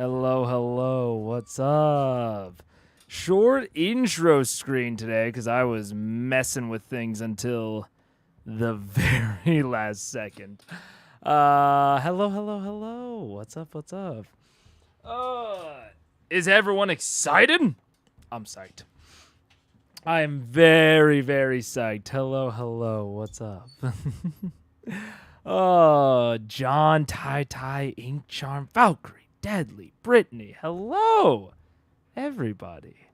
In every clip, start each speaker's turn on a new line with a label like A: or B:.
A: Hello, hello. What's up? Short intro screen today because I was messing with things until the very last second. Hello, hello, hello. What's up? What's up? Is everyone excited? I'm psyched. I am very, very psyched. Hello, hello. What's up? John, Tai, Ink Charm, Valkyrie, Deadly, Brittany. Hello, everybody.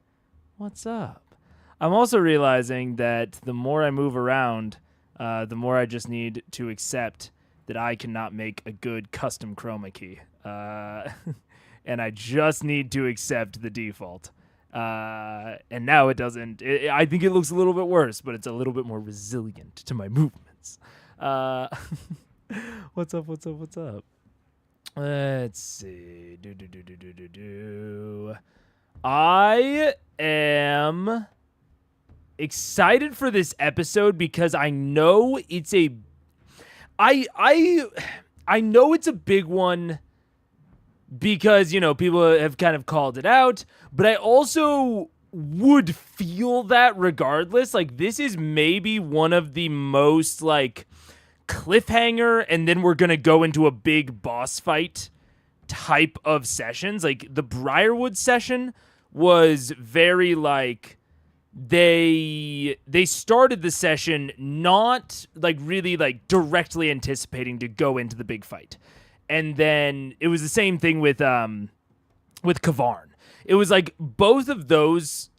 A: What's up? I'm also realizing that the more I move around, the more I just need to accept that I cannot make a good custom chroma key. And I just need to accept the default. And now it doesn't. I think it looks a little bit worse, but it's a little bit more resilient to my movements. What's up? Let's see. I am excited for this episode because I know it's a I know it's a big one because, you know, people have kind of called it out, but I also would feel that regardless. Like, this is maybe one of the most, like, cliffhanger, and then we're going to go into a big boss fight type of sessions. Like, the Briarwood session was very, like, they started the session not, like, really, like, directly anticipating to go into the big fight. And then it was the same thing with Kavarn. It was like both of those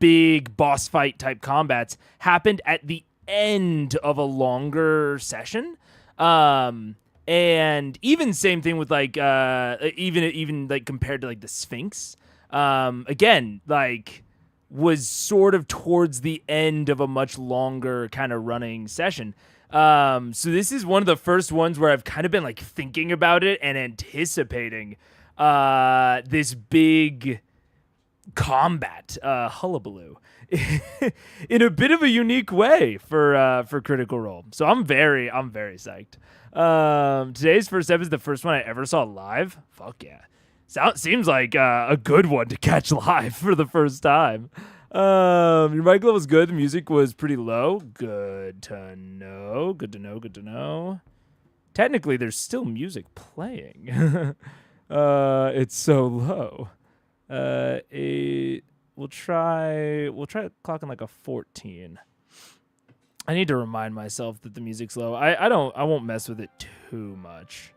A: big boss fight type combats happened at the end of a longer session. And even same thing with like even like compared to like the Sphinx. Again, like was sort of towards the end of a much longer kind of running session. So this is one of the first ones where I've kind of been like thinking about it and anticipating this big combat hullabaloo in a bit of a unique way for Critical Role. So I'm very psyched. Today's first episode is the first one I ever saw live. Fuck yeah. Seems like a good one to catch live for the first time. Your mic level was good. The music was pretty low. Good to know. Technically, there's still music playing. It's so low. We'll try clocking like a 14. I need to remind myself that the music's low. I won't mess with it too much,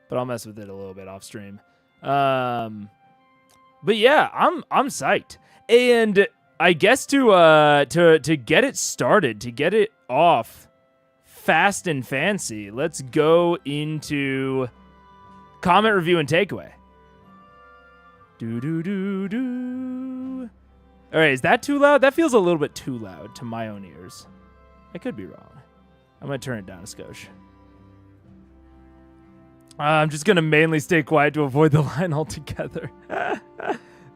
A: but I'll mess with it a little bit off stream. But yeah, I'm psyched. And I guess to get it started, to get it off fast and fancy, let's go into comment, review, and takeaway. All right, is that too loud? That feels a little bit too loud to my own ears. I could be wrong. I'm going to turn it down a skosh. I'm just going to mainly stay quiet to avoid the line altogether.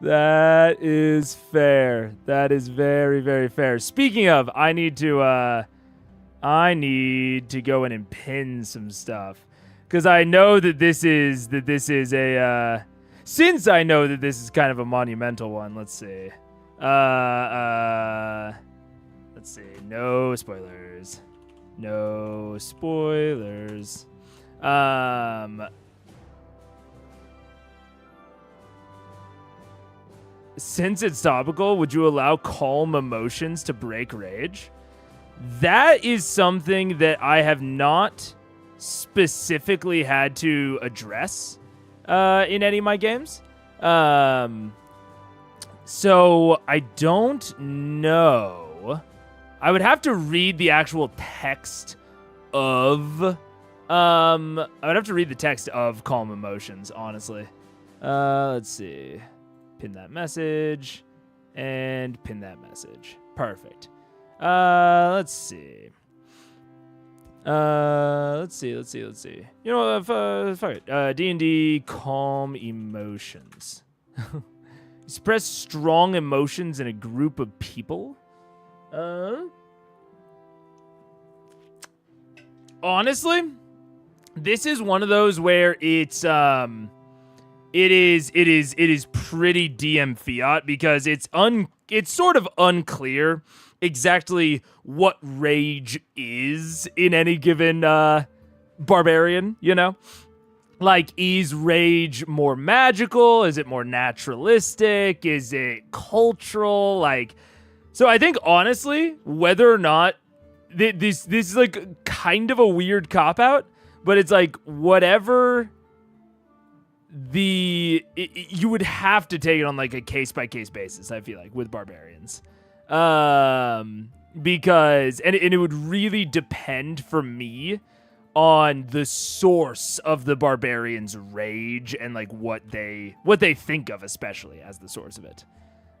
A: That is fair. That is very, very fair. Speaking of, I need to go in and pin some stuff because I know that this is a since I know that this is kind of a monumental one. Let's see. Let's see. No spoilers. No spoilers. Since it's topical, would you allow calm emotions to break rage? That is something that I have not specifically had to address in any of my games. So I don't know. I would have to read the actual text of I would have to read the text of calm emotions, honestly. Let's see. Pin that message and pin that message. Perfect. Let's see. Let's see. You know, fuck it. D&D calm emotions. Express strong emotions in a group of people. Honestly, this is one of those where it's it is pretty DM fiat because it's sort of unclear exactly what rage is in any given barbarian, you know? Like, is rage more magical? Is it more naturalistic? Is it cultural? Like, so I think honestly, whether or not this is like kind of a weird cop out, but it's like whatever you would have to take it on like a case by case basis. I feel like with barbarians, because and it would really depend for me on the source of the barbarian's rage and like what they think of especially as the source of it.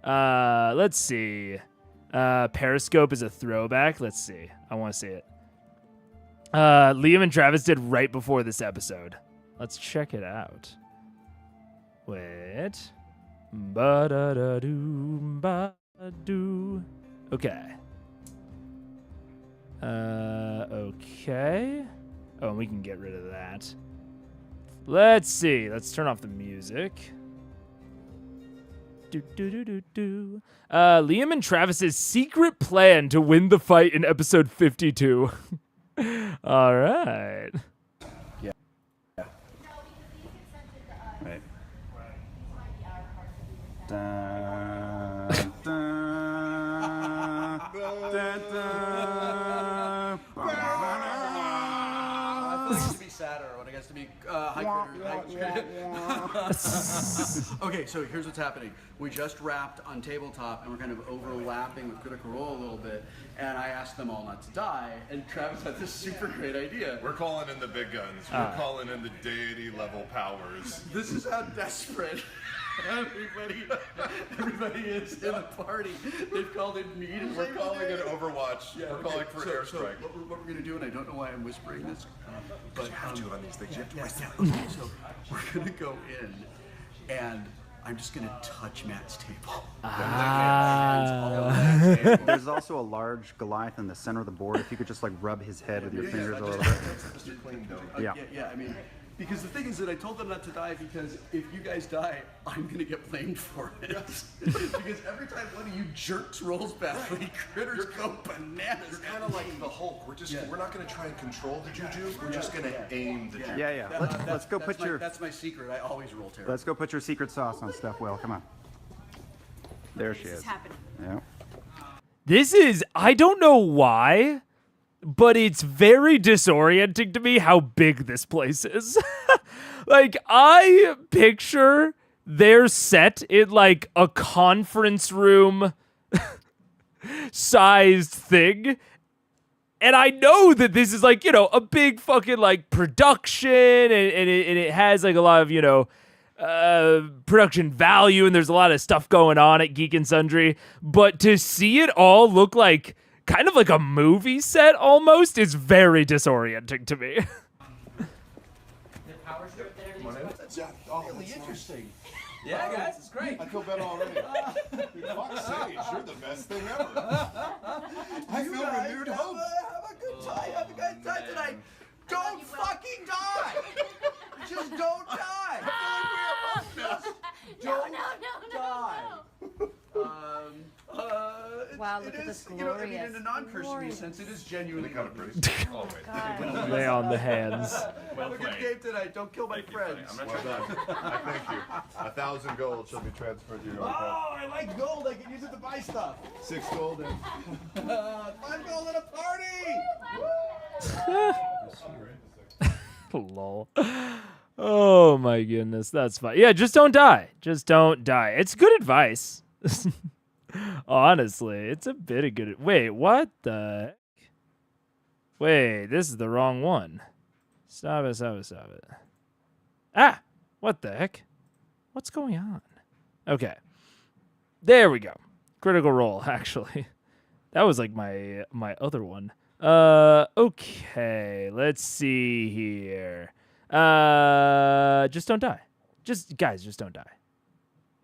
A: Let's see. Periscope is a throwback. Let's see. I want to see it. Liam and Travis did right before this episode. Let's check it out. Wait. Ba-da-da-doo, ba-doo. Okay. Okay. Oh, and we can get rid of that. Let's see. Let's turn off the music. Liam and Travis's secret plan to win the fight in episode 52. All right.
B: Yeah. Right. Dun, dun, dun, dun.
C: I feel like it should be sadder when it gets to be high critter. Okay, so here's what's happening. We just wrapped on tabletop and we're kind of overlapping with Critical Role a little bit. And I asked them all not to die. And Travis had this super great idea.
D: We're calling in the big guns. We're calling in the deity level powers.
C: This is how desperate everybody is in the party. They've called in me to
D: We're calling in Overwatch.
C: Yeah,
D: we're calling for airstrike.
C: So what we're gonna do, and I don't know why I'm whispering this, but
D: you have to on these things. You have to whisper.
C: Okay, so we're gonna go in, and I'm just gonna touch Matt's table.
B: There's also a large Goliath in the center of the board. If you could just like rub his head with your fingers a little bit.
D: Just a clean dough.
C: Yeah, I mean, because the thing is that I told them not to die because if you guys die, I'm gonna get blamed for it. Because every time one of you jerks rolls badly, critters go bananas.
D: You're kind of like the Hulk. We're not going to try and control the juju. We're just going to aim the juju.
B: Yeah. Let's go put your.
C: That's my secret. I always roll terrible.
B: Let's go put your secret sauce on Steph. Will, come on. There she is.
E: This is happening.
B: Yeah.
A: This is, I don't know why, but it's very disorienting to me how big this place is. Like, I picture their set in like a conference room sized thing. And I know that this is like, you know, a big fucking like production and it has like a lot of, you know, production value and there's a lot of stuff going on at Geek and Sundry. But to see it all look like kind of like a movie set almost is very disorienting to me.
C: That's really interesting.
F: Yeah, guys, it's great.
D: I feel better already. Fuck Sage, you're the best thing ever. I feel renewed hope.
C: Have a good time. Have a good time tonight. Don't fucking die. Just don't die. Don't die.
E: Wow, look at this
C: You know, I mean,
E: glorious,
C: in a non-cursory
E: glorious.
C: sense, it is genuinely
D: Kind of pretty. Oh, wait.
E: God.
A: Lay on the hands.
C: Have a good game tonight. Don't kill my friends.
D: Well done. I thank you. 1,000 gold shall be transferred to your account.
C: Oh, I like gold. I can use it to buy stuff.
D: 6 gold and
C: 5 gold at a party.
A: Lol. Oh my goodness, that's fine. Yeah, just don't die. Just don't die. It's good advice. Honestly, it's a bit of good. Wait, what the heck? Wait, this is the wrong one. Stop it. Ah, what the heck? What's going on? Okay. There we go. Critical Role, actually. That was like my other one. Okay, let's see here. Just don't die. Guys, just don't die.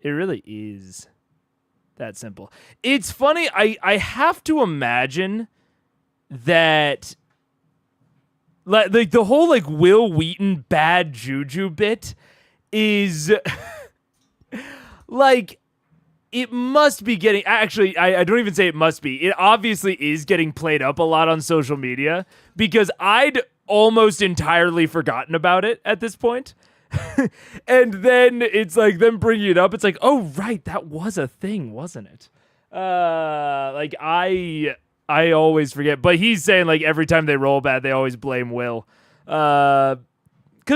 A: It really is that simple. It's funny, I have to imagine that like the whole like Will Wheaton bad juju bit is like, it must be getting, actually, I don't even say it must be. It obviously is getting played up a lot on social media because I'd almost entirely forgotten about it at this point. And then it's like them bringing it up. It's like, oh, right, that was a thing, wasn't it? Like, I always forget. But he's saying, like, every time they roll bad, they always blame Will. Because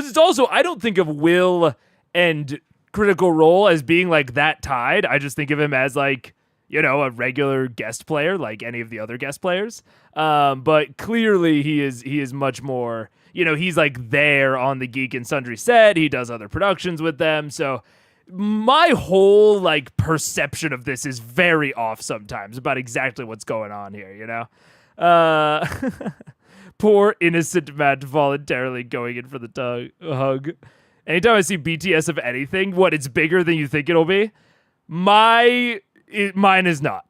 A: it's also, I don't think of Will and Critical Role as being like that tied. I just think of him as like, you know, a regular guest player like any of the other guest players. But clearly he is much more, you know, he's like there on the Geek and Sundry set. He does other productions with them. So my whole like perception of this is very off sometimes about exactly what's going on here, you know? Poor innocent Matt voluntarily going in for the hug. Anytime I see BTS of anything, what, it's bigger than you think it'll be? Mine is not.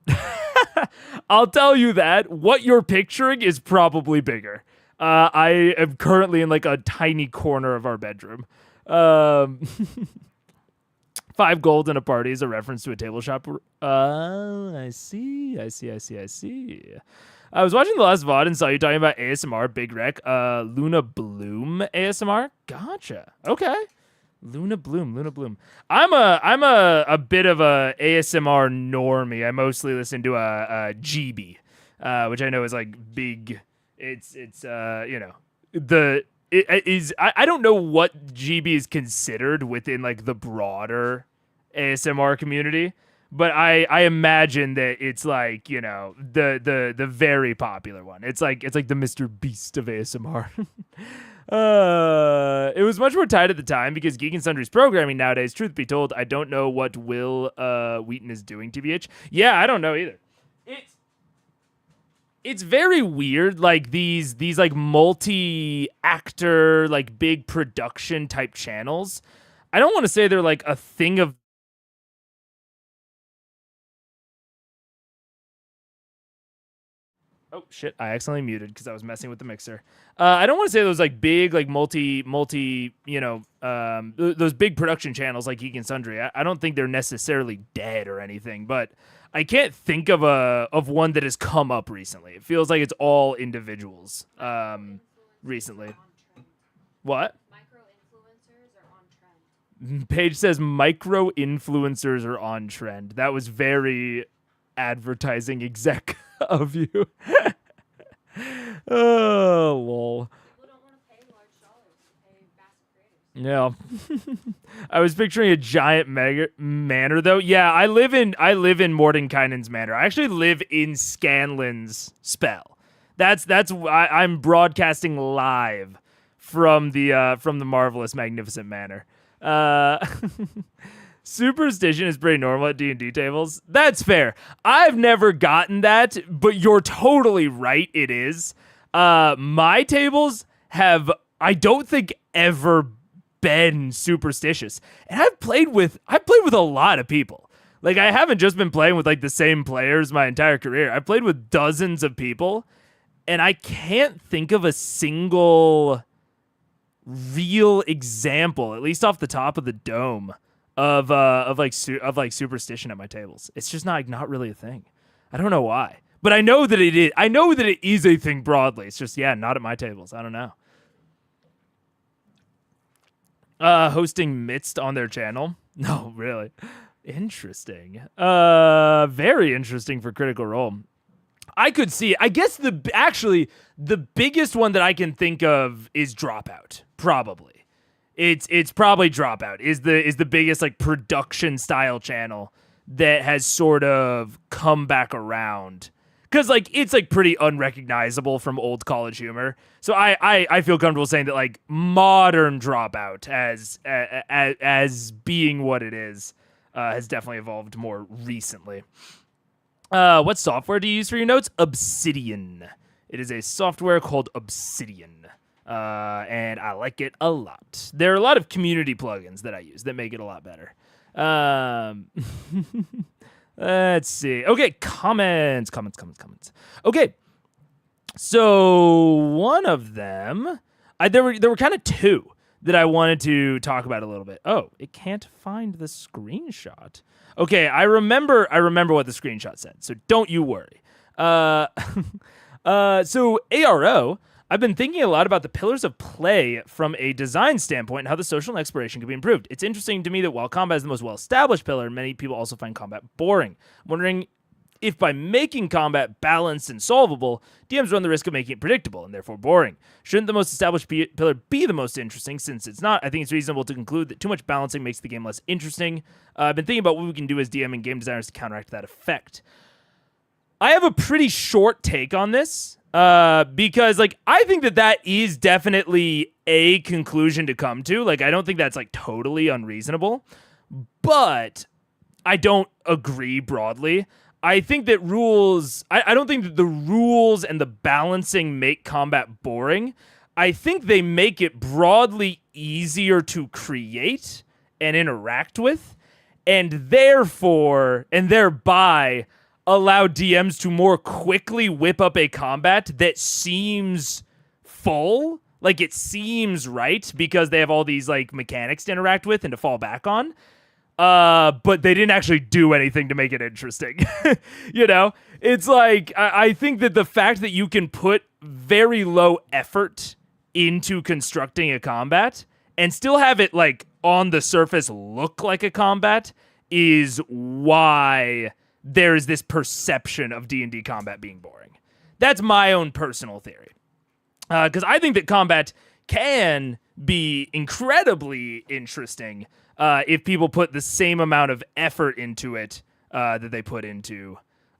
A: I'll tell you that. What you're picturing is probably bigger. I am currently in like a tiny corner of our bedroom. 5 gold in a party is a reference to a table shop. I see. I was watching the last VOD and saw you talking about ASMR, Big Rec, Luna Bloom ASMR. Gotcha. Okay. Luna Bloom. I'm a bit of a ASMR normie. I mostly listen to a GB, which I know is like big. It's you know, it is. I don't know what GB is considered within like the broader ASMR community. But I imagine that it's like, you know, the very popular one. It's like the Mr. Beast of ASMR. It was much more tight at the time because Geek and Sundry's programming nowadays, truth be told, I don't know what Will Wheaton is doing, TBH. Yeah, I don't know either. It's very weird, like these like multi-actor, like big production type channels. I don't want to say they're like a thing of. Oh shit! I accidentally muted because I was messing with the mixer. I don't want to say those like big, like multi, you know, those big production channels like Geek and Sundry. I don't think they're necessarily dead or anything, but I can't think of one that has come up recently. It feels like it's all individuals. Recently. What? Micro-influencers are on trend. Paige says micro-influencers are on trend. That was very advertising exec of you. Oh, lol. People don't want to pay large dollars to pay massive creators. Yeah. I was picturing a giant manor, though. Yeah, I live in Mordenkainen's manor. I actually live in Scanlan's spell. That's I'm broadcasting live from the marvelous, magnificent manor. Superstition is pretty normal at D&D tables. That's fair. I've never gotten that, but you're totally right. It is. My tables have, I don't think, ever been superstitious, and I've played with a lot of people. Like, I haven't just been playing with like the same players my entire career. I've played with dozens of people, and I can't think of a single real example, at least off the top of the dome, of superstition at my tables. It's just not really a thing. I don't know why, but I know that it is. I know that it is a thing broadly. It's just, yeah, not at my tables. I don't know. Hosting Midst on their channel? No, really. Interesting. Very interesting for Critical Role. I could see it. I guess the biggest one that I can think of is Dropout. Probably. It's probably Dropout is the biggest like production style channel that has sort of come back around, because like it's like pretty unrecognizable from old college humor. So I feel comfortable saying that like modern Dropout as being what it is has definitely evolved more recently. What software do you use for your notes? Obsidian. It is a software called Obsidian. And I like it a lot. There are a lot of community plugins that I use that make it a lot better. Let's see. Okay, comments. Okay, so one of them, there were kind of two that I wanted to talk about a little bit. Oh, it can't find the screenshot. Okay, I remember what the screenshot said, so don't you worry. So ARO, I've been thinking a lot about the pillars of play from a design standpoint and how the social and exploration can be improved. It's interesting to me that while combat is the most well-established pillar, many people also find combat boring. I'm wondering if by making combat balanced and solvable, DMs run the risk of making it predictable and therefore boring. Shouldn't the most established pillar be the most interesting? Since it's not, I think it's reasonable to conclude that too much balancing makes the game less interesting. I've been thinking about what we can do as DM and game designers to counteract that effect. I have a pretty short take on this because, like, I think that is definitely a conclusion to come to. Like, I don't think that's, like, totally unreasonable, but I don't agree broadly. I think that I don't think that the rules and the balancing make combat boring. I think they make it broadly easier to create and interact with, and thereby allow DMs to more quickly whip up a combat that seems full, like it seems right, because they have all these like mechanics to interact with and to fall back on. But they didn't actually do anything to make it interesting. You know, it's like, I think that the fact that you can put very low effort into constructing a combat and still have it like on the surface look like a combat is why there's this perception of D&D combat being boring. That's my own personal theory. Because I think that combat can be incredibly interesting if people put the same amount of effort into it that they put into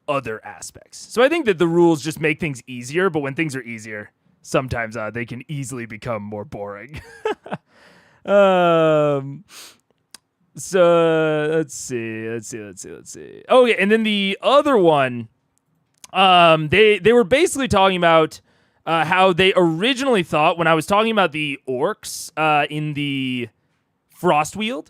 A: other aspects. So I think that the rules just make things easier, but when things are easier, sometimes they can easily become more boring. So let's see. Okay, and then the other one, they were basically talking about how they originally thought, when I was talking about the orcs in the Frostweald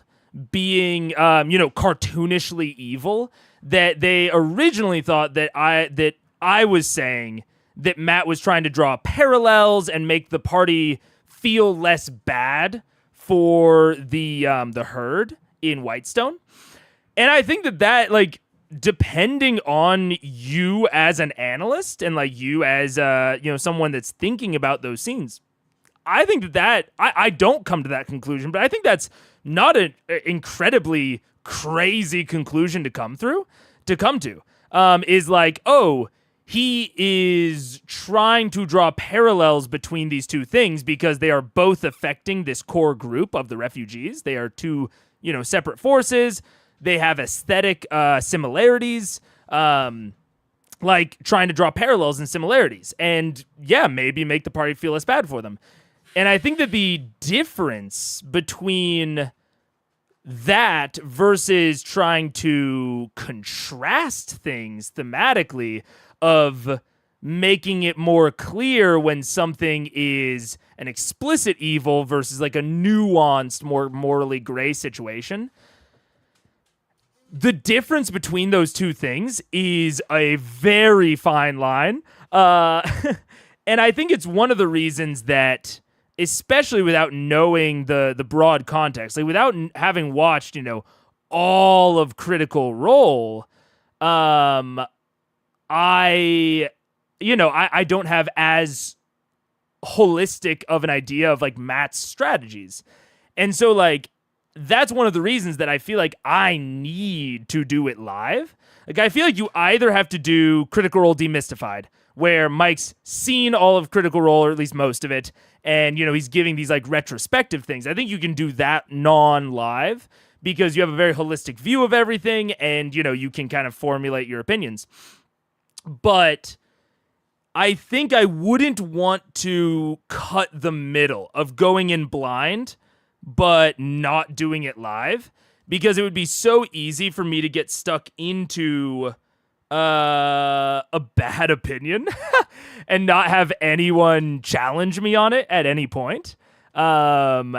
A: being, cartoonishly evil, that they originally thought that I was saying that Matt was trying to draw parallels and make the party feel less bad for the herd in Whitestone. And I think that like, depending on you as an analyst and like you as someone that's thinking about those scenes, I think that I don't come to that conclusion, but I think that's not an incredibly crazy conclusion to come to. Is like, oh, he is trying to draw parallels between these two things because they are both affecting this core group of the refugees. They are two, separate forces. They have aesthetic similarities, like trying to draw parallels and similarities. And yeah, maybe make the party feel less bad for them. And I think that the difference between that versus trying to contrast things thematically of making it more clear when something is an explicit evil versus like a nuanced, more morally gray situation. The difference between those two things is a very fine line. And I think it's one of the reasons that, especially without knowing the broad context, like without having watched, all of Critical Role, I don't have as holistic of an idea of like Matt's strategies. And so like, that's one of the reasons that I feel like I need to do it live. Like, I feel like you either have to do Critical Role Demystified, where Mike's seen all of Critical Role, or at least most of it, and, he's giving these, like, retrospective things. I think you can do that non-live, because you have a very holistic view of everything, and, you can kind of formulate your opinions. But I think I wouldn't want to cut the middle of going in blind but not doing it live, because it would be so easy for me to get stuck into a bad opinion and not have anyone challenge me on it at any point. And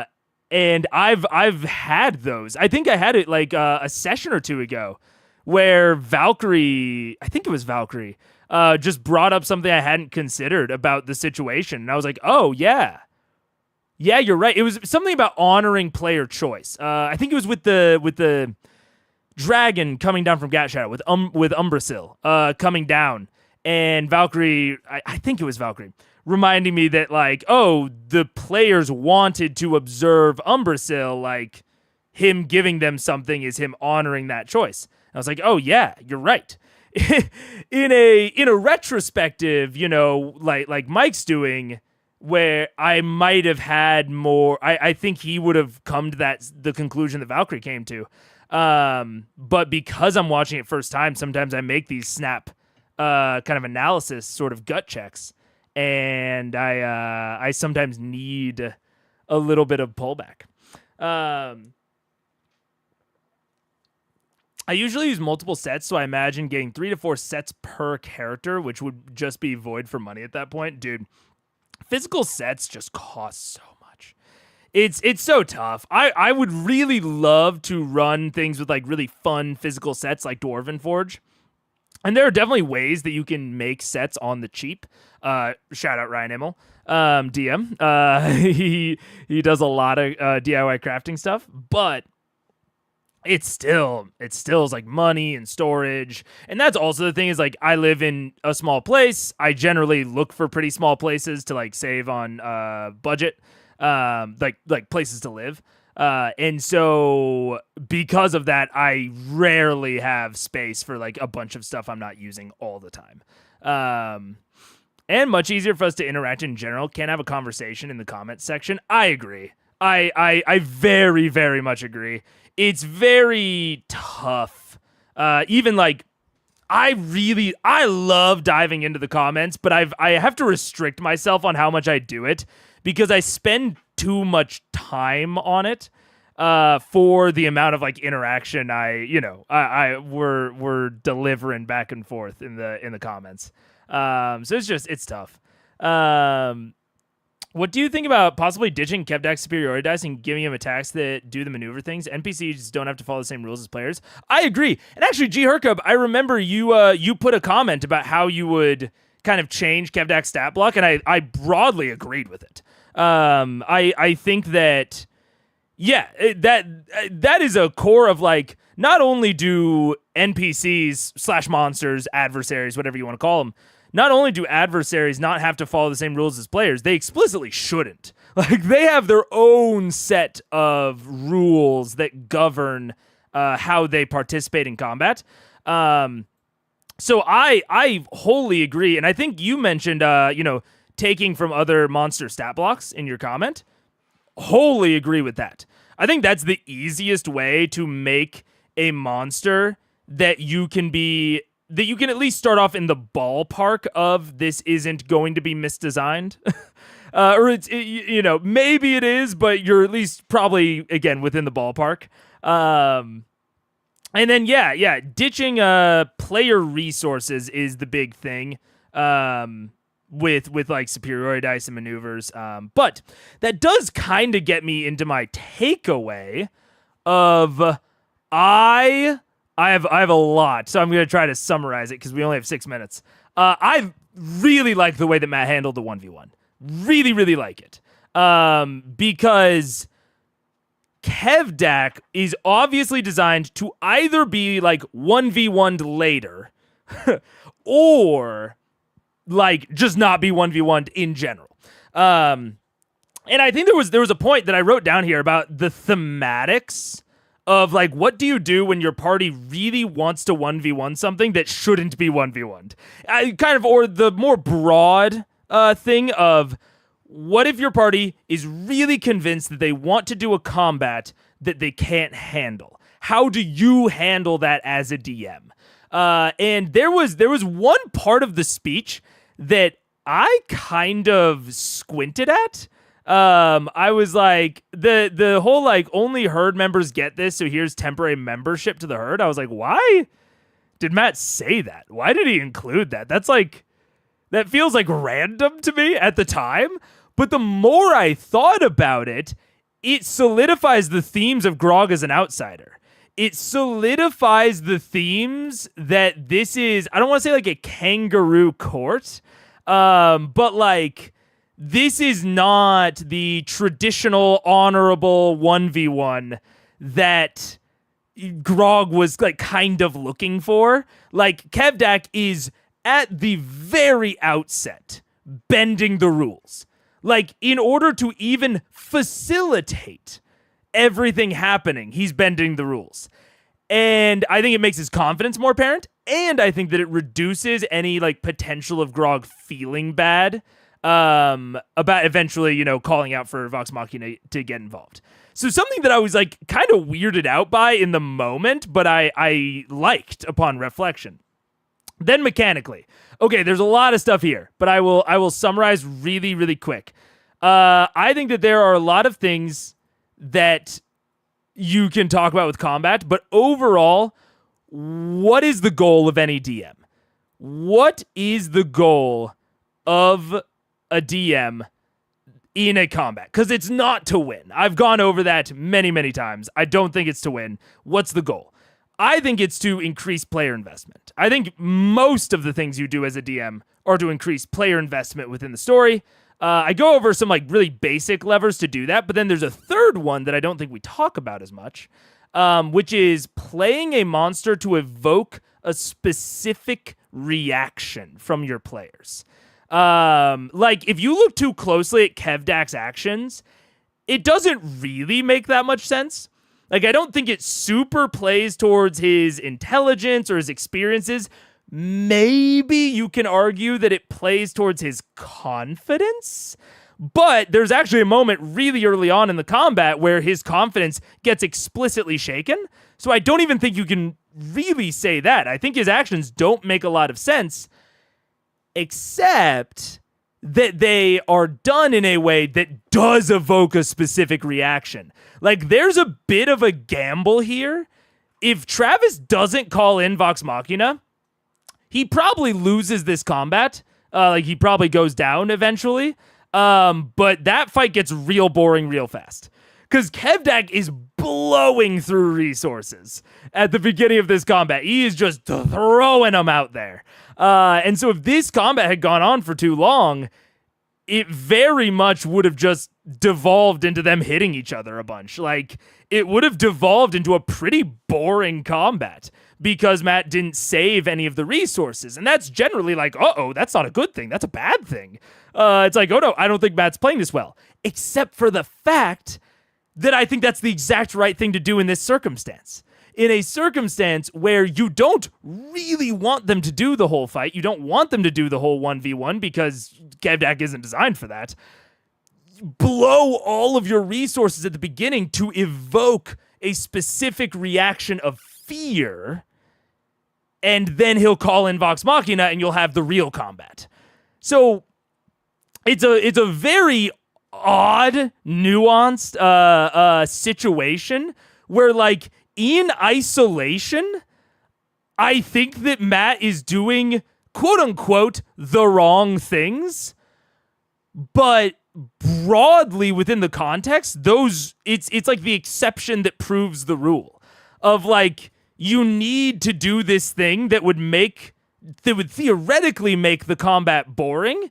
A: I've had those. I think I had it like a session or two ago where Valkyrie, I think it was Valkyrie, just brought up something I hadn't considered about the situation. And I was like, oh yeah, Yeah, you're right. It was something about honoring player choice. I think it was with the dragon coming down from Gat Shadow with Umbrasil coming down, and Valkyrie. I think it was Valkyrie reminding me that like, oh, the players wanted to observe Umbrasil, like him giving them something is him honoring that choice. And I was like, oh yeah, you're right. in a retrospective, like Mike's doing, where I might have had more, I think he would have come to the conclusion that Valkyrie came to. But because I'm watching it first time, sometimes I make these snap kind of analysis sort of gut checks, and I sometimes need a little bit of pullback. I usually use multiple sets, so I imagine getting 3 to 4 sets per character, which would just be void for money at that point. Dude, physical sets just cost so much. It's so tough. I would really love to run things with like really fun physical sets like Dwarven Forge. And there are definitely ways that you can make sets on the cheap. Shout out Ryan Immel, DM. He does a lot of DIY crafting stuff, but it's still is like money and storage. And that's also the thing is like I live in a small place. I generally look for pretty small places to like save on budget, like places to live. And so because of that, I rarely have space for like a bunch of stuff I'm not using all the time. And much easier for us to interact in general. Can't have a conversation in the comments section. I agree. I very, very much agree. It's very tough. Even like, I love diving into the comments, but I have to restrict myself on how much I do it because I spend too much time on it for the amount of like interaction we're delivering back and forth in the comments. So it's tough. What do you think about possibly ditching Kevdak's superiority dice and giving him attacks that do the maneuver things? NPCs don't have to follow the same rules as players. I agree. And actually, G. Hercub, I remember you put a comment about how you would kind of change Kevdak's stat block, and I broadly agreed with it. I think that, yeah, that is a core of like, not only do NPCs / monsters, adversaries, whatever you want to call them, not only do adversaries not have to follow the same rules as players, they explicitly shouldn't. Like, they have their own set of rules that govern how they participate in combat. So I wholly agree, and I think you mentioned, taking from other monster stat blocks in your comment. Wholly agree with that. I think that's the easiest way to make a monster that you can at least start off in the ballpark of this isn't going to be misdesigned. Or maybe it is, but you're at least probably, again, within the ballpark. And then, ditching player resources is the big thing with like superiority dice and maneuvers. But that does kind of get me into my takeaway of I have a lot, so I'm going to try to summarize it because we only have 6 minutes. I really like the way that Matt handled the 1v1. Really, really like it. Because Kevdak is obviously designed to either be like 1v1'd later or like just not be 1v1'd in general. And I think there was a point that I wrote down here about the thematics of like, what do you do when your party really wants to 1v1 something that shouldn't be 1v1'd? Or the more broad thing of, what if your party is really convinced that they want to do a combat that they can't handle? How do you handle that as a DM? And there was one part of the speech that I kind of squinted at. I was like, the whole like only herd members get this, so here's temporary membership to the herd. I was like, why did Matt say that? Why did he include that? That feels like random to me at the time. But the more I thought about it, it solidifies the themes of Grog as an outsider. It solidifies the themes that this is, I don't want to say like a kangaroo court, but like this is not the traditional honorable 1v1 that Grog was like kind of looking for. Like, Kevdak is at the very outset bending the rules. Like, in order to even facilitate everything happening, he's bending the rules. And I think it makes his confidence more apparent, and I think that it reduces any like potential of Grog feeling bad about eventually, you know, calling out for Vox Machina to get involved. So something that I was like kind of weirded out by in the moment, but I liked upon reflection. Then mechanically, okay, there's a lot of stuff here, but I will summarize really, really quick. I think that there are a lot of things that you can talk about with combat, but overall, what is the goal of any DM? What is the goal of a DM in a combat? Because it's not to win. I've gone over that many, many times. I don't think it's to win. What's the goal? I think it's to increase player investment. I think most of the things you do as a DM are to increase player investment within the story. I go over some like really basic levers to do that, but then there's a third one that I don't think we talk about as much, which is playing a monster to evoke a specific reaction from your players. Like, if you look too closely at Kevdak's actions, it doesn't really make that much sense. Like, I don't think it super plays towards his intelligence or his experiences. Maybe you can argue that it plays towards his confidence, but there's actually a moment really early on in the combat where his confidence gets explicitly shaken. So I don't even think you can really say that. I think his actions don't make a lot of sense, except that they are done in a way that does evoke a specific reaction. Like, there's a bit of a gamble here. If Travis doesn't call in Vox Machina, he probably loses this combat. Like, he probably goes down eventually. But that fight gets real boring real fast. Because Kevdak is blowing through resources at the beginning of this combat. He is just throwing them out there. And so if this combat had gone on for too long, it very much would have just devolved into them hitting each other a bunch. Like, it would have devolved into a pretty boring combat because Matt didn't save any of the resources. And that's generally like, uh-oh, that's not a good thing. That's a bad thing. It's like, oh no, I don't think Matt's playing this well. Except for the fact that I think that's the exact right thing to do in this circumstance. In a circumstance where you don't really want them to do the whole fight, you don't want them to do the whole 1v1 because Kevdak isn't designed for that. Blow all of your resources at the beginning to evoke a specific reaction of fear, and then he'll call in Vox Machina and you'll have the real combat. So it's a very odd, nuanced situation where, like, in isolation, I think that Matt is doing, quote unquote, the wrong things, but broadly within the context, it's like the exception that proves the rule of, like, you need to do this thing that would theoretically make the combat boring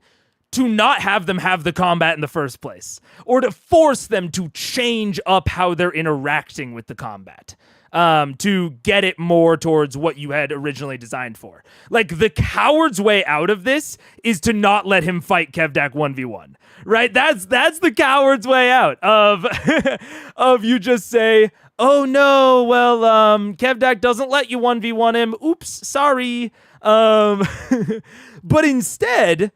A: to not have them have the combat in the first place, or to force them to change up how they're interacting with the combat, to get it more towards what you had originally designed for. Like, the coward's way out of this is to not let him fight Kevdak 1v1, right? That's the coward's way out of, of you just say, oh no, well, Kevdak doesn't let you 1v1 him. Oops, sorry. But instead,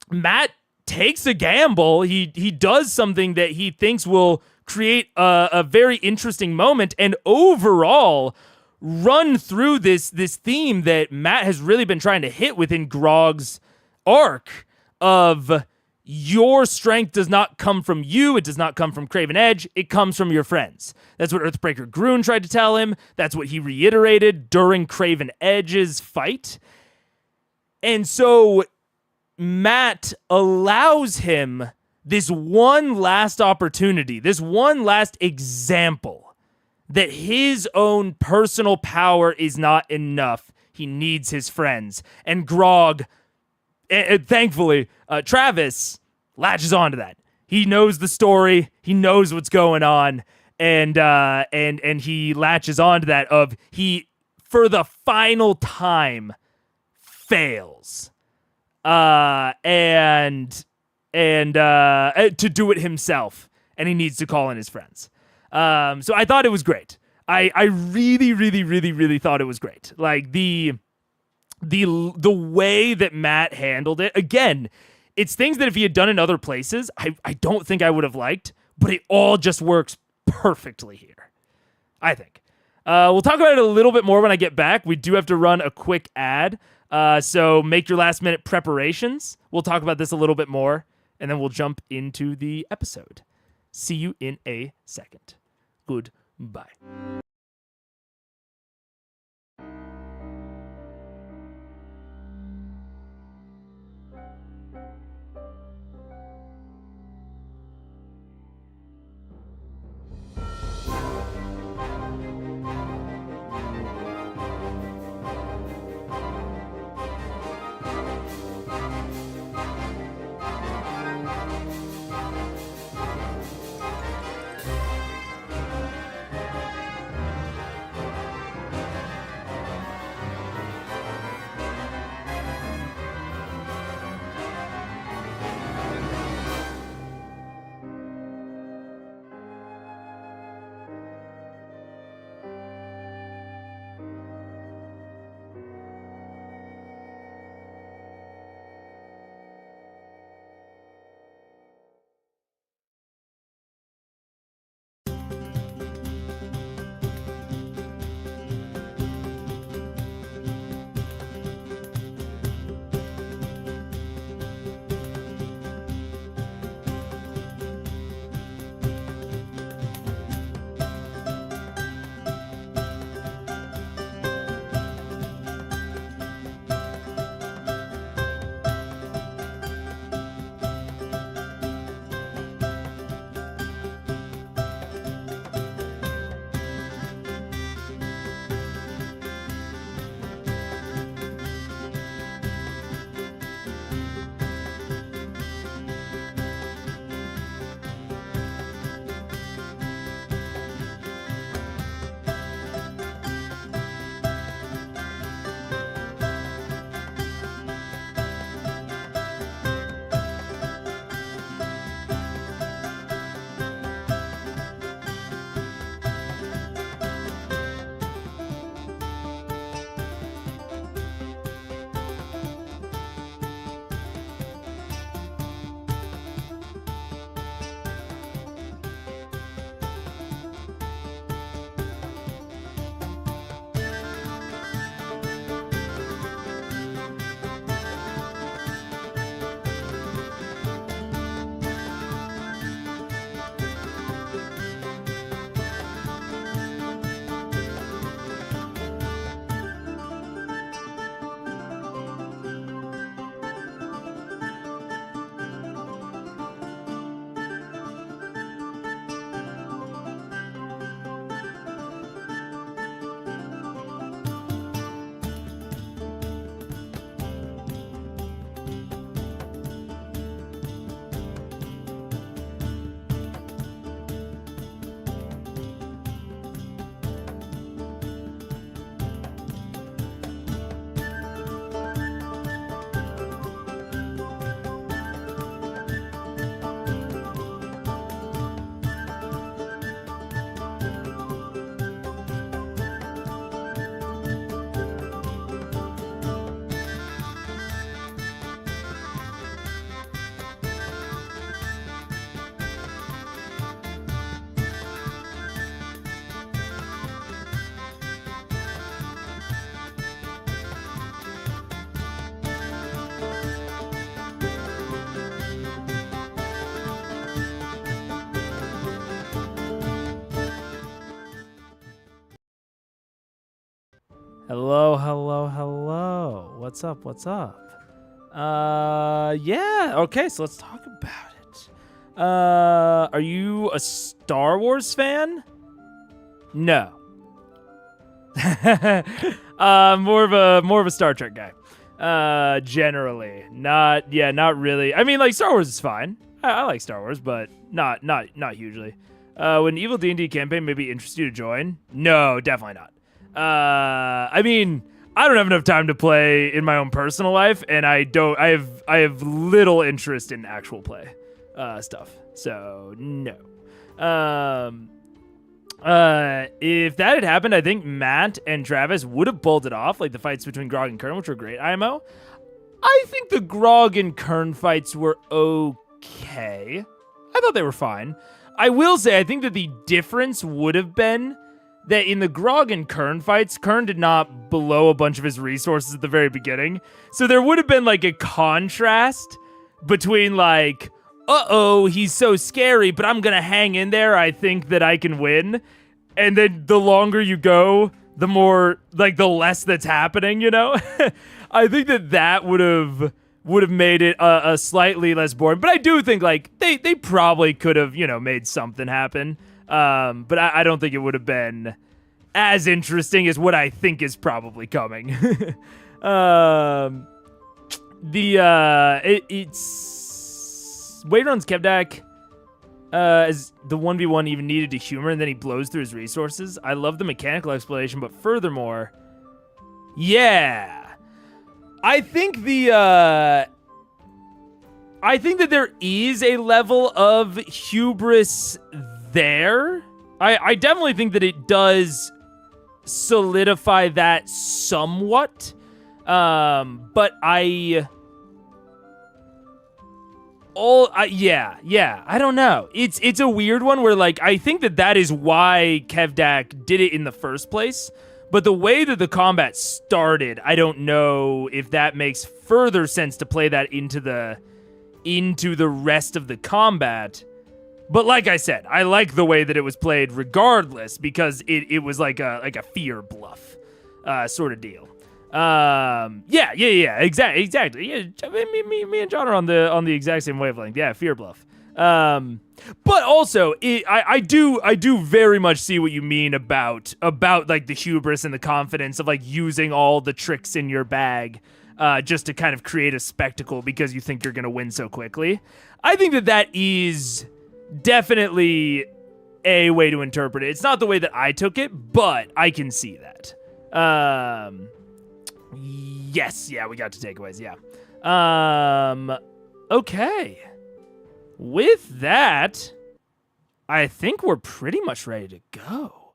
A: Matt takes a gamble. He does something that he thinks will create a very interesting moment and overall run through this theme that Matt has really been trying to hit within Grog's arc of your strength does not come from you. It does not come from Craven Edge. It comes from your friends. That's what Earthbreaker Grun tried to tell him. That's what he reiterated during Craven Edge's fight. And so Matt allows him this one last opportunity, this one last example that his own personal power is not enough. He needs his friends. And Grog, thankfully, Travis latches onto that. He knows the story. He knows what's going on, and he latches onto that. He for the final time fails, and to do it himself, and he needs to call in his friends. So I thought it was great. I really, really, really, really thought it was great. Like the way that Matt handled it. Again, it's things that if he had done in other places, I don't think I would have liked, but it all just works perfectly here, I think. We'll talk about it a little bit more when I get back. We do have to run a quick ad, so make your last minute preparations. We'll talk about this a little bit more, and then we'll jump into the episode. See you in a second. Goodbye. Hello, hello, hello. What's up? What's up? Yeah. Okay, so let's talk about it. Are you a Star Wars fan? No. More of a Star Trek guy. Generally. Not really. I mean, like, Star Wars is fine. I like Star Wars, but not hugely. Would an evil D&D campaign maybe interest you to join? No, definitely not. I mean, I don't have enough time to play in my own personal life, and I have little interest in actual play stuff. So no. If that had happened, I think Matt and Travis would have pulled it off, like the fights between Grog and Kern, which were great IMO. I think the Grog and Kern fights were okay. I thought they were fine. I will say, I think that the difference would have been that in the Grog and Kern fights, Kern did not blow a bunch of his resources at the very beginning. So there would have been like a contrast between like, uh-oh, he's so scary, but I'm going to hang in there. I think that I can win. And then the longer you go, the more, like, the less that's happening, you know? I think that would have made it a slightly less boring. But I do think, like, they probably could have, you know, made something happen. But I don't think it would have been as interesting as what I think is probably coming. It's... Wade runs Kevdak as the 1v1 even needed to humor, and then he blows through his resources. I love the mechanical explanation, but furthermore, yeah, I think that there is a level of hubris there. I definitely think that it does solidify that somewhat, but yeah, I don't know. It's a weird one where, like, I think that is why Kevdak did it in the first place, but the way that the combat started, I don't know if that makes further sense to play that into the rest of the combat. But like I said, I like the way that it was played regardless, because it was like a fear bluff sort of deal. Exactly. Yeah, me and John are on the exact same wavelength. Yeah, fear bluff. But also, I do very much see what you mean about like the hubris and the confidence of like using all the tricks in your bag, just to kind of create a spectacle because you think you're gonna win so quickly. I think that is definitely a way to interpret it. It's not the way that I took it, but I can see that. Yes, yeah, we got to takeaways, yeah. Okay. With that, I think we're pretty much ready to go.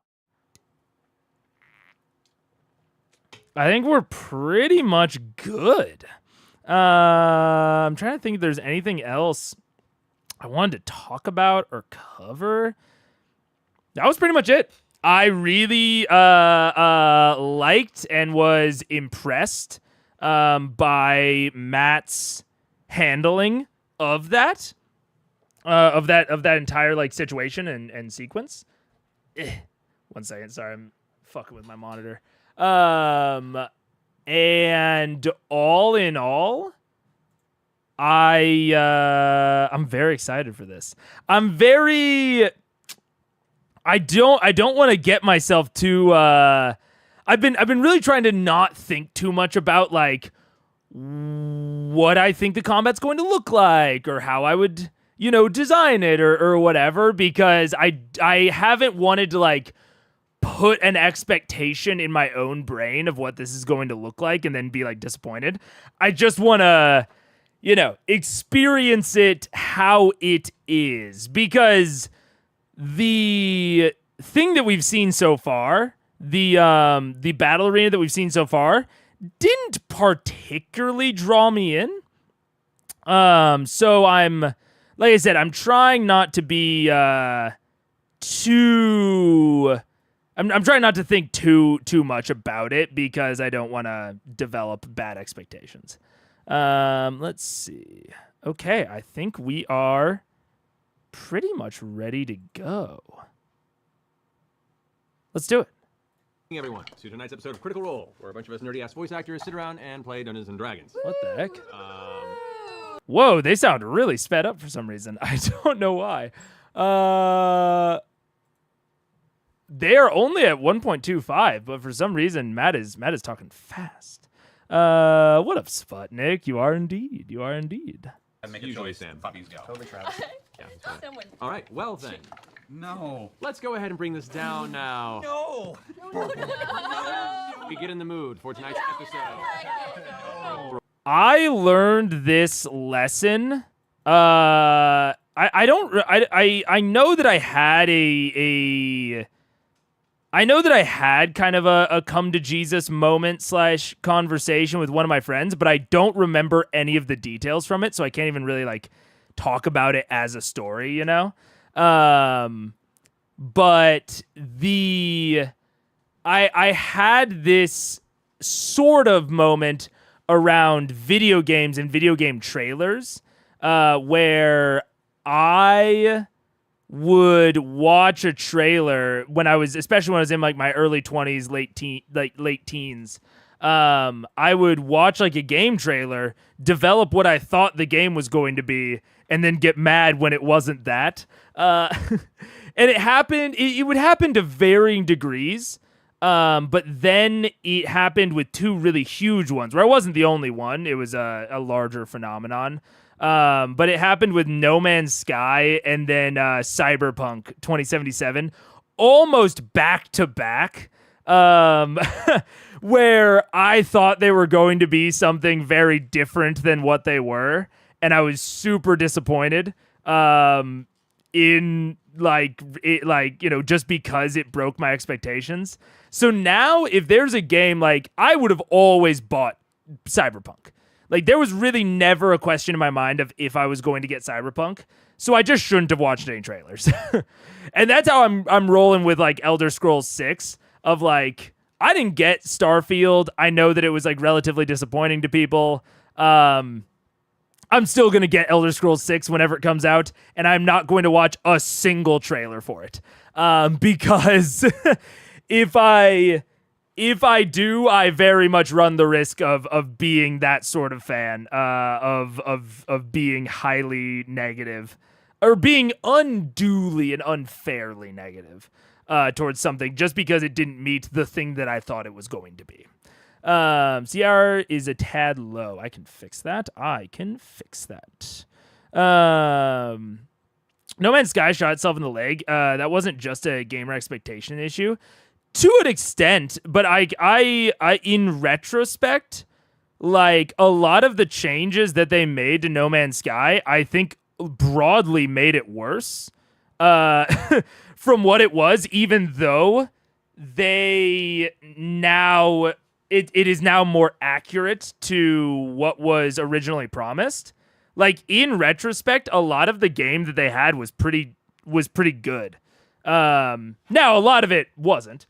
A: I think we're pretty much good. I'm trying to think if there's anything else I wanted to talk about or cover. That was pretty much it. I really liked and was impressed by Matt's handling of that entire like situation and sequence. 1 second, sorry, I'm fucking with my monitor. And all in all, I'm very excited for this. I don't want to get myself too I've been really trying to not think too much about like what I think the combat's going to look like or how I would, design it or whatever, because I haven't wanted to like put an expectation in my own brain of what this is going to look like and then be like disappointed. I just want to, experience it how it is, because the thing that we've seen so far, the battle arena that we've seen so far, didn't particularly draw me in. So I'm, like I said, I'm trying not to be too. I'm trying not to think too much about it because I don't want to develop bad expectations. Let's see. Okay, I think we are pretty much ready to go. Let's do it.
F: Everyone to tonight's episode of Critical Role, where a bunch of us nerdy-ass voice actors sit around and play Dungeons and Dragons.
A: What the heck? Whoa, they sound really sped up for some reason. I don't know why. They are only at 1.25, but for some reason, Matt is talking fast. What up, Sputnik? You are indeed.
F: Usually Sam.
B: Totally Travis.
F: Yeah, that's right.
E: Someone.
F: All right, well then.
C: No.
F: Let's go ahead and bring this down now.
C: No.
F: We get in the mood for tonight's episode.
A: I learned this lesson. I know that I had I know that I had kind of a come to Jesus moment / conversation with one of my friends, but I don't remember any of the details from it, so I can't even really like talk about it as a story, you know? But I had this sort of moment around video games and video game trailers, where I would watch a trailer especially when I was in like my early 20s, late teens. I would watch like a game trailer, develop what I thought the game was going to be, and then get mad when it wasn't that. And it would happen to varying degrees. But then it happened with two really huge ones where I wasn't the only one. It was a larger phenomenon. But it happened with No Man's Sky and then Cyberpunk 2077, almost back to back, where I thought they were going to be something very different than what they were, and I was super disappointed. In just because it broke my expectations. So now, if there's a game, like, I would have always bought Cyberpunk. Like, there was really never a question in my mind of if I was going to get Cyberpunk. So I just shouldn't have watched any trailers. And that's how I'm rolling with, like, Elder Scrolls 6. Of, like, I didn't get Starfield. I know that it was, like, relatively disappointing to people. I'm still going to get Elder Scrolls 6 whenever it comes out, and I'm not going to watch a single trailer for it. Because if I do, I very much run the risk of being that sort of fan, of being highly negative, or being unduly and unfairly negative towards something just because it didn't meet the thing that I thought it was going to be. CR is a tad low. I can fix that. No Man's Sky shot itself in the leg. That wasn't just a gamer expectation issue to an extent, but I in retrospect, like, a lot of the changes that they made to No Man's Sky, I think broadly made it worse, from what it was, even though they now... It is now more accurate to what was originally promised. Like, in retrospect, a lot of the game that they had was pretty good. Now, a lot of it wasn't.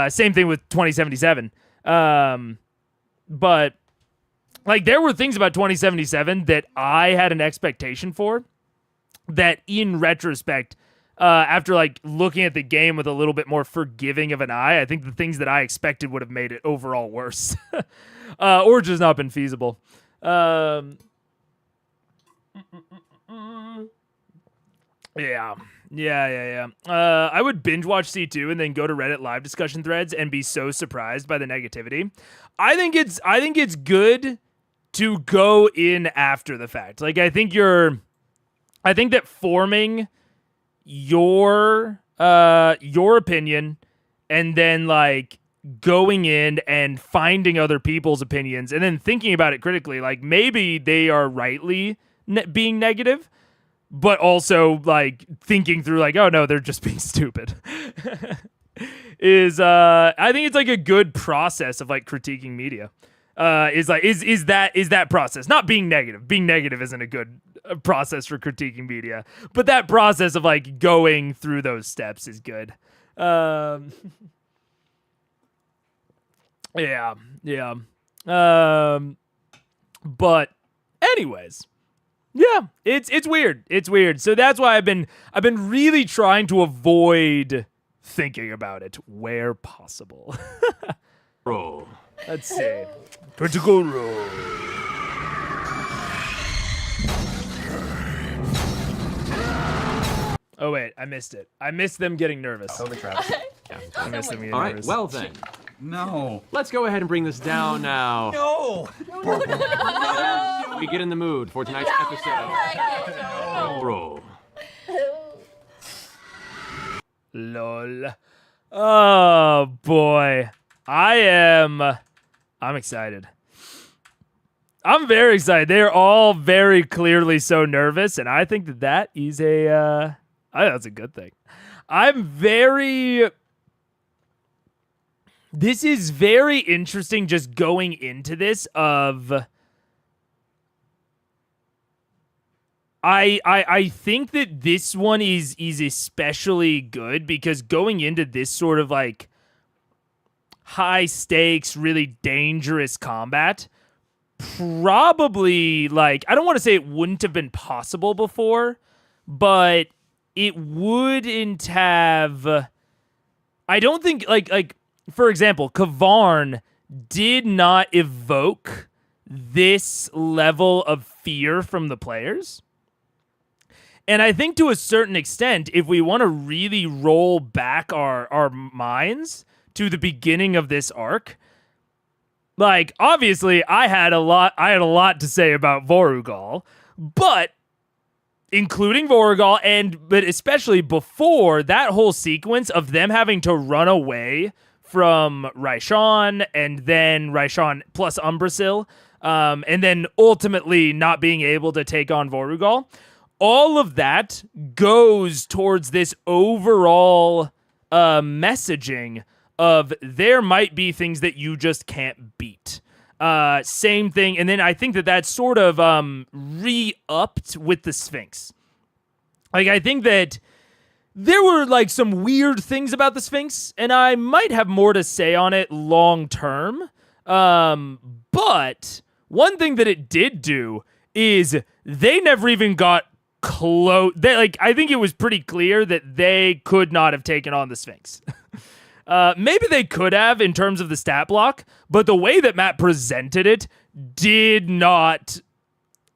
A: Same thing with 2077. But, like, there were things about 2077 that I had an expectation for that, in retrospect, after, like, looking at the game with a little bit more forgiving of an eye, I think the things that I expected would have made it overall worse. Or just not been feasible. Yeah. I would binge watch C2 and then go to Reddit live discussion threads and be so surprised by the negativity. I think it's good to go in after the fact. Like, I think that forming your opinion and then, like, going in and finding other people's opinions and then thinking about it critically, like, maybe they are rightly being negative, but also, like, thinking through, like, oh no, they're just being stupid. I think it's, like, a good process of, like, critiquing media. Is that process, not being negative. Being negative isn't a good process for critiquing media, but that process of, like, going through those steps is good. Yeah. But anyways, yeah, it's weird. It's weird. So that's why I've been really trying to avoid thinking about it where possible.
F: Roll.
A: Let's see. Critical role. Oh wait, I missed it. I missed them getting nervous.
B: Totally Travis.
A: I missed them getting
F: All right,
A: nervous.
F: well then.
C: No.
F: Let's go ahead and bring this down now.
C: No.
F: We we get in the mood for tonight's episode. Roll.
A: Lol. Oh boy. I'm excited. I'm very excited. They're all very clearly so nervous, and I think that is I think that's a good thing. This is very interesting just going into this of I think that this one is especially good because going into this sort of like high stakes, really dangerous combat, probably like I don't want to say it wouldn't have been possible before, but it wouldn't have. I don't think like for example, Kavarn did not evoke this level of fear from the players. And I think to a certain extent, if we want to really roll back our minds to the beginning of this arc, like obviously I had a lot to say about Vorugal, but including Vorugal but especially before that whole sequence of them having to run away from Raishan and then Raishan plus Umbrasil, and then ultimately not being able to take on Vorugal. All of that goes towards this overall messaging of there might be things that you just can't beat. Same thing. And then I think that that's sort of re-upped with the Sphinx. Like, I think that there were like some weird things about the Sphinx, and I might have more to say on it long term. But one thing that it did do is they never even got close. I think it was pretty clear that they could not have taken on the Sphinx. Maybe they could have in terms of the stat block, but the way that Matt presented it did not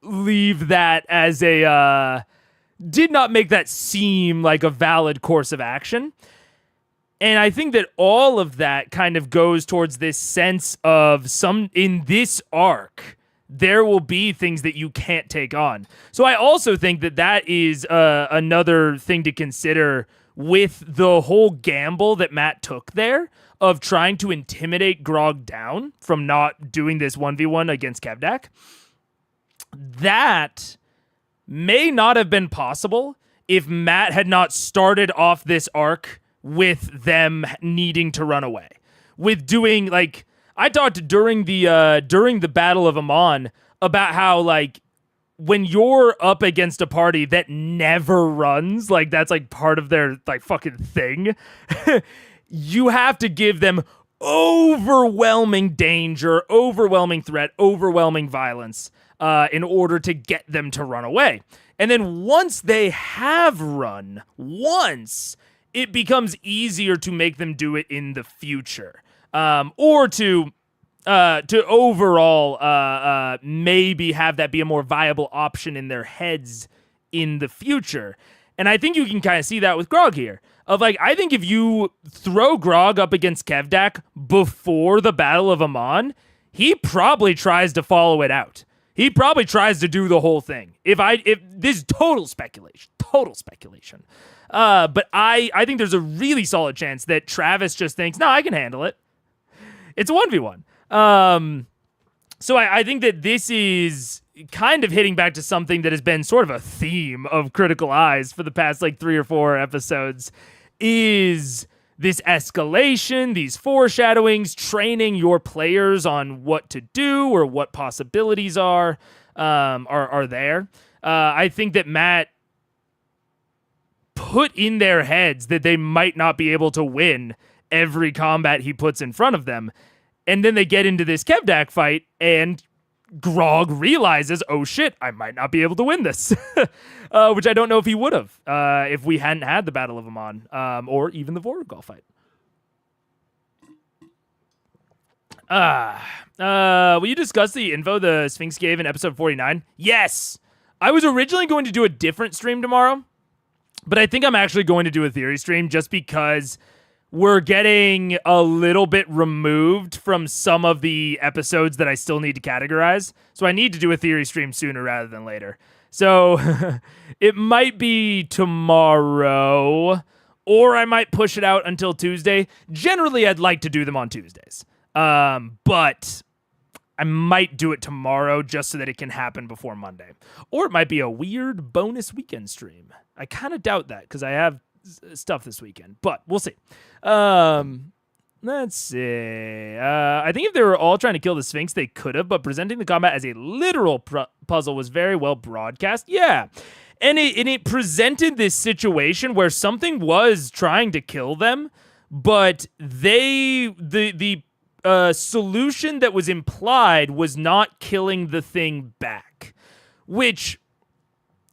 A: leave that as did not make that seem like a valid course of action. And I think that all of that kind of goes towards this sense of in this arc, there will be things that you can't take on. So I also think that that is another thing to consider with the whole gamble that Matt took there of trying to intimidate Grog down from not doing this 1v1 against Kevdak. That may not have been possible if Matt had not started off this arc with them needing to run away. With doing like I talked during the Battle of Amon about how like when you're up against a party that never runs, like that's like part of their like fucking thing, you have to give them overwhelming danger, overwhelming threat, overwhelming violence in order to get them to run away. And then once they have run, it becomes easier to make them do it in the future. Or to overall maybe have that be a more viable option in their heads in the future. And I think you can kind of see that with Grog here. Of like, I think if you throw Grog up against Kevdak before the Battle of Amon, he probably tries to follow it out. He probably tries to do the whole thing. If this is total speculation. But I think there's a really solid chance that Travis just thinks, no, I can handle it. It's a 1v1. So I think that this is kind of hitting back to something that has been sort of a theme of Critical Eyes for the past like 3 or 4 episodes, is this escalation, these foreshadowings, training your players on what to do or what possibilities are there. I think that Matt put in their heads that they might not be able to win every combat he puts in front of them. And then they get into this Kevdak fight, and Grog realizes, oh shit, I might not be able to win this. Which I don't know if he would have if we hadn't had the Battle of Amon, or even the Vorugal fight. Will you discuss the info the Sphinx gave in episode 49? Yes! I was originally going to do a different stream tomorrow, but I think I'm actually going to do a theory stream just because we're getting a little bit removed from some of the episodes that I still need to categorize. So I need to do a theory stream sooner rather than later. So it might be tomorrow, or I might push it out until Tuesday. Generally, I'd like to do them on Tuesdays. But I might do it tomorrow just so that it can happen before Monday. Or it might be a weird bonus weekend stream. I kind of doubt that because I have stuff this weekend, but we'll see. Let's see. I think if they were all trying to kill the Sphinx, they could have, but presenting the combat as a literal puzzle was very well broadcast. Yeah. And it presented this situation where something was trying to kill them, but the solution that was implied was not killing the thing back, which,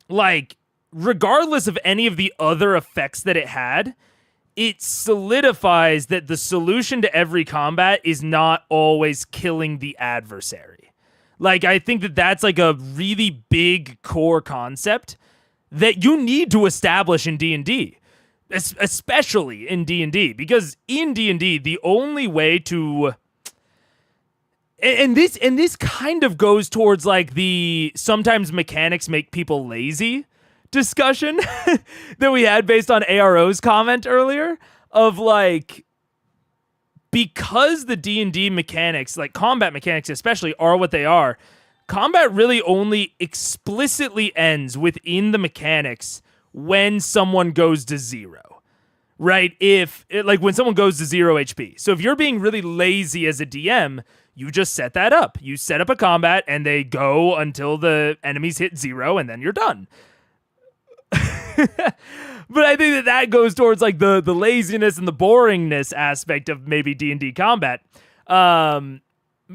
A: like, regardless of any of the other effects that it had, it solidifies that the solution to every combat is not always killing the adversary. Like, I think that that's like a really big core concept that you need to establish in D&D, especially in D&D, because in D&D, the only way to... And this kind of goes towards like the sometimes mechanics make people lazy discussion that we had based on ARO's comment earlier of like, because the D&D mechanics, like combat mechanics especially, are what they are, combat really only explicitly ends within the mechanics when someone goes to 0. Right? Like when someone goes to 0 HP. So if you're being really lazy as a DM, you just set that up. You set up a combat and they go until the enemies hit 0 and then you're done. But I think that goes towards like the laziness and the boringness aspect of maybe D&D combat. And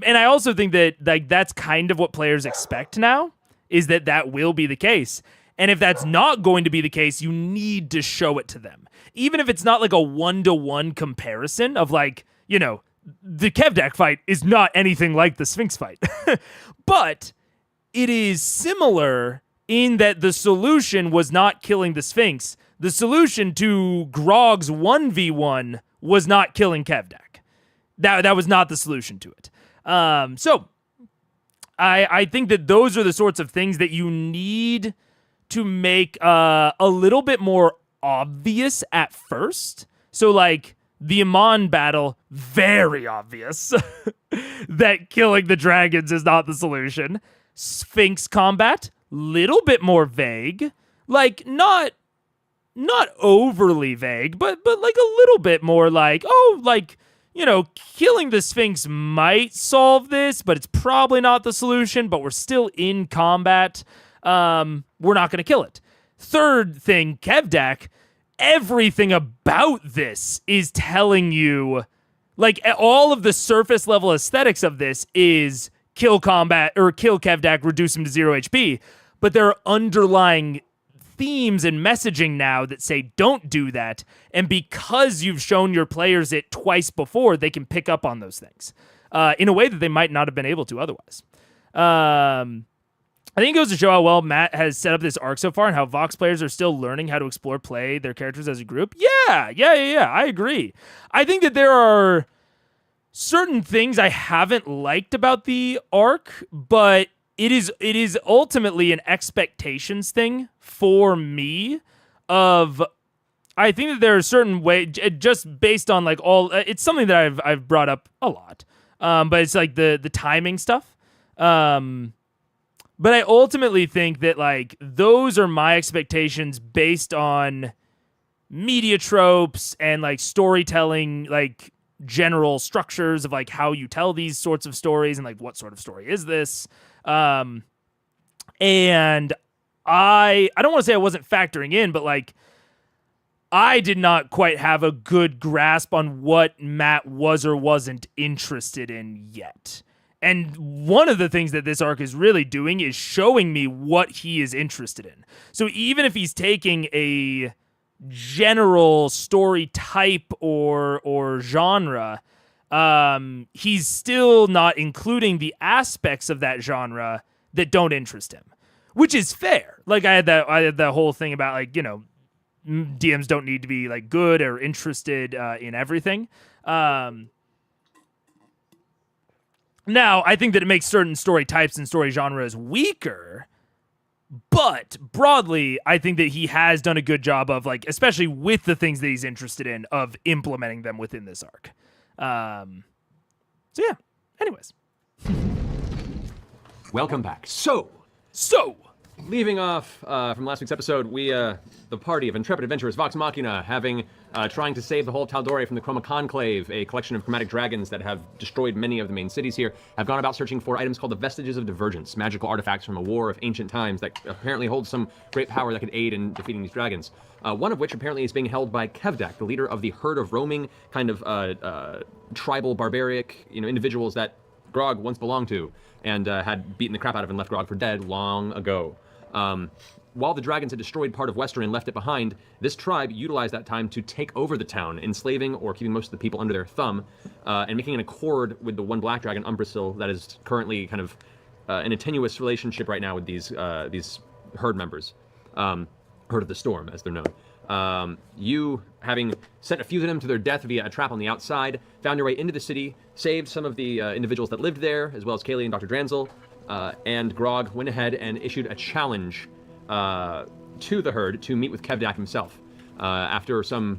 A: I also think that like that's kind of what players expect now, is that will be the case. And if that's not going to be the case, you need to show it to them. Even if it's not like a 1-to-1 comparison of like, you know, the Kevdak fight is not anything like the Sphinx fight. But it is similar in that the solution was not killing the Sphinx. The solution to Grog's 1v1 was not killing Kevdak. That was not the solution to it. So I think that those are the sorts of things that you need to make a little bit more obvious at first. So like the Amon battle, very obvious that killing the dragons is not the solution. Sphinx combat, little bit more vague. Like not overly vague, but like a little bit more like, oh, like, you know, killing the Sphinx might solve this, but it's probably not the solution, but we're still in combat. We're not going to kill it. Third thing, Kevdak, everything about this is telling you, like, all of the surface level aesthetics of this is kill combat or kill Kevdak, reduce him to 0 HP. But there are underlying themes and messaging now that say don't do that. And because you've shown your players it twice before, they can pick up on those things in a way that they might not have been able to otherwise. I think it goes to show how well Matt has set up this arc so far and how Vox players are still learning how to explore play their characters as a group. Yeah, I agree. I think that there are certain things I haven't liked about the arc, but it is ultimately an expectations thing for me of, I think that there are certain ways, just based on like all, it's something that I've brought up a lot, but it's like the timing stuff. But I ultimately think that like those are my expectations based on media tropes and like storytelling, like general structures of like how you tell these sorts of stories and like what sort of story is this. And I don't want to say I wasn't factoring in, but like I did not quite have a good grasp on what Matt was or wasn't interested in yet. And one of the things that this arc is really doing is showing me what he is interested in. So even if he's taking a general story type or genre, he's still not including the aspects of that genre that don't interest him, which is fair. Like I had that whole thing about like, you know, DMs don't need to be like good or interested in everything. Now, I think that it makes certain story types and story genres weaker, but broadly, I think that he has done a good job of, like, especially with the things that he's interested in, of implementing them within this arc. So yeah, anyways.
F: Welcome back. So, leaving off from last week's episode, we, the party of intrepid adventurers Vox Machina, trying to save the whole of Tal'Dorei from the Chroma Conclave, a collection of chromatic dragons that have destroyed many of the main cities here, have gone about searching for items called the Vestiges of Divergence, magical artifacts from a war of ancient times that apparently hold some great power that could aid in defeating these dragons. One of which apparently is being held by Kevdak, the leader of the herd of roaming kind of tribal barbaric, individuals that Grog once belonged to and had beaten the crap out of and left Grog for dead long ago. While the dragons had destroyed part of Western and left it behind, this tribe utilized that time to take over the town, enslaving or keeping most of the people under their thumb, and making an accord with the one black dragon, Umbrasil, that is currently kind of in a tenuous relationship right now with these herd members, Herd of the Storm, as they're known. You, having sent a few of them to their death via a trap on the outside, found your way into the city, saved some of the individuals that lived there, as well as Kaylee and Dr. Dranzel, and Grog went ahead and issued a challenge to the herd to meet with Kevdak himself. After some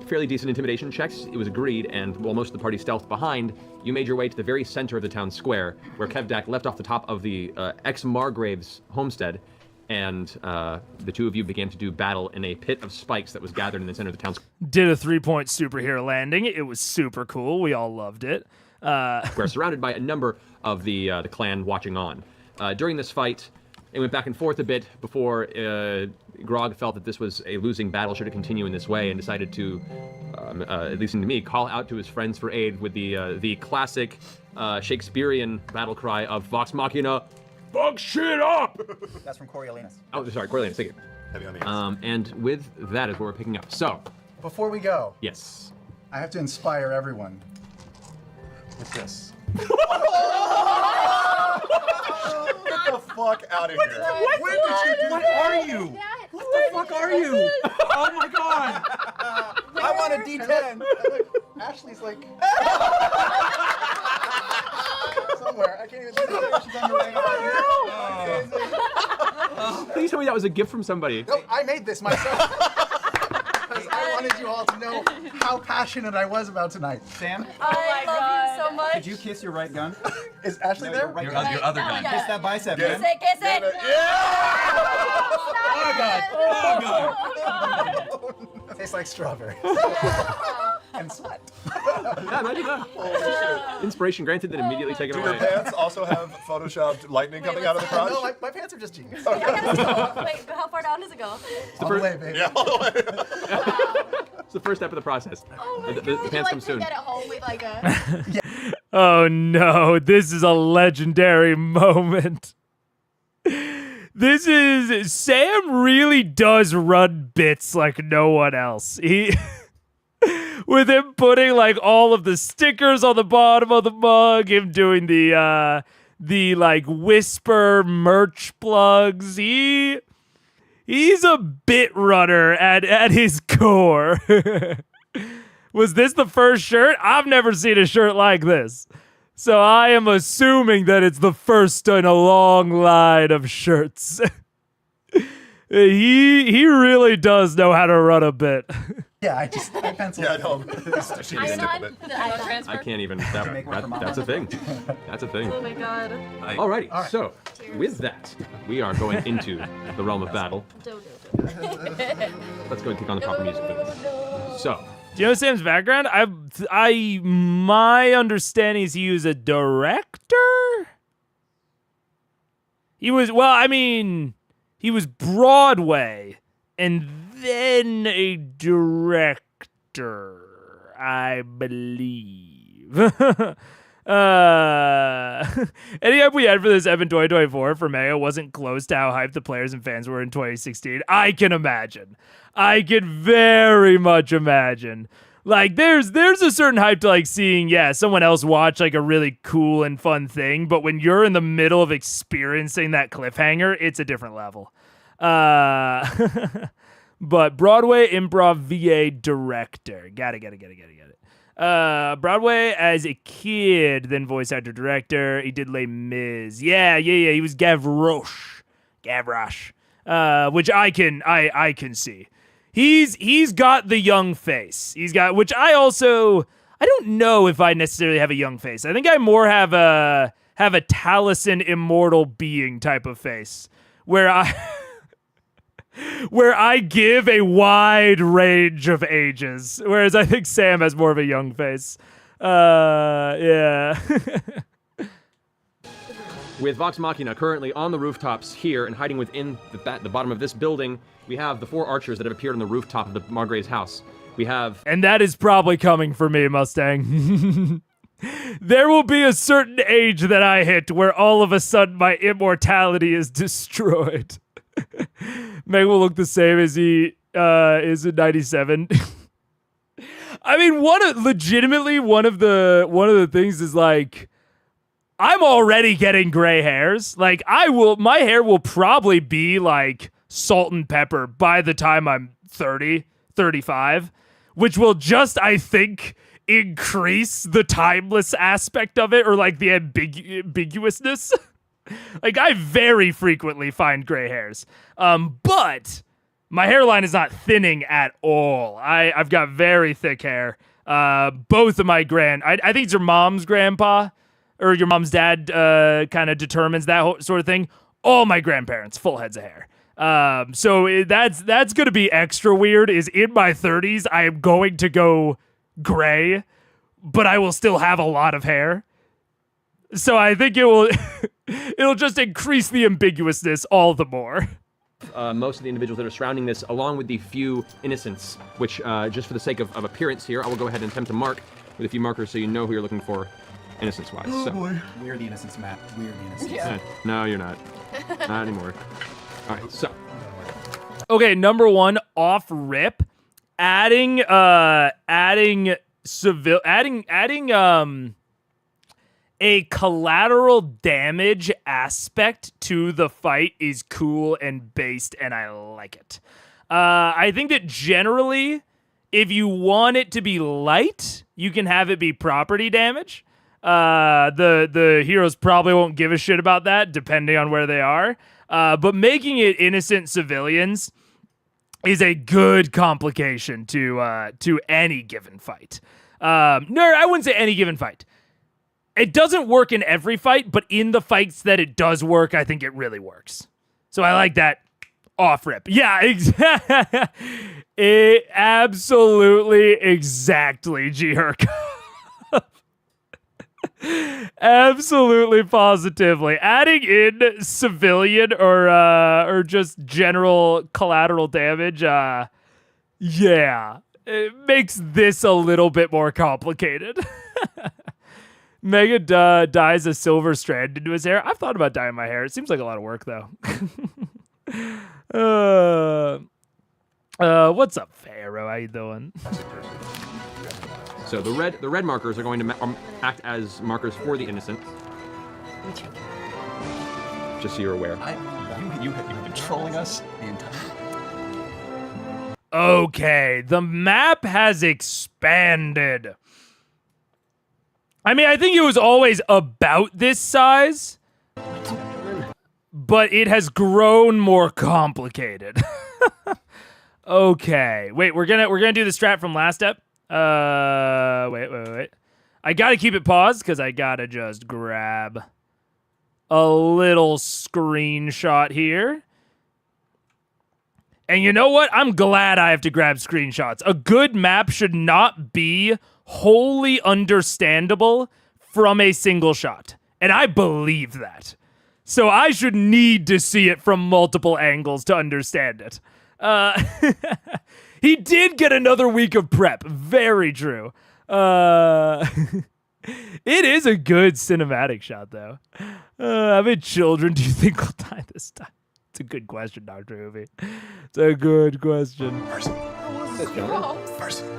F: fairly decent intimidation checks, it was agreed, and while most of the party stealthed behind, you made your way to the very center of the town square, where Kevdak left off the top of the ex-Margrave's homestead, and the two of you began to do battle in a pit of spikes that was gathered in the center of the town square.
A: Did a 3-point superhero landing. It was super cool. We all loved it.
F: We're surrounded by a number of the clan watching on. During this fight, it went back and forth a bit before Grog felt that this was a losing battle should it continue in this way, and decided to, at least to me, call out to his friends for aid with the classic Shakespearean battle cry of Vox Machina, fuck shit up!
B: That's from Coriolanus.
F: Oh, sorry, Coriolanus, thank you.
D: Heavy on the ass.
F: And with that is where we're picking up. So,
G: Before we go,
F: yes.
G: I have to inspire everyone with this.
D: Get the fuck out of here.
C: When did you do
H: What are you? What the fuck are you? Oh my god!
G: I want a D10. Ashley's like somewhere. I can't even see her. She's on the way.
F: Please tell me that was a gift from somebody.
G: No, I made this myself. Because I wanted you all to know how passionate I was about tonight.
H: Sam,
E: I love you so much.
H: could you kiss your right gun?
G: Is Ashley there?
H: Your other gun. Kiss that bicep, man.
E: Kiss it.
H: Oh god! Oh god!
G: Tastes like strawberry. And sweat.
F: Yeah, imagine that. Inspiration granted, then immediately taken
D: Do your
F: away.
D: pants also have photoshopped lightning coming out of the crotch?
G: No, my pants are just jeans.
E: Wait, how far down does it go?
G: All the way, baby.
D: Yeah, all the way.
F: It's the first step of the process.
E: Oh my
F: The
E: god. Would you
F: pants
E: like
F: come
E: to
F: soon.
E: get at home with like a...
A: Oh no, this is a legendary moment. This is... Sam really does run bits like no one else. He... With him putting like all of the stickers on the bottom of the mug, him doing the like whisper merch plugs. He's a bit runner at his core. Was this the first shirt? I've never seen a shirt like this. So I am assuming that it's the first in a long line of shirts. He really does know how to run a bit.
G: Yeah, I penciled
D: Yeah,
G: it.
D: no. She needs to
E: Ion
D: nip it.
E: the ion transfer.
F: I can't even. That's a thing. That's a thing.
E: Oh my god.
F: Alrighty, so with that, we are going into the realm of battle. Let's go and kick on the proper music for this. So,
A: Do you know Sam's background? My understanding is he was a director. He was he was Broadway and then a director, I believe. Any hype we had for this event 2024 for Mega wasn't close to how hyped the players and fans were in 2016. I can imagine. I can very much imagine. Like, there's a certain hype to, like, seeing, someone else watch, like, a really cool and fun thing, but when you're in the middle of experiencing that cliffhanger, it's a different level. But Broadway improv VA director. Got it. Broadway as a kid, then voice actor director. He did Les Mis. Yeah. He was Gavroche, which I can see. He's got the young face. Which I don't know if I necessarily have a young face. I think I more have a Taliesin immortal being type of face, where I give a wide range of ages, whereas I think Sam has more of a young face. Yeah.
F: With Vox Machina currently on the rooftops here and hiding within the bottom of this building, we have the 4 archers that have appeared on the rooftop of the Margrave's house. We have...
A: And that is probably coming for me, Mustang. There will be a certain age that I hit where all of a sudden my immortality is destroyed. Meg will look the same as he is in 97. I mean, one of the things is like, I'm already getting gray hairs. Like my hair will probably be like salt and pepper by the time I'm 30, 35, which will just, I think, increase the timeless aspect of it, or like the ambiguousness. Like, I very frequently find gray hairs. But my hairline is not thinning at all. I've got very thick hair. Both of my I think it's your mom's grandpa or your mom's dad kind of determines that whole sort of thing. All my grandparents, full heads of hair. So that's going to be extra weird, is in my 30s, I am going to go gray, but I will still have a lot of hair. So I think it'll just increase the ambiguousness all the more.
F: Most of the individuals that are surrounding this, along with the few innocents, which just for the sake of appearance here, I will go ahead and attempt to mark with a few markers so you know who you're looking for innocence-wise.
G: Oh boy.
B: We're the innocents, Matt. We're the innocents.
E: Yeah.
F: No, you're not. Not anymore. All right, so.
A: Okay, number 1, off rip, adding a collateral damage aspect to the fight is cool and based, and I like it. I think that generally, if you want it to be light, you can have it be property damage. The heroes probably won't give a shit about that, depending on where they are. But making it innocent civilians is a good complication to any given fight. No, I wouldn't say any given fight. It doesn't work in every fight, but in the fights that it does work, I think it really works. So I like that off rip. Yeah, exactly. Absolutely, exactly, G-Herk. Absolutely, positively. Adding in civilian or just general collateral damage, yeah, it makes this a little bit more complicated. Mega dyes a silver strand into his hair. I've thought about dyeing my hair. It seems like a lot of work, though. What's up, Pharaoh? How you doing?
F: So the red markers are going to act as markers for the innocent. Just so you're aware.
C: You have been trolling us the entire.
A: Okay, the map has expanded. I mean, I think it was always about this size, but it has grown more complicated. Okay, wait, we're gonna do the strat from last step. Wait. I gotta keep it paused because I gotta just grab a little screenshot here. And you know what? I'm glad I have to grab screenshots. A good map should not be wholly understandable from a single shot. And I believe that. So I should need to see it from multiple angles to understand it. He did get another week of prep. Very true. It is a good cinematic shot, though. How many children do you think will die this time? It's a good question, Dr. Hoovy. It's a good question.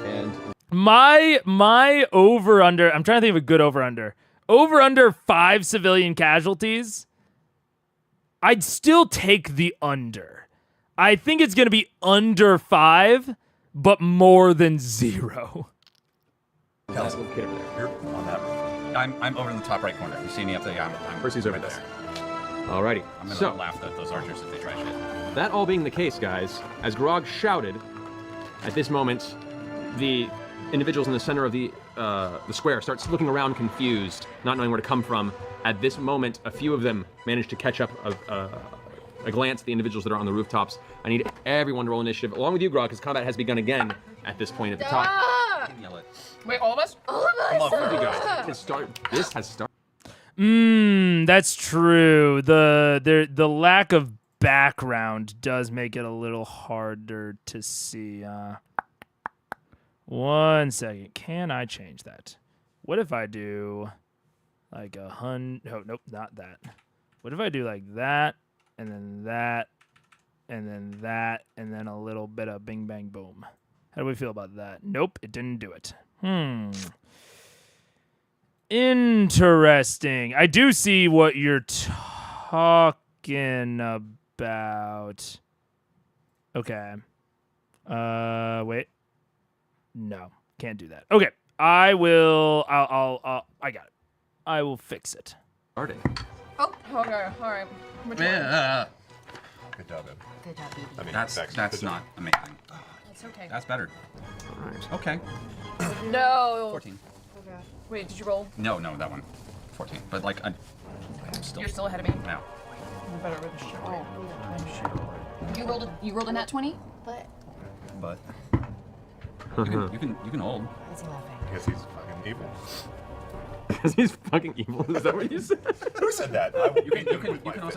F: And
A: My over-under, I'm trying to think of a good over-under. Over-under 5 civilian casualties, I'd still take the under. I think it's going to be under 5, but more than 0.
F: That little kid over there.
I: You're on that roof. I'm over in the top right corner. You see me up there? Yeah, I'm
F: Percy's over
I: right
F: there. Alrighty.
I: I'm gonna
F: So,
I: laugh at those archers if they try shit.
F: that all being the case, guys, as Grog shouted, at this moment, the individuals in the center of the square starts looking around confused, not knowing where to come from. At this moment, a few of them manage to catch up a glance at the individuals that are on the rooftops. I need everyone to roll initiative, along with you, Grog, because combat has begun again at this point at the top.
E: Ah!
I: You can yell it.
H: Wait, all of us?
E: All of us.
I: Come on,
F: Here we go. This has started.
A: That's true. The lack of background does make it a little harder to see. 1 second. Can I change that? What if I do like 100? Oh, nope, not that. What if I do like that, and then that, and then that, and then a little bit of bing, bang, boom? How do we feel about that? Nope, it didn't do it. Interesting. I do see what you're talking about. Okay. Wait. No, can't do that. Okay. I will. I got it. I will fix it.
F: Starting.
H: Oh, okay, all right. Which one?
I: Yeah.
D: Good job, Ed.
E: Good job, baby.
D: I mean,
I: That's
D: good
I: not amazing.
H: It's okay.
I: That's better.
F: All right.
I: Okay.
H: No.
I: 14.
H: Wait, did you roll?
I: No, that one. 14. But like, I'm still.
H: You're still ahead of me.
I: No.
H: I'm better with the shit.
E: Oh.
H: You rolled a nat 20?
E: But
I: You can hold.
E: what's he laughing?
D: Because he's fucking evil.
F: Because he's fucking evil. Is that what you said?
D: Who said that?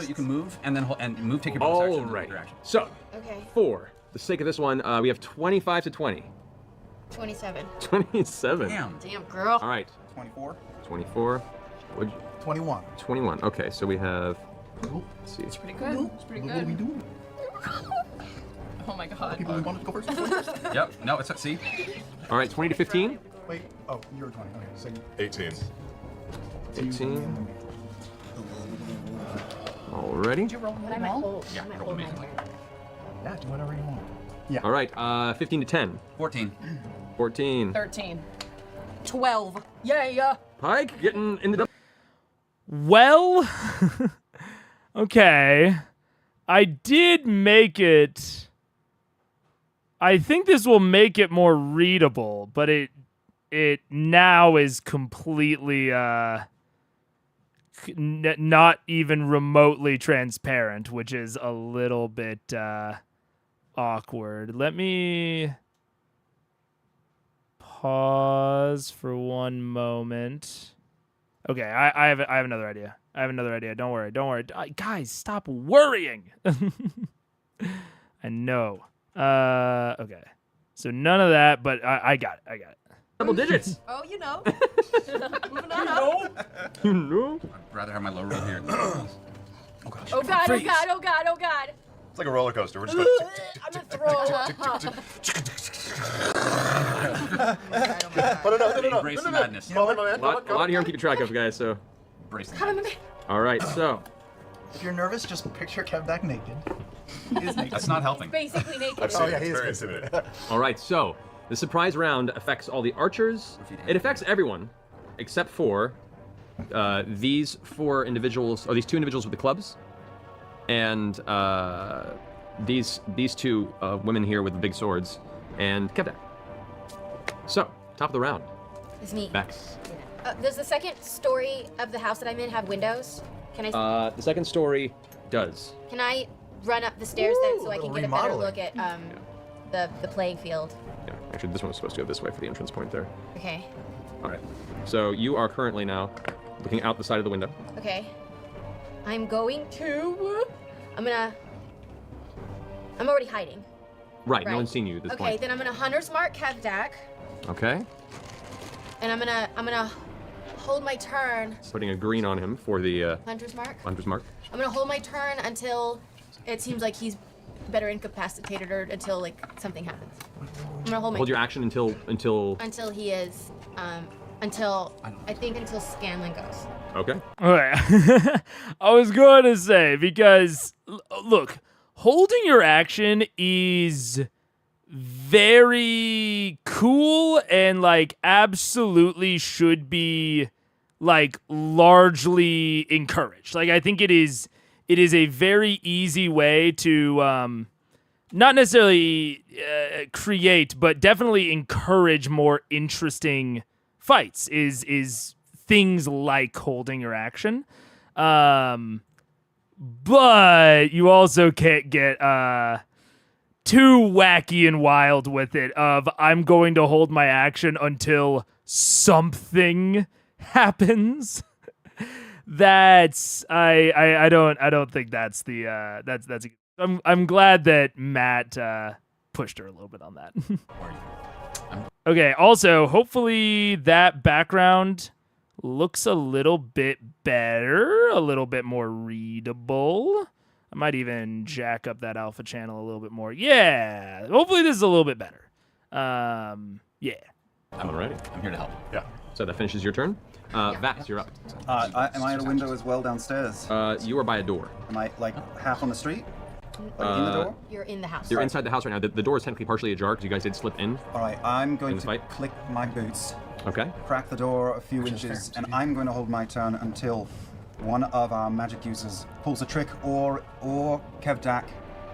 I: You can move and then move. Take your bonus action
F: All
I: in
F: right.
I: the direction.
F: So,
E: Okay.
F: for the sake of this one, we have 25 to 20.
E: 27.
F: 27.
I: Damn.
E: Damn, girl.
F: All right.
B: 24.
F: 24.
G: 21.
F: 21. Okay, so we have. Let's see.
H: Pretty good. It's pretty good.
G: What are we doing?
H: Oh my god.
G: People want to go first?
I: Yep. No, it's see.
F: All right, 20 to 15.
G: Wait, oh, you were 20. Okay, so
D: 18.
F: 18. Alrighty.
H: Did you roll well?
I: Yeah. I rolled amazingly.
G: yeah, do whatever you want.
F: All right, 15 to 10.
I: 14.
F: 14.
H: 13. 12. Yeah.
F: Pike getting in the.
A: Well, okay. I did make it. I think this will make it more readable, but it now is completely not even remotely transparent, which is a little bit awkward. Let me pause for one moment. Okay, I have another idea. Don't worry. Guys, stop worrying. I know. Okay. So none of that, but I got it.
F: Double digits.
E: Oh, you know. Moving on up.
F: You know.
I: I'd rather have my low roll here.
E: Oh god, oh god, oh god, oh god.
D: It's like a roller coaster. We're just
E: I'm gonna throw up.
D: no.
I: Embrace the madness.
D: Call it, my man.
F: A lot here to keep track of, guys. So,
I: Embrace the
E: Come on,
I: madness.
F: all right. So,
G: If you're nervous, just picture Kevdak naked. He is naked.
I: That's not helping.
E: Basically naked.
D: I've seen
G: yeah,
D: it.
G: he
D: It's
G: is
D: very
G: good.
D: intimidating.
F: all right. So, the surprise round affects all the archers. It affects everyone, except for these 4 individuals, or these 2 individuals with the clubs, and these 2 women here with the big swords, and Kevdak. So, top of the round,
E: It's me.
F: Max.
E: Does the second story of the house that I'm in have windows? Can I
F: The second story does.
E: can I run up the stairs then so I can
G: little
E: get a better
G: remodeling.
E: look at the playing field?
F: Yeah, actually, this one was supposed to go this way for the entrance point there.
E: Okay.
F: All right. So you are currently now looking out the side of the window.
E: Okay. I'm going to I'm already hiding.
F: Right. No
E: Right.
F: one's seen you at this
E: Okay,
F: point.
E: then I'm gonna Hunter's Mark Kevdak,
F: Okay.
E: and I'm gonna hold my turn.
F: Putting a green on him for the
E: Hunter's Mark.
F: hunter's mark.
E: I'm gonna hold my turn until it seems like he's better incapacitated or until like something happens. I'm gonna hold my
F: Hold your action until
E: until he is until Scanlan goes.
F: Okay.
A: Okay. I was going to say, because, look, holding your action is very cool and like absolutely should be like largely encouraged. Like I think it is a very easy way to not necessarily create, but definitely encourage more interesting fights. Is things like holding your action, but you also can't get too wacky and wild with it. Of I'm going to hold my action until something happens. That's I don't think that's the that's. I'm glad that Matt pushed her a little bit on that. Okay. Also, hopefully that background looks a little bit better, a little bit more readable. I might even jack up that alpha channel a little bit more. Yeah. Hopefully this is a little bit better. Yeah.
F: I'm ready.
I: I'm here to help.
D: Yeah.
F: So that finishes your turn. Vax, you're up.
B: Am I at a window as well downstairs?
F: You are by a door.
B: Am I like half on the street? Like in the door?
E: You're in the house.
F: You're inside the house right now. The door is technically partially ajar because you guys did slip in.
B: All right, I'm going
F: In the
B: to
F: fight?
B: click my boots,
F: Okay.
B: crack the door a few inches, and I'm going to hold my turn until one of our magic users pulls a trick or Kevdak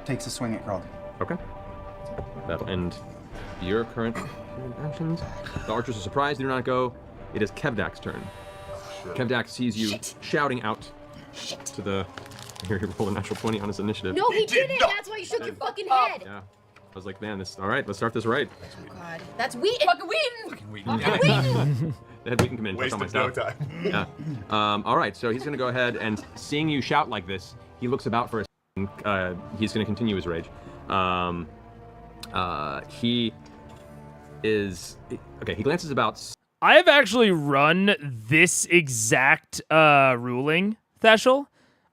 B: takes a swing at Grog.
F: Okay. That'll end your current actions. The archers are surprised. They do not go. It is Kevdak's turn. Kevdak sees you shouting out to the... Here, he rolled a natural 20 on his initiative.
E: No, he didn't. That's why you shook your fucking head.
F: Yeah. I was like, man, all right, let's start this right.
E: Oh God, that's Wheaton. Fucking Wheaton.
I: Fucking Wheaton.
F: The head we can come in. touch on
D: Wasted no
F: myself.
D: time.
F: Yeah. All right, so he's going to go ahead and seeing you shout like this, he looks about for a second. He's going to continue his rage. He is... Okay, he glances about...
A: I have actually run this exact ruling, Theshel.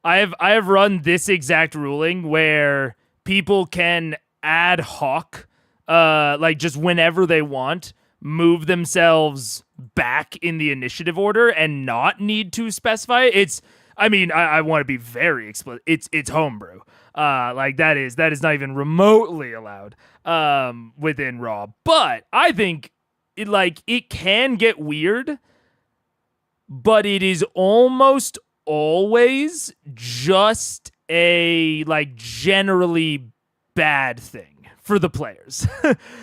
A: I have run this exact ruling where people can ad hoc, like just whenever they want, move themselves back in the initiative order and not need to specify it. It's, I mean, I want to be very explicit. It's homebrew. Like that is not even remotely allowed within Raw. But I think it can get weird, but it is almost always just a like generally bad thing for the players.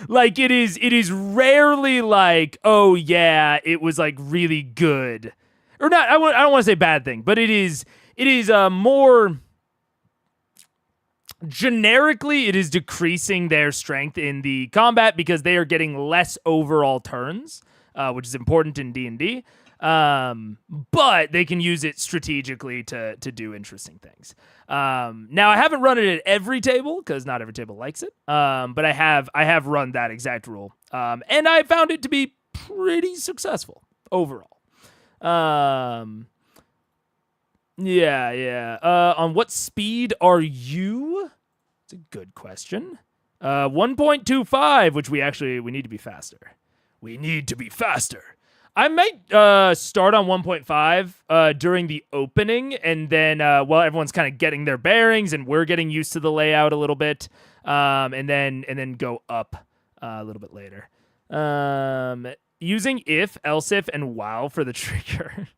A: Like it is rarely like, oh yeah, it was like really good. Or not, I don't want to say bad thing, but it is more generically, it is decreasing their strength in the combat because they are getting less overall turns, which is important in D&D. But they can use it strategically to do interesting things. Now I haven't run it at every table because not every table likes it. But I have run that exact rule. And I found it to be pretty successful overall. Yeah. On what speed are you? It's a good question. 1.25, which we need to be faster. We need to be faster. I might start on 1.5 during the opening, and then while everyone's kind of getting their bearings and we're getting used to the layout a little bit, and then go up a little bit later. Using if, else if, and while for the trigger.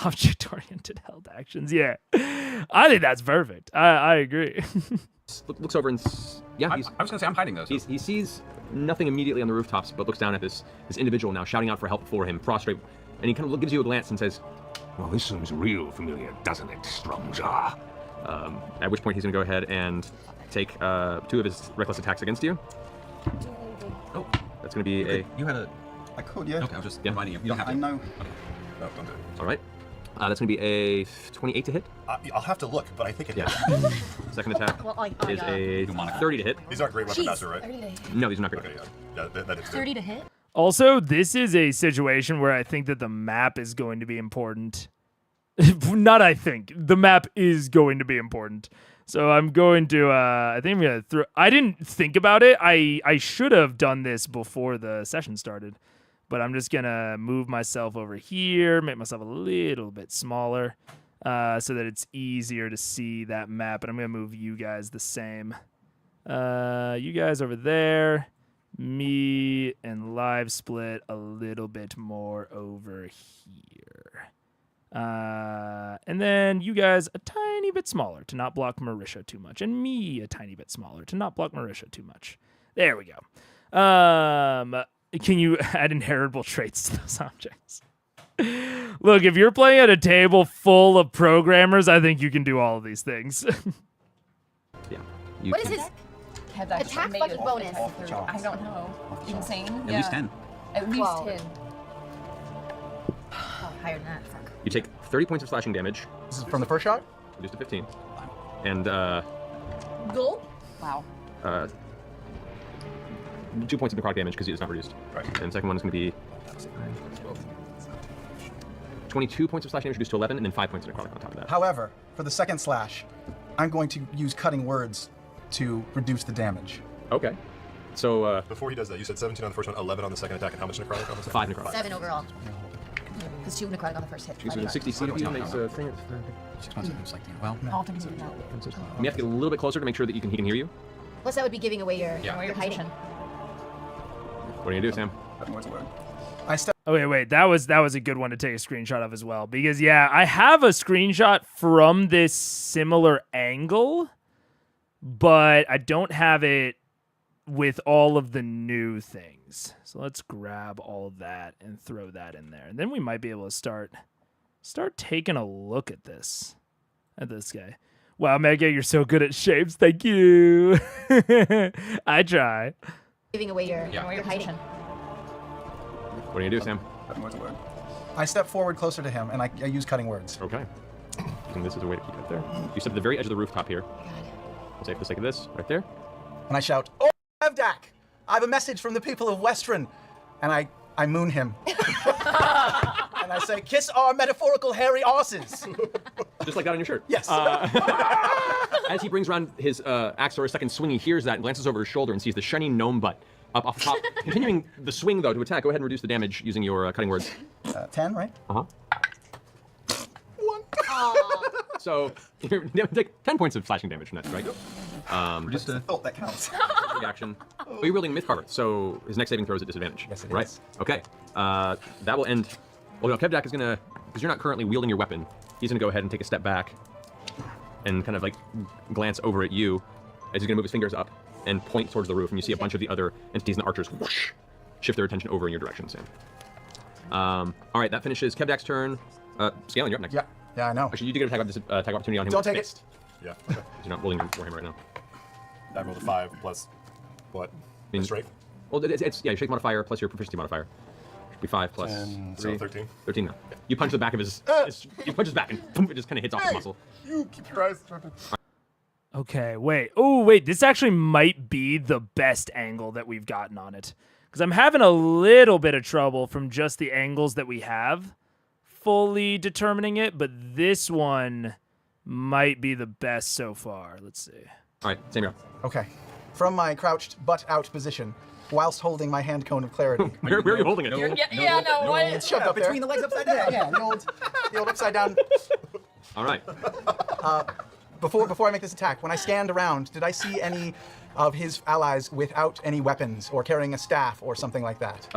A: Object-oriented held actions. Yeah, I think that's perfect. I agree.
F: Looks over and
I: I was gonna say I'm hiding those.
F: he sees nothing immediately on the rooftops, but looks down at this individual now shouting out for help for him, prostrate, and he kind of gives you a glance and says,
J: "Well, this seems real familiar, doesn't it, Strongjaw?"
F: At which point he's gonna go ahead and take 2 of his reckless attacks against you.
I: Oh,
F: That's gonna be a...
I: You had a...
B: I could, yeah.
I: Okay, I was just reminding you. You don't have to.
B: I know.
I: Okay. Oh, don't do it.
F: All right. That's gonna be a 28 to hit.
D: I'll have to look, but I think it
F: Yeah. Second attack is a 30 to hit.
D: These aren't great weapon master, right?
E: 30 to hit.
F: No, these are not great.
D: Okay, yeah. That is
E: 30 to hit?
A: Also, this is a situation where I think that the map is going to be important. Not I think. The map is going to be important. So I'm going to, I think I'm going to throw... I didn't think about it. I should have done this before the session started. But I'm just going to move myself over here, make myself a little bit smaller. so that it's easier to see that map. And I'm going to move you guys the same. You guys over there. Me and Live Split a little bit more over here. And then you guys a tiny bit smaller to not block Marisha too much. And me a tiny bit smaller to not block Marisha too much. There we go. Can you add inheritable traits to those objects? Look, if you're playing at a table full of programmers, I think you can do all of these things.
F: Yeah.
E: What is his
K: Kevdak
E: attack
K: made
E: fucking
K: it
E: bonus?
K: I don't know. Insane.
I: At least 10.
K: At least
E: 12.
K: 10.
E: Oh, higher than that. Fuck.
F: You take 30 points of slashing damage,
G: This is from the first shot?
F: reduced to 15. And
K: Gulp. Wow.
F: 2 points of necrotic damage because it's not reduced.
D: Right.
F: And the second one is going to be 22 points of slashing damage reduced to 11, and then 5 points of necrotic on top of that.
G: However, for the second slash, I'm going to use cutting words to reduce the damage.
F: Okay. So,
D: Before he does that, you said 17 on the first one, 11 on the second attack, and how much necrotic on the second?
F: 5 necrotic.
E: 7 overall. Because 2 necrotic on the first hit.
F: So 60 CP makes a thing.
I: 6 months, it's like, well,
K: All to do that.
F: You have to get a little bit closer to make sure that he can hear you.
E: Plus, that would be giving away your height.
F: What are you going to do, Sam?
G: I step
A: Oh wait, that was a good one to take a screenshot of as well, because yeah, I have a screenshot from this similar angle, but I don't have it with all of the new things. So let's grab all of that and throw that in there, and then we might be able to start taking a look at this guy. Wow, Mega, you're so good at shapes. Thank you. I try.
E: Giving away your height.
F: What are you going to do, Sam?
G: I step forward closer to him, and I use cutting words.
F: Okay. And this is a way to keep it there. You step at the very edge of the rooftop here. We'll say for the sake of this, right there.
G: And I shout, "Oh, Kevdak! I have a message from the people of Westron." And I moon him. And I say, "Kiss our metaphorical hairy asses."
F: Just like that on your shirt.
G: Yes.
F: As he brings around his axe for a second swing, he hears that and glances over his shoulder and sees the shiny gnome butt up off the top. Continuing the swing, though, to attack. Go ahead and reduce the damage using your cutting words.
G: 10, right?
F: Uh-huh. 1. So, you take 10 points of slashing damage from that, right?
I: just a...
B: Oh, that counts.
F: Action. Oh, you're wielding Myth Carver, so his next saving throw is at disadvantage.
G: Yes, it
F: right?
G: is.
F: Okay. That will end... Well, no, Kevdak is going to... Because you're not currently wielding your weapon, he's going to go ahead and take a step back and kind of like glance over at you as he's going to move his fingers up and point towards the roof, and you see a bunch of the other entities and the archers whoosh, shift their attention over in your direction, Sam. All right, that finishes Kevdak's turn. Scalen, you're up next.
G: Yeah, I know.
F: Actually, you do get a attack opportunity on him.
G: Don't
F: with
G: take it.
F: fist,
D: Yeah. Okay.
F: 'cause you're not wielding for him right now.
D: I rolled a 5 plus what? Strength?
F: Well, it's your strength modifier plus your proficiency modifier. Should be 5 plus
D: 10,
F: 3.
D: so 13.
F: 13 now. You punch the back of his... you punch his back and boom, it just kind of hits off his muscle.
D: You keep your eyes open.
A: Okay, wait. Oh, wait. This actually might be the best angle that we've gotten on it. Because I'm having a little bit of trouble from just the angles that we have fully determining it, but this one might be the best so far. Let's see.
F: All right, Sam, you're up.
G: Okay. From my crouched butt-out position, whilst holding my hand cone of clarity.
F: Where are you holding it?
K: What?
G: It's shoved up
B: Between
G: there.
B: the legs upside down.
G: Yeah, the old upside down.
F: All right.
G: Before I make this attack, when I scanned around, did I see any of his allies without any weapons or carrying a staff or something like that?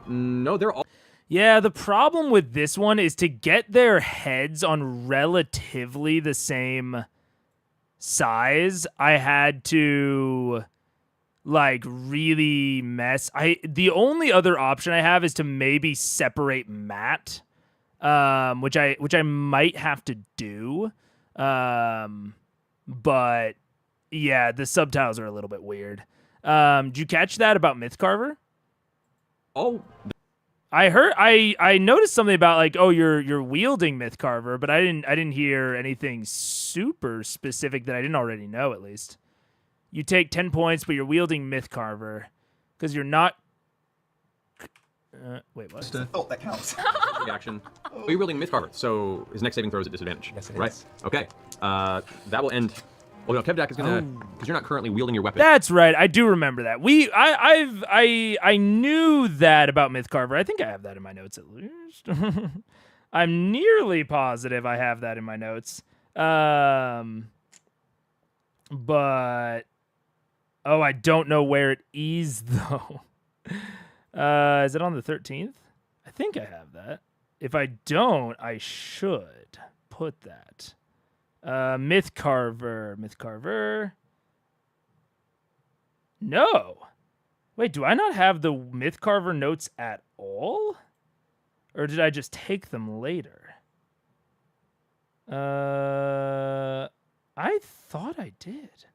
F: No, they're all...
A: Yeah, the problem with this one is to get their heads on relatively the same size, I had to like really mess. The only other option I have is to maybe separate Matt, which I might have to do. But yeah, the subtitles are a little bit weird. Did you catch that about Mythcarver?
F: Oh,
A: I heard. I noticed something about like, oh, you're wielding Mythcarver, but I didn't hear anything super specific that I didn't already know. At least you take 10 points, but you're wielding Mythcarver because you're not. Wait, what?
B: Oh, that counts.
F: Action. Oh, you're wielding Mythcarver, so his next saving throw is at disadvantage.
G: Yes, it
F: right?
G: is.
F: Okay. That will end. Well, no, Kevdak is gonna because you're not currently wielding your weapon.
A: That's right. I do remember that. I knew that about Mythcarver. I think I have that in my notes at least. I'm nearly positive I have that in my notes. But I don't know where it is though. Is it on the 13th? I think I have that. If I don't, I should put that. Myth Carver. No. Wait, do I not have the Myth Carver notes at all? Or did I just take them later? I thought I did.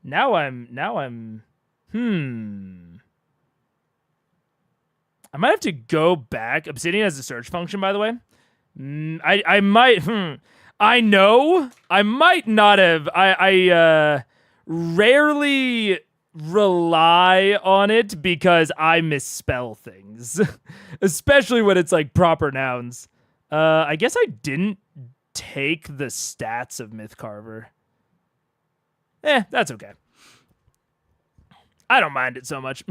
A: Now I'm I might have to go back. Obsidian has a search function, by the way. I might I know I might not have. I rarely rely on it because I misspell things, especially when it's like proper nouns. I guess I didn't take the stats of Myth Carver. That's okay. I don't mind it so much.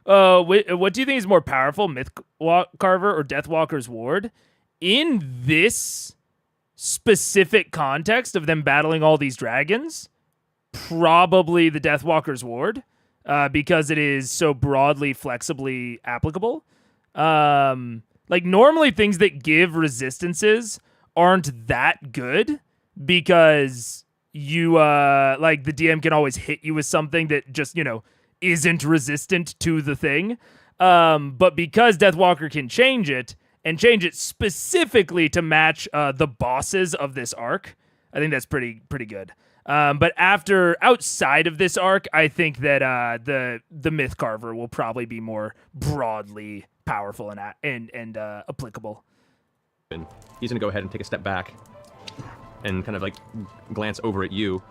A: What do you think is more powerful, Myth Carver or Deathwalker's Ward? In this specific context of them battling all these dragons, probably the Deathwalker's Ward, because it is so broadly, flexibly applicable. Like normally things that give resistances aren't that good because you like the DM can always hit you with something that just, isn't resistant to the thing. But because Deathwalker can change it and change it specifically to match the bosses of this arc, I think that's pretty good. But outside of this arc, I think that the Myth Carver will probably be more broadly powerful and applicable.
F: He's gonna go ahead and take a step back and kind of like glance over at you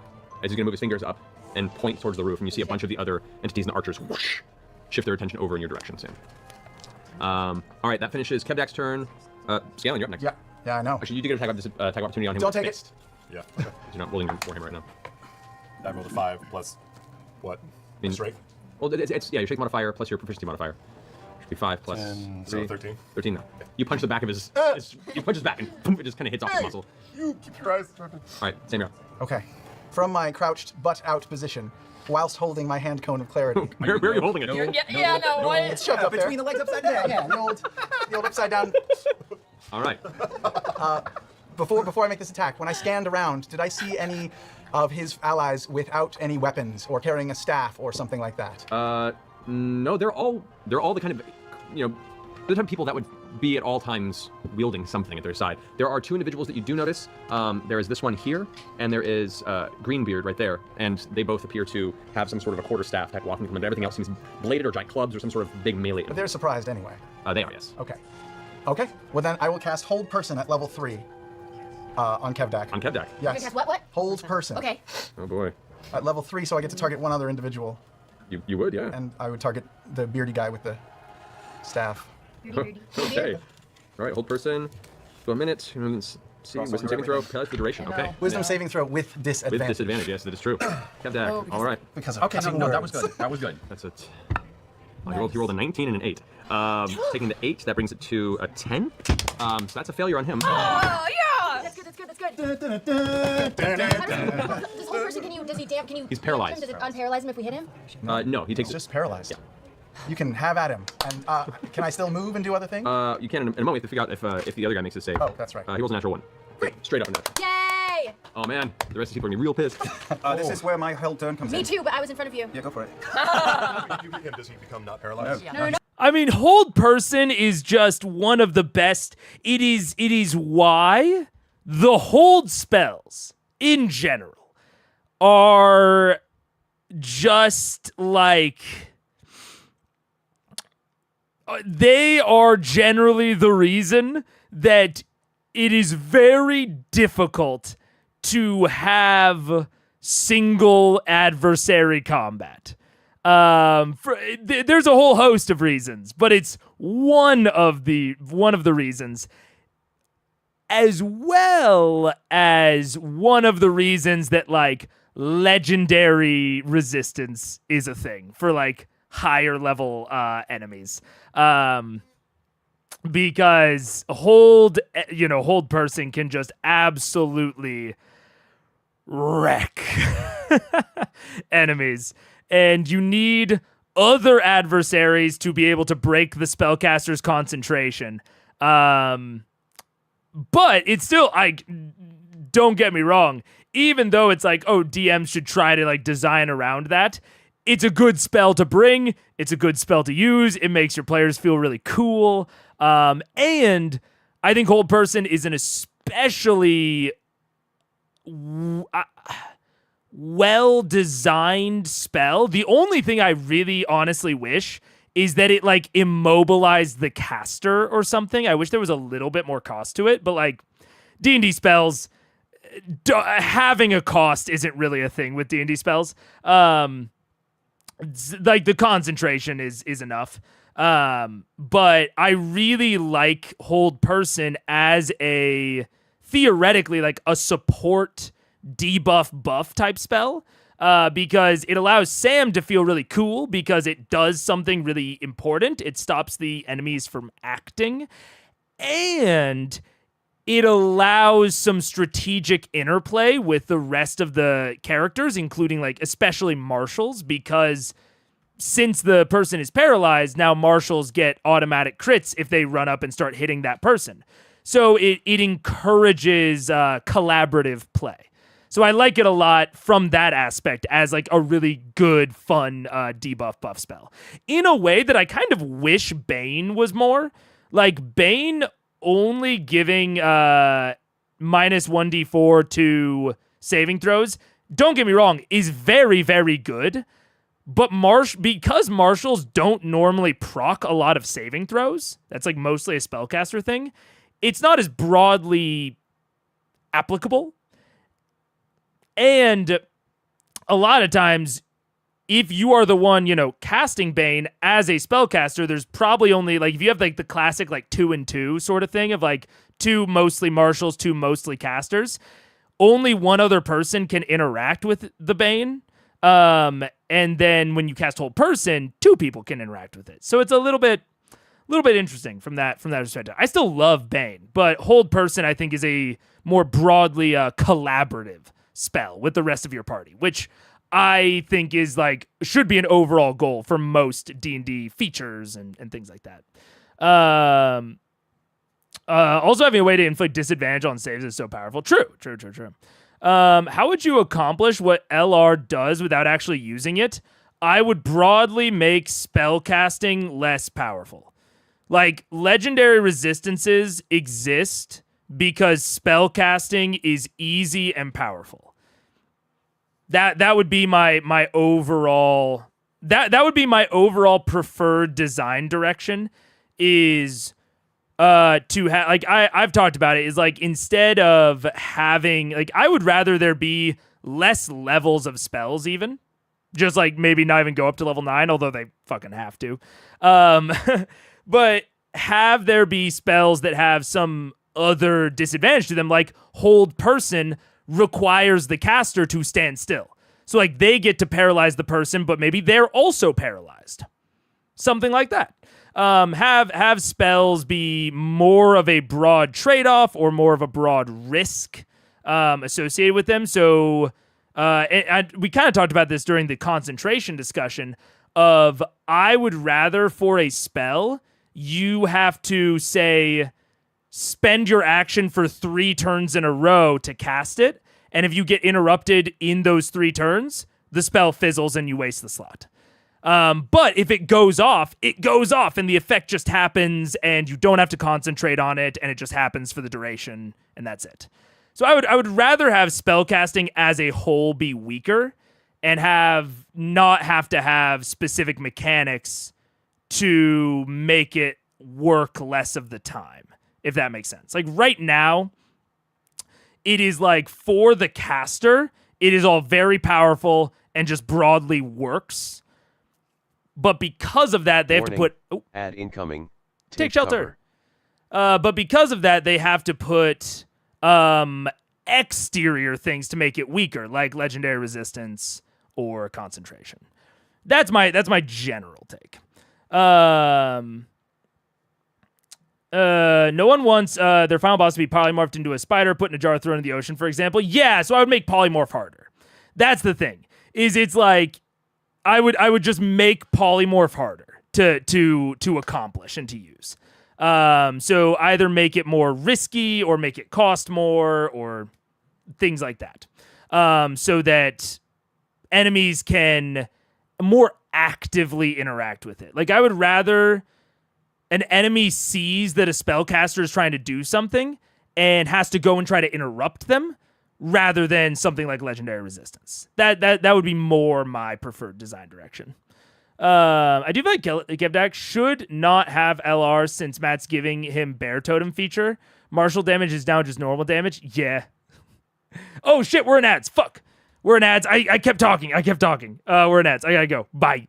F: as he's gonna move his fingers up and point towards the roof, and you see a bunch of the other entities and the archers whoosh, shift their attention over in your direction, Sam. All right, that finishes Kevdak's turn. Scanlan, you're up next.
G: Yeah, I know.
F: Actually, you do get attack opportunity on him.
G: Don't take it.
D: Yeah. Okay.
F: You're not rolling for him right now.
D: I rolled a 5 plus what? Strength?
F: Well, it's your strength modifier plus your proficiency modifier. Should be 5 plus
D: 10,
F: 3.
D: so 13.
F: 13 now. You punch the back of his you punch his back and boom, it just kind of hits off the muscle.
D: You keep your eyes open.
F: All right, Sam, you're up.
G: Okay. From my crouched butt out position, whilst holding my hand cone of clarity.
F: Where are you holding it?
G: It's shoved up there.
H: Between the legs upside down.
G: Yeah, the old upside down.
F: All right.
G: Before I make this attack, when I scanned around, did I see any of his allies without any weapons or carrying a staff or something like that?
F: No, they're all the kind of, the type of people that would be at all times wielding something at their side. There are 2 individuals that you do notice. There is this one here, and there is Greenbeard right there, and they both appear to have some sort of a quarterstaff type walking implement. Everything else seems bladed or giant clubs or some sort of big melee.
G: But they're surprised anyway.
F: They are, yes.
G: Okay. Well then, I will cast Hold Person at level 3 on Kevdak.
F: On Kevdak?
G: Yes.
E: You're gonna cast what?
G: Hold Person.
E: Okay.
F: Oh boy.
G: At level 3, so I get to target one other individual.
F: You would, yeah.
G: And I would target the beardy guy with the staff.
F: Okay. All right, hold person. Go a minute. See, wisdom saving throw. Pass the duration. Okay.
G: Wisdom saving throw with disadvantage.
F: With disadvantage, yes, that is true. Kevdak. All right.
B: Because of
I: Okay, no, that was good. That was good.
F: That's it. Oh, he rolled a 19 and an 8. Taking the 8, that brings it to a 10. So that's a failure on him.
E: Oh yeah! That's good. This whole person, can you?
F: He's paralyzed.
E: Does it unparalyze him if we hit him?
F: No, he takes.
G: He's just paralyzed.
F: Yeah.
G: You can have at him. And can I still move and do other things?
F: You can in a moment. We have to figure out if the other guy makes a save.
G: Oh, that's right.
F: He rolls a natural 1. Great. Straight up a natural.
E: Yay!
F: Oh man, the rest of the people are gonna be real pissed.
B: This is where my held turn comes in.
E: Me too, but I was in front of you.
B: Yeah, go for it.
D: If you hit him, does he become not paralyzed?
E: No.
A: I mean, Hold Person is just one of the best. It is why the hold spells in general are just like, they are generally the reason that it is very difficult to have single adversary combat. There's a whole host of reasons, but it's one of the reasons, as well as one of the reasons that like legendary resistance is a thing for like higher level enemies. because hold person can just absolutely wreck enemies, and you need other adversaries to be able to break the spellcaster's concentration. But it's still, don't get me wrong, even though it's like, oh, DMs should try to like design around that, it's a good spell to bring. It's a good spell to use. It makes your players feel really cool. And I think Hold Person is an especially well-designed spell. The only thing I really honestly wish is that it like immobilized the caster or something. I wish there was a little bit more cost to it, but like D&D spells, having a cost isn't really a thing with D&D spells. Like the concentration is enough. But I really like Hold Person as a theoretically like a support debuff buff type spell, because it allows Sam to feel really cool because it does something really important. It stops the enemies from acting, and it allows some strategic interplay with the rest of the characters, including like especially marshals, because since the person is paralyzed, now marshals get automatic crits if they run up and start hitting that person. So it encourages collaborative play. So I like it a lot from that aspect as like a really good, fun debuff buff spell. In a way that I kind of wish Bane was more. Like Bane only giving minus 1d4 to saving throws, don't get me wrong, is very, very good. But because marshals don't normally proc a lot of saving throws, that's like mostly a spellcaster thing, it's not as broadly applicable. And a lot of times, if you are the one, casting Bane as a spellcaster, there's probably only, like, if you have, like, the classic, like, 2 and 2 sort of thing of, like, 2 mostly marshals, 2 mostly casters, only one other person can interact with the Bane. And then when you cast Hold Person, 2 people can interact with it. So it's a little bit interesting from that perspective. I still love Bane, but Hold Person, I think, is a more broadly collaborative spell with the rest of your party, which I think is like should be an overall goal for most D&D features and things like that. Also having a way to inflict disadvantage on saves is so powerful. True. How would you accomplish what LR does without actually using it? I would broadly make spellcasting less powerful. Like, legendary resistances exist because spellcasting is easy and powerful. That would be my overall that would be my overall preferred design direction is to have, like, I've talked about it, is like instead of having, like, I would rather there be less levels of spells, even just like maybe not even go up to level 9, although they fucking have to, but have there be spells that have some other disadvantage to them, like Hold Person requires the caster to stand still. So like they get to paralyze the person, but maybe they're also paralyzed. Something like that. Have spells be more of a broad trade-off or more of a broad risk associated with them. So we kind of talked about this during the concentration discussion of I would rather for a spell you have to say spend your action for 3 turns in a row to cast it. And if you get interrupted in those 3 turns, the spell fizzles and you waste the slot. But if it goes off, and the effect just happens and you don't have to concentrate on it and it just happens for the duration and that's it. So I would rather have spellcasting as a whole be weaker and not have to have specific mechanics to make it work less of the time, if that makes sense. Like right now, it is like for the caster, it is all very powerful and just broadly works. But because of that, they have to put... Oh,
L: ad incoming.
A: Take shelter. But because of that, they have to put exterior things to make it weaker, like legendary resistance or concentration. That's my general take. No one wants their final boss to be polymorphed into a spider, put in a jar, thrown in the ocean, for example. Yeah, so I would make polymorph harder. That's the thing. It's like I would just make polymorph harder to accomplish and to use. So either make it more risky or make it cost more or things like that. So that enemies can more actively interact with it. Like I would rather an enemy sees that a spellcaster is trying to do something and has to go and try to interrupt them rather than something like legendary resistance. That would be more my preferred design direction. I do feel like Kevdak should not have LR since Matt's giving him bear totem feature. Martial damage is now just normal damage. Yeah. Oh shit, we're in ads. Fuck. We're in ads. I kept talking. We're in ads. I gotta go. Bye.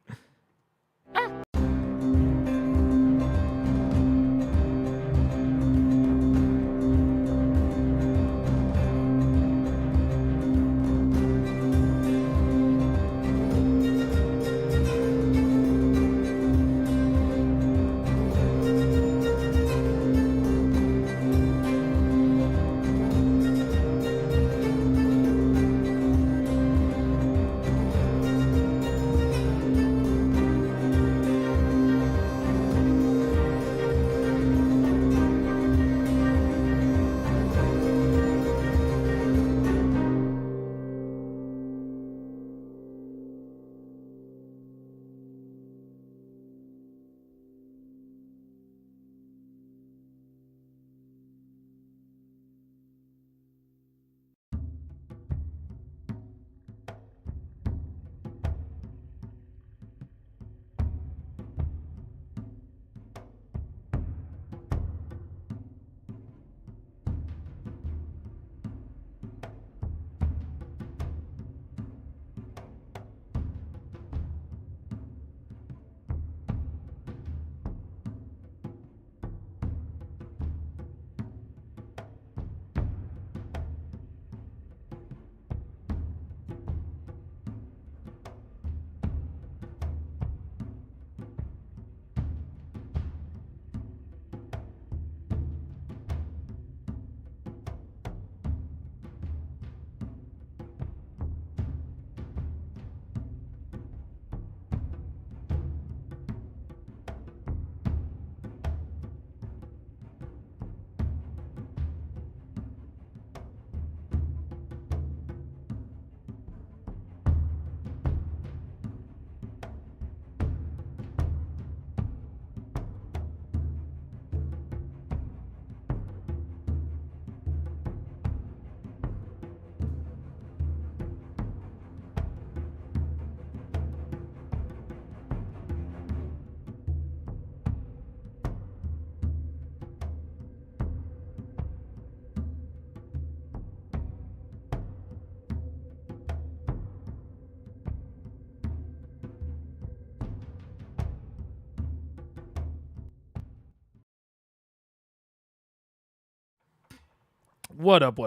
A: What up?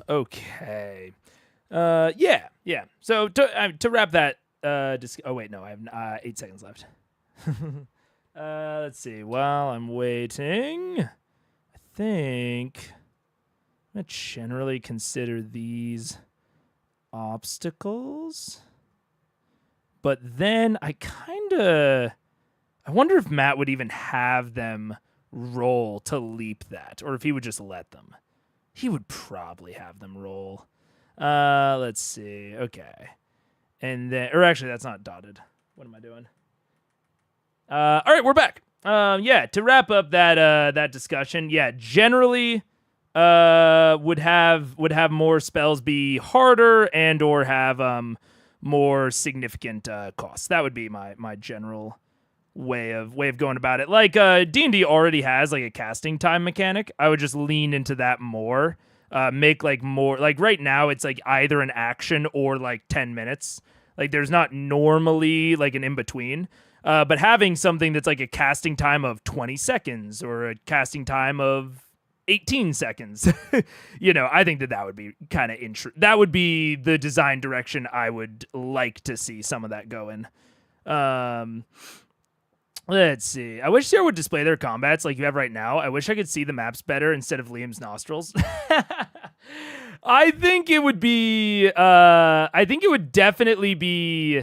A: Okay. Yeah. So to wrap that, oh wait, no, I have 8 seconds left. Let's see. While I'm waiting, I think I'm gonna generally consider these obstacles, but then I wonder if Matt would even have them roll to leap that, or if he would just let them. He would probably have them roll. Let's see. Okay. And then, or actually, that's not dotted. What am I doing? All right, we're back. Yeah, to wrap up that discussion, yeah, generally would have more spells be harder and or have more significant costs. That would be my general way of going about it. Like D&D already has like a casting time mechanic. I would just lean into that more. Make like more, like right now it's like either an action or like 10 minutes. Like there's not normally like an in-between. But having something that's like a casting time of 20 seconds or a casting time of 18 seconds, I think that would be kind of that would be the design direction I would like to see some of that go in. Let's see. I wish Sierra would display their combats like you have right now. I wish I could see the maps better instead of Liam's nostrils. I think it would be. I think it would definitely be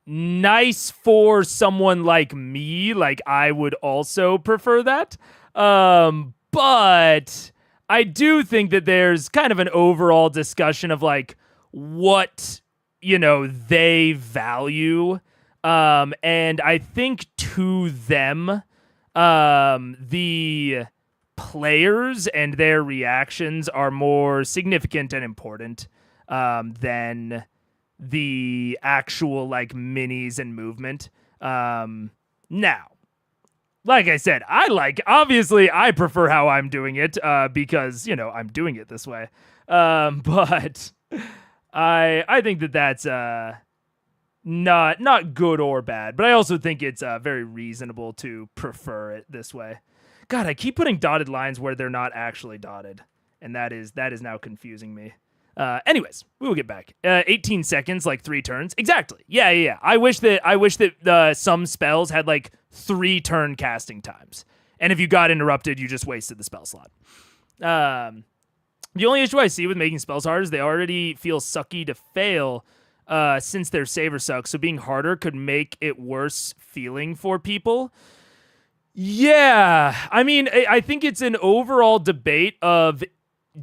A: nice for someone like me. Like I would also prefer that. But I do think that there's kind of an overall discussion of like what they value. And I think to them, the players and their reactions are more significant and important than the actual like minis and movement. Now, like I said, obviously I prefer how I'm doing it because, I'm doing it this way. But I think that that's not good or bad, but I also think it's very reasonable to prefer it this way. God, I keep putting dotted lines where they're not actually dotted, and that is now confusing me. Anyways, we will get back. 18 seconds, like 3 turns. Exactly. Yeah. I wish that some spells had like 3 turn casting times, and if you got interrupted, you just wasted the spell slot. The only issue I see with making spells hard is they already feel sucky to fail. Since their saver sucks, so being harder could make it worse feeling for people. Yeah, I mean, I think it's an overall debate of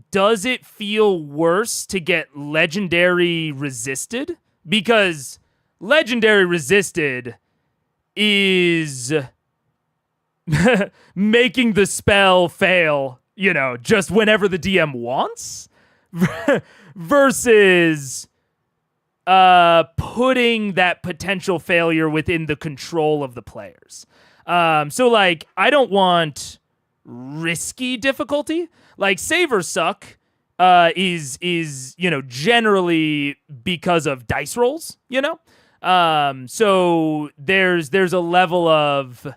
A: does it feel worse to get legendary resisted? Because legendary resisted is making the spell fail, just whenever the DM wants, versus putting that potential failure within the control of the players. So like, I don't want risky difficulty. Like save or suck, is generally because of dice rolls, so there's a level of,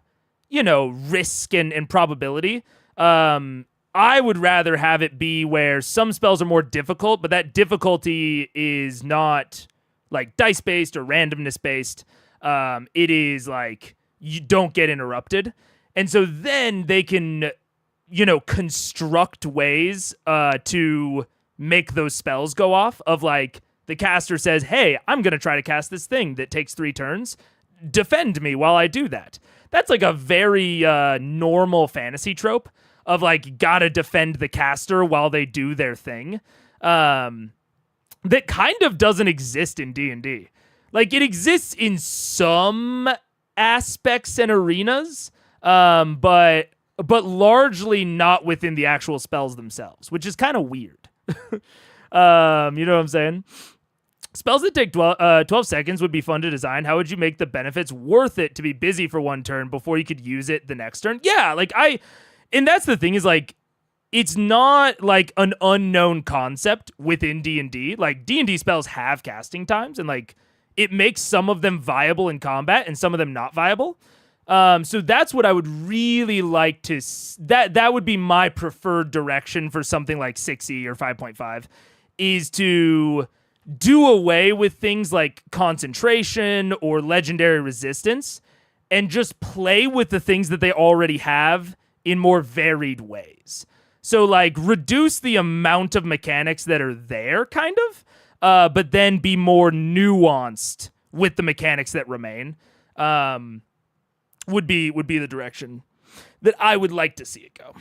A: risk and probability. I would rather have it be where some spells are more difficult, but that difficulty is not like dice-based or randomness-based. It is like you don't get interrupted. And so then they can, construct ways to make those spells go off of like the caster says, hey, I'm going to try to cast this thing that takes 3 turns. Defend me while I do that. That's like a very normal fantasy trope of like gotta defend the caster while they do their thing. That kind of doesn't exist in D&D. Like it exists in some aspects and arenas, but largely not within the actual spells themselves, which is kind of weird. You know what I'm saying? Spells that take 12 seconds would be fun to design. How would you make the benefits worth it to be busy for 1 turn before you could use it the next turn? Yeah, and that's the thing is like, it's not like an unknown concept within D&D. Like D&D spells have casting times and like it makes some of them viable in combat and some of them not viable. So that's what I would really like to, that would be my preferred direction for something like 6e or 5.5 is to do away with things like concentration or legendary resistance and just play with the things that they already have in more varied ways. So like reduce the amount of mechanics that are there kind of, but then be more nuanced with the mechanics that remain. Would be the direction that I would like to see it go.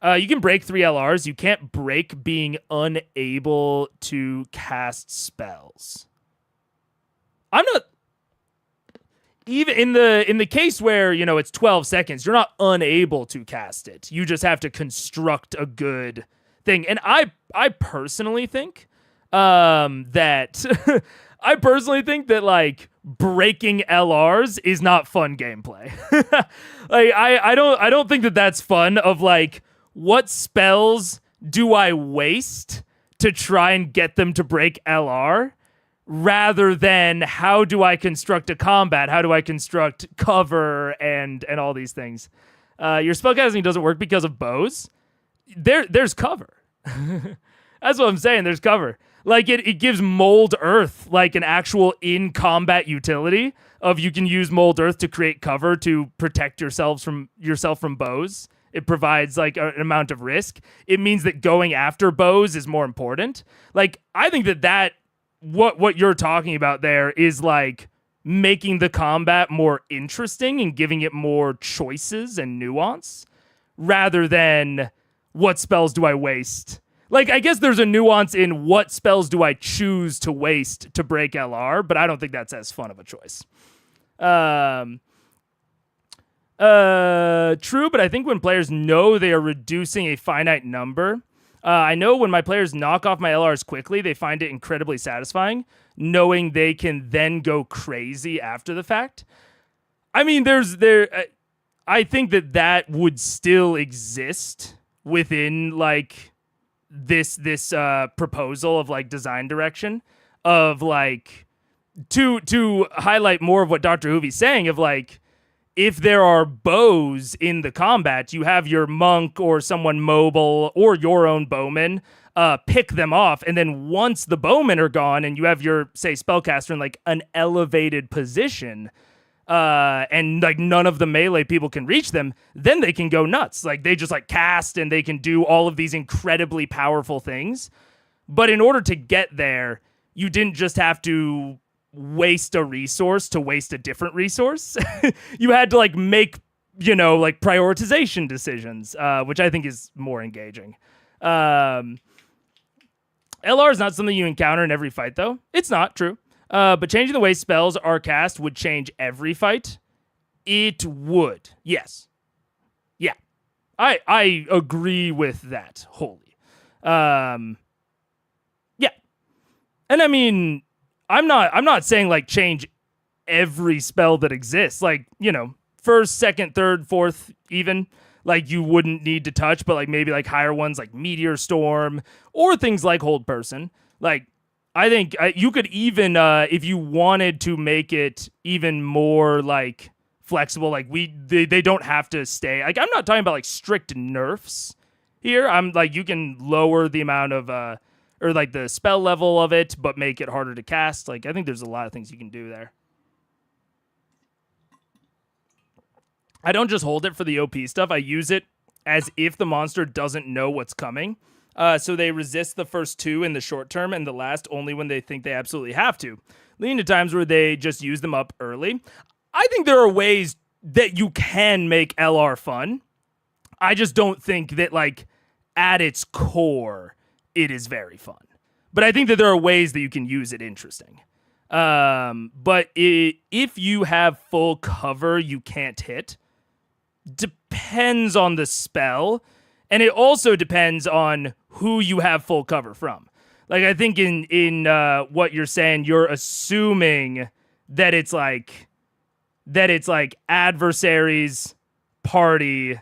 A: You can break 3 LRs. You can't break being unable to cast spells. I'm not even in the case where, it's 12 seconds, you're not unable to cast it. You just have to construct a good thing. And I personally think that like breaking LRs is not fun gameplay. Like I don't think that that's fun of like what spells do I waste to try and get them to break LR rather than how do I construct a combat? How do I construct cover and all these things? Your spellcasting doesn't work because of bows. There's cover. That's what I'm saying. There's cover. Like it gives Mold Earth like an actual in combat utility of you can use Mold Earth to create cover to protect yourself from bows. It provides like an amount of risk. It means that going after bows is more important. Like I think that what you're talking about there is like making the combat more interesting and giving it more choices and nuance rather than what spells do I waste. Like, I guess there's a nuance in what spells do I choose to waste to break LR, but I don't think that's as fun of a choice. True, but I think when players know they are reducing a finite number, I know when my players knock off my LRs quickly, they find it incredibly satisfying, knowing they can then go crazy after the fact. I mean, I think that would still exist within, like, this proposal of like design direction of like to highlight more of what Dr. Hoovie's saying of like if there are bows in the combat, you have your monk or someone mobile or your own bowman pick them off, and then once the bowmen are gone and you have your say spellcaster in like an elevated position and like none of the melee people can reach them, then they can go nuts. Like they just like cast and they can do all of these incredibly powerful things. But in order to get there, you didn't just have to waste a resource to waste a different resource. You had to like make, like prioritization decisions, which I think is more engaging. LR is not something you encounter in every fight though. It's not true. But changing the way spells are cast would change every fight. It would. Yes. Yeah. I agree with that wholly. Yeah. And I mean, I'm not saying like change every spell that exists. Like, first, second, third, fourth, even like you wouldn't need to touch, but like maybe like higher ones like Meteor Storm or things like Hold Person. Like, I think you could even, if you wanted to make it even more like flexible, like they don't have to stay. Like I'm not talking about like strict nerfs here. I'm like you can lower the amount of or like the spell level of it, but make it harder to cast. Like I think there's a lot of things you can do there. I don't just hold it for the OP stuff. I use it as if the monster doesn't know what's coming. So they resist the first two in the short term and the last only when they think they absolutely have to, leading to times where they just use them up early. I think there are ways that you can make LR fun. I just don't think that, like, at its core, it is very fun. But I think that there are ways that you can use it interesting. But if you have full cover you can't hit, depends on the spell. And it also depends on who you have full cover from. Like, I think in what you're saying, you're assuming that it's like adversaries, party,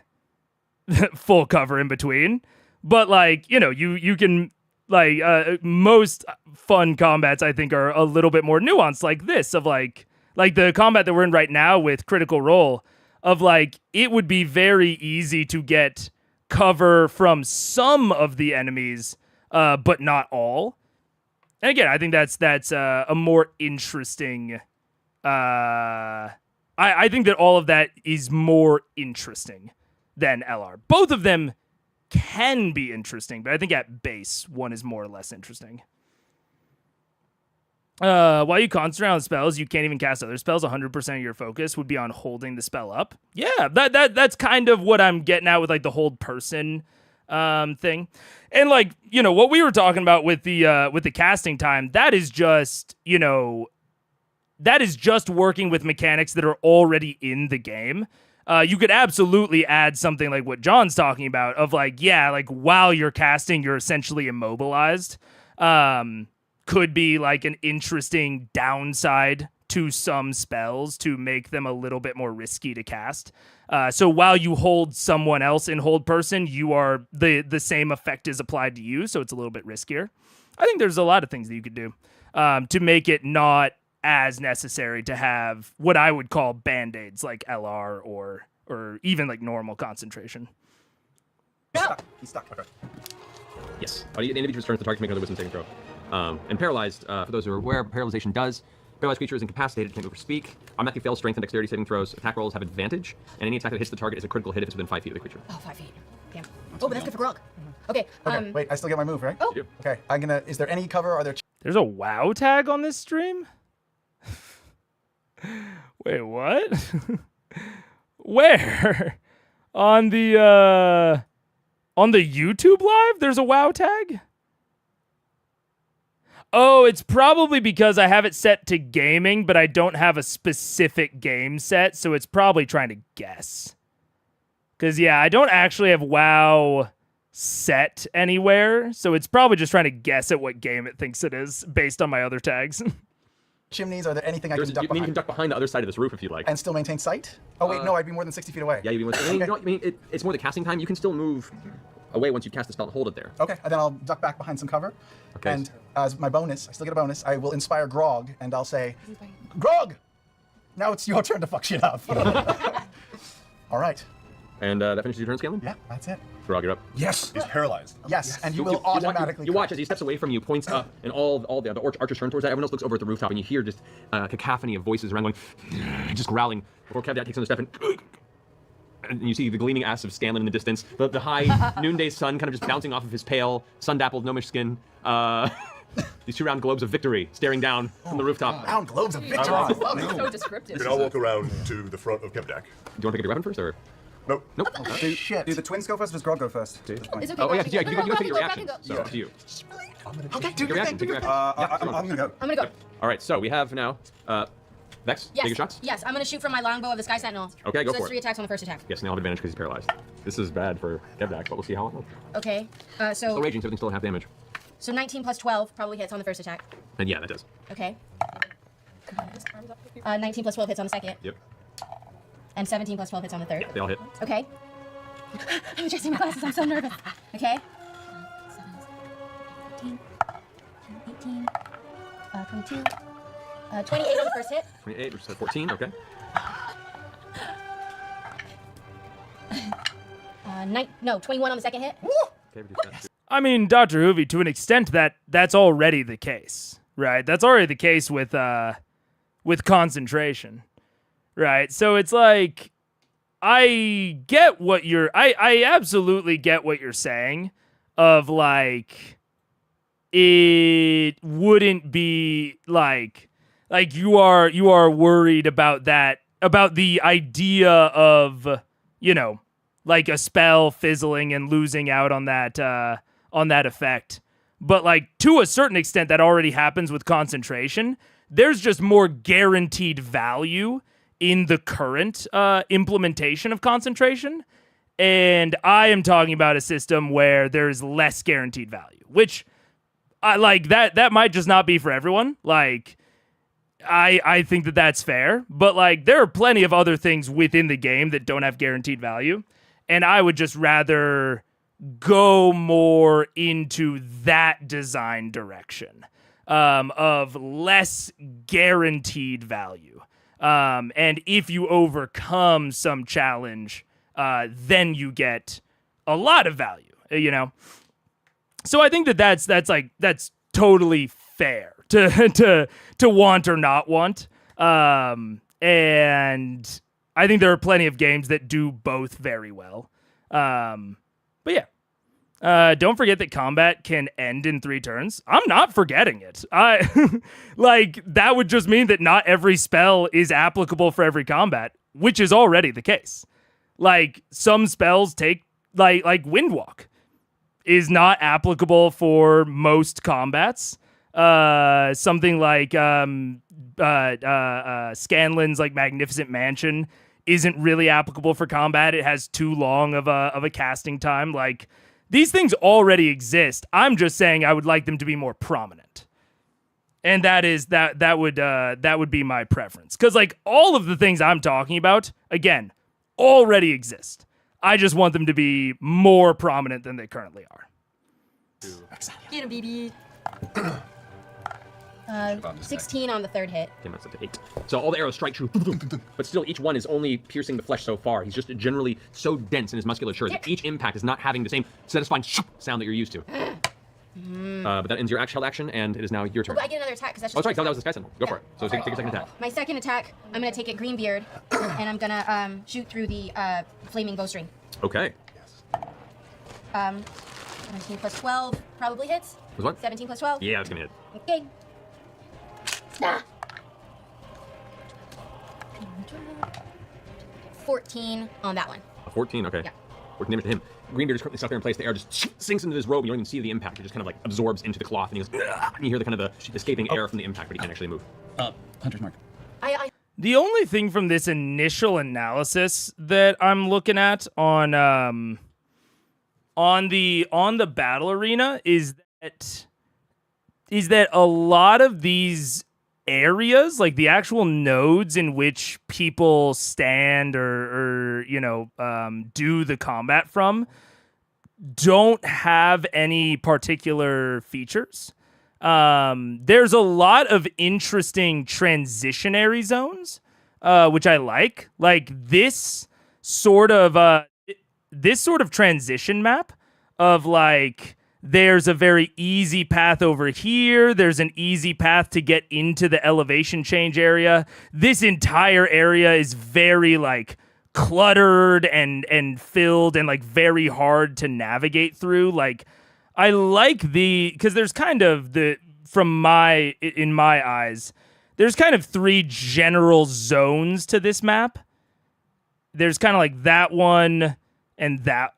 A: full cover in between. But like, you can like most fun combats I think are a little bit more nuanced like this of like the combat that we're in right now with Critical Role of like it would be very easy to get cover from some of the enemies, but not all. And again, I think that's a more interesting. I think that all of that is more interesting than LR. Both of them can be interesting, but I think at base one is more or less interesting. While you concentrate on spells, you can't even cast other spells. 100% of your focus would be on holding the spell up. Yeah, that's kind of what I'm getting at with like the hold person thing. And like, what we were talking about with the casting time, that is just, working with mechanics that are already in the game. You could absolutely add something like what John's talking about of like, yeah, like while you're casting, you're essentially immobilized. Could be like an interesting downside to some spells to make them a little bit more risky to cast. So while you hold someone else in hold person, you are the same effect is applied to you, so it's a little bit riskier. I think there's a lot of things that you could do to make it not as necessary to have what I would call band-aids like LR or even like normal concentration.
G: He's stuck. Okay.
F: Yes. The individual's turn to target to make another wisdom saving throw. And paralyzed, for those who are aware, paralyzation does. Paralyzed creature is incapacitated, can't move or speak. Automatically fails strength and dexterity saving throws. Attack rolls have advantage, and any attack that hits the target is a critical hit if it's within 5 feet of the creature.
E: Oh, 5 feet. Damn. Oh, but that's good for Grog. Okay.
G: Okay, wait, I still get my move, right?
E: Oh.
F: You do.
G: Okay, I'm gonna. Is there any cover? Are there?
A: There's a WoW tag on this stream? Wait, what? Where? On the YouTube live? There's a WoW tag? Oh, it's probably because I have it set to gaming, but I don't have a specific game set, so it's probably trying to guess. Because, yeah, I don't actually have WoW set anywhere, so it's probably just trying to guess at what game it thinks it is based on my other tags.
G: Chimneys? Are there anything I can duck
F: You
G: behind?
F: can duck behind the other side of this roof if you like.
G: And still maintain sight? Oh wait, no, I'd be more than 60 feet away.
F: Yeah, you'd be more.
G: Okay.
F: You know, I mean, it's more the casting time. You can still move away once you cast the spell and hold it there.
G: Okay, and then I'll duck back behind some cover.
F: Okay.
G: And as my bonus, I still get a bonus, I will inspire Grog, and I'll say, Grog! Now it's your turn to fuck shit up. All right.
F: And that finishes your turn, Scanlan?
G: Yeah, that's it.
F: Grog, you're up.
D: Yes, he's paralyzed.
G: Yes, and you will automatically.
F: You watch as he steps away from you, points up, and all the archers turn towards that. Everyone else looks over at the rooftop, and you hear just a cacophony of voices around going, just growling. Before Kevdak takes another step, and you see the gleaming ass of Scanlan in the distance. The high noonday sun kind of just bouncing off of his pale, sun-dappled gnomish skin. These 2 round globes of victory staring down from the rooftop.
G: Round globes of victory. I love it.
K: So descriptive.
D: Can I walk around to the front of Kevdak?
F: Do you want to pick up your weapon first, or?
D: Nope.
F: Nope.
G: Shit.
B: Do the twins go first or does Grog go first?
E: It's okay.
F: Oh, yeah,
E: Grog,
F: you
E: no,
F: gotta take your
E: Grog,
F: reaction.
E: go.
F: So, up to you.
G: Okay, do
F: Take your
G: your
F: reaction,
G: thing,
F: take
G: do
F: your
G: your
F: reaction.
B: I'm gonna go.
E: I'm gonna go.
F: All right, so we have now, Vex,
E: Yes.
F: take your shots.
E: Yes, I'm gonna shoot from my longbow of the Sky Sentinel.
F: Okay, go
E: so
F: for
E: that's
F: it.
E: 3 attacks on the first attack.
F: Yes, now I'll have advantage because he's paralyzed. This is bad for Kevdak, but we'll see how it goes.
E: Okay.
F: Still
E: So
F: raging, so everything's still at half damage.
E: 19 plus 12 probably hits on the first attack.
F: And yeah, that does.
E: Okay. 19 plus 12 hits on the second.
F: Yep.
E: And 17 plus 12 hits on the third.
F: They all hit.
E: Okay. I'm adjusting my glasses. I'm so nervous. Okay. 17, 18, 22, 28 on the first hit.
F: 28, which is 14, okay.
E: 21 on the second hit.
F: Okay, reduce that.
A: I mean, Dr. Hoovy, to an extent, that's already the case, right? That's already the case with concentration, right? So it's like, I absolutely get what you're saying, of like, it wouldn't be like you are worried about that, about the idea of, you know, like a spell fizzling and losing out on that effect. But like, to a certain extent, that already happens with concentration. There's just more guaranteed value in the current implementation of concentration. And I am talking about a system where there's less guaranteed value, which like that might just not be for everyone. Like, I think that that's fair, but like, there are plenty of other things within the game that don't have guaranteed value. And I would just rather go more into that design direction of less guaranteed value. And if you overcome some challenge, then you get a lot of value, you know? So I think that's totally fair to want or not want. And I think there are plenty of games that do both very well. But yeah. Don't forget that combat can end in 3 turns. I'm not forgetting it. Like, that would just mean that not every spell is applicable for every combat, which is already the case. Like, some spells take, like Windwalk is not applicable for most combats. Something like Scanlan's like Magnificent Mansion isn't really applicable for combat. It has too long of a casting time. Like, these things already exist. I'm just saying I would like them to be more prominent. And that would be my preference. Because like, all of the things I'm talking about, again, already exist. I just want them to be more prominent than they currently are.
E: Get him, BB. 16 on the third hit.
F: Okay, that's up to 8. So all the arrows strike true, but still each one is only piercing the flesh so far. He's just generally so dense in his musculature that each impact is not having the same satisfying sound that you're used to. But that ends your held action, and it is now your turn.
E: But I get another attack because that's just.
F: Oh, sorry, that was the sky symbol. Go for it. So take a second attack.
E: My second attack, I'm gonna take it Greenbeard, and I'm gonna shoot through the flaming bowstring.
F: Okay.
E: 17 plus 12 probably hits.
F: Was what?
E: 17 plus 12.
F: Yeah, that's gonna hit.
E: Okay. Ah. 14 on that one.
F: A 14, okay.
E: Yeah.
F: 14 damage to him. Greenbeard is currently stuck there in place. The air just sinks into his robe. You don't even see the impact. It just kind of like absorbs into the cloth, and he goes, "Ugh," and you hear the kind of the escaping air from the impact, but he can't actually move.
I: Hunter's Mark.
A: The only thing from this initial analysis that I'm looking at on the battle arena is that a lot of these areas, like the actual nodes in which people stand or do the combat from, don't have any particular features. There's a lot of interesting transitionary zones, which I like. Like this sort of transition map of like, there's a very easy path over here. There's an easy path to get into the elevation change area. This entire area is very like cluttered and filled and like very hard to navigate through. Like I like because there's kind of in my eyes, there's kind of 3 general zones to this map. There's kind of like that one and that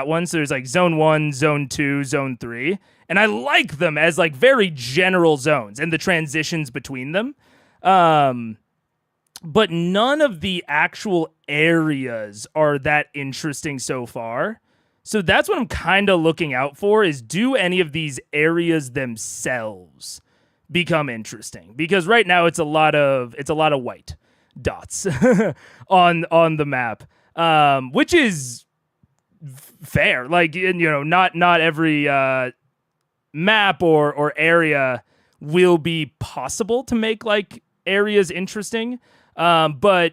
A: one. So there's like zone 1, zone 2, zone 3. And I like them as like very general zones and the transitions between them. But none of the actual areas are that interesting so far. So that's what I'm kind of looking out for, is do any of these areas themselves become interesting? Because right now it's a lot of white dots on the map, which is fair. Like, not every map or area will be possible to make like areas interesting, but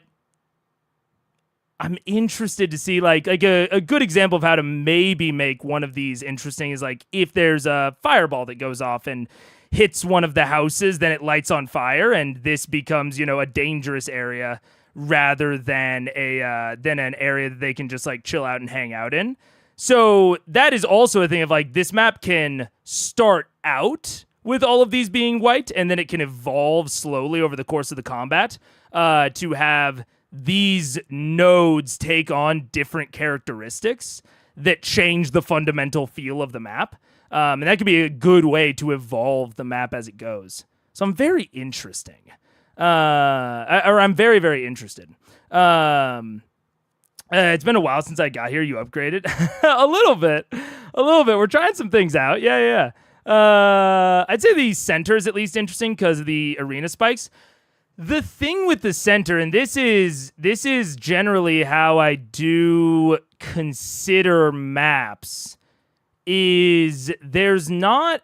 A: I'm interested to see like a good example of how to maybe make one of these interesting is like if there's a fireball that goes off and hits one of the houses, then it lights on fire, and this becomes a dangerous area rather than an area that they can just like chill out and hang out in. So that is also a thing of like this map can start out with all of these being white, and then it can evolve slowly over the course of the combat to have these nodes take on different characteristics that change the fundamental feel of the map. And that could be a good way to evolve the map as it goes. So I'm very interesting. I'm very, very interested. It's been a while since I got here. You upgraded a little bit. We're trying some things out. Yeah. I'd say the center is at least interesting because of the arena spikes. The thing with the center, and this is generally how I do consider maps, is there's not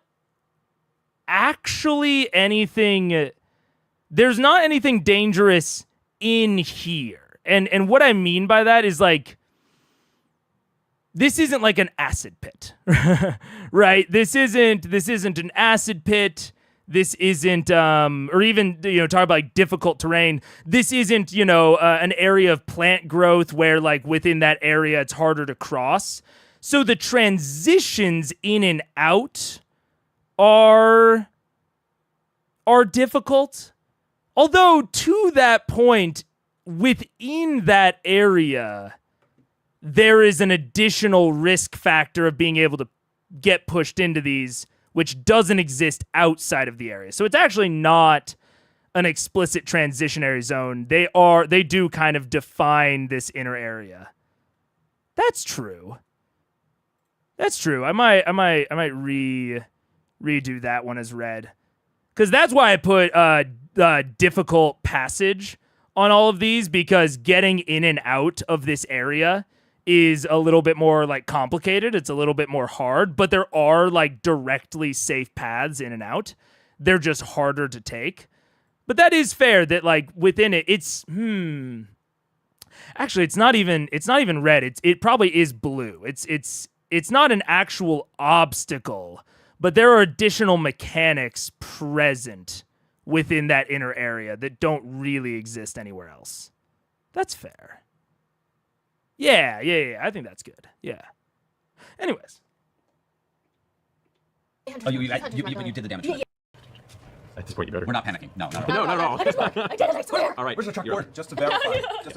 A: actually anything dangerous in here. And what I mean by that is like, this isn't like an acid pit, right? This isn't an acid pit. This isn't, or even, talk about like difficult terrain. This isn't, an area of plant growth where like within that area it's harder to cross. So the transitions in and out are difficult. Although to that point, within that area, there is an additional risk factor of being able to get pushed into these, which doesn't exist outside of the area. So it's actually not an explicit transitionary zone. They do kind of define this inner area. That's true. I might redo that one as red. Because that's why I put difficult passage on all of these, because getting in and out of this area is a little bit more like complicated. It's a little bit more hard, but there are like directly safe paths in and out. They're just harder to take. But that is fair that like within it, it's actually it's not even red. It probably is blue. It's not an actual obstacle, but there are additional mechanics present within that inner area that don't really exist anywhere else. That's fair. Yeah. I think that's good. Yeah. Anyways.
I: Oh, you did the damage.
F: At this point, you better.
I: We're not panicking. No.
F: No.
K: I did it, I swear.
F: All right.
I: Where's the
F: you're-
I: chalkboard?
B: Just to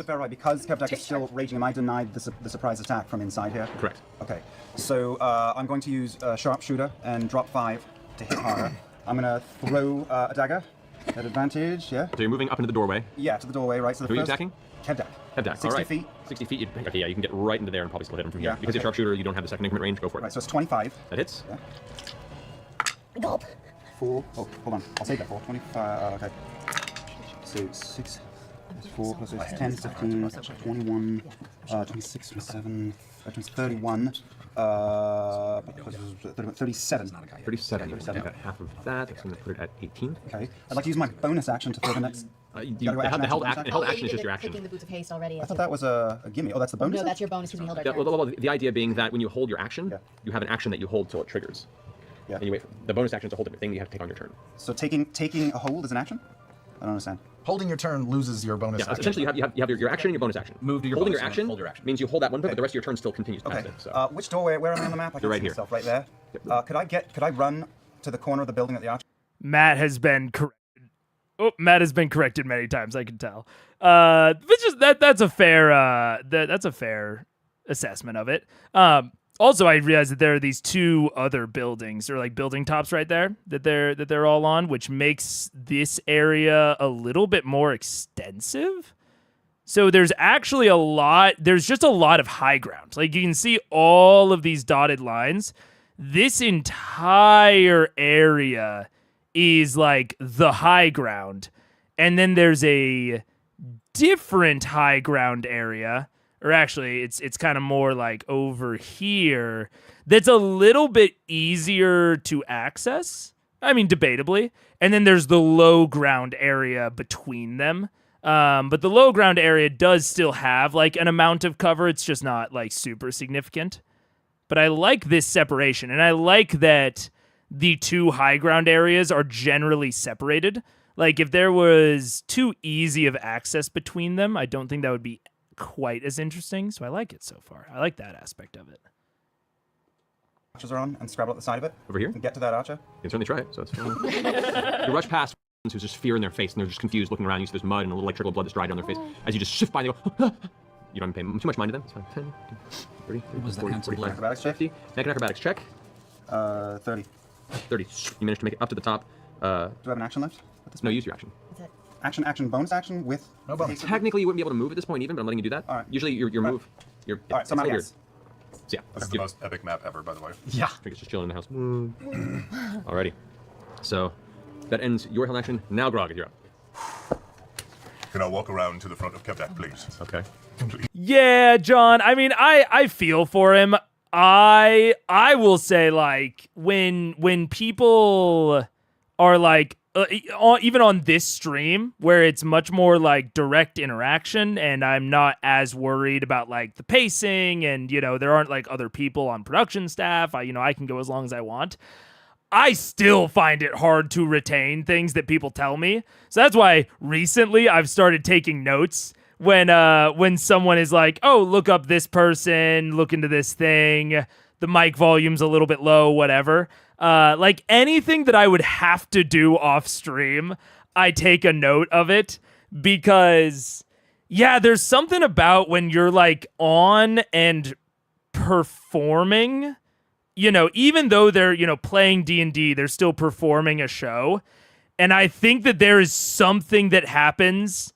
B: verify, because Kevdak is still raging, am I denied the surprise attack from inside here?
F: Correct.
B: Okay, so I'm going to use sharpshooter and drop 5 to hit harder. I'm gonna throw a dagger at advantage. Yeah.
F: So you're moving up into the doorway.
B: Yeah, to the doorway, right. So the
F: Who are you
B: first
F: attacking?
B: Kevdak.
F: Kevdak.
B: 60
F: all right.
B: feet.
F: 60 feet. Okay, yeah, you can get right into there and probably still hit him from here.
B: Yeah,
F: Because you're
B: okay.
F: sharpshooter, you don't have the second increment range. Go for it.
B: Right, so it's 25.
F: That hits.
B: Yeah.
K: Gulp.
B: 4. Oh, hold on. I'll save that for 25. Okay. So 6 plus 4 plus 10, 15, 21, 26, 27, 31, 37.
F: 37. You got half of that. That's going to put it at 18.
B: Okay. I'd like to use my bonus action to throw the next.
F: The held action is just your action.
E: Taking the boots of haste already.
B: I thought that was a gimme. Oh, that's the bonus?
E: No, that's your bonus because we held our
F: Yeah,
E: turn.
F: well, the idea being that when you hold your action,
B: Yeah.
F: you have an action that you hold till it triggers.
B: Yeah.
F: And you wait. The bonus action is a whole different thing you have to take on your turn.
B: So taking a hold is an action? I don't understand.
G: Holding your turn loses your bonus.
F: Yeah, essentially you have your action and your bonus action.
I: Move to your
F: Holding
I: bonus
F: your
I: and
F: action,
I: hold your action.
F: means you hold that one bit, but the rest of your turn still continues past
B: Okay.
F: it. So.
B: Which doorway? Where am I on the map? I
F: You're
B: can
F: right
B: see
F: here.
B: myself right there. Could I run to the corner of the building at the arch?
A: Matt has been corrected. Oh, Matt has been corrected many times. I can tell. Which is that's a fair that's a fair assessment of it. Also, I realized that there are these 2 other buildings, or like building tops right there that they're all on, which makes this area a little bit more extensive. So there's actually there's just a lot of high ground. Like you can see all of these dotted lines. This entire area is like the high ground. And then there's a different high ground area, or actually it's kind of more like over here, that's a little bit easier to access. I mean, debatably. And then there's the low ground area between them. But the low ground area does still have like an amount of cover. It's just not like super significant. But I like this separation, and I like that the 2 high ground areas are generally separated. Like if there was too easy of access between them, I don't think that would be quite as interesting. So I like it so far. I like that aspect of it.
B: Archers are on, and scrabble at the side of it.
F: Over here?
B: And get to that archer.
F: You can certainly try it, so it's fine. You rush past ones who's just fear in their face, and they're just confused, looking around. You see there's mud and a little like trickle of blood that's dried down their face. As you just shift by, they go, you don't pay too much mind to them. It's fine. 10, 30, 40, 45,
B: Acrobatics check.
F: 50. Make an acrobatics check.
B: 30.
F: 30. You managed to make it up to the top.
B: Do I have an action left? At this
F: No,
B: point?
F: use your action.
B: Action, bonus action with.
G: No bonus.
F: Technically, you wouldn't be able to move at this point even, but I'm letting you do that.
B: All right.
F: Usually, your
B: Right.
F: move. Your,
B: All right, so I'm
F: it's
B: out,
F: like
B: yes.
F: So yeah,
D: This is the most epic map ever, by the way.
G: Yeah.
F: I think it's just chilling in the house. Alrighty. So that ends your held action. Now, Grog, you're up.
D: Can I walk around to the front of Kevdak, please?
F: Okay.
A: Yeah, John. I mean, I feel for him. I will say, like, when people are like even on this stream where it's much more like direct interaction and I'm not as worried about like the pacing and, you know, there aren't like other people on production staff. I can go as long as I want. I still find it hard to retain things that people tell me. So that's why recently I've started taking notes when someone is like, oh, look up this person, look into this thing, the mic volume's a little bit low, whatever. Like anything that I would have to do off stream, I take a note of it because, yeah, there's something about when you're like on and performing, you know, even though they're, you know, playing D&D, they're still performing a show. And I think that there is something that happens,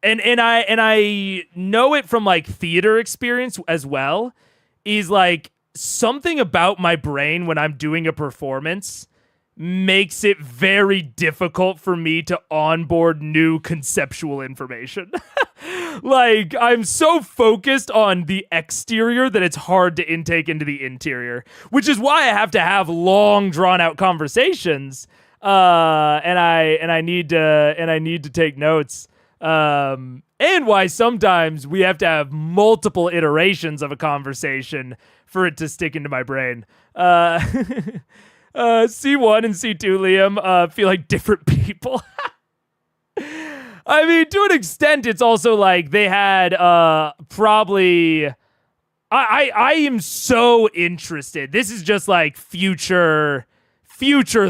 A: and I know it from like theater experience as well, is like something about my brain when I'm doing a performance makes it very difficult for me to onboard new conceptual information. Like, I'm so focused on the exterior that it's hard to intake into the interior, which is why I have to have long, drawn-out conversations. And I need to take notes. And why sometimes we have to have multiple iterations of a conversation for it to stick into my brain. C1 and C2, Liam, feel like different people. I mean, to an extent, it's also like they had probably. I am so interested. This is just like future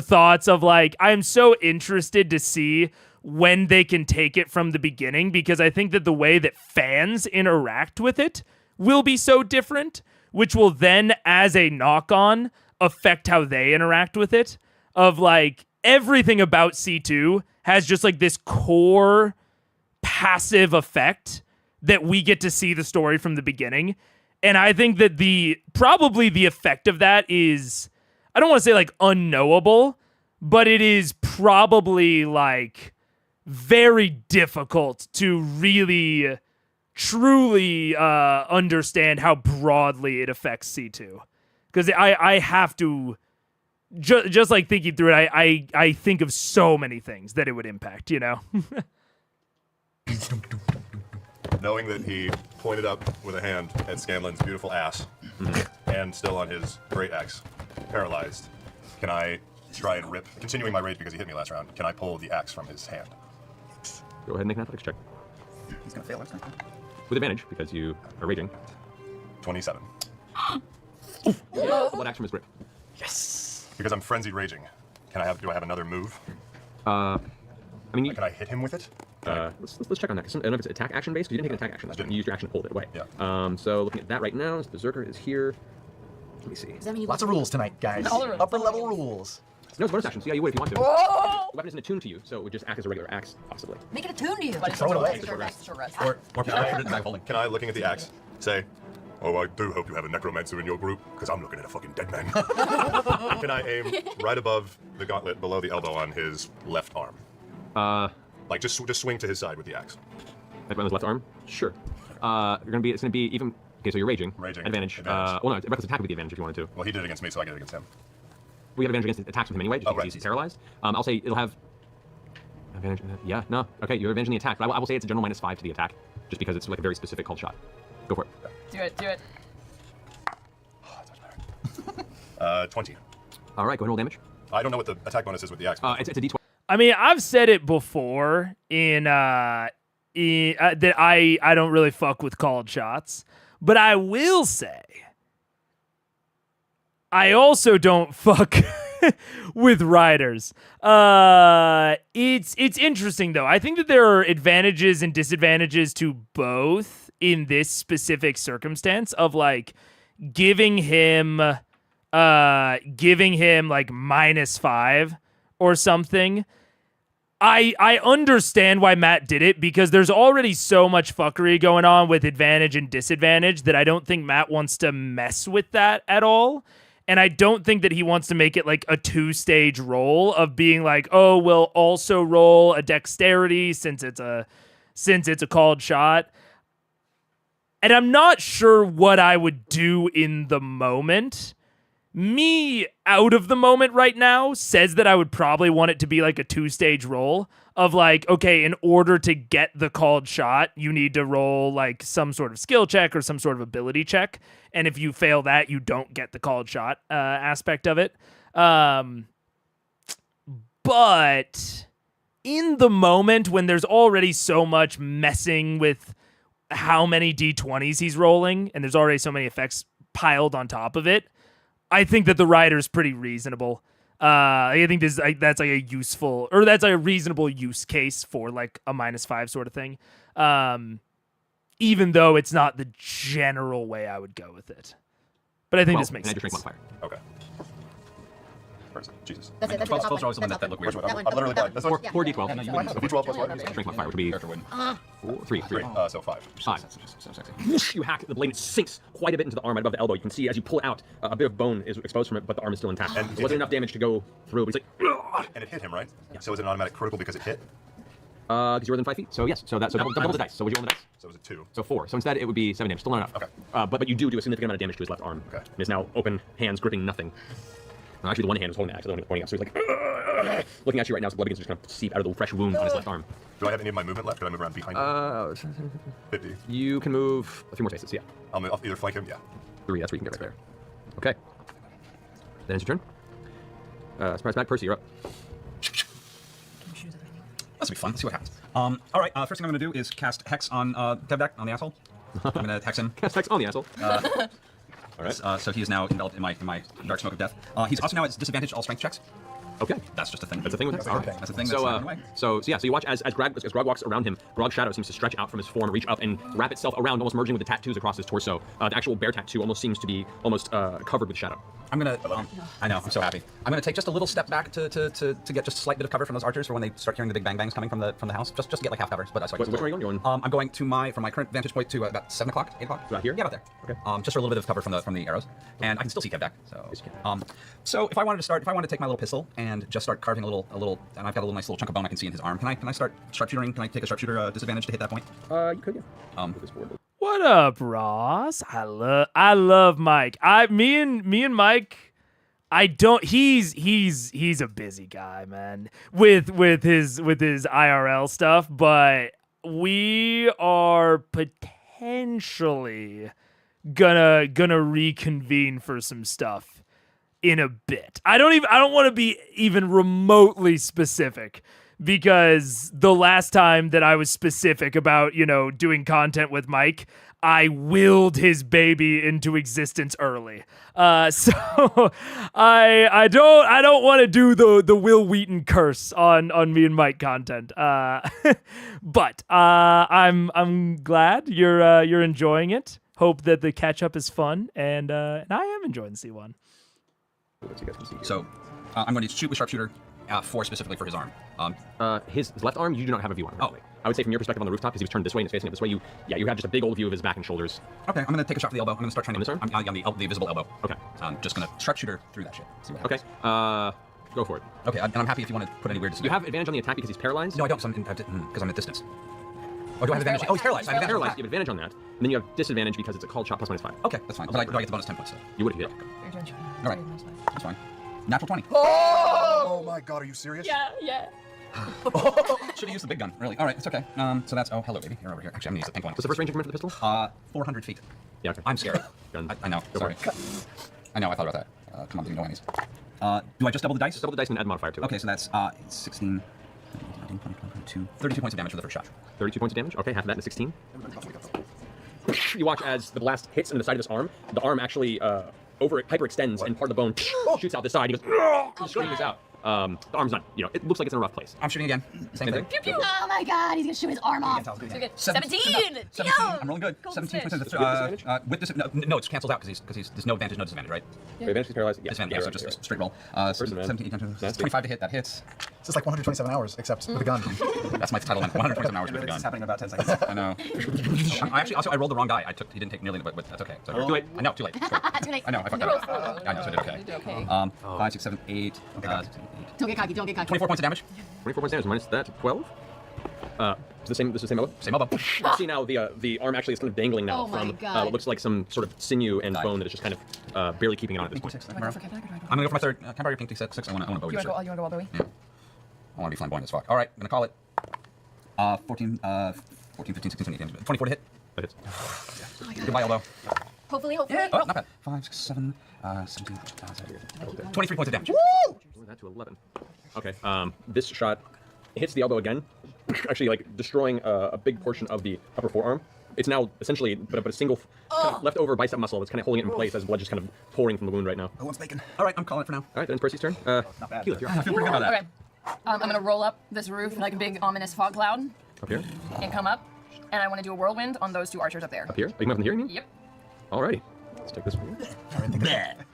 A: thoughts of like I'm so interested to see when they can take it from the beginning, because I think that the way that fans interact with it will be so different, which will then, as a knock-on, affect how they interact with it. Of like everything about C2 has just like this core passive effect that we get to see the story from the beginning. And I think that probably the effect of that is, I don't want to say like unknowable, but it is probably like very difficult to really truly understand how broadly it affects C2. Because I have to, just like thinking through it, I think of so many things that it would impact, you know?
D: Knowing that he pointed up with a hand at Scanlan's beautiful ass, and still on his great axe, paralyzed, can I try and rip, continuing my rage because he hit me last round, can I pull the axe from his hand?
F: Go ahead and make an athletics check.
B: He's gonna fail next time.
F: With advantage, because you are raging.
D: 27.
F: What axe from his grip?
G: Yes.
D: Because I'm frenzied raging. Do I have another move?
F: I mean,
D: can I hit him with it?
F: Let's check on that. I don't know if it's attack action based. You didn't take an attack action last time. You used your action to pull it away.
D: Yeah.
F: So looking at that right now, Berserker is here. Let me see.
E: Does that mean
G: Lots of rules tonight, guys. Upper level rules.
F: No, it's bonus action, so yeah, you would if you want to.
K: Oh!
F: The weapon isn't attuned to you, so it would just act as a regular axe, possibly.
K: Make it attuned to you.
G: Throw it away.
D: Or can I, looking at the axe, say, oh, I do hope you have a necromancer in your group, because I'm looking at a fucking dead man. Can I aim right above the gauntlet, below the elbow on his left arm? Like, just swing to his side with the axe.
F: Right on his left arm? Sure. It's gonna be even. Okay, so you're raging.
D: Raging.
F: Advantage. Well, no, reckless attack would be the advantage if you wanted to.
D: Well, he did it against me, so I get it against him.
F: We have advantage against attacks with him anyway, just because he's paralyzed. I'll say it'll have advantage. Yeah, no. Okay, you have advantage in the attack, but I will say it's a general -5 to the attack, just because it's like a very specific called shot. Go for it.
K: Do it. Do it.
D: Oh, that's much better. 20.
F: All right, go ahead and roll damage.
D: I don't know what the attack bonus is with the axe.
F: It's a D20.
A: I mean, I've said it before that I don't really fuck with called shots, but I will say I also don't fuck with riders. It's interesting though. I think that there are advantages and disadvantages to both in this specific circumstance of like giving him like -5 or something. I understand why Matt did it, because there's already so much fuckery going on with advantage and disadvantage that I don't think Matt wants to mess with that at all. And I don't think that he wants to make it like a 2-stage roll of being like, oh, we'll also roll a dexterity since it's a called shot. And I'm not sure what I would do in the moment. Me out of the moment right now says that I would probably want it to be like a 2-stage roll of like, okay, in order to get the called shot, you need to roll like some sort of skill check or some sort of ability check. And if you fail that, you don't get the called shot aspect of it. But in the moment when there's already so much messing with how many D20s he's rolling, and there's already so many effects piled on top of it, I think that the rider's pretty reasonable. I think that's like a useful, or that's like a reasonable use case for like a -5 sort of thing. Even though it's not the general way I would go with it. But I think this makes sense.
D: Okay. Where is it? Jesus.
E: That's it. That's
I: 12
E: the top
I: are always the one
E: one.
I: that look weird.
E: That one.
D: I'm literally
E: That
D: like,
E: one.
D: that's
F: Four
E: Yeah.
F: D12.
I: Yeah, no, you
E: Yeah.
I: wouldn't.
D: So D12 plus what?
F: Strength modifier would be
I: Character wouldn't.
F: 3.
D: So 5.
F: 5.
I: So sexy.
F: Whoosh, you hack the blade, it sinks quite a bit into the arm right above the elbow. You can see as you pull it out, a bit of bone is exposed from it, but the arm is still intact.
D: And
F: There wasn't enough damage to go through, but he's like, ugh!
D: And it hit him, right? Yeah. So is it an automatic critical because it hit?
F: Because you're within 5 feet. So yes, so double the dice. So would you roll the dice?
D: So it was a 2.
F: So 4. So instead it would be 7 damage. Still not enough.
D: Okay.
F: But you do a significant amount of damage to his left arm.
D: Okay.
F: He is now open hands gripping nothing. Actually, the one hand is holding the axe, the other one is pointing up. So he's like, ugh! Looking at you right now, so blood begins to just kind of seep out of the fresh wound on his left arm.
D: Do I have any of my movement left? Can I move around behind him? 50.
F: You can move 3 more spaces. Yeah.
D: I'll either flank him, yeah.
F: 3. That's where you can get right there. Okay. Then it's your turn. Surprise back. Percy, you're up.
I: This will be fun. Let's see what happens. All right. First thing I'm going to do is cast Hex on Kevdak, on the asshole. I'm going to Hex him.
F: Cast Hex on the asshole. All right.
I: So he is now enveloped in my dark smoke of death. He's also now at disadvantage all strength checks.
F: Okay.
I: That's just a thing.
F: That's a thing with him.
I: That's a thing.
F: So you watch as Grog walks around him. Grog's shadow seems to stretch out from his form, reach up, and wrap itself around, almost merging with the tattoos across his torso. The actual bear tattoo almost seems to be covered with shadow.
I: I'm gonna. I know. I'm so happy. I'm gonna take just a little step back to get just a slight bit of cover from those archers for when they start hearing the big bang bangs coming from the house. Just to get like half cover. But
F: Where are you going?
I: I'm going to from my current vantage point to about 7 o'clock, 8 o'clock.
F: About here?
I: Yeah, about there.
F: Okay.
I: Just for a little bit of cover from the arrows, and I can still see Kevdak. So if I wanted to take my little pistol and just start carving a little, and I've got a nice little chunk of bone I can see in his arm. Can I start sharpshootering? Can I take a sharpshooter disadvantage to hit that point?
F: You could, yeah.
A: What up, Ross? I love Mike. Me and Mike. I don't. He's a busy guy, man. With his IRL stuff, but we are potentially gonna reconvene for some stuff in a bit. I don't want to be even remotely specific, because the last time that I was specific about, doing content with Mike, I willed his baby into existence early. So I don't want to do the Will Wheaton curse on me and Mike content. But I'm glad you're enjoying it. Hope that the catch up is fun, and I am enjoying C1.
I: So I'm going to shoot with sharpshooter 4 specifically for his arm.
F: His left arm, you do not have a view on.
I: Oh.
F: I would say from your perspective on the rooftop, because he was turned this way and is facing up this way, you have just a big old view of his back and shoulders.
I: Okay, I'm going to take a shot for the elbow. I'm going to start trying to...
F: On this arm?
I: On the visible elbow.
F: Okay.
I: I'm just going to sharpshooter through that shit. See what happens.
F: Okay. Go for it.
I: Okay, and I'm happy if you want to put any weird...
F: You have advantage on the attack because he's paralyzed?
I: No, I don't, because I'm at distance. Oh, do I have advantage? Oh, he's paralyzed.
F: He's paralyzed. You have advantage on that. And then you have disadvantage because it's a called shot plus -5.
I: Okay, that's fine. But do I get the bonus 10 points?
F: You would have hit.
I: All right. That's fine. Natural 20.
B: Oh my god, are you serious?
E: Yeah.
I: Should have used the big gun, really. All right, it's okay. So that's... Oh, hello, baby. You're over here. Actually, I'm going to use the pink one.
F: What's the first range increment for the pistol?
I: 400 feet.
F: Yeah, okay.
I: I'm scared. I know. Sorry. I know, I thought about that. Come on, give me no enemies. Do I just double the dice?
F: Double the dice and add modifier to it.
I: Okay, so that's 16... 19, 20, 22, 32 points of damage for the first shot.
F: 32 points of damage? Okay, half of that into 16. You watch as the blast hits into the side of this arm. The arm actually hyperextends, and part of the bone shoots out the side. He goes, screams out. The arm's not, it looks like it's in a rough place.
I: I'm shooting again. Same thing.
E: Pew pew. Oh my god, he's gonna shoot his arm off. 17.
I: I'm rolling good. 17%. With this, no, it's canceled out because there's no advantage, no disadvantage, right?
F: Yeah. Advantage is paralyzed. Yeah,
I: so just a straight roll. 17, 25 to hit. That hits.
G: It's just like 127 hours, except with a gun.
I: That's my title length. 127 hours with a gun.
B: This is happening in about 10 seconds.
I: I know. I rolled the wrong die. He didn't take nearly, but that's okay. So,
F: Too late.
I: I know, too late.
E: Too late.
I: I know, I fucked that up. I know, so I did okay. 5, 6, 7, 8.
E: Don't get cocky.
I: 24 points of damage.
F: 24 points of damage minus that, 12. This is the same elbow?
I: Same elbow.
F: You see now the arm actually is kind of dangling now from what looks like some sort of sinew and bone that is just kind of barely keeping it on at this point.
I: I'm going to go for my third. Can I borrow your pink D6? I want to bow your shit.
L: You want to go all the way?
I: Yeah. I want to be flamboyant as fuck. All right, I'm going to call it 14, 15, 16, 17, 24 to hit.
F: That hits.
I: Goodbye, elbow.
E: Hopefully.
I: Yeah. Oh, not bad. 5, 6, 7, 17, 23 points of damage.
F: Woo! That to 11. Okay. This shot hits the elbow again, actually destroying a big portion of the upper forearm. It's now essentially but a single kind of leftover bicep muscle that's kind of holding it in place as blood just kind of pouring from the wound right now.
B: Who wants bacon?
I: All right, I'm calling it for now.
F: All right, then it's Percy's turn.
B: Not bad.
F: Keyleth, you're
I: I feel pretty good about that.
L: Okay. I'm gonna roll up this roof like a big ominous fog cloud
F: up here.
L: and come up, and I want to do a whirlwind on those 2 archers up there.
F: Up here? Are you coming up from here, you mean?
L: Yep.
F: Alrighty. Let's take this one.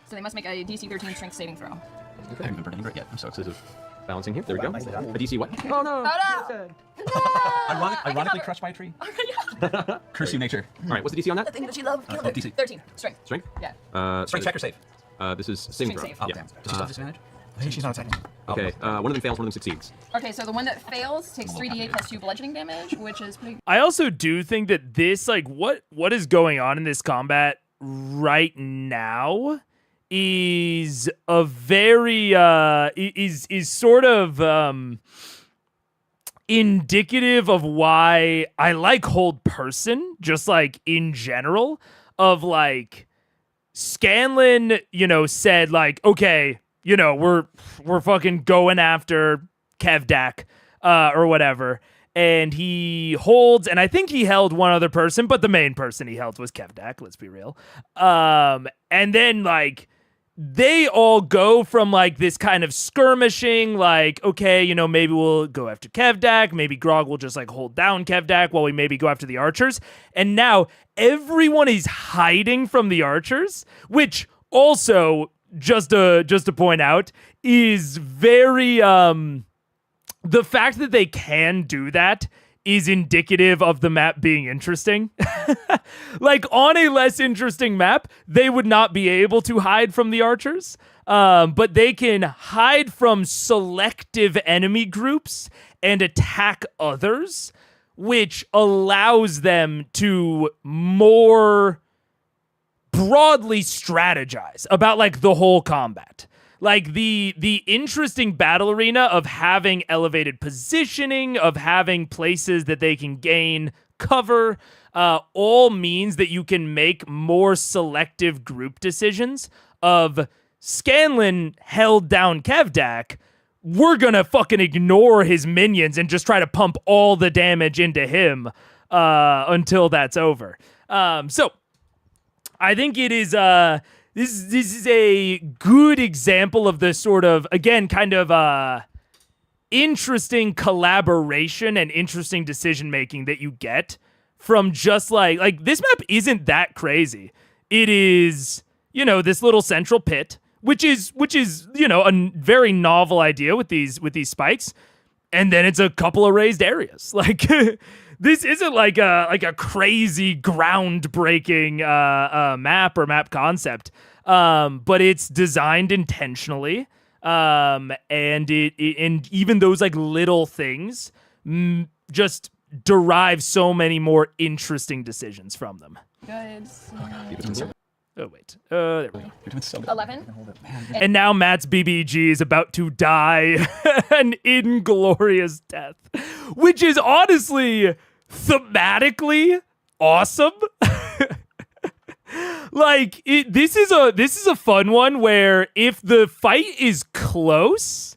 L: So they must make a DC 13 strength saving throw.
I: I haven't been pretty great yet. I'm so
F: This
I: excited.
F: is balancing here. There we go. A DC what? Oh no!
L: Oh no!
I: Ironically crushed by a tree. Curse you, nature.
F: All right, what's the DC on
L: The
F: that?
L: thing that you love. Kill it.
I: DC.
L: 13 strength.
F: Strength?
L: Yeah.
I: Strength check or save?
F: This is saving
L: Strength
F: throw.
L: save.
F: Yeah.
I: Does she still have disadvantage?
G: I think she's not attacking.
F: Okay. One of them fails, one of them succeeds.
L: Okay, so the one that fails takes 3d8 plus 2 bludgeoning damage, which is pretty.
A: I also do think that this, what is going on in this combat right now is a very is sort of indicative of why I like Hold Person, just in general, of Scanlan, said okay, you know, we're fucking going after Kevdak or whatever. And he holds, and I think he held one other person, but the main person he held was Kevdak, let's be real. And then, like, they all go from, like, this kind of skirmishing, like, okay, you know, maybe we'll go after Kevdak, maybe Grog will just, like, hold down Kevdak while we maybe go after the archers. And now everyone is hiding from the archers, which also, just to point out, is very, the fact that they can do that is indicative of the map being interesting. Like, on a less interesting map, they would not be able to hide from the archers, but they can hide from selective enemy groups and attack others, which allows them to more broadly strategize about, like, the whole combat. Like, the interesting battle arena of having elevated positioning, of having places that they can gain cover, all means that you can make more selective group decisions of Scanlan held down Kevdak. We're gonna fucking ignore his minions and just try to pump all the damage into him until that's over. So I think it is... This is a good example of the sort of, again, kind of interesting collaboration and interesting decision-making that you get from just like this map isn't that crazy. It is, you know, this little central pit, which is, you know, a very novel idea with these spikes. And then it's a couple of raised areas. Like, this isn't like a crazy groundbreaking map or map concept, but it's designed intentionally, and and even those like little things just derive so many more interesting decisions from them.
L: Good.
A: Oh wait, there we go.
I: You're doing so good.
L: 11.
A: And now Matt's BBG is about to die an inglorious death, which is honestly thematically awesome. Like, this is a fun one where if the fight is close,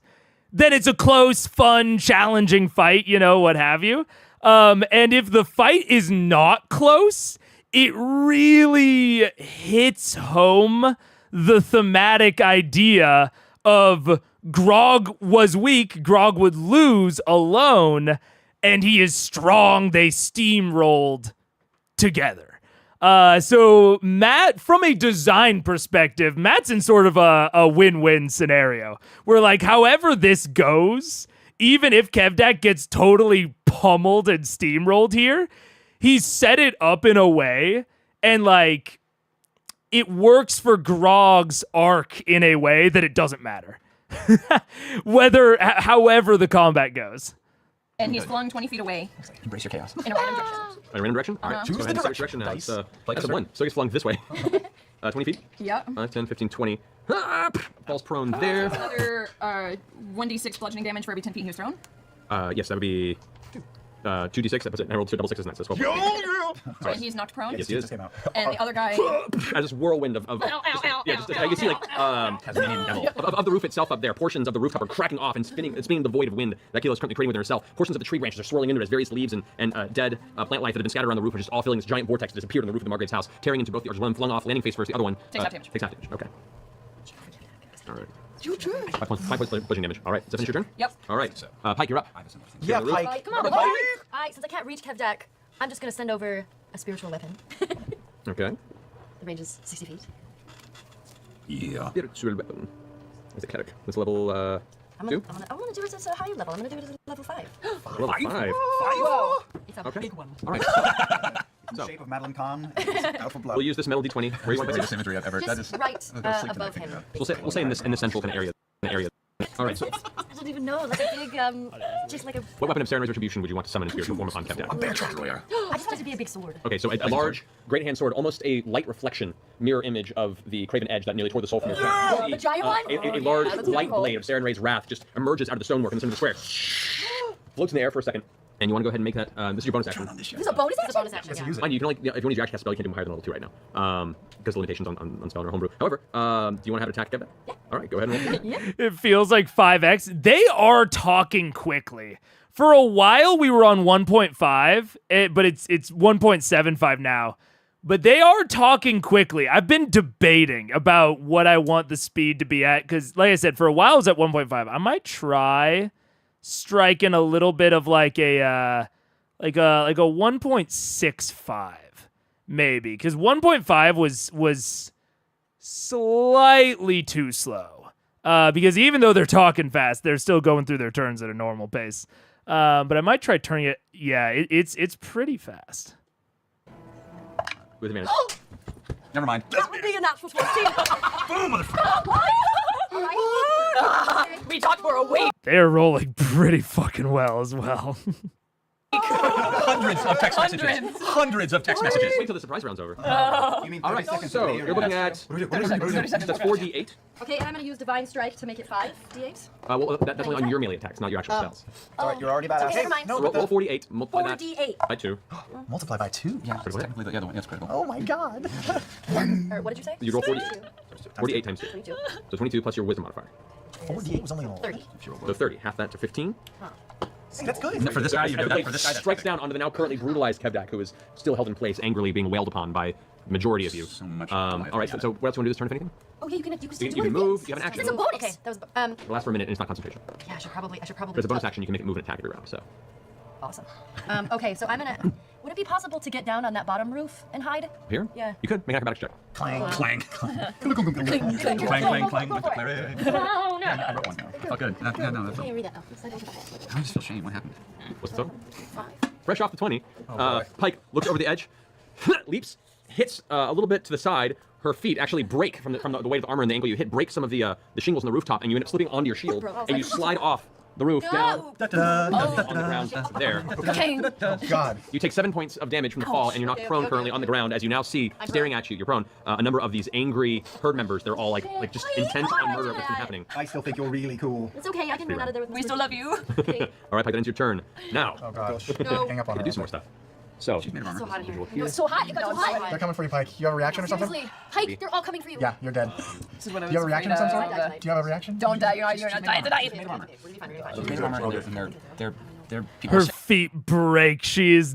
A: then it's a close, fun, challenging fight, you know, what have you. And if the fight is not close, it really hits home the thematic idea of Grog was weak, Grog would lose alone, and he is strong, they steamrolled together. So Matt, from a design perspective, Matt's in sort of a win-win scenario where, like, however this goes, even if Kevdak gets totally pummeled and steamrolled here, he's set it up in a way and, like, it works for Grog's arc in a way that it doesn't matter. However the combat goes.
L: And he's flung 20 feet away.
I: Embrace your chaos.
L: In a random direction.
F: In a random direction? All right.
I: Choose
F: Go
I: the
F: ahead and
I: direction.
F: direction now.
I: Dice.
F: That's a 1. So he's flung this way. 20 feet?
L: Yep.
F: 10, 15, 20. Falls prone there.
L: Another 1d6 bludgeoning damage for every 10 feet he was thrown.
F: Yes, that would be 2d6. That puts it. And I rolled 2 double sixes, and that's 12.
L: So he's knocked prone.
F: Yes, he is.
L: And the other guy.
F: As this whirlwind of yeah, just you can see like of the roof itself up there. Portions of the rooftop are cracking off and spinning the void of wind that Kilo is currently creating within herself. Portions of the tree branches are swirling into it as various leaves and dead plant life that have been scattered around the roof are just all filling this giant vortex that disappeared on the roof of the Margaret's house, tearing into both the archers. One flung off, landing face first. The other one
L: takes half damage.
F: Takes half damage. Okay. All right. Your turn. 5 points bludgeoning damage. All right. Does that finish your turn?
L: Yep.
F: All right. Pike, you're up.
G: Yeah,
K: Right,
G: Pike.
K: come on,
G: Pike.
K: Alright, since I can't reach Kevdak, I'm just gonna send over a spiritual weapon.
F: Okay.
K: The range is 60 feet.
I: Yeah.
F: Spiritual weapon. Is it Kevdak? It's level 2?
K: I'm gonna do it at a higher level. I'm gonna do it at level 5.
F: Level 5.
K: Whoa! It's a
F: Okay.
K: big one.
F: All right.
B: In
F: So
B: the shape of Madeline Kahn, out for blood.
F: we'll use this metal d20. Where you want to
I: Greatest imagery I've ever. That is.
K: Just right above him.
F: We'll say in the central kind of area. All right. So,
K: I don't even know. Like a big, just like a.
F: what weapon of Serenra's Retribution would you want to summon in spiritual form upon Kevdak?
I: Bear trap warrior.
K: I just want it to be a big sword.
F: Okay, so a large, great hand sword, almost a light reflection, mirror image of the Craven Edge that nearly tore the soul from your crown.
K: The giant one?
F: A large
K: that's
F: light
K: cool.
F: blade of Serenra's wrath just emerges out of the stonework in the center of the square. Floats in the air for a second, And you want to go ahead and make that. This is your bonus action.
K: This is a bonus action. It's a bonus action.
F: Mind you, you can only if you want to use your action cast spell, you can't do higher than level 2 right now. Because of limitations on spell or homebrew. However, do you want to have an attack, Kevdak? Yeah. All right, go ahead and roll.
K: Yeah.
A: It feels like 5x. They are talking quickly. For a while, we were on 1.5, but it's 1.75 now. But they are talking quickly. I've been debating about what I want the speed to be at because, like I said, for a while it was at 1.5. I might try striking a little bit of like a 1.65 maybe because 1.5 was slightly too slow. Because even though they're talking fast, they're still going through their turns at a normal pace. But I might try turning it. Yeah, it's pretty fast.
F: With advantage.
I: Never mind.
K: That would be a natural 20.
I: Boom, motherfucker.
K: We talked for a week.
A: They're rolling pretty fucking well as well.
I: Hundreds of text messages. Hundreds of text messages.
F: Wait till the surprise round's over.
B: You mean
F: All right, so you're looking at that's 4d8.
K: Okay, and I'm going to use Divine Strike to make it 5d8.
F: Well, that's only on your melee attacks, not your actual spells.
G: Alright, you're already badass.
K: Okay, never mind.
F: Roll 4d8, multiply that
K: 4d8.
F: by 2.
G: Multiply by 2?
I: Yeah, it's technically the other one. That's critical.
G: Oh my god.
K: Or what did you say?
F: You roll 48 times 2.
K: 22.
F: So 22 plus your wisdom modifier.
G: 48 was only
K: 30.
F: So 30. Half that to 15.
G: See, that's good.
I: For this guy, you do that.
F: Blade
I: For this guy,
F: strikes down onto the now currently brutalized Kevdak, who is still held in place, angrily being wailed upon by the majority of you.
I: So much
F: all right, so what else do you want to do this turn, if anything?
K: Oh yeah, you can still
F: You
K: do
F: can
K: it.
F: move, you have an action.
K: It's a bonus. Okay, that was
F: It'll last for a minute and it's not concentration.
K: Yeah, I should probably.
F: There's a bonus action, you can make it move and attack every round, so.
K: Awesome. Okay, so I'm gonna. Would it be possible to get down on that bottom roof and hide?
F: Here?
K: Yeah.
F: You could make an acrobatics check.
I: Clang, clang, clang, clang, clang, with the cleric.
K: Oh no.
I: I wrote one. Oh, good. No, that's
K: I can't read that now.
I: I just feel shame. What happened?
F: What's up?
K: 5.
F: Fresh off the 20, Pike looks over the edge, leaps, hits a little bit to the side. Her feet actually break from the weight of the armor and the angle you hit, break some of the shingles on the rooftop, and you end up slipping onto your shield, and you slide off the roof down on the ground there.
K: Okay.
G: Oh god.
F: You take 7 points of damage from the fall, and you're not prone currently on the ground, as you now see, staring at you, you're prone, a number of these angry herd members. They're all like just intent on murder of what's been happening.
B: I still think you're really cool.
K: It's okay. I can run out of there with.
L: We still love you.
K: Okay.
F: All right, Pike, that ends your turn. Now,
G: Oh god.
K: No.
G: Hang up on
F: you
G: her.
F: do some more stuff. So,
K: It's so hot in here.
F: here.
K: It's so hot. It got so hot.
G: They're coming for you, Pike. You have a reaction or something?
K: Seriously, Pike, they're all coming for you.
G: Yeah, you're dead.
L: This is what I
G: Do you have a
L: was
G: reaction of some
L: afraid
G: sort?
L: of.
G: Do you have a reaction?
L: Don't die. You're not dying tonight.
K: We'll be fine. We'll be fine.
I: Those made of armor, they're people.
A: Her feet break. She's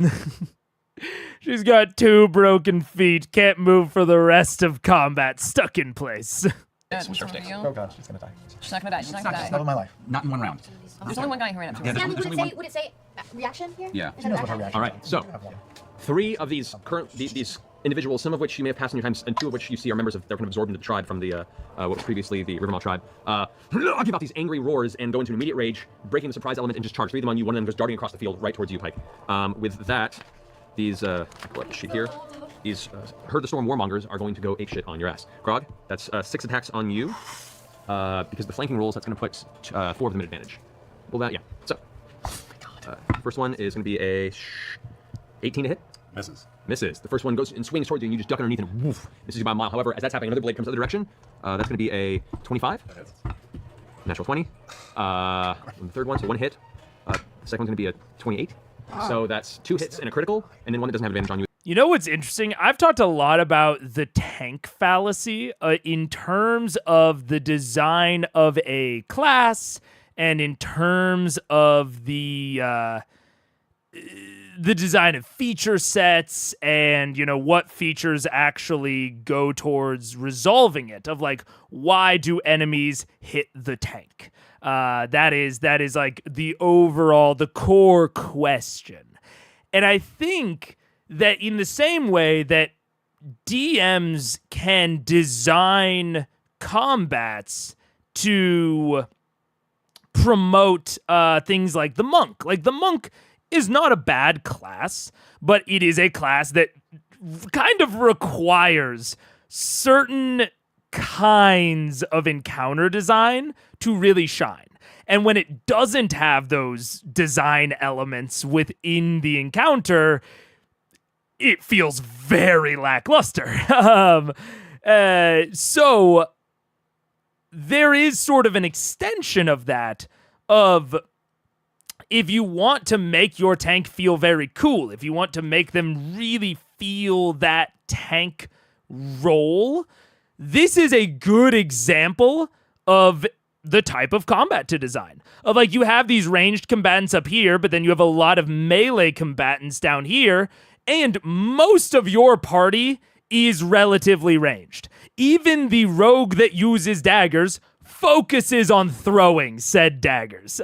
A: got 2 broken feet. Can't move for the rest of combat. Stuck in place.
L: Yeah,
I: Some sharp sticks.
G: Oh god, she's gonna die.
L: She's not gonna die. She's not gonna
G: Love
L: die.
G: of my life.
I: Not in one round.
L: There's only one guy who ran up to her.
I: Yeah,
E: Stanley,
I: there's
E: would
I: only
E: it
I: one.
E: say reaction here?
I: Yeah.
E: Is
G: She
E: that
G: knows what her
E: an
G: reaction
F: All
G: is.
F: right, so 3 of these these individuals, some of which you may have passed in your times, and 2 of which you see are members of, they're kind of absorbed into the tribe from the what was previously the Rivermall tribe. Give out these angry roars and go into immediate rage, breaking the surprise element and just charge 3 of them on you. One of them goes darting across the field right towards you, Pike. With that, these what sheet here, these Heard the Storm warmongers are going to go apeshit on your ass. Grog, that's 6 attacks on you. Because the flanking rolls, that's going to put 4 of them at advantage. Well, that, yeah. So, first one is going to be a 18 to hit.
D: Misses.
F: Misses. The first one goes and swings towards you, and you just duck underneath and woof, misses you by a mile. However, as that's happening, another blade comes the other direction. That's going to be a 25. Natural 20. The third one, so 1 hit. The second one's going to be a 28. So that's 2 hits and a critical, and then one that doesn't have advantage on you.
A: You know what's interesting? I've talked a lot about the tank fallacy in terms of the design of a class and in terms of the design of feature sets and, you know, what features actually go towards resolving it, of like, why do enemies hit the tank? That is like the core question. And I think that in the same way that DMs can design combats to promote things like the monk. Like the monk is not a bad class, but it is a class that kind of requires certain kinds of encounter design to really shine. And when it doesn't have those design elements within the encounter, it feels very lackluster. So there is sort of an extension of that, of if you want to make your tank feel very cool, if you want to make them really feel that tank role, this is a good example of the type of combat to design. Of like, you have these ranged combatants up here, but then you have a lot of melee combatants down here, and most of your party is relatively ranged. Even the rogue that uses daggers focuses on throwing said daggers.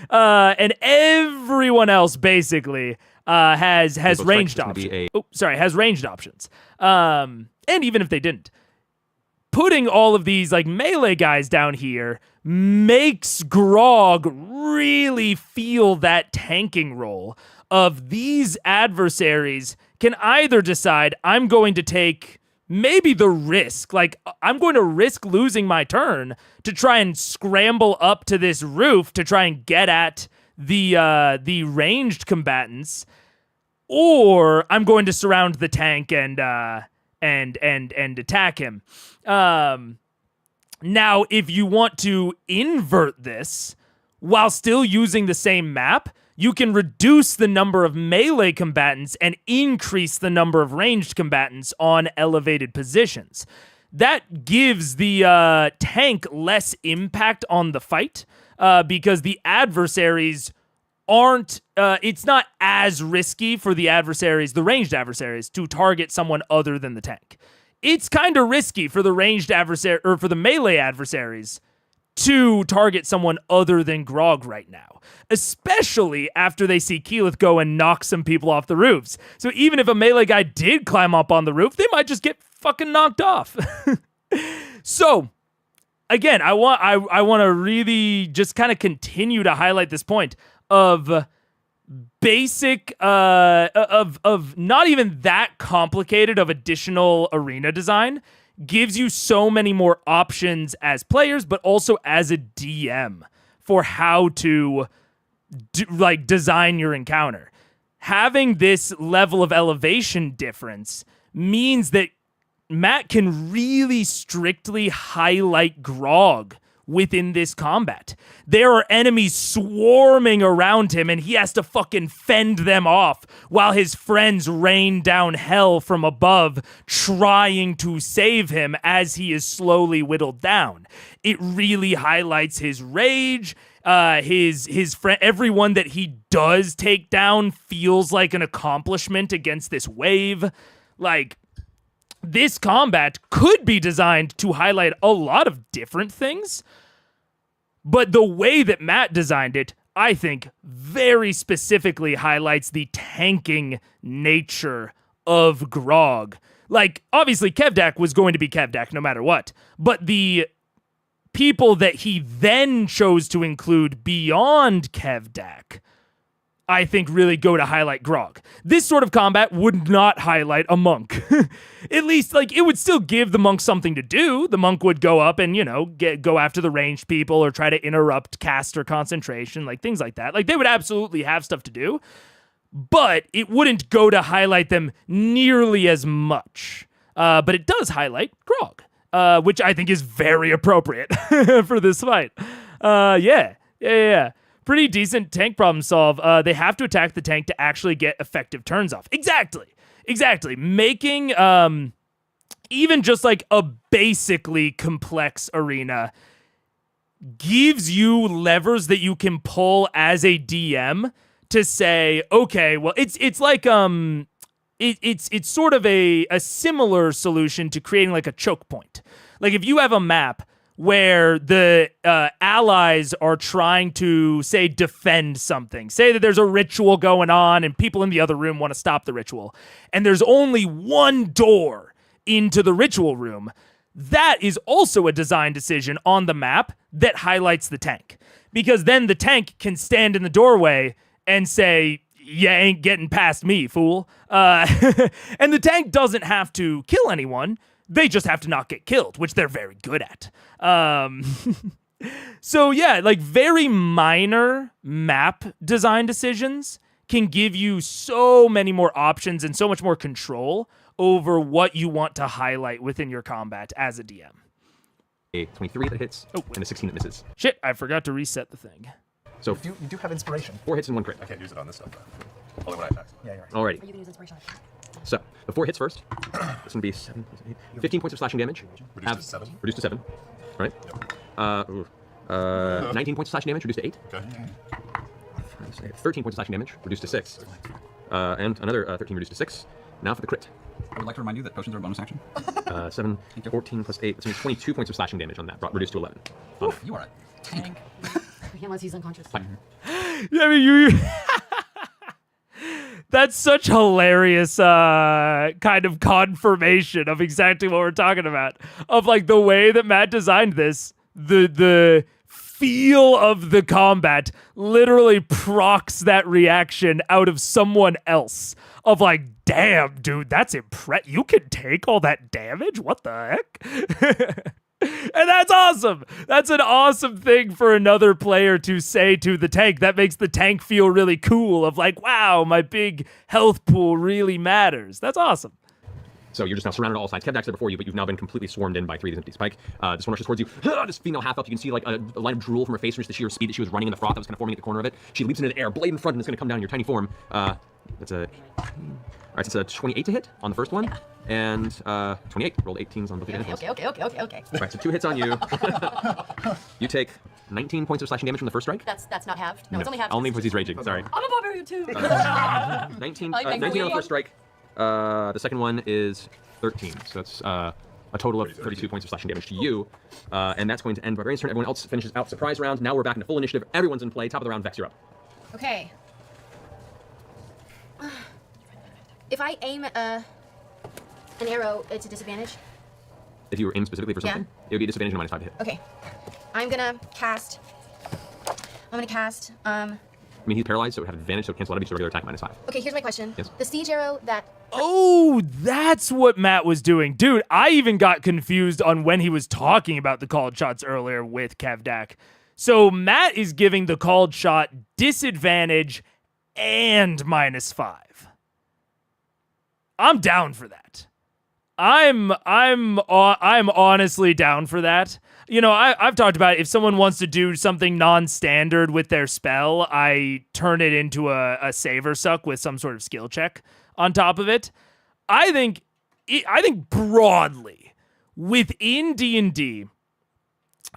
A: And everyone else basically has ranged options. Has ranged options. And even if they didn't, putting all of these like melee guys down here makes Grog really feel that tanking role of these adversaries can either decide I'm going to take maybe the risk, like I'm going to risk losing my turn to try and scramble up to this roof to try and get at the ranged combatants, or I'm going to surround the tank and attack him. Now, if you want to invert this while still using the same map, you can reduce the number of melee combatants and increase the number of ranged combatants on elevated positions. That gives the tank less impact on the fight because the adversaries aren't, it's not as risky for the adversaries, the ranged adversaries, to target someone other than the tank. It's kind of risky for the ranged adversary, or for the melee adversaries, to target someone other than Grog right now, especially after they see Keyleth go and knock some people off the roofs. So even if a melee guy did climb up on the roof, they might just get fucking knocked off. So again, I want to really just kind of continue to highlight this point of basic of not even that complicated of additional arena design gives you so many more options as players, but also as a DM for how to design your encounter. Having this level of elevation difference means that Matt can really strictly highlight Grog within this combat. There are enemies swarming around him and he has to fucking fend them off while his friends rain down hell from above trying to save him as he is slowly whittled down. It really highlights his rage. His friend, everyone that he does take down feels like an accomplishment against this wave. Like, this combat could be designed to highlight a lot of different things, but the way that Matt designed it, I think, very specifically highlights the tanking nature of Grog. Like, obviously, Kevdak was going to be Kevdak no matter what, but the people that he then chose to include beyond Kevdak, I think, really go to highlight Grog. This sort of combat would not highlight a monk. At least, like, it would still give the monk something to do. The monk would go up and, you know, go after the ranged people or try to interrupt caster concentration, like things like that. Like, they would absolutely have stuff to do, but it wouldn't go to highlight them nearly as much. But it does highlight Grog, which I think is very appropriate for this fight. Yeah. Pretty decent tank problem solve. They have to attack the tank to actually get effective turns off. Exactly. Making even just like a basically complex arena gives you levers that you can pull as a DM to say, okay, well, it's like it's sort of a similar solution to creating like a choke point. Like, if you have a map where the allies are trying to, say, defend something. Say that there's a ritual going on and people in the other room want to stop the ritual, and there's only one door into the ritual room. That is also a design decision on the map that highlights the tank. Because then the tank can stand in the doorway and say, you ain't getting past me, fool. And the tank doesn't have to kill anyone. They just have to not get killed, which they're very good at. So yeah, like, very minor map design decisions can give you so many more options and so much more control over what you want to highlight within your combat as a DM.
F: A 23 that hits, and a 16 that misses.
A: Shit, I forgot to reset the thing.
F: So
G: You do have inspiration.
F: 4 hits and 1 crit.
D: I can't use it on this stuff, though. Only when I attack.
G: Yeah, you're right.
F: Alrighty.
K: Are you gonna use inspiration?
F: So the 4 hits first. It's gonna be 7 plus 8. 15 points of slashing damage.
D: Reduced to 7?
F: Reduced to 7. All right. 19 points of slashing damage. Reduced to 8.
D: Okay.
F: 13 points of slashing damage. Reduced to 6. And another 13 reduced to 6. Now for the crit.
I: I would like to remind you that potions are a bonus action.
F: 7, 14 plus 8. That's gonna be 22 points of slashing damage on that. Reduced to 11.
I: Oof, you are a tank.
K: Unless he's unconscious.
A: I mean, you. That's such hilarious kind of confirmation of exactly what we're talking about. Of like the way that Matt designed this, the feel of the combat literally procs that reaction out of someone else. Of like, damn, dude, that's impressive. You can take all that damage? What the heck? And that's awesome. That's an awesome thing for another player to say to the tank. That makes the tank feel really cool of like, wow, my big health pool really matters. That's awesome.
F: So you're just now surrounded on all sides. Kevdak's there before you, but you've now been completely swarmed in by 3 of these empty spike. This one rushes towards you. This female half-elf, you can see like a line of drool from her face, and just the sheer speed that she was running in the froth that was kind of forming at the corner of it. She leaps into the air, blade in front, and it's going to come down in your tiny form. That's a... All right, so it's a 28 to hit on the first one, and 28. Rolled 18s on both the hit points.
K: Okay.
F: All right, so 2 hits on you. You take 19 points of slashing damage from the first strike.
K: That's not halved. No, it's only halved.
F: Only because he's raging. Sorry.
K: I'm a barbarian too.
F: 19 on the first strike. The second one is 13. So that's a total of 32 points of slashing damage to you. And that's going to end Barbarian's turn. Everyone else finishes out surprise round. Now we're back into full initiative. Everyone's in play. Top of the round, Vex, you're up.
E: Okay. If I aim an arrow, it's a disadvantage.
F: If you were aimed specifically for something, it would be a disadvantage and -5 to hit.
E: Okay. I'm gonna cast.
F: I mean, he's paralyzed, so it would have advantage, so it cancel out of each regular attack -5.
E: Okay, here's my question.
F: Yes.
E: The siege arrow that.
A: Oh, that's what Matt was doing. Dude, I even got confused on when he was talking about the called shots earlier with Kevdak. So Matt is giving the called shot disadvantage and -5. I'm down for that. I'm honestly down for that. You know, I've talked about if someone wants to do something non-standard with their spell, I turn it into a save or suck with some sort of skill check on top of it. I think broadly within D&D,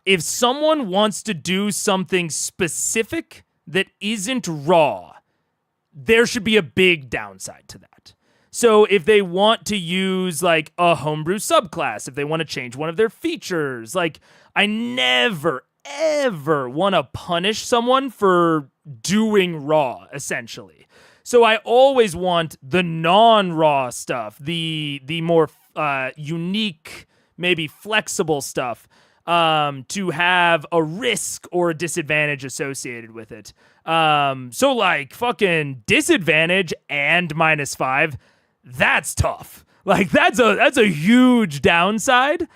A: if someone wants to do something specific that isn't raw, there should be a big downside to that. So if they want to use like a homebrew subclass, if they want to change one of their features, like I never, ever want to punish someone for doing raw, essentially. So I always want the non-raw stuff, the more unique, maybe flexible stuff, to have a risk or a disadvantage associated with it. So like fucking disadvantage and -5. That's tough. Like that's a huge downside.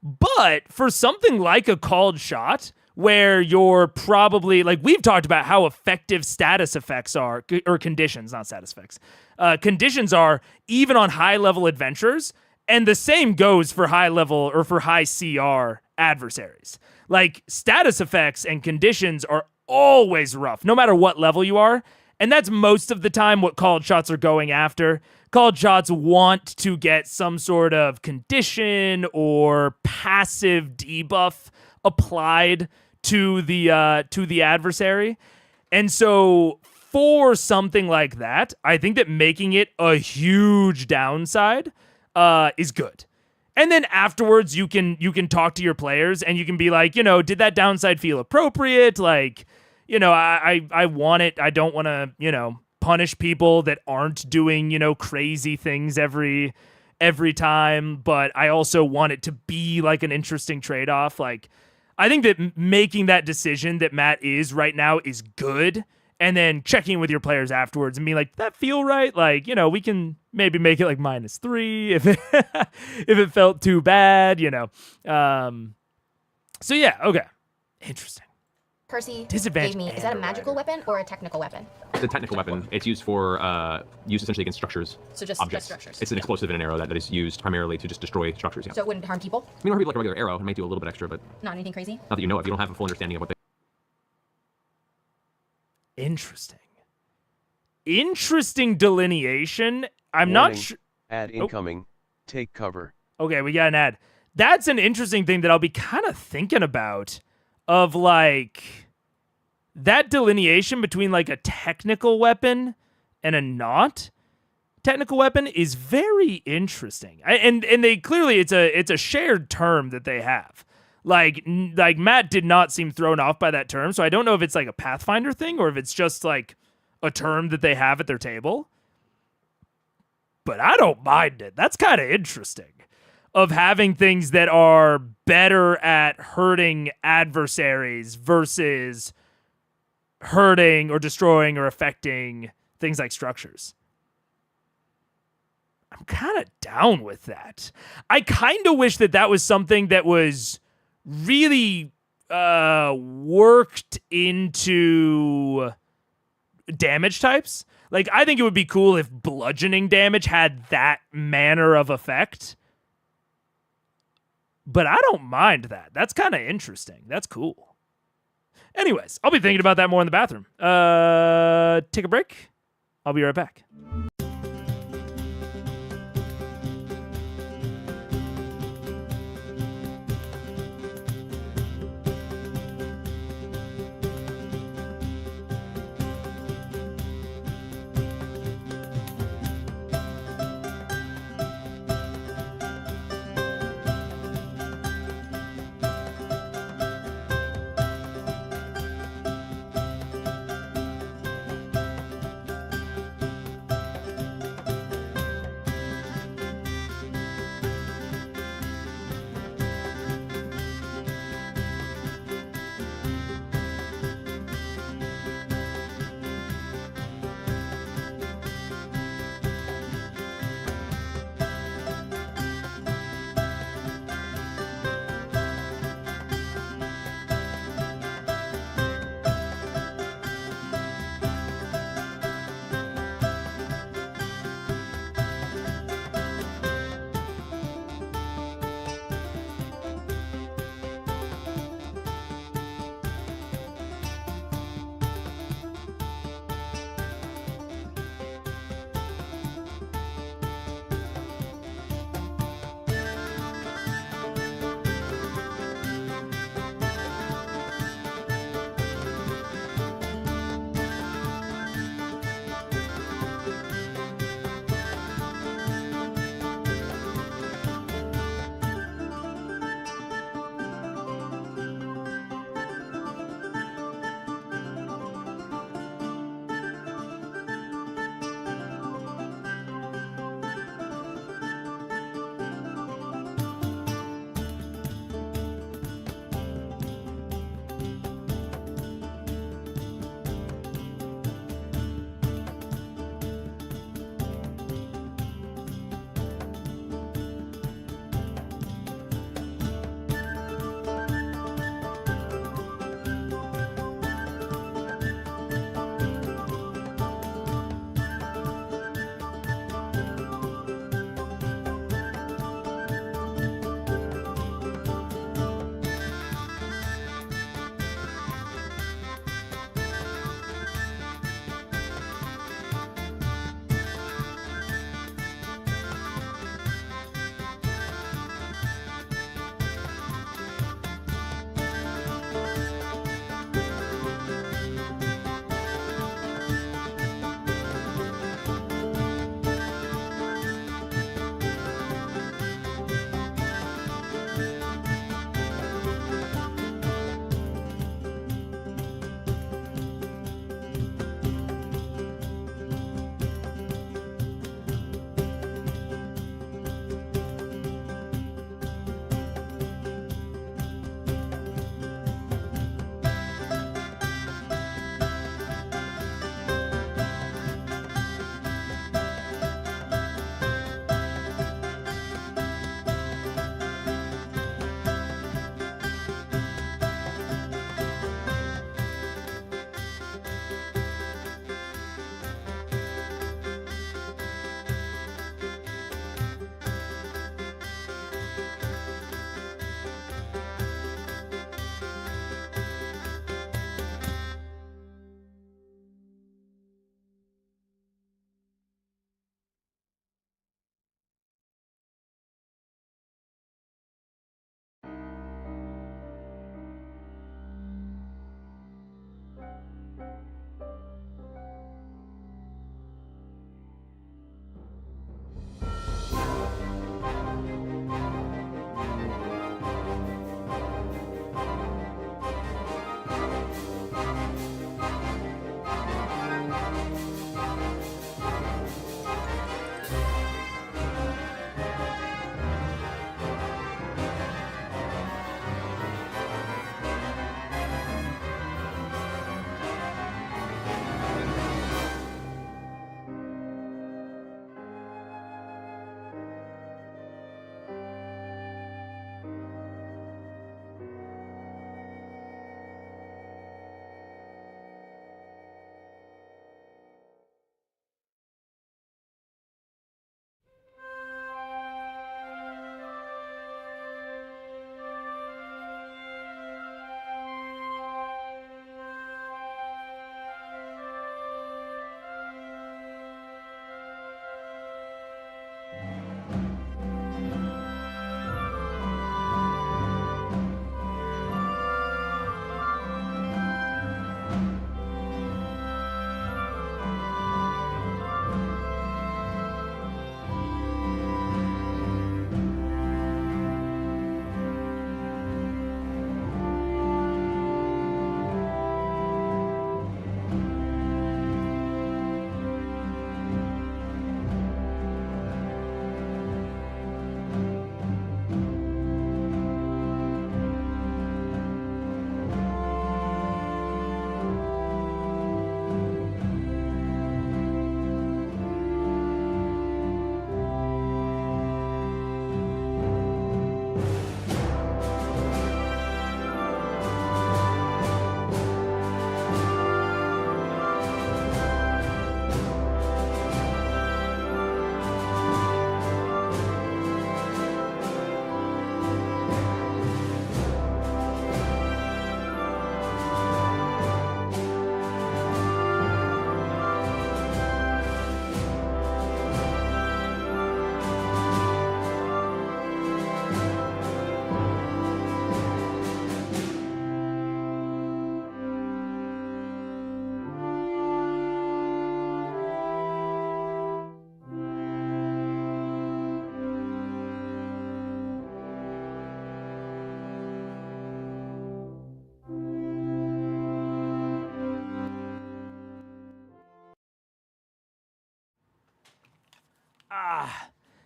A: But for something like a called shot where you're probably like we've talked about how effective status effects are or conditions, not status effects. Conditions are even on high level adventures, and the same goes for high level or for high CR adversaries. Like status effects and conditions are always rough no matter what level you are. And that's most of the time what called shots are going after. Called shots want to get some sort of condition or passive debuff applied to the adversary. And so for something like that, I think that making it a huge downside is good. And then afterwards you can talk to your players and you can be like, you know, did that downside feel appropriate? Like, you know, I want it. I don't want to, you know, punish people that aren't doing, you know, crazy things every time, but I also want it to be like an interesting trade-off. Like, I think that making that decision that Matt is right now is good, and then checking with your players afterwards and being like, that feel right? Like, you know, we can maybe make it like -3 if it, if it felt too bad, you know. So yeah, okay. Interesting.
E: Percy
A: Disadvantage
E: gave me, is that a magical weapon or a technical weapon?
F: It's a technical weapon. It's used for used essentially against structures.
E: So just
F: objects.
E: structures.
F: It's an explosive and an arrow that is used primarily to just destroy structures. Yeah.
E: So it wouldn't harm people?
F: I mean, harm people like a regular arrow. It might do a little bit extra, but
E: Not anything crazy?
F: not that you know of. You don't have a full understanding of what they.
A: Interesting. Interesting delineation. I'm not
M: Warning,
A: sure.
M: Ad incoming. Take cover.
A: Okay, we got an ad. That's an interesting thing that I'll be kind of thinking about, of like that delineation between like a technical weapon and a not technical weapon is very interesting. And they clearly it's a shared term that they have. Like Matt did not seem thrown off by that term, so I don't know if it's like a Pathfinder thing or if it's just like a term that they have at their table. But I don't mind it. That's kind of interesting. Of having things that are better at hurting adversaries versus hurting or destroying or affecting things like structures. I'm kind of down with that. I kind of wish that that was something that was really worked into damage types. Like, I think it would be cool if bludgeoning damage had that manner of effect. But I don't mind that. That's kind of interesting. That's cool. Anyways, I'll be thinking about that more in the bathroom. Take a break. I'll be right back.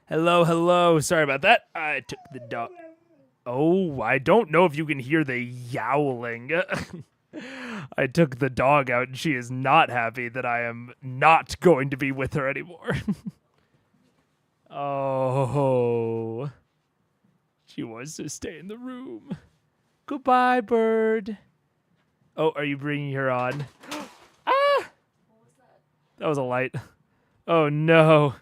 A: Hello, hello. Sorry about that. I took the dog. Oh, I don't know if you can hear the yowling. I took the dog out, and she is not happy that I am not going to be with her anymore. Oh. She wants to stay in the room. Goodbye, bird. Oh, are you bringing her on? Ah! That was a light. Oh, no.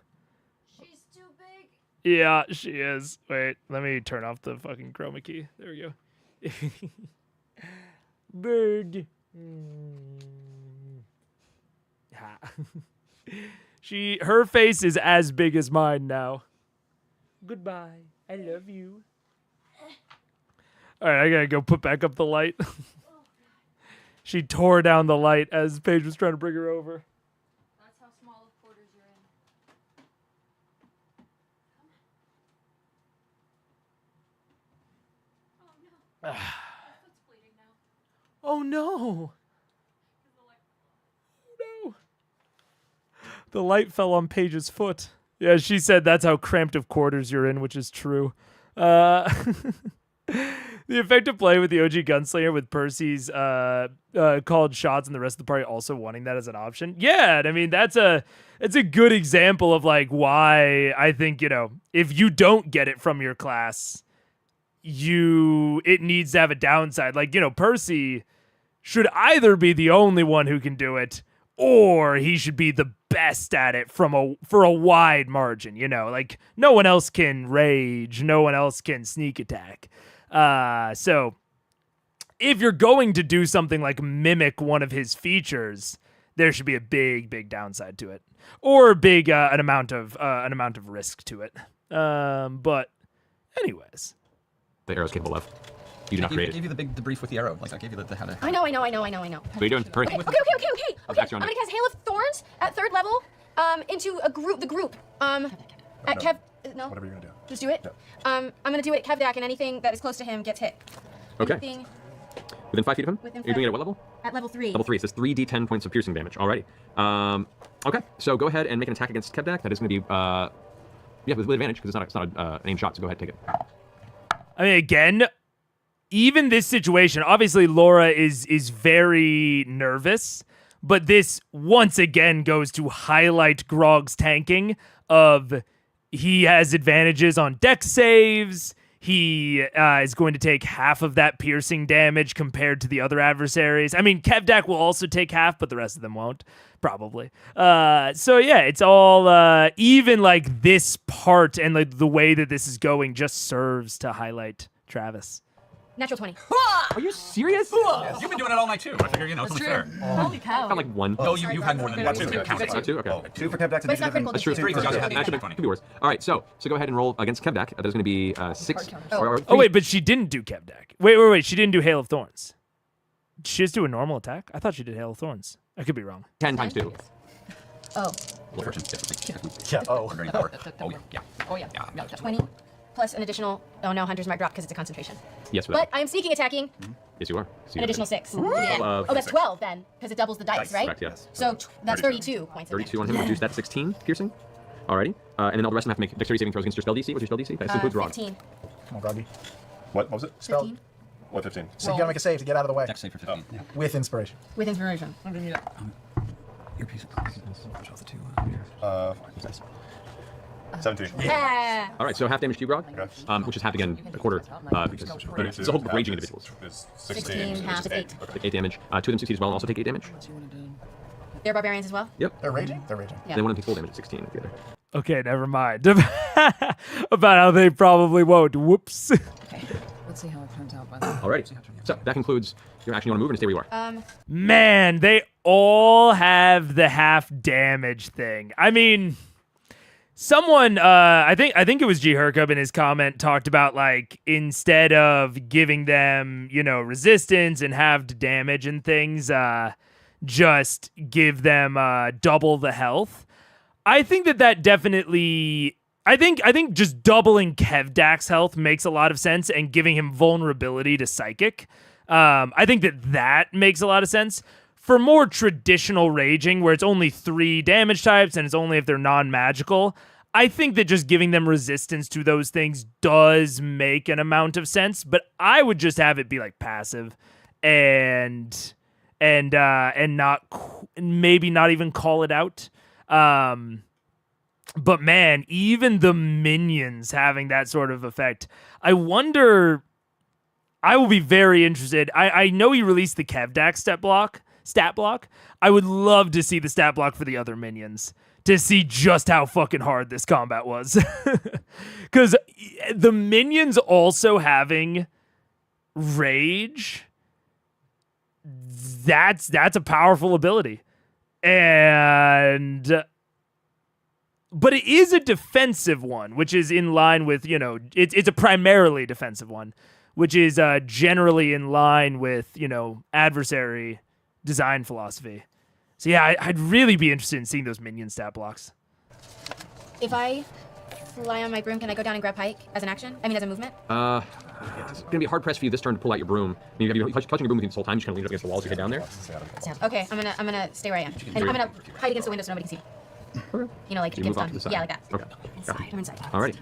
E: She's too big.
A: Yeah, she is. Wait, let me turn off the fucking chroma key. There we go. Bird. Ha. Her face is as big as mine now. Goodbye. I love you. All right, I gotta go put back up the light. She tore down the light as Paige was trying to bring her over.
E: That's how small of quarters you're in. Oh no. My foot's bleeding now.
A: Oh no. No. The light fell on Paige's foot. Yeah, she said that's how cramped of quarters you're in, which is true. The effective play with the OG Gunslinger with Percy's called shots and the rest of the party also wanting that as an option. Yeah, I mean it's a good example of like why I think, if you don't get it from your class, it needs to have a downside. Like, Percy should either be the only one who can do it, or he should be the best at it for a wide margin, like no one else can rage, no one else can sneak attack. So if you're going to do something like mimic one of his features, there should be a big downside to it, or an amount of risk to it. But anyways,
F: the arrow's capable of. You do not create
I: I gave you the big debrief with the arrow. Like I gave you the how to.
E: I know.
F: What are you doing? Hurry.
E: Okay. I'm gonna cast Hail of Thorns at 3rd level. Into the group. At Kev. No.
D: Whatever you're gonna do.
E: Just do it.
D: Yep.
E: I'm gonna do it at Kevdak, and anything that is close to him gets hit.
F: Okay.
E: Anything
F: Within 5 feet of him?
E: Within
F: You're
E: 5
F: doing it at what level?
E: At level 3.
F: Level 3. It says 3d10 points of piercing damage. Alrighty. Okay. So go ahead and make an attack against Kevdak. That is going to be with advantage because it's not an aim shot. So go ahead and take it.
A: I mean, again, even this situation, obviously Laura is very nervous, but this once again goes to highlight Grog's tanking of he has advantages on dex saves. He is going to take half of that piercing damage compared to the other adversaries. I mean, Kevdak will also take half, but the rest of them won't, probably. So yeah, it's all even like this part and like the way that this is going just serves to highlight Travis.
E: Natural 20.
F: Are you serious?
I: Yes. You've been doing it all night too. I figure it's only fair.
K: Holy cow.
F: Got like 1.
I: No, you've had more than one. 2.
F: Not 2? Okay.
B: 2 for Kevdak.
E: But it's not critical.
F: That's true.
I: 3 because you had
F: Actually, could be worse. All right, so go ahead and roll against Kevdak. That is going to be 6.
E: Oh.
A: Oh wait, but she didn't do Kevdak. Wait. She didn't do Hail of Thorns. Did she just do a normal attack? I thought she did Hail of Thorns. I could be wrong.
F: 10 times 2.
E: Oh.
I: Well, fortune, definitely.
B: Yeah. Oh.
I: Learning power. Oh yeah.
K: Oh yeah.
E: 20 plus an additional. Oh no, Hunters might drop because it's a concentration.
F: Yes,
E: But I am sneaking attacking.
F: Yes, you are. So
E: An additional 6. Yeah.
F: of
E: Oh, that's 12 then, because it doubles the dice, right?
F: Correct, yes.
E: So that's 32 points.
F: 32 on him. Reduce that 16 piercing. Alrighty. And then all the rest of them have to make dexterity saving throws against your spell DC. What's your spell DC? That includes Grog.
E: 15.
B: Come on, Groggy.
D: What was it?
B: Spell.
E: 15.
D: What, 15?
B: So you gotta make a save to get out of the way.
I: Dex save for 15. Yeah.
B: With inspiration.
E: With inspiration.
I: Earpiece. Push off the 2.
D: 17.
E: Yeah.
F: Alright, so half damage to you, Grog.
D: Okay.
F: Which is half again, a quarter. Because it's a whole group of raging individuals.
D: Is
E: 16, half is 8.
F: Take 8 damage. 2 of them succeed as well and also take 8 damage.
E: They're barbarians as well?
F: Yep.
B: They're raging? They're raging.
E: Yeah.
F: Then one of them takes full damage at 16 at the other.
A: Okay, never mind. About how they probably won't. Whoops.
K: Okay. Let's see how it turns out by then.
F: Alrighty. So that concludes your action. You want to move and stay where you are.
A: Man, they all have the half damage thing. I mean, someone, I think it was G. Hercup in his comment talked about like instead of giving them, resistance and halved damage and things, just give them double the health. I think that definitely. I think just doubling Kevdak's health makes a lot of sense, and giving him vulnerability to psychic. I think that makes a lot of sense. For more traditional raging, where it's only 3 damage types and it's only if they're non-magical, I think that just giving them resistance to those things does make an amount of sense, but I would just have it be like passive and not maybe not even call it out. But man, even the minions having that sort of effect, I wonder. I will be very interested. I know he released the Kevdak stat block. I would love to see the stat block for the other minions to see just how fucking hard this combat was. Because the minions also having rage, that's a powerful ability. But it is a defensive one, which is in line with, it's a primarily defensive one, which is generally in line with, adversary design philosophy. So yeah, I'd really be interested in seeing those minion stat blocks.
E: If I fly on my broom, can I go down and grab Pike as an action? I mean, as a movement?
F: It's going to be hard pressed for you this turn to pull out your broom. I mean, you're touching your broom with you this whole time. You just kind of lean up against the wall as you head down there.
E: Okay, I'm gonna stay where I am. And I'm gonna hide against the window so nobody can see.
F: Okay.
E: Like
F: So you
E: get
F: move off
E: done.
F: to the side.
E: Yeah, like that.
F: Okay.
E: I'm inside.
F: Alrighty.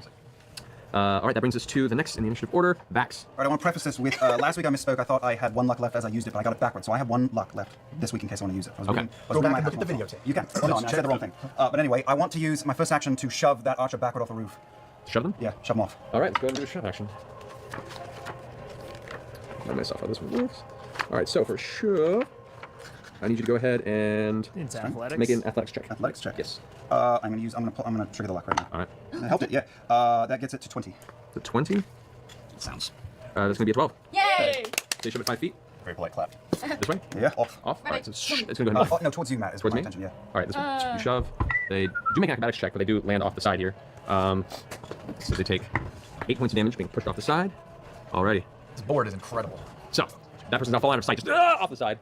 F: All right, that brings us to the next in the initiative order, Vax.
B: All right, I want to preface this with, last week I misspoke. I thought I had 1 luck left as I used it, but I got it backwards. So I have 1 luck left this week in case I want to use it.
F: Okay.
B: Go back and look at the videotape. You can. Oh, no, I said the wrong thing. But anyway, I want to use my first action to shove that archer backward off the roof.
F: Shove them?
B: Yeah, shove them off.
F: All right, let's go ahead and do a shove action. Know myself how this one works. All right, so for shove, I need you to go ahead and
A: It's athletics.
F: make an athletics check.
B: Athletics check.
F: Yes.
B: I'm gonna trigger the luck right now.
F: All right.
B: That helped it, yeah. That gets it to 20.
F: The 20.
I: Sounds.
F: That's gonna be a 12.
E: Yay!
F: They shove it 5 feet.
I: Very polite clap.
F: This way.
B: Yeah, off.
F: Off. All right. So it's gonna go ahead.
B: No, towards you, Matt. Is
F: Towards
B: my
F: me?
B: intention, yeah.
F: All right. This way. You shove. They do make an acrobatics check, but they do land off the side here. So they take 8 points of damage being pushed off the side. Alrighty.
G: This board is incredible.
F: So that person's not falling out of sight. Just off the side.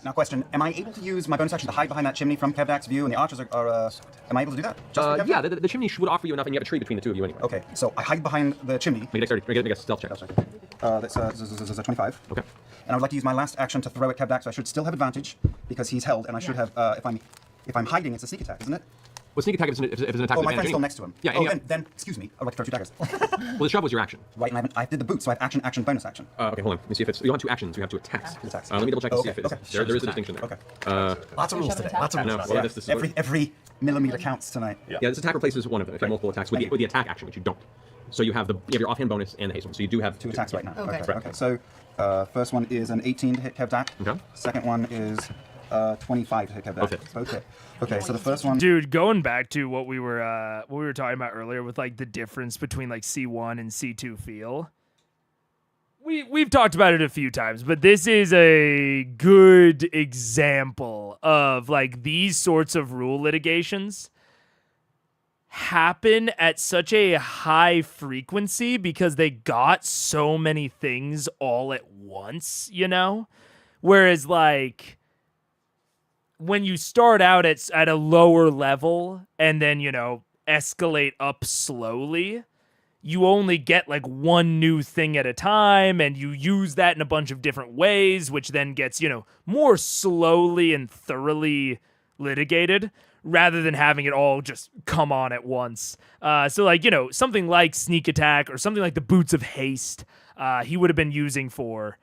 B: Now, question: am I able to use my bonus action to hide behind that chimney from Kevdak's view, and the archers are am I able to do that? Just for Kevdak?
F: Yeah, the chimney would offer you enough, and you have a tree between the two of you anyway.
B: Okay, so I hide behind the chimney.
F: Make a dexterity. Make a stealth check.
B: That's a 25.
F: Okay.
B: And I would like to use my last action to throw at Kevdak, so I should still have advantage because he's held, and I should have if I'm hiding, it's a sneak attack, isn't it?
F: Well, sneak attack if it's an attack.
B: Oh,
F: with
B: my
F: advantage
B: friend's still
F: anyway.
B: next to him.
F: Yeah.
B: Oh, then excuse me. I'd like to throw 2 daggers.
F: Well, the shove was your action.
B: Right, and I did the boot, so I have action, bonus action.
F: Okay, hold on. Let me see if it's. You want 2 actions. You have 2 attacks. Let me double check and see if it is.
B: Okay.
F: There is a distinction there.
B: Okay.
G: Lots of rules today. Lots of
F: I know.
G: rules.
F: Well, this is
B: Every millimeter counts tonight.
F: Yeah, this attack replaces one of them. If you have multiple attacks with the attack action, which you don't. So you have your offhand bonus and the haste one. So you do have
B: 2 attacks right now.
E: Okay.
B: Okay. So first one is an 18 to hit Kevdak.
F: Okay.
B: Second one is 25 to hit Kevdak.
F: Both hit.
B: Both hit. Okay, so the first one.
A: Dude, going back to what we were talking about earlier with like the difference between like C1 and C2 feel. We've talked about it a few times, but this is a good example of like these sorts of rule litigations happen at such a high frequency because they got so many things all at once, Whereas like when you start out at a lower level and then, escalate up slowly, you only get like one new thing at a time and you use that in a bunch of different ways, which then gets, more slowly and thoroughly litigated rather than having it all just come on at once. So like, something like sneak attack or something like the boots of haste, he would have been using for,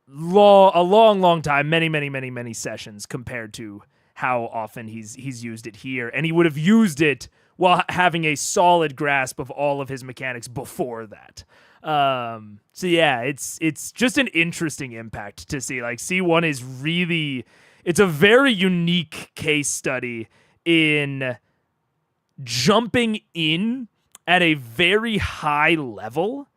A: a long time, many sessions compared to how often he's used it here. And he would have used it while having a solid grasp of all of his mechanics before that. So yeah, it's just an interesting impact to see. Like C1 is really, it's a very unique case study in jumping in at a very high level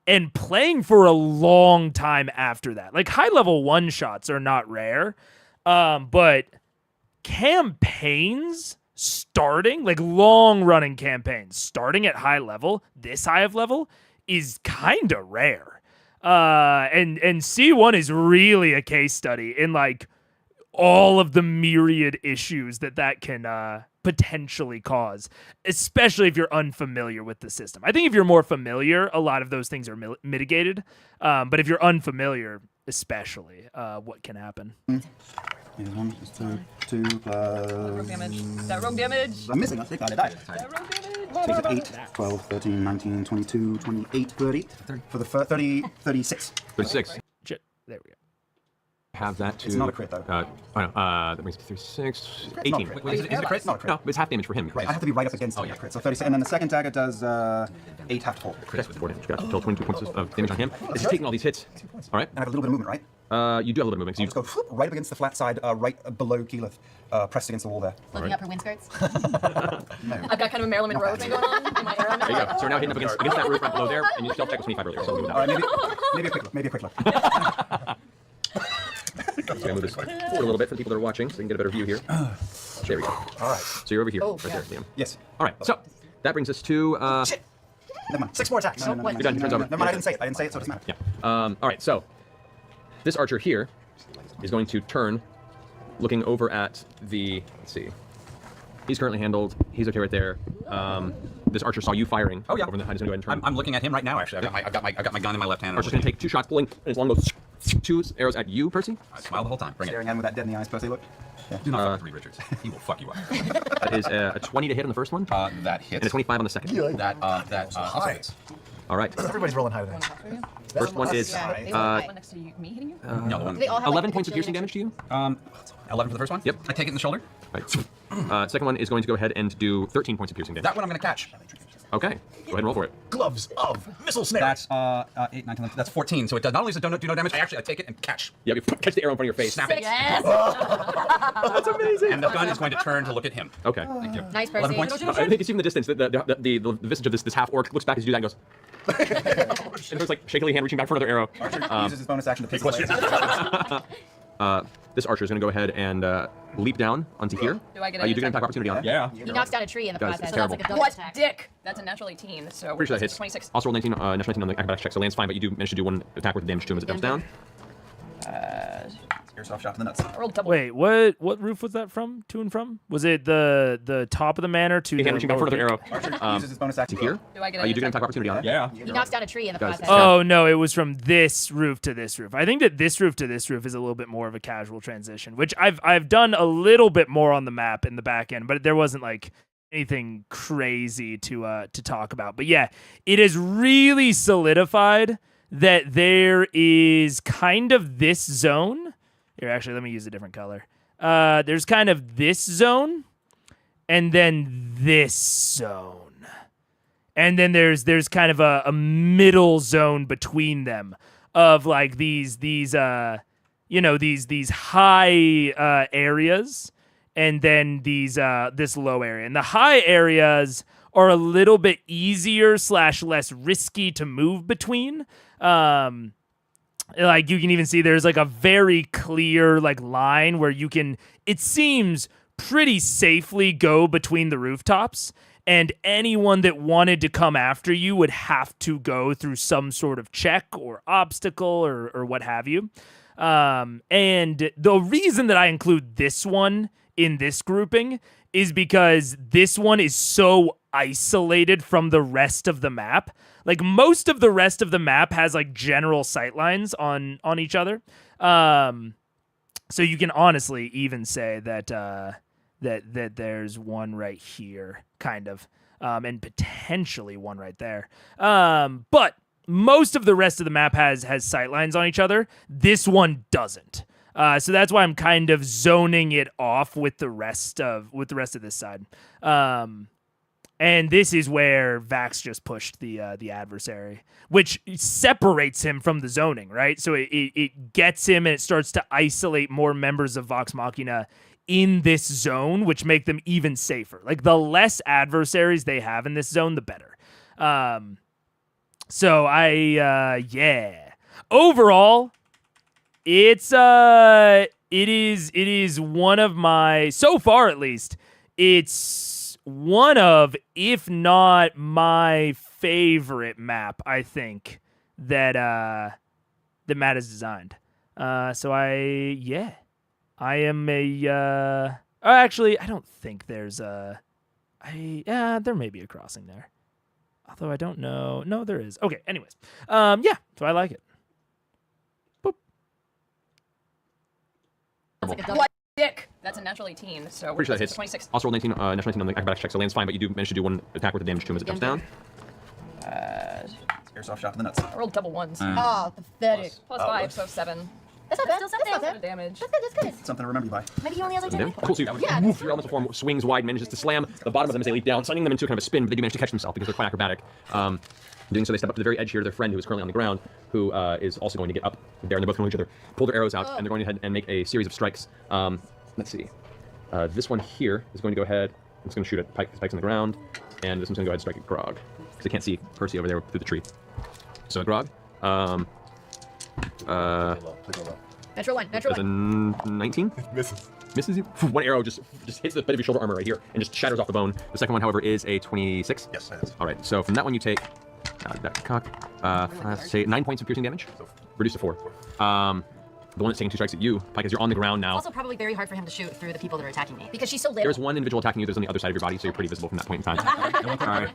A: and playing for a long time after that. Like high level one shots are not rare, but campaigns starting, like long running campaigns starting at high level, this high of level, is kind of rare. And C1 is really a case study in like all of the myriad issues that can potentially cause, especially if you're unfamiliar with the system. I think if you're more familiar, a lot of those things are mitigated. But if you're unfamiliar, especially, what can happen?
B: Here's 1, plus 2, 2 plus...
L: Rogue damage. Is that rogue damage?
B: I'm missing, I think I died.
L: Is that rogue damage?
B: Takes it 8, 12, 13, 19, 22, 28, 30. For the 36.
F: 36.
A: There we go.
F: Have that to...
B: It's not a crit, though.
F: That brings it to 36, 18.
B: Wait, is it a crit? It's not a crit.
F: No, it's half damage for him.
B: Right, I have to be right up against the crit. So 36, and then the second dagger does 8 half to 4.
F: Okay, 4 damage. Got to kill 22 points of damage on him. This is taking all these hits. All right.
B: And I have a little bit of movement, right?
F: You do have a little bit of movement. So
B: I'll just go right up against the flat side, right below Keyleth, pressed against the wall there.
E: Looking up her windskirts.
L: I've got kind of a Marilyn Monroe thing going on in my arrow.
F: there you go. So we're now hitting up against that roof right below there, and your stealth check was 25 earlier. So
B: All right, maybe a quick look.
F: So I'm going to move this forward a little bit for the people that are watching so they can get a better view here. There we go.
B: All right.
F: So you're over here, right there, Liam.
B: Yes.
F: All right, so that brings us to...
B: Shit! Never mind. 6 more attacks. No,
F: You're done, your turn's over.
B: Never mind, I didn't say it, so it doesn't matter.
F: Yeah. All right, so this archer here is going to turn, looking over at the... Let's see. He's currently handled. He's okay right there. This archer saw you firing.
I: Oh yeah.
F: Over the he's gonna go ahead and turn.
I: I'm looking at him right now. Actually, I've got my gun in my left hand.
F: Archer's gonna take 2 shots, pulling, and his long goes 2 arrows at you, Percy.
I: I smile the whole time. Bring
B: Staring at him with that dead in the eyes, Percy, look.
I: Yeah. Do not fuck with Reed Richards. He will fuck you up.
F: That is a 20 to hit on the first one.
I: That hits.
F: And a 25 on the second.
I: That also hits.
F: All right.
G: Everybody's rolling high today.
F: First one is
L: one next to you, me hitting you?
I: No, the one.
E: They all have
F: 11 points of piercing damage to you.
I: 11 for the first one.
F: Yep.
I: I take it in the shoulder.
F: Right. Second one is going to go ahead and do 13 points of piercing damage.
I: That one I'm going to catch.
F: Okay. Go ahead and roll for it.
G: Gloves of missile snare.
I: That's 8, 9, 10, that's 14. So it does not only does it do no damage. I take it and catch.
F: Yeah, you catch the arrow in front of your face.
I: Snap it.
E: Yes.
F: That's amazing.
I: And the gun is going to turn to look at him.
F: Okay.
I: Thank you.
E: Nice,
I: 11
E: Percy.
I: points.
F: I think you see from the distance that the visage of this half orc looks back as you do that and goes. And there's like shakily hand reaching back for another arrow.
B: Archer uses his bonus action to pick his
F: This archer is going to go ahead and leap down onto here.
L: Do I get
F: You
L: an
F: do get an attack opportunity on it.
I: Yeah.
E: He knocks down a tree in the
F: Guys,
E: process.
F: it's
E: So that's like a double
L: What
E: attack.
L: dick? That's a natural 18. So
F: Pretty sure that hits.
L: 26.
F: Also roll 19, natural 19 on the acrobatics check, so lands fine, but you do manage to do 1 attack worth of damage to him as it jumps down.
B: Airsoft shot to the nuts.
L: I rolled double.
A: Wait, what roof was that from? To and from? Was it the top of the manor to
F: Hand
A: the
F: reaching back for
A: lower
F: another
A: peak?
F: arrow.
B: Archer uses his bonus action
F: To here.
L: Do I get
F: You do get an attack opportunity on it.
I: Yeah.
E: He knocks down a tree in the
F: Guys,
E: process.
A: Oh no, it was from this roof to this roof. I think that this roof to this roof is a little bit more of a casual transition, which I've done a little bit more on the map in the back end, but there wasn't like anything crazy to talk about. But yeah, it is really solidified that there is kind of this zone. Here, actually, let me use a different color. There's kind of this zone, and then this zone. And then there's kind of a middle zone between them of like these high areas, and then this low area. And the high areas are a little bit easier / less risky to move between. Like you can even see there's like a very clear like line where you can, it seems, pretty safely go between the rooftops, and anyone that wanted to come after you would have to go through some sort of check or obstacle or what have you. And the reason that I include this one in this grouping is because this one is so isolated from the rest of the map. Like most of the rest of the map has like general sightlines on each other. So you can honestly even say that that there's one right here, kind of, and potentially one right there. But most of the rest of the map has sightlines on each other. This one doesn't. So that's why I'm kind of zoning it off with the rest of this side. And this is where Vax just pushed the adversary, which separates him from the zoning, right? So it gets him, and it starts to isolate more members of Vox Machina in this zone, which make them even safer. Like the less adversaries they have in this zone, the better. So overall, it is one of my, so far at least, it's one of, if not my favorite map, I think, that Matt has designed. So I am a actually I don't think there's there may be a crossing there. Although I don't know. No, there is. Okay, anyways. So I like it. Boop.
E: It's like a double
L: Dick. That's a natural 18. So
F: Pretty sure that hits.
L: 26.
F: Also roll 19, natural 19 on the acrobatics check, so lands fine, but you do manage to do one attack with the damage to him as it jumps down.
I: Airsoft shot to the nuts.
L: I rolled double ones.
E: Oh, pathetic.
L: Plus 5, so 7.
E: That's not bad.
K: Still
E: That's not
K: something.
E: bad.
L: Damage.
E: That's good. That's good.
B: Something to remember you by.
E: Maybe he only has like 10
F: Damage?
E: hit points.
F: Cool, so you
E: Yeah.
F: woof, your elemental form swings wide, manages to slam the bottom of them as they leap down, sending them into kind of a spin, but they do manage to catch themselves because they're quite acrobatic. Doing so, they step up to the very edge here to their friend who is currently on the ground, who is also going to get up there, and they're both going to each other, pull their arrows out, and they're going to head and make a series of strikes. Let's see. This one here is going to go ahead, it's going to shoot at Spike's on the ground, and this one's going to go ahead and strike at Grog, because they can't see Percy over there through the tree. So Grog,
E: Natural 1. Natural
F: that's a
E: 1.
F: 19? Misses you. One arrow just hits the bit of your shoulder armor right here and just shatters off the bone. The second one, however, is a 26.
D: Yes, that is.
F: All right, so from that one you take, say 9 points of piercing damage, reduced to 4. The one that's taking 2 strikes at you, Pike, as you're on the ground now.
K: It's also probably very hard for him to shoot through the people that are attacking me.
E: Because she's so little.
F: There's one individual attacking you that's on the other side of your body, so you're pretty visible from that point in time. All right.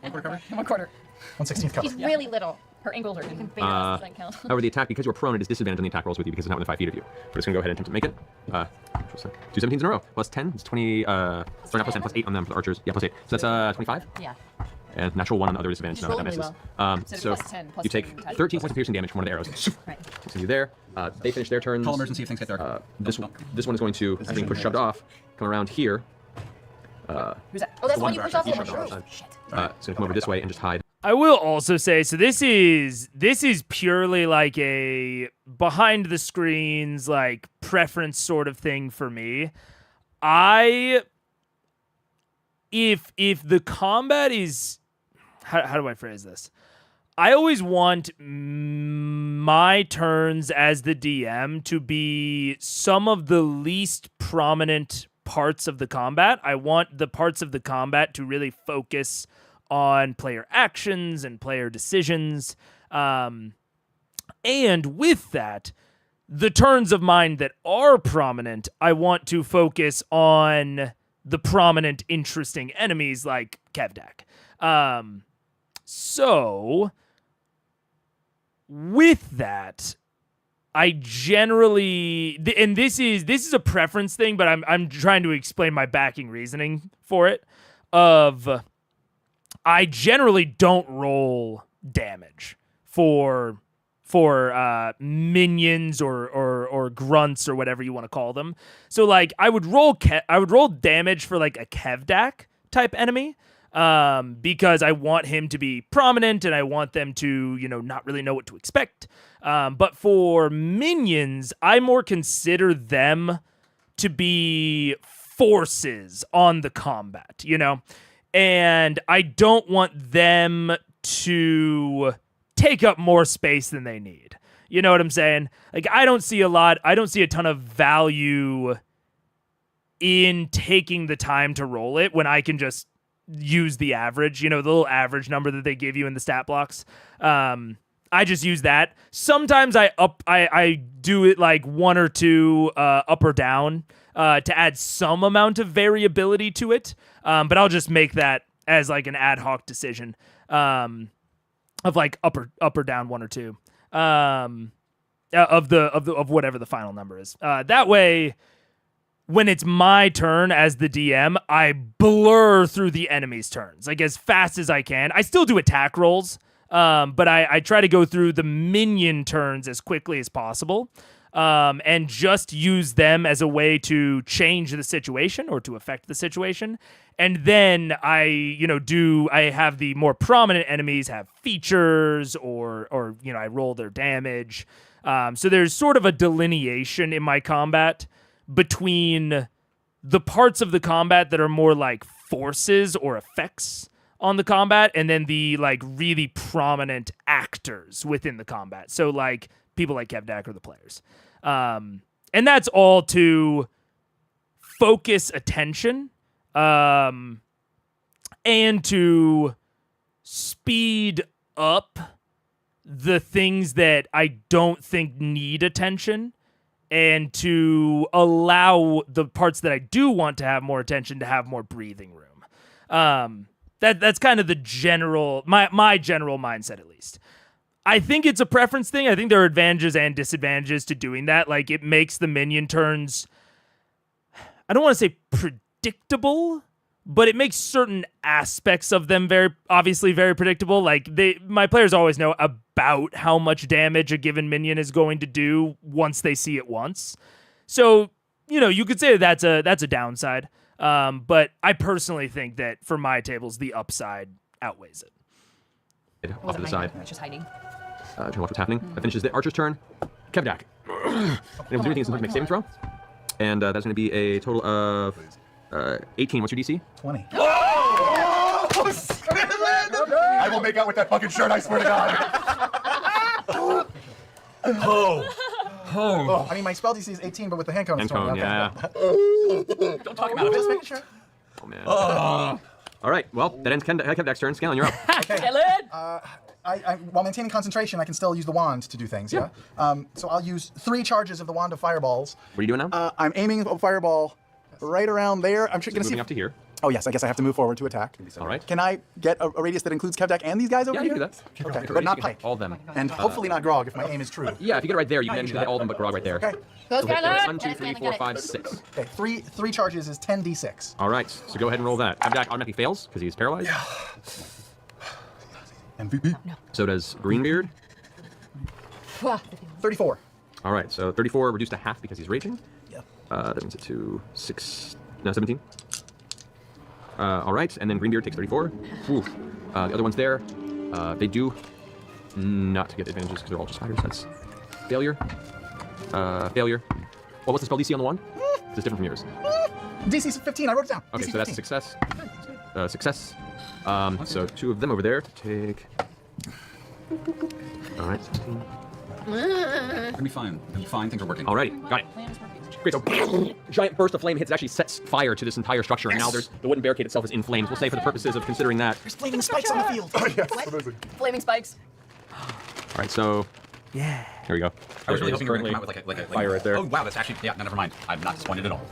L: 1 quarter.
G: 1/16 cover.
E: She's really little.
L: Her ankles are in.
F: However, the attack, because you're prone, it is disadvantage on the attack rolls with you because it's not within 5 feet of you. But it's going to go ahead and attempt to make it. 2 17s in a row. Plus 10. It's 20. Sorry, not plus 10. Plus 8 on them for the archers. Yeah, plus 8. So that's 25.
K: Yeah.
F: And natural 1 on the other disadvantage.
E: She's
F: No, that
E: rolling
F: misses.
E: really
F: So
L: plus 10, plus
F: you take
L: 10.
F: 13 points of piercing damage from one of the arrows.
K: Right.
F: Continue there. They finish their turns.
I: Call emergency if things get dark.
F: This one is going to, having being pushed shoved off, come around here.
L: Who's that?
E: Oh, that's the one you push off.
F: He's shoved off. It's going to come over this way and just hide.
A: I will also say, so this is purely like a behind the screens, like preference sort of thing for me. If the combat is, how do I phrase this? I always want my turns as the DM to be some of the least prominent parts of the combat. I want the parts of the combat to really focus on player actions and player decisions. And with that, the turns of mine that are prominent, I want to focus on the prominent, interesting enemies like Kevdak. So, with that, I generally, and this is a preference thing, but I'm trying to explain my backing reasoning for it. I generally don't roll damage for minions or grunts or whatever you want to call them. So like I would roll damage for like a Kevdak type enemy. Because I want him to be prominent and I want them to, not really know what to expect. But for minions, I more consider them to be forces on the combat, and I don't want them to take up more space than they need. You know what I'm saying? Like, I don't see a ton of value in taking the time to roll it when I can just use the average, the little average number that they give you in the stat blocks. I just use that. Sometimes I do it like 1 or 2 up or down to add some amount of variability to it. But I'll just make that as like an ad hoc decision of like up or down 1 or 2 of whatever the final number is. That way, when it's my turn as the DM, I blur through the enemy's turns like as fast as I can. I still do attack rolls, but I try to go through the minion turns as quickly as possible, and just use them as a way to change the situation or to affect the situation. And then I have the more prominent enemies have features or I roll their damage. So there's sort of a delineation in my combat between the parts of the combat that are more like forces or effects on the combat, and then the like really prominent actors within the combat. So like people like Kevdak or the players. And that's all to focus attention, and to speed up the things that I don't think need attention, and to allow the parts that I do want to have more attention to have more breathing room. That's kind of the general, my general mindset, at least. I think it's a preference thing. I think there are advantages and disadvantages to doing that. Like, it makes the minion turns, I don't want to say predictable, but it makes certain aspects of them obviously very predictable. Like my players always know about how much damage a given minion is going to do once they see it once. So, you could say that's a downside. But I personally think that for my tables, the upside outweighs it.
F: Off to the side.
L: It's just hiding.
F: Trying to watch what's happening. That finishes the archer's turn. Kevdak. And we'll do anything is to make a saving throw. And that's going to be a total of 18. What's your DC?
G: 20.
D: I will make out with that fucking shirt, I swear to God.
G: I mean, my spell DC is 18, but with the hand cone.
F: Hand cone, yeah.
G: Don't talk about it. Just making sure.
F: Oh, man. All right, well, that ends Kevdak's turn. Scanlan, you're up.
G: While maintaining concentration, I can still use the wand to do things, yeah? So I'll use 3 charges of the wand of fireballs.
F: What are you doing now?
G: I'm aiming a fireball right around there. I'm going to see.
F: Moving up to here.
G: Oh, yes, I guess I have to move forward to attack.
F: All right.
G: Can I get a radius that includes Kevdak and these guys over here?
F: Yeah, you can do that.
G: Okay, but not Pike.
F: All of them.
G: And hopefully not Grog, if my aim is true.
F: Yeah, if you get it right there, you can manage to hit all of them but Grog right there.
G: Okay.
E: Go, Scanlan.
F: 1, 2, 3, 4, 5, 6.
G: Okay, three charges is 10d6.
F: All right, so go ahead and roll that. Kevdak automatically fails because he's paralyzed.
G: MVP.
E: No.
F: So does Greenbeard.
G: 34.
F: All right, so 34 reduced to half because he's raging.
G: Yeah.
F: That brings it to 17. All right, and then Greenbeard takes 34. Whew. The other ones there, they do not get advantages because they're all just fighters. That's failure. Failure. What was the spell DC on the one? It's different from yours.
G: DC's 15, I wrote it down.
F: Okay,
G: DC
F: so that's a
G: 15.
F: success. Success. So 2 of them over there take... All right, 16.
I: It'll be fine. It'll be fine. Things are working.
F: Alrighty, got it. Great, so giant burst of flame hits, actually sets fire to this entire structure, and now there's the wooden barricade itself is in flames. We'll say for the purposes of considering that.
G: There's flaming spikes on the field.
L: Flaming spikes.
F: Alright, so...
A: Yeah.
F: Here we go.
I: I was really hoping you were going to come out with like a
F: fire right there.
I: Oh wow, that's actually no, never mind. I'm not disappointed at all.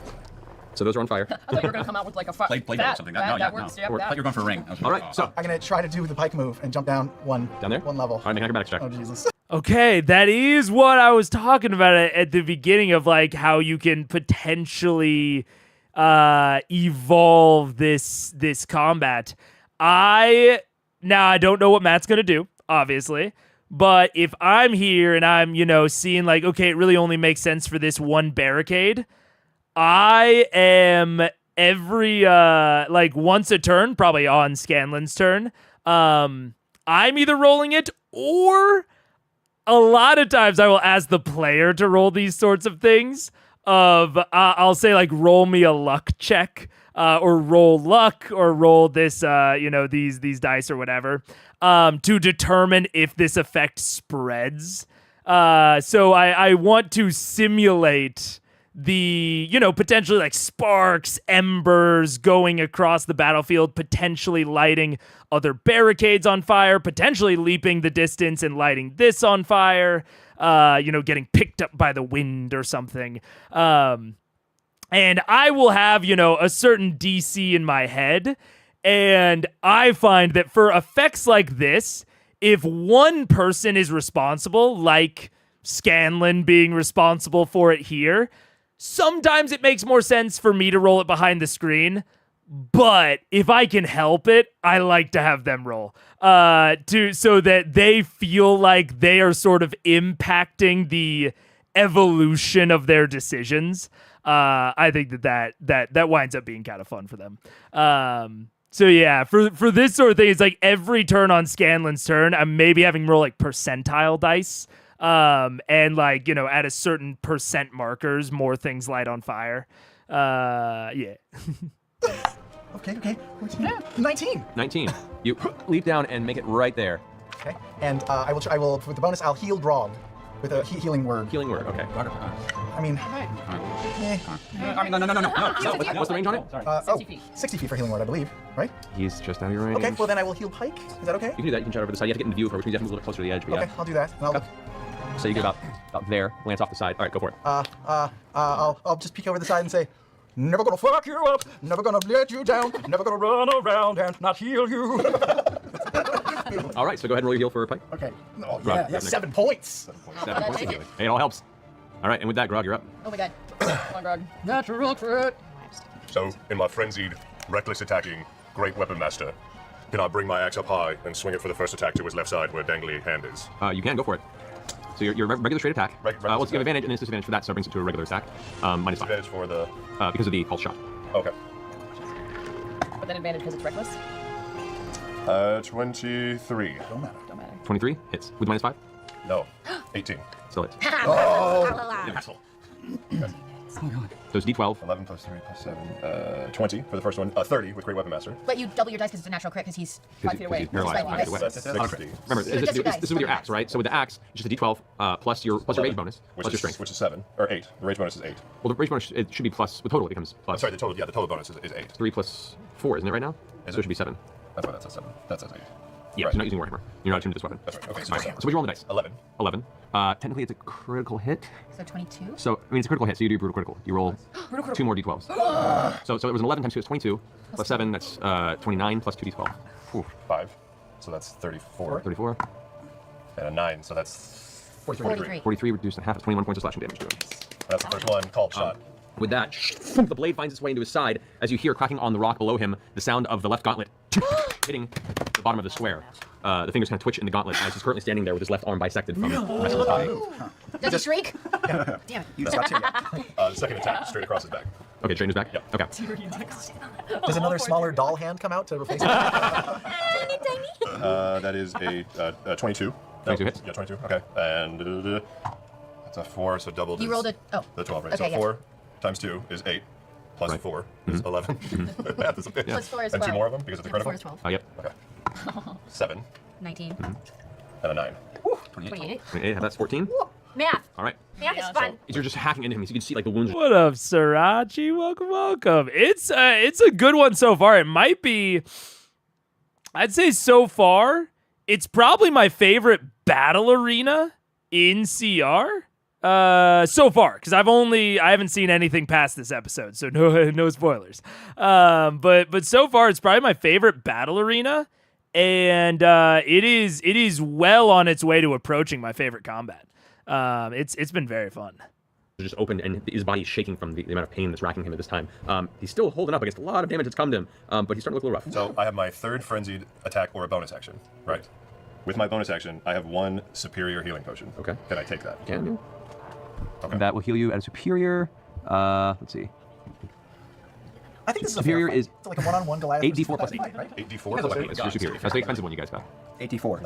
F: So those are on fire.
L: I thought you were going to come out with like a fire.
I: Play or something. That works.
L: Yep,
I: I thought you were going for a ring.
F: All right, so
G: I'm going to try to do the pike move and jump down one level.
F: All right, make an acrobatics check.
G: Oh, Jesus.
A: Okay, that is what I was talking about at the beginning of like how you can potentially evolve this combat. I don't know what Matt's gonna do, obviously, but if I'm here and I'm seeing like, okay, it really only makes sense for this one barricade, I am every like once a turn, probably on Scanlan's turn, I'm either rolling it or a lot of times I will ask the player to roll these sorts of things. I'll say like roll me a luck check, or roll luck, or roll this these dice or whatever, to determine if this effect spreads. So I want to simulate the potentially like sparks, embers going across the battlefield, potentially lighting other barricades on fire, potentially leaping the distance and lighting this on fire, getting picked up by the wind or something. And I will have, a certain DC in my head. And I find that for effects like this, if one person is responsible, like Scanlan being responsible for it here, sometimes it makes more sense for me to roll it behind the screen, but if I can help it, I like to have them roll so that they feel like they are sort of impacting the evolution of their decisions. I think that winds up being kind of fun for them. So yeah, for this sort of thing, it's like every turn on Scanlan's turn, I'm maybe having them roll like percentile dice. And like, at a certain percent markers, more things light on fire. Yeah.
G: Okay. 19.
F: 19. You leap down and make it right there.
G: Okay. And I will with the bonus, I'll heal Grog with a healing word.
F: Healing word, okay.
G: I mean,
F: No. What's the range on it?
L: 60 feet.
G: 60 feet for healing word, I believe, right?
F: He's just out of your range.
G: Okay, well then I will heal Pike. Is that okay?
F: You can do that. You can shout over the side. You have to get in the view, which means you have to move a little bit closer to the edge. But
G: Okay, I'll do that. And I'll
F: So you get about there, glance off the side. All right, go for it.
G: I'll just peek over the side and say, never gonna fuck you up, never gonna let you down, never gonna run around and not heal you.
F: All right, so go ahead and roll your heal for Pike.
G: Okay. Oh,
F: Grog,
G: yeah, 7 points.
F: 7 points of healing. Hey, it all helps. All right, and with that, Grog, you're up.
L: Oh my god. Come on, Grog. Natural crit.
D: So, in my frenzied, reckless attacking, great weapon master, can I bring my axe up high and swing it for the first attack to his left side where a dangly hand is?
F: You can, go for it. So your regular straight attack.
D: Regular
F: Let's give advantage and it's disadvantage for that, so it brings it to a regular attack. Minus 5.
D: Advantage for the...
F: because of the pulse shot.
D: Okay.
L: But then advantage because it's reckless.
D: 23.
C: Don't matter.
F: 23 hits with minus 5.
D: No. 18.
F: Still hits.
D: Oh! Asshole. Okay.
G: Oh god.
F: So it's D12.
D: 11 plus 3 plus 7. 20 for the first one. 30 with Great Weapon Master.
E: But you double your dice because it's a natural crit because he's
F: 5 feet away. He's paralyzed 5 feet away.
D: That's 60.
F: Remember, this is with your axe, right? So with the axe, it's just a D12 plus your rage bonus, plus your strength.
D: Which is 7. Or 8. The rage bonus is 8.
F: Well, the rage bonus, it should be plus, with total it becomes plus.
D: I'm sorry, the total bonus is 8.
F: 3 plus 4, isn't it right now? So it should be 7.
D: That's why that says 7. That says 8.
F: Yeah,
D: Right.
F: you're not using Warhammer. You're not attuned to this weapon.
D: That's right. Okay, so
F: All right. So what you roll on the dice?
D: 11.
F: 11. Technically, it's a critical hit.
E: So 22.
F: So, I mean, it's a critical hit, so you do brutal critical. You roll 2 more d12s. So it was an 11 times 2 is 22. Plus 7, that's 29, plus 2 d12. Ooh.
D: 5. So that's 34.
F: 34.
D: And a 9, so that's
E: 43.
F: 43 reduced in half. That's 21 points of slashing damage to him.
D: That's the first one, called shot.
F: With that, the blade finds its way into his side as you hear cracking on the rock below him the sound of the left gauntlet hitting the bottom of the square. The fingers kind of twitch in the gauntlet as he's currently standing there with his left arm bisected from the rest of his body.
E: Does he shriek? Damn it.
D: The second attack, straight across his back.
F: Okay, straight in his back?
D: Yep.
F: Okay.
G: Does another smaller doll hand come out to replace it?
D: That is a 22.
F: 22 hits?
D: Yeah, 22. Okay. And that's a 4, so doubled
E: You
D: is
E: rolled
D: the 12, right?
E: Okay,
D: So
E: yeah.
D: 4 times 2 is 8. Plus 4 is 11. Math is a bitch.
E: Plus 4 is
D: and 2
E: 12.
D: more of them because of the critical?
E: 4 is 12.
F: Yep.
D: Okay. 7
E: 19.
D: and a 9.
E: 28.
F: 28, that's 14.
E: Math.
F: All right.
E: Math is fun.
F: You're just hacking into him, so you can see like the wounds.
A: What up, Sriracha? Welcome. It's a good one so far. It might be, I'd say so far, it's probably my favorite battle arena in CR. So far, because I haven't seen anything past this episode, so no spoilers. But so far, it's probably my favorite battle arena, and it is well on its way to approaching my favorite combat. It's been very fun.
F: Just opened and his body is shaking from the amount of pain that's racking him at this time. He's still holding up against a lot of damage that's come to him, but he's starting to look a little rough.
D: So I have my third frenzied attack or a bonus action. Right. With my bonus action, I have 1 superior healing potion.
F: Okay.
D: Can I take that?
F: You can.
D: Okay.
F: That will heal you at a superior. Let's see.
G: I think this is
F: superior
G: a fair fight.
F: is
G: It's like a one-on-one Goliath.
F: 8d4 plus 8.
G: Right?
D: 8d4
F: Yeah,
D: plus 8.
F: that's your superior. That's the expensive one you guys got.
G: 84.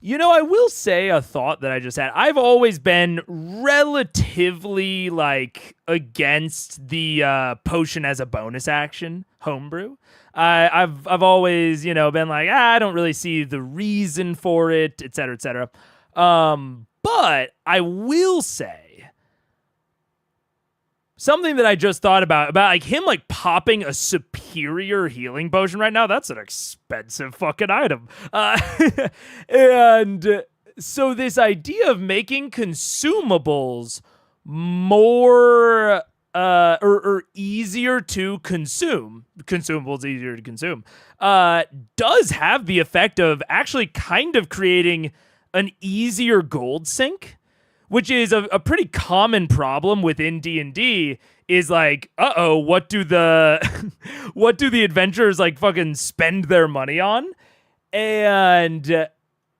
A: You know, I will say a thought that I just had. I've always been relatively like against the potion as a bonus action homebrew. I've always, been like, I don't really see the reason for it, et cetera, et cetera. But I will say something that I just thought about like him like popping a superior healing potion right now. That's an expensive fucking item. And so this idea of making consumables more or easier to consume, consumables easier to consume, does have the effect of actually kind of creating an easier gold sink, which is a pretty common problem within D&D. Is like, what do the adventurers like fucking spend their money on? And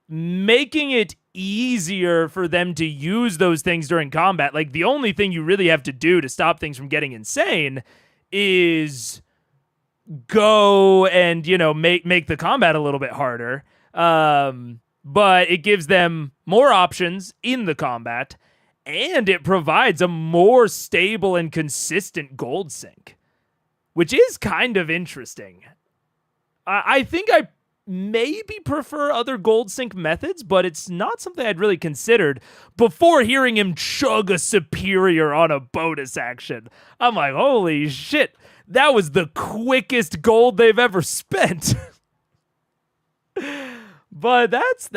A: making it easier for them to use those things during combat. Like the only thing you really have to do to stop things from getting insane is go and, make the combat a little bit harder. But it gives them more options in the combat, and it provides a more stable and consistent gold sink, which is kind of interesting. I think I maybe prefer other gold sink methods, but it's not something I'd really considered before hearing him chug a superior on a bonus action. I'm like, holy shit, that was the quickest gold they've ever spent. But that's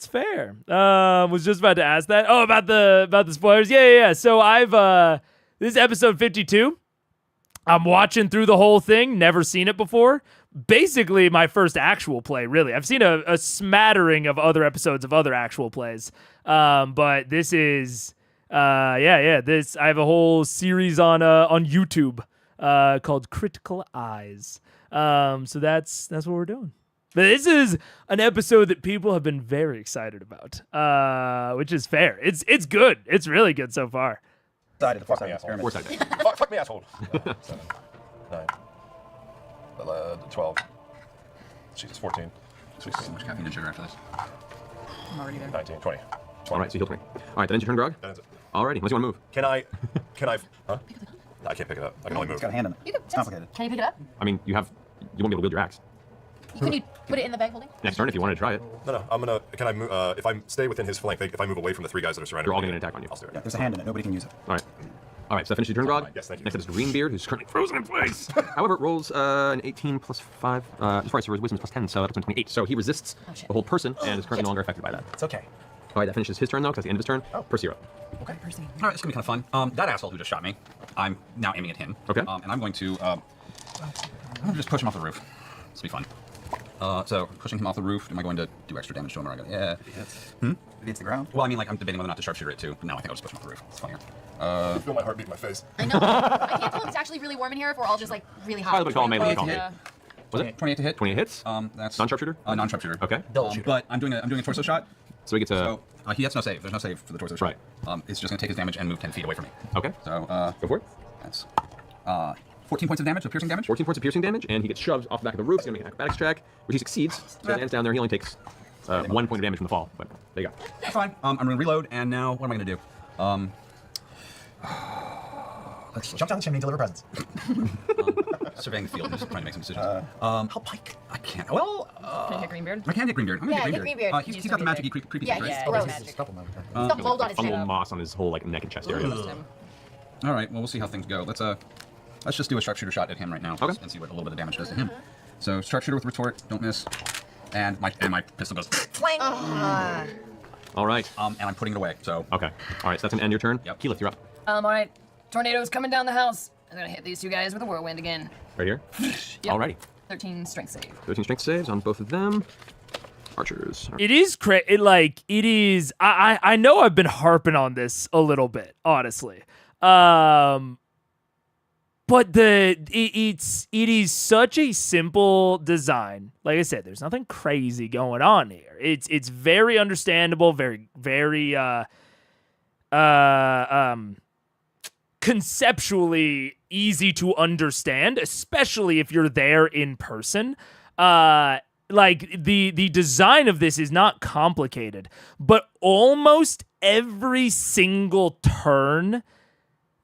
A: fair. Was just about to ask that. Oh, about the spoilers. Yeah. So this is episode 52. I'm watching through the whole thing. Never seen it before. Basically, my first actual play. Really, I've seen a smattering of other episodes of other actual plays. But this is This I have a whole series on YouTube. called Critical Eyes. So that's what we're doing. But this is an episode that people have been very excited about, which is fair. It's good. It's really good so far.
D: Fuck me, asshole. Fuck me, asshole. 7, 9, 12. Jesus, 14.
I: So much caffeine and sugar after this.
L: I'm already there.
D: 19, 20.
F: All right, so heal 20. All right, that ends your turn, Grog?
D: That ends it.
F: Alrighty, unless you want to move.
D: Can I, huh? I can't pick it up. I can only move.
B: It's got a hand in it. It's complicated.
K: Can you pick it up?
F: I mean, you won't be able to wield your axe.
E: Can you put it in the bag holding?
F: Next turn if you wanted to try it.
D: No, can I move, if I stay within his flank, if I move away from the 3 guys that are surrounded,
F: They're all going to attack on you.
D: I'll do it.
B: Yeah, there's a hand in it. Nobody can use it.
F: All right, so that finishes your turn, Grog.
D: Yes, thank you.
F: Next up is Greenbeard, who's currently frozen in place. However, it rolls an 18 plus 5. As far as his wisdom's plus 10, so that puts him 28. So he resists the whole person and is currently no longer affected by that.
G: It's okay.
F: All right, that finishes his turn, though, because that's the end of his turn. Percy, you're up.
I: Okay. All right, it's gonna be kind of fun. That asshole who just shot me, I'm now aiming at him.
F: Okay.
I: And I'm going to just push him off the roof. This will be fun. So pushing him off the roof. Am I going to do extra damage to him? Or I gotta, yeah.
B: It hits the ground.
I: Well, I mean, like I'm debating whether or not to sharpshooter it too. But no, I think I'll just push him off the roof. It's funnier.
D: I feel my heart beat in my face.
E: I know. I can't tell if it's actually really warm in here if we're all just like really hot.
F: Probably call melee.
L: Yeah.
F: Was it
I: 28 to hit?
F: 28 hits?
I: That's
F: Non-sharpshooter?
I: Non-sharpshooter.
F: Okay.
I: But I'm doing a torso shot.
F: So he gets a...
I: So he has no save. There's no save for the torso shot.
F: Right.
I: It's just gonna take his damage and move 10 feet away from me.
F: Okay.
I: So
F: go for it.
I: That's 14 points of damage, of piercing damage.
F: 14 points of piercing damage, and he gets shoved off the back of the roof. He's gonna make an acrobatics check, which he succeeds. So he lands down there. He only takes 1 point of damage from the fall. But there you go.
I: That's fine. I'm gonna reload, and now what am I gonna do?
G: Let's jump down the chimney and deliver presents.
I: Surveying the field, just trying to make some decisions. Help Pike. I can't. Well,
L: Can I hit Greenbeard?
I: I can hit Greenbeard. I'm gonna
E: Yeah,
I: hit
E: hit
I: Greenbeard.
E: Greenbeard.
I: He's got the magic creepy
E: Yeah,
I: right?
E: he's
L: Yeah,
E: gross.
L: magic.
E: He's got mold on his
F: Fungal
E: chin.
F: moss on his whole neck and chest area.
I: All right. Well, we'll see how things go. Let's just do a sharpshooter shot at him right now.
F: Okay.
I: And see what a little bit of damage does to him. So sharpshooter with retort, don't miss, and my pistol goes.
E: Flank.
F: All right.
I: And I'm putting it away. So
F: Okay. All right, so that's gonna end your turn.
I: Yep.
F: Keyleth, you're up.
L: All right. Tornado's coming down the house. I'm gonna hit these 2 guys with a whirlwind again.
F: Right here.
L: Yep.
F: Alrighty.
L: 13 strength save.
F: 13 strength saves on both of them. Archers.
A: It is it is. I know I've been harping on this a little bit, honestly. But it is such a simple design. Like I said, there's nothing crazy going on here. It's very understandable, very conceptually easy to understand, especially if you're there in person. Like the design of this is not complicated, but almost every single turn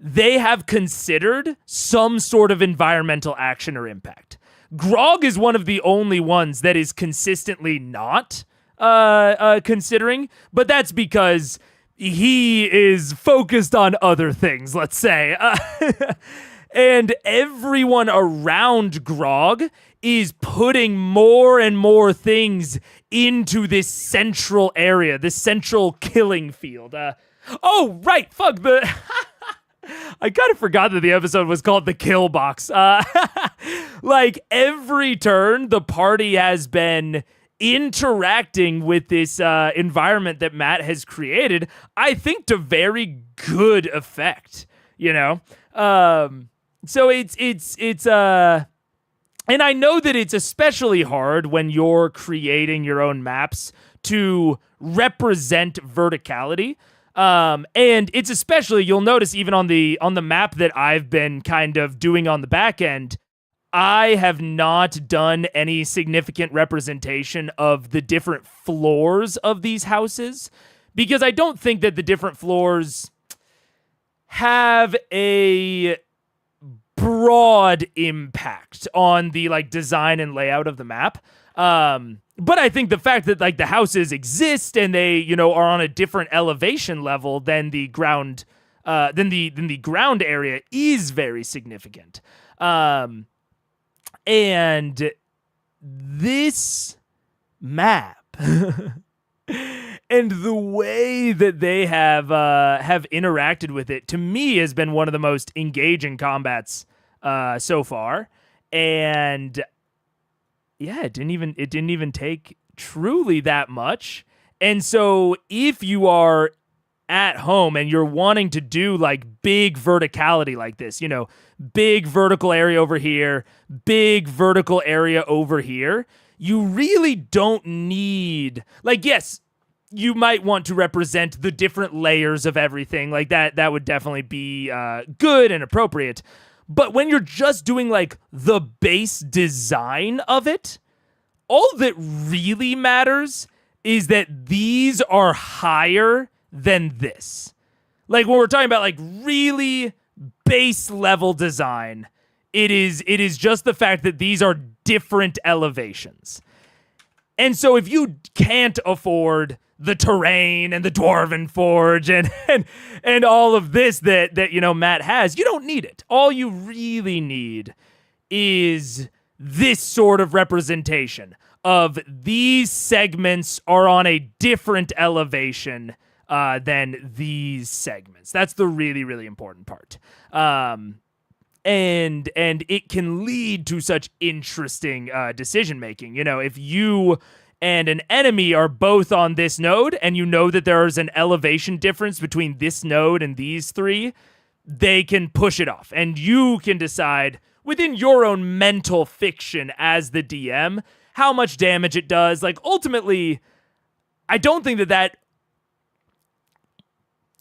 A: they have considered some sort of environmental action or impact. Grog is one of the only ones that is consistently not considering, but that's because he is focused on other things, let's say. And everyone around Grog is putting more and more things into this central area, this central killing field. Oh, right, fuck, I kind of forgot that the episode was called The Kill Box. Like, every turn, the party has been interacting with this environment that Matt has created, I think to very good effect, you know? So it's and I know that it's especially hard when you're creating your own maps to represent verticality. And it's especially, you'll notice even on the map that I've been kind of doing on the back end, I have not done any significant representation of the different floors of these houses because I don't think that the different floors have a broad impact on the like design and layout of the map. But I think the fact that like the houses exist and they, you know, are on a different elevation level than the ground area is very significant. And this map and the way that they have interacted with it, to me, has been one of the most engaging combats so far. And yeah, it didn't even take truly that much. And so if you are at home and you're wanting to do like big verticality like this, big vertical area over here, big vertical area over here, you really don't need, like, yes, you might want to represent the different layers of everything like that. That would definitely be good and appropriate. But when you're just doing like the base design of it, all that really matters is that these are higher than this. Like when we're talking about like really base level design, it is just the fact that these are different elevations. And so if you can't afford the terrain and the dwarven forge and all of this that Matt has, you don't need it. All you really need is this sort of representation of these segments are on a different elevation than these segments. That's the really, really important part. And it can lead to such interesting decision making. If you and an enemy are both on this node, and you know that there is an elevation difference between this node and these three, they can push it off. And you can decide within your own mental fiction as the DM how much damage it does. Like, ultimately, I don't think that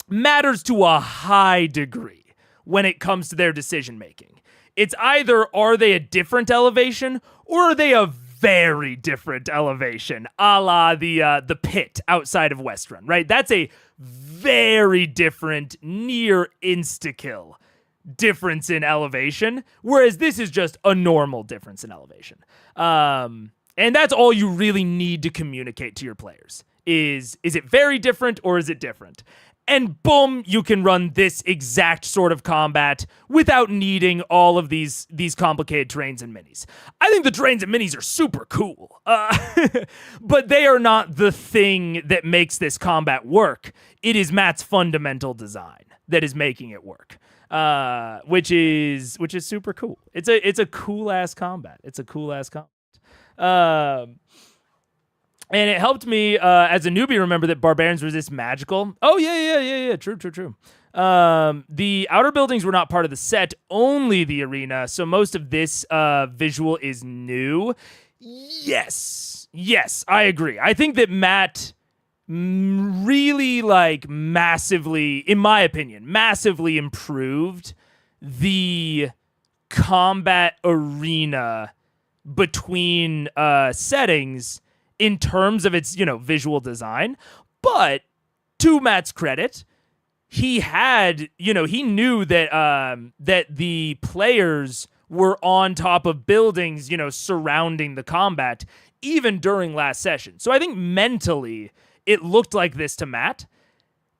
A: matters to a high degree when it comes to their decision making. It's either are they a different elevation or are they a very different elevation, a la the pit outside of Westrun, right? That's a very different, near insta-kill difference in elevation, whereas this is just a normal difference in elevation. And that's all you really need to communicate to your players. Is it very different or is it different? And boom, you can run this exact sort of combat without needing all of these complicated terrains and minis. I think the terrains and minis are super cool, but they are not the thing that makes this combat work. It is Matt's fundamental design that is making it work, which is super cool. It's a cool ass combat. And it helped me as a newbie remember that barbarians resist magical. Oh, yeah. True. The outer buildings were not part of the set, only the arena. So most of this visual is new. Yes, I agree. I think that Matt really, like, massively, in my opinion, massively improved the combat arena between settings in terms of its, visual design. But to Matt's credit, he had, he knew that that the players were on top of buildings, surrounding the combat, even during last session. So I think mentally it looked like this to Matt.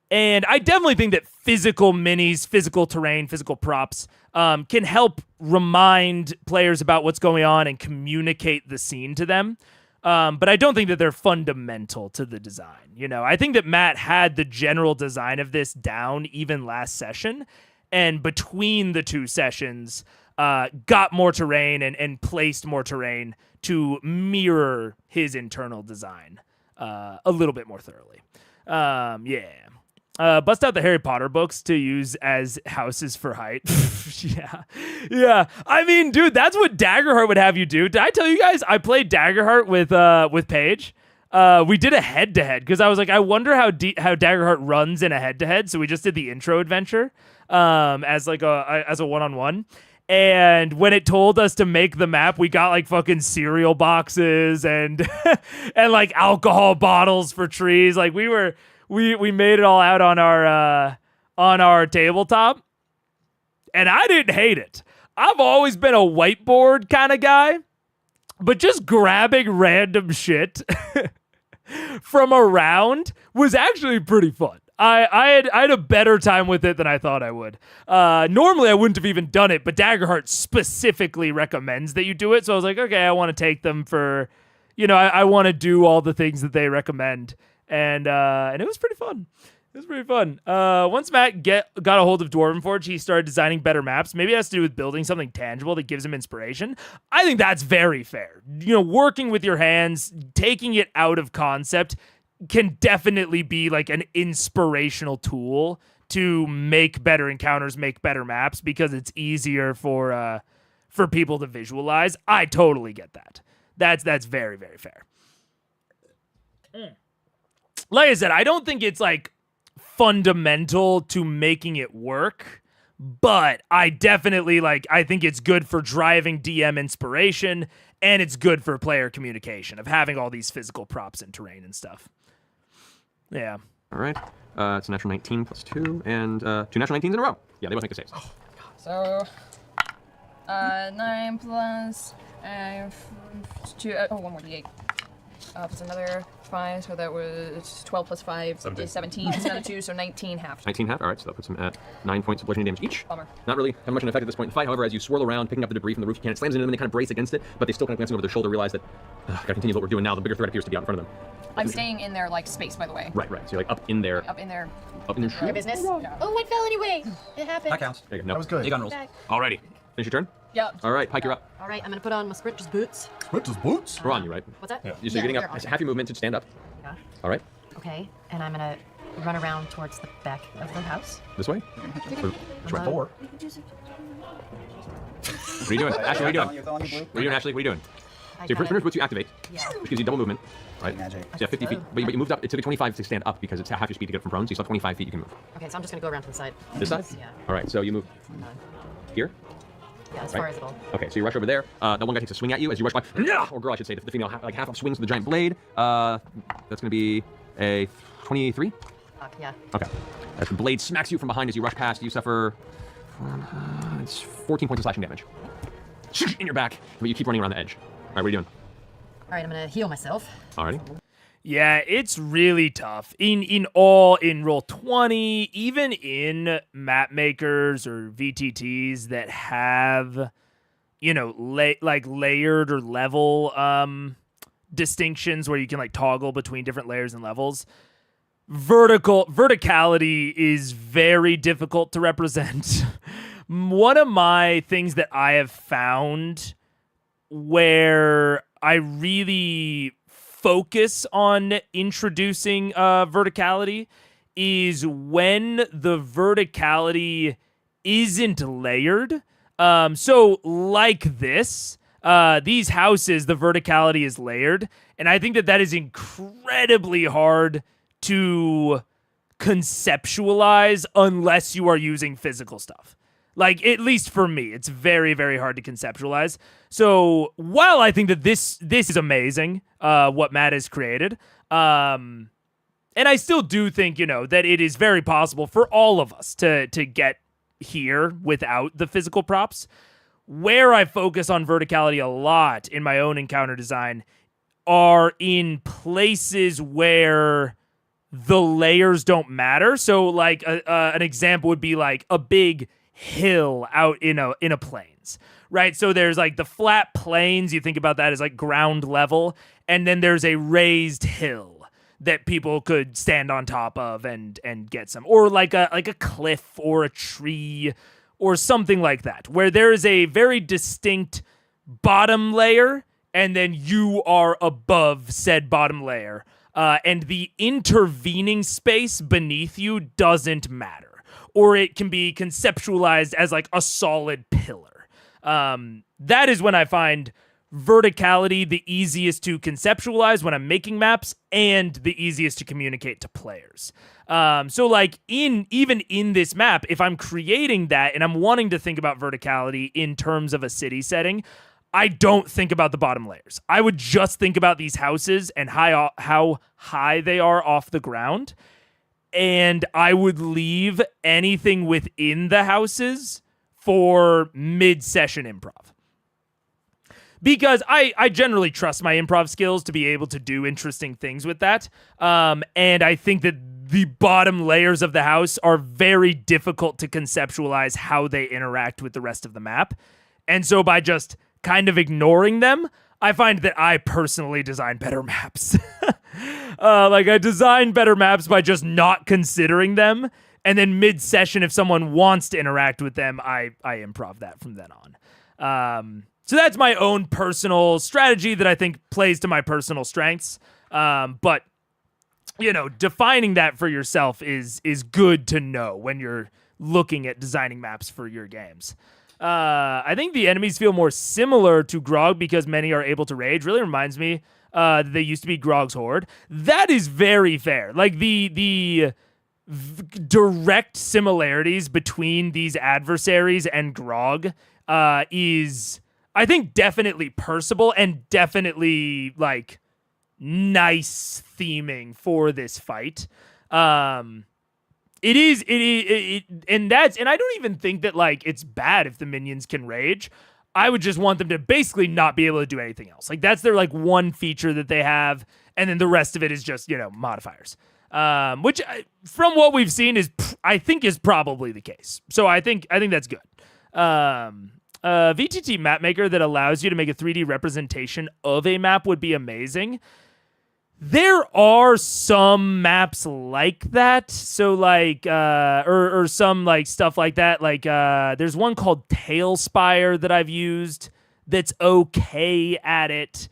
A: And I definitely think that physical minis, physical terrain, physical props can help remind players about what's going on and communicate the scene to them. But I don't think that they're fundamental to the design. I think that Matt had the general design of this down even last session, and between the two sessions, got more terrain and placed more terrain to mirror his internal design a little bit more thoroughly. Bust out the Harry Potter books to use as houses for height. Yeah. I mean, dude, that's what Daggerheart would have you do. Did I tell you guys I played Daggerheart with Paige? We did a head-to-head because I was like, I wonder how Daggerheart runs in a head-to-head. So we just did the intro adventure as a one-on-one. And when it told us to make the map, we got like fucking cereal boxes and and like alcohol bottles for trees. Like we made it all out on our tabletop, and I didn't hate it. I've always been a whiteboard kind of guy, but just grabbing random shit from around was actually pretty fun. I had a better time with it than I thought I would. Normally, I wouldn't have even done it, but Daggerheart specifically recommends that you do it. So I was like, okay, I want to take them for, I want to do all the things that they recommend. And it was pretty fun. Once Matt got a hold of Dwarven Forge, he started designing better maps. Maybe it has to do with building something tangible that gives him inspiration. I think that's very fair. Working with your hands, taking it out of concept, can definitely be like an inspirational tool to make better encounters, make better maps, because it's easier for people to visualize. I totally get that. That's very, very fair. Like I said, I don't think it's like fundamental to making it work, but I definitely I think it's good for driving DM inspiration, and it's good for player communication of having all these physical props and terrain and stuff. Yeah.
F: All right. It's a natural 19 plus 2, and 2 natural 19s in a row. Yeah, they both make the saves.
L: So, 9 plus 2. One more d8. Plus another 5, so that was 12 plus 5 is 17. It's another 2, so 19 half.
F: 19 half. All right, so that puts them at 9 points of bludgeoning damage each.
L: Bummer.
F: Not really having much of an effect at this point in the fight. However, as you swirl around, picking up the debris from the roof, you can. It slams into them, and they kind of brace against it, but they still kind of glancing over their shoulder, realize that gotta continue what we're doing now. The bigger threat appears to be out in front of them.
L: I'm staying in their space, by the way.
F: Right. So you're up in there.
L: Up in their
F: shoe.
E: business. Yeah. Oh, it fell anyway. It happened.
I: That counts.
F: There you go. No.
G: That was good.
I: You got rules.
F: Alrighty. Finish your turn.
L: Yep.
F: All right, Pike, you're up.
K: All right, I'm gonna put on my sprinter's boots.
B: Sprinter's boots?
F: We're on you, right?
K: What's that?
F: So you're getting up.
K: they're on.
F: Half your movement to stand up.
K: Yeah.
F: All right.
K: Okay, and I'm gonna run around towards the back of the house.
F: This way. Which way?
K: Four.
F: What are you doing? Ashley, what are you doing? What are you doing, Ashley? What are you doing? So your sprinter's boots you activate, which gives you double movement, right?
B: Magic.
F: So yeah, 50 feet. But you moved up. It took you 25 to stand up because it's half your speed to get from prone. So you still have 25 feet you can move.
K: Okay, so I'm just gonna go around to the side.
F: This side?
K: Yeah.
F: All right. So you move here.
K: Yeah, as far as it'll.
F: Okay, so you rush over there. That one guy takes a swing at you as you rush by. Or girl, I should say. The female half up swings with the giant blade. That's gonna be a 23.
K: Yeah.
F: Okay. As the blade smacks you from behind as you rush past, you suffer. It's 14 points of slashing damage. In your back, but you keep running around the edge. All right, what are you doing?
K: All right, I'm gonna heal myself.
F: Alrighty.
A: Yeah, it's really tough. In roll 20, even in map makers or VTTs that have, layered or level distinctions where you can toggle between different layers and levels. Verticality is very difficult to represent. One of my things that I have found where I really focus on introducing verticality is when the verticality isn't layered. So like this, these houses, the verticality is layered. And I think that is incredibly hard to conceptualize unless you are using physical stuff. At least for me, it's very, very hard to conceptualize. So while I think that this is amazing, what Matt has created, and I still do think, that it is very possible for all of us to get here without the physical props. Where I focus on verticality a lot in my own encounter design are in places where the layers don't matter. So an example would be a big hill out in a plains, right? So there's the flat plains, you think about that as ground level, and then there's a raised hill that people could stand on top of and get some, or a cliff or a tree or something like that, where there is a very distinct bottom layer and then you are above said bottom layer, and the intervening space beneath you doesn't matter. Or it can be conceptualized as a solid pillar. That is when I find verticality the easiest to conceptualize when I'm making maps and the easiest to communicate to players. So even in this map, if I'm creating that and I'm wanting to think about verticality in terms of a city setting, I don't think about the bottom layers. I would just think about these houses and how high they are off the ground. And I would leave anything within the houses for mid-session improv. Because I generally trust my improv skills to be able to do interesting things with that. And I think that the bottom layers of the house are very difficult to conceptualize how they interact with the rest of the map. And so by just kind of ignoring them, I find that I personally design better maps. I design better maps by just not considering them, and then mid-session, if someone wants to interact with them, I improv that from then on. So that's my own personal strategy that I think plays to my personal strengths. But you know, defining that for yourself is good to know when you're looking at designing maps for your games. I think the enemies feel more similar to Grog because many are able to rage. Really reminds me that they used to be Grog's Horde. That is very fair. Like the direct similarities between these adversaries and Grog is, I think, definitely personable and definitely like nice theming for this fight. It is, and I don't even think that like it's bad if the minions can rage. I would just want them to basically not be able to do anything else. Like that's their like one feature that they have, and then the rest of it is just, you know, modifiers. Which from what we've seen is, I think, is probably the case. So I think that's good. VTT map maker that allows you to make a 3D representation of a map would be amazing. There are some maps like that. So like, or some like stuff like that. Like, there's one called Tailspire that I've used that's okay at it.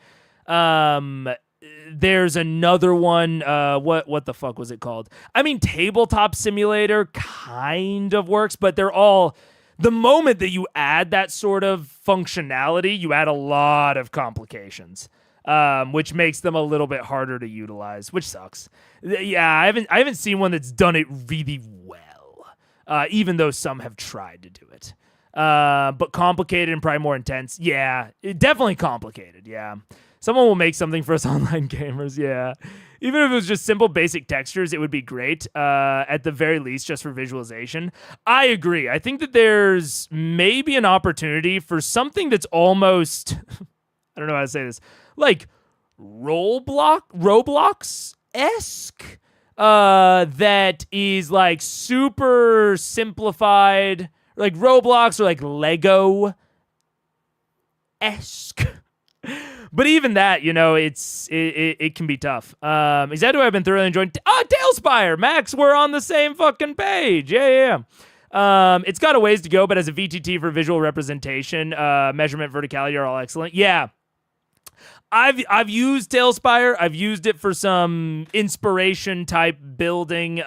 A: There's another one. What the fuck was it called? I mean, Tabletop Simulator kind of works, but they're all, the moment that you add that sort of functionality, you add a lot of complications. Which makes them a little bit harder to utilize, which sucks. Yeah, I haven't seen one that's done it really well, even though some have tried to do it. But complicated and probably more intense. Yeah, definitely complicated. Yeah, someone will make something for us online gamers. Yeah, even if it was just simple basic textures, it would be great. At the very least, just for visualization. I agree. I think that there's maybe an opportunity for something that's almost I don't know how to say this, like Roblox-esque, that is like super simplified, like Roblox or like Lego-esque. But even that, you know, it can be tough. Exactly, I've been thoroughly enjoying. Tailspire, Max, we're on the same fucking page. Yeah. It's got a ways to go, but as a VTT for visual representation, measurement, verticality are all excellent. Yeah. I've used Tailspire. I've used it for some inspiration type building. There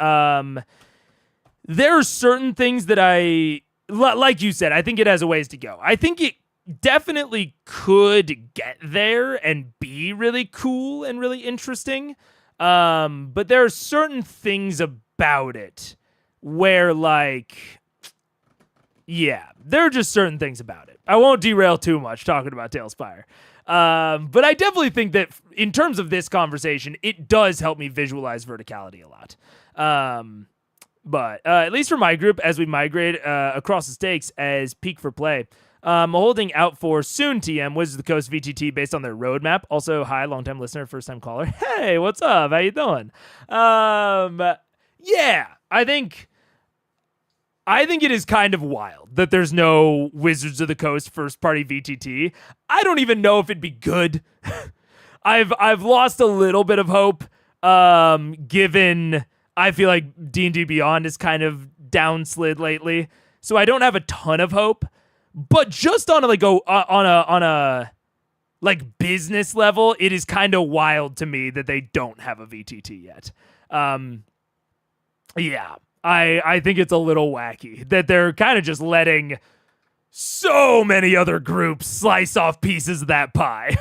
A: are certain things that like you said, I think it has a ways to go. I think it definitely could get there and be really cool and really interesting. But there are certain things about it where, like, yeah, there are just certain things about it. I won't derail too much talking about Tailspire. But I definitely think that in terms of this conversation, it does help me visualize verticality a lot. But at least for my group, as we migrate across the stakes as peak for play, I'm holding out for soon TM Wizards of the Coast VTT based on their roadmap. Also, hi, long-time listener, first-time caller. Hey, what's up? How you doing? Yeah, I think it is kind of wild that there's no Wizards of the Coast first-party VTT. I don't even know if it'd be good. I've lost a little bit of hope, given I feel like D&D Beyond is kind of downslid lately, so I don't have a ton of hope. But just on a like business level, it is kind of wild to me that they don't have a VTT yet. Yeah. I think it's a little wacky that they're kind of just letting so many other groups slice off pieces of that pie.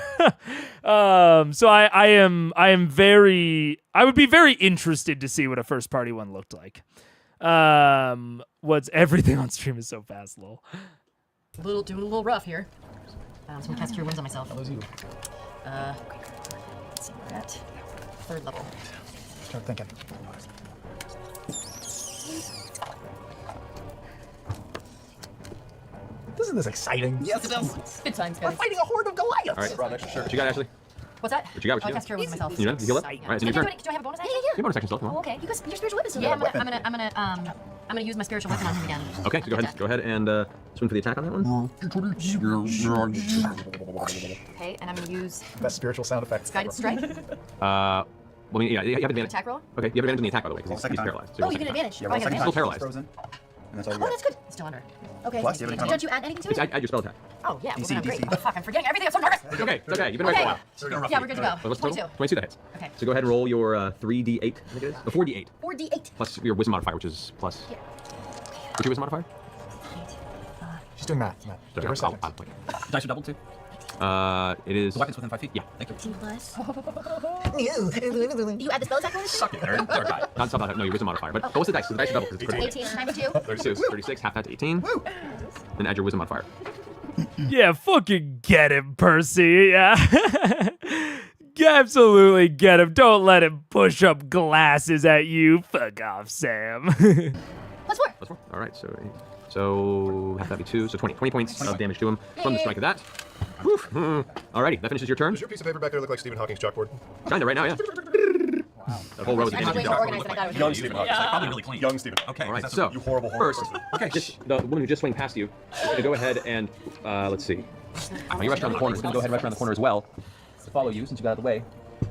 A: So I would be very interested to see what a first party one looked like. What's everything on stream is so fast, lol.
K: Doing a little rough here. So I'm gonna cast Cure Wounds on myself.
G: Let's see,
K: we're at 3rd level.
G: Start thinking. Isn't this exciting?
K: Yes, it is. Good times, guys.
G: We're fighting a horde of Goliaths.
F: All right. What you got, Ashley?
K: What's that?
F: What you got?
K: I'll cast Cure Wounds myself.
F: You know, you heal up? All right, it's your turn.
K: Do I have a bonus action?
F: You have bonus action still. Come on.
K: Oh, okay. Your spiritual weapon still. Yeah, I'm gonna use my spiritual weapon on him again.
F: Okay, so go ahead and swing for the attack on that one.
K: Okay, and I'm gonna use
G: best spiritual sound effects.
K: Guided Strike.
F: Well, I mean, yeah, you have advantage.
K: Attack roll?
F: Okay, you have advantage on the attack, by the way, because he's paralyzed. So
K: Oh, you get advantage.
B: Yeah,
K: Oh, I get
B: second
K: advantage.
F: Still paralyzed.
B: Frozen. and that's all you
K: Oh,
B: get.
K: that's good. Still under. Okay.
B: Plus, do you have any
K: Don't you add anything to
F: Just
K: it?
F: add your spell attack.
K: Oh, yeah.
B: DC,
K: well, great.
B: DC.
K: Oh, fuck, I'm forgetting everything. I'm so nervous.
F: It's okay. It's okay. You've been right for a while.
K: Yeah, we're good to go.
F: What's the total?
K: 22.
F: 22 that hits.
K: Okay.
F: So go ahead and roll your 3d8, I think it is. 4d8.
K: 4d8.
F: Plus your wisdom modifier, which is plus.
K: Yeah.
F: What's your wisdom modifier?
G: She's doing math.
F: Sorry,
G: Give her a second.
F: I'll play.
I: Dice are doubled too.
F: It is.
I: The weapon's within 5 feet?
F: Yeah.
I: Thank you.
K: 18 plus. You add the spell attack bonus?
I: Suck it, nerd. Third die.
F: Not something. No, your wisdom modifier. But what's the dice? So the dice are double because it's critical.
K: 18 times 2.
F: 36. 36. Half that to 18. Then add your wisdom modifier.
A: Yeah, fucking get him, Percy. Yeah. Absolutely get him. Don't let him push up glasses at you. Fuck off, Sam.
K: Plus 4.
F: Plus 4. All right. So half that be 2. So 20. 20 points of damage to him from the strike of that. Whew. Alrighty, that finishes your turn.
D: Does your piece of paper back there look like Stephen Hawking's chalkboard?
F: Kinda right now, yeah.
I: Wow.
F: That whole row is
K: Actually,
F: damage.
K: more organized than I thought it was
D: Young
K: going to
D: Stephen
K: be.
D: Hawking.
I: It's like probably really clean.
D: Young Stephen.
I: Okay.
F: All right,
I: that's
F: so
D: You horrible
F: first,
D: person.
I: Okay.
F: the woman who just swung past you is going to go ahead and let's see. You rush around the corner. She's going to go ahead and rush around the corner as well to follow you since you got out of the way.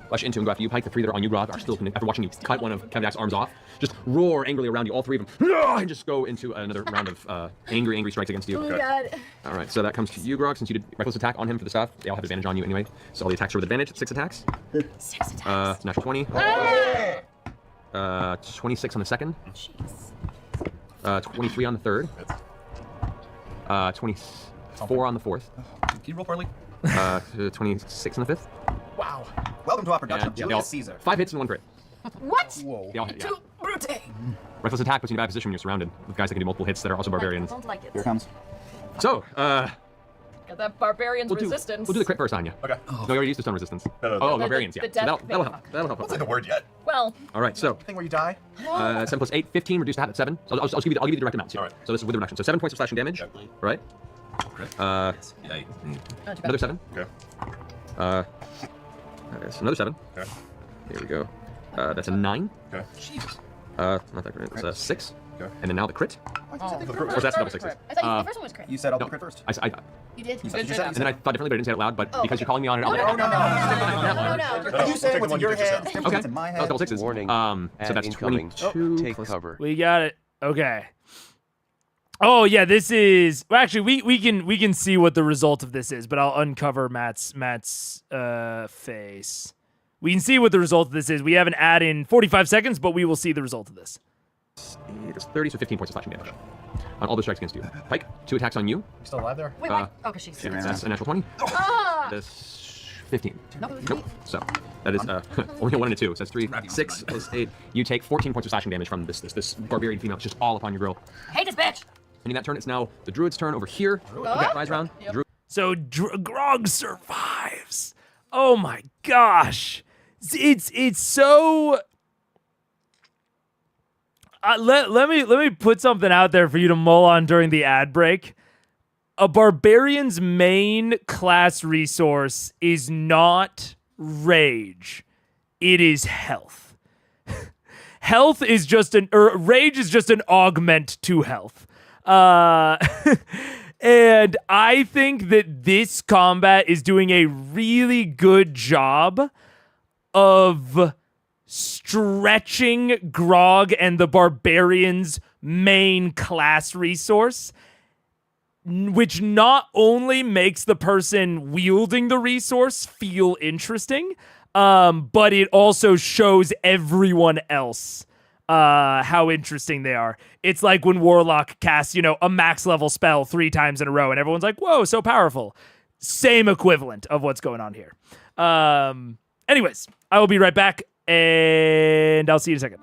F: Rush into and go after you. Pike, the 3 that are on you, Grog, are still, after watching you cut one of Kevdak's arms off, just roar angrily around you, all 3 of them, and just go into another round of angry strikes against you.
K: Oh my god.
F: All right, so that comes to you, Grog, since you did reckless attack on him for the stuff. They all have advantage on you anyway, so all the attacks are with advantage. 6 attacks.
K: 6 attacks.
F: Natural 20. 26 on the second.
K: Jeez.
F: 23 on the third. 24 on the fourth.
I: Can you roll poorly?
F: 26 on the fifth.
G: Wow.
B: Welcome to our production
F: And
B: of
F: they all-
B: Julius Caesar.
F: 5 hits and 1 crit.
K: What?
B: Whoa.
F: They all hit, yeah.
K: Too brute.
F: Reckless attack puts you in a bad position when you're surrounded with guys that can do multiple hits that are also barbarians.
K: Don't like it.
B: Here it comes.
F: So,
L: Got that barbarian's
F: we'll do
L: resistance.
F: the crit first on you.
D: Okay.
F: No, you already used the stun resistance.
D: No.
F: Oh,
L: The-
F: barbarians,
L: the
F: yeah.
L: death
F: So
L: thing.
F: that'll help. That'll
D: Don't say
F: help.
D: the word yet.
L: Well,
F: All right, so
G: Thing where you die?
F: 7 plus 8, 15, reduced to half at 7. So I'll give you the direct amounts here.
D: All right.
F: So this is with the reduction. So 7 points of slashing damage,
D: Yep.
F: right?
I: Yeah.
F: Another 7.
D: Okay.
F: Another 7.
D: Okay.
F: Here we go. That's a 9.
D: Okay.
I: Jesus.
F: Not that great. It's a 6.
D: Okay.
F: And then now the crit.
D: For the
F: Or
D: crit
F: that's double
L: Crit.
F: 6s.
K: I thought the first one was crit.
B: You said I'll
F: No.
B: crit first.
F: I
K: You did?
B: You said
F: and then I thought differently, but I didn't say it out loud. But
K: Oh,
F: because
K: okay.
F: you're calling me on it,
K: No,
F: I'll
K: no, no.
B: You say
D: take
B: what's
D: the
B: in
D: one
B: your
D: you did
B: head.
D: yourself.
F: Okay.
B: What's in my
F: That
B: head.
F: was double 6s.
M: Warning.
F: So
M: Add
F: that's
M: incoming.
F: 22.
M: Take
F: plus-
M: cover.
A: We got it. Okay. Oh yeah, this is well, actually we can see what the result of this is, but I'll uncover Matt's face. We can see what the result of this is. We have an ad in 45 seconds, but we will see the result of this.
F: It's 30, so 15 points of slashing damage on all the strikes against you. Pike, 2 attacks on you.
G: You still alive there?
K: Wait, what? Oh, because she's.
F: That's a natural 20.
K: Ah!
F: That's 15.
K: Nope.
F: Nope. So that is only a 1 and a 2. So that's 3, 6 plus 8. You take 14 points of slashing damage from this barbarian female. It's just all upon your grill.
K: Hate this bitch.
F: And in that turn, it's now the druid's turn over here. Rise round.
L: Yep.
F: Druid.
A: So Grog survives. Oh my gosh. It's so let me put something out there for you to mull on during the ad break. A barbarian's main class resource is not rage. It is health. Health is just rage is just an augment to health. And I think that this combat is doing a really good job of stretching Grog and the barbarian's main class resource, which not only makes the person wielding the resource feel interesting, but it also shows everyone else how interesting they are. It's like when Warlock casts, a max level spell 3 times in a row, and everyone's like, whoa, so powerful. Same equivalent of what's going on here. Anyways, I will be right back, and I'll see you in a second.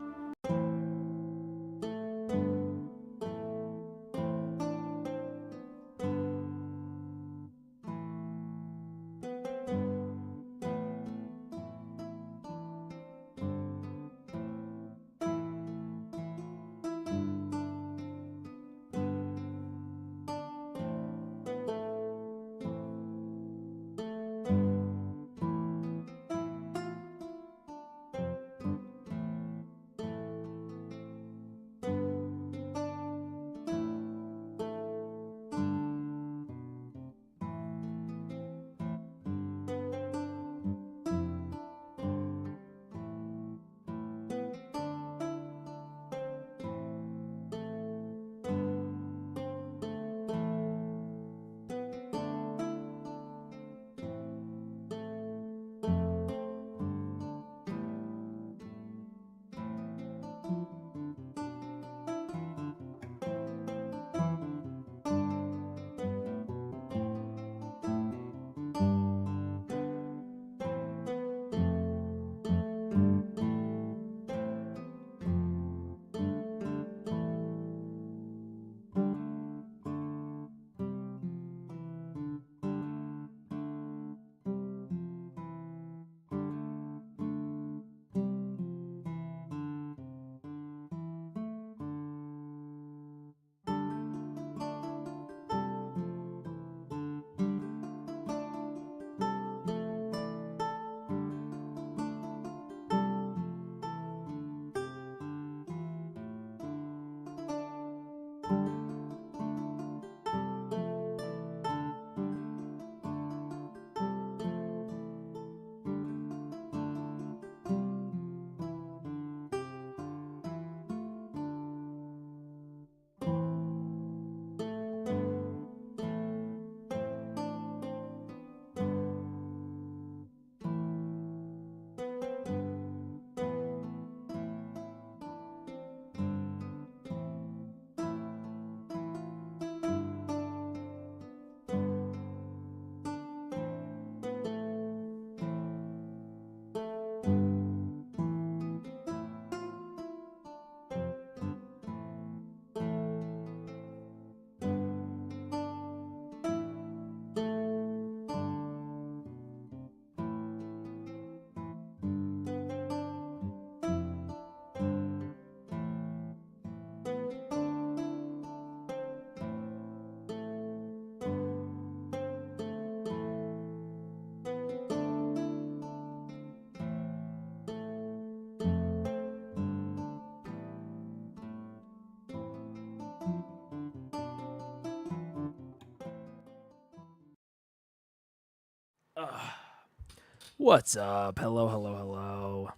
A: What's up? Hello, hello, hello.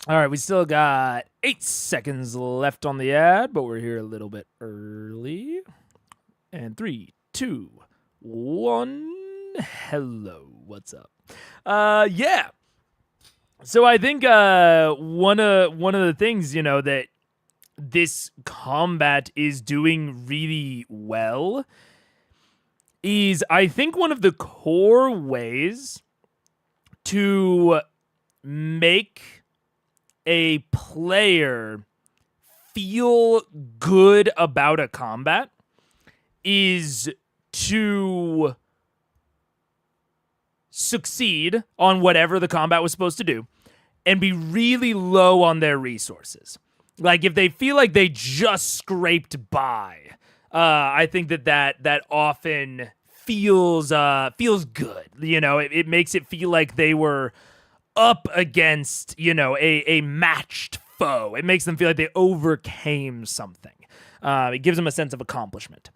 A: All right, we still got 8 seconds left on the ad, but we're here a little bit early. And 3, 2, 1. Hello, what's up? Yeah. So I think one of the things, you know, that this combat is doing really well is I think one of the core ways to make a player feel good about a combat is to succeed on whatever the combat was supposed to do and be really low on their resources. Like if they feel like they just scraped by, I think that often feels good. You know, it makes it feel like they were up against, you know, a matched foe. It makes them feel like they overcame something. It gives them a sense of accomplishment.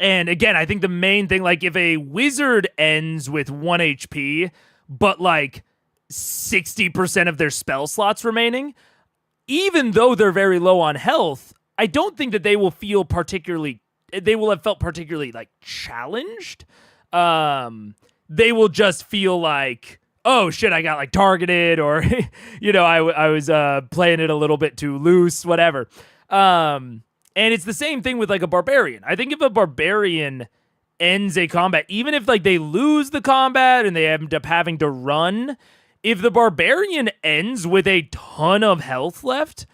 A: And again, I think the main thing, like if a wizard ends with 1 HP, but like 60% of their spell slots remaining, even though they're very low on health, I don't think that they will have felt particularly like challenged. They will just feel like, oh shit, I got like targeted, or you know, I was playing it a little bit too loose, whatever. And it's the same thing with like a barbarian. I think if a barbarian ends a combat, even if like they lose the combat and they end up having to run, if the barbarian ends with a ton of health left,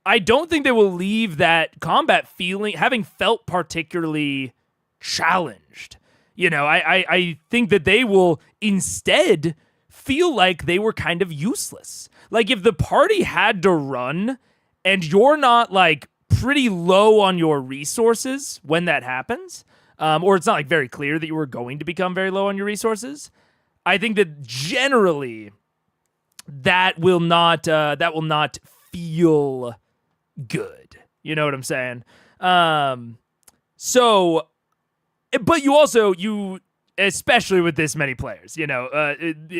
A: I don't think they will leave that combat having felt particularly challenged. You know, I think that they will instead feel like they were kind of useless. Like if the party had to run and you're not like pretty low on your resources when that happens, or it's not like very clear that you were going to become very low on your resources, I think that generally that will not feel good. You know what I'm saying? So, but you especially with this many players, you know,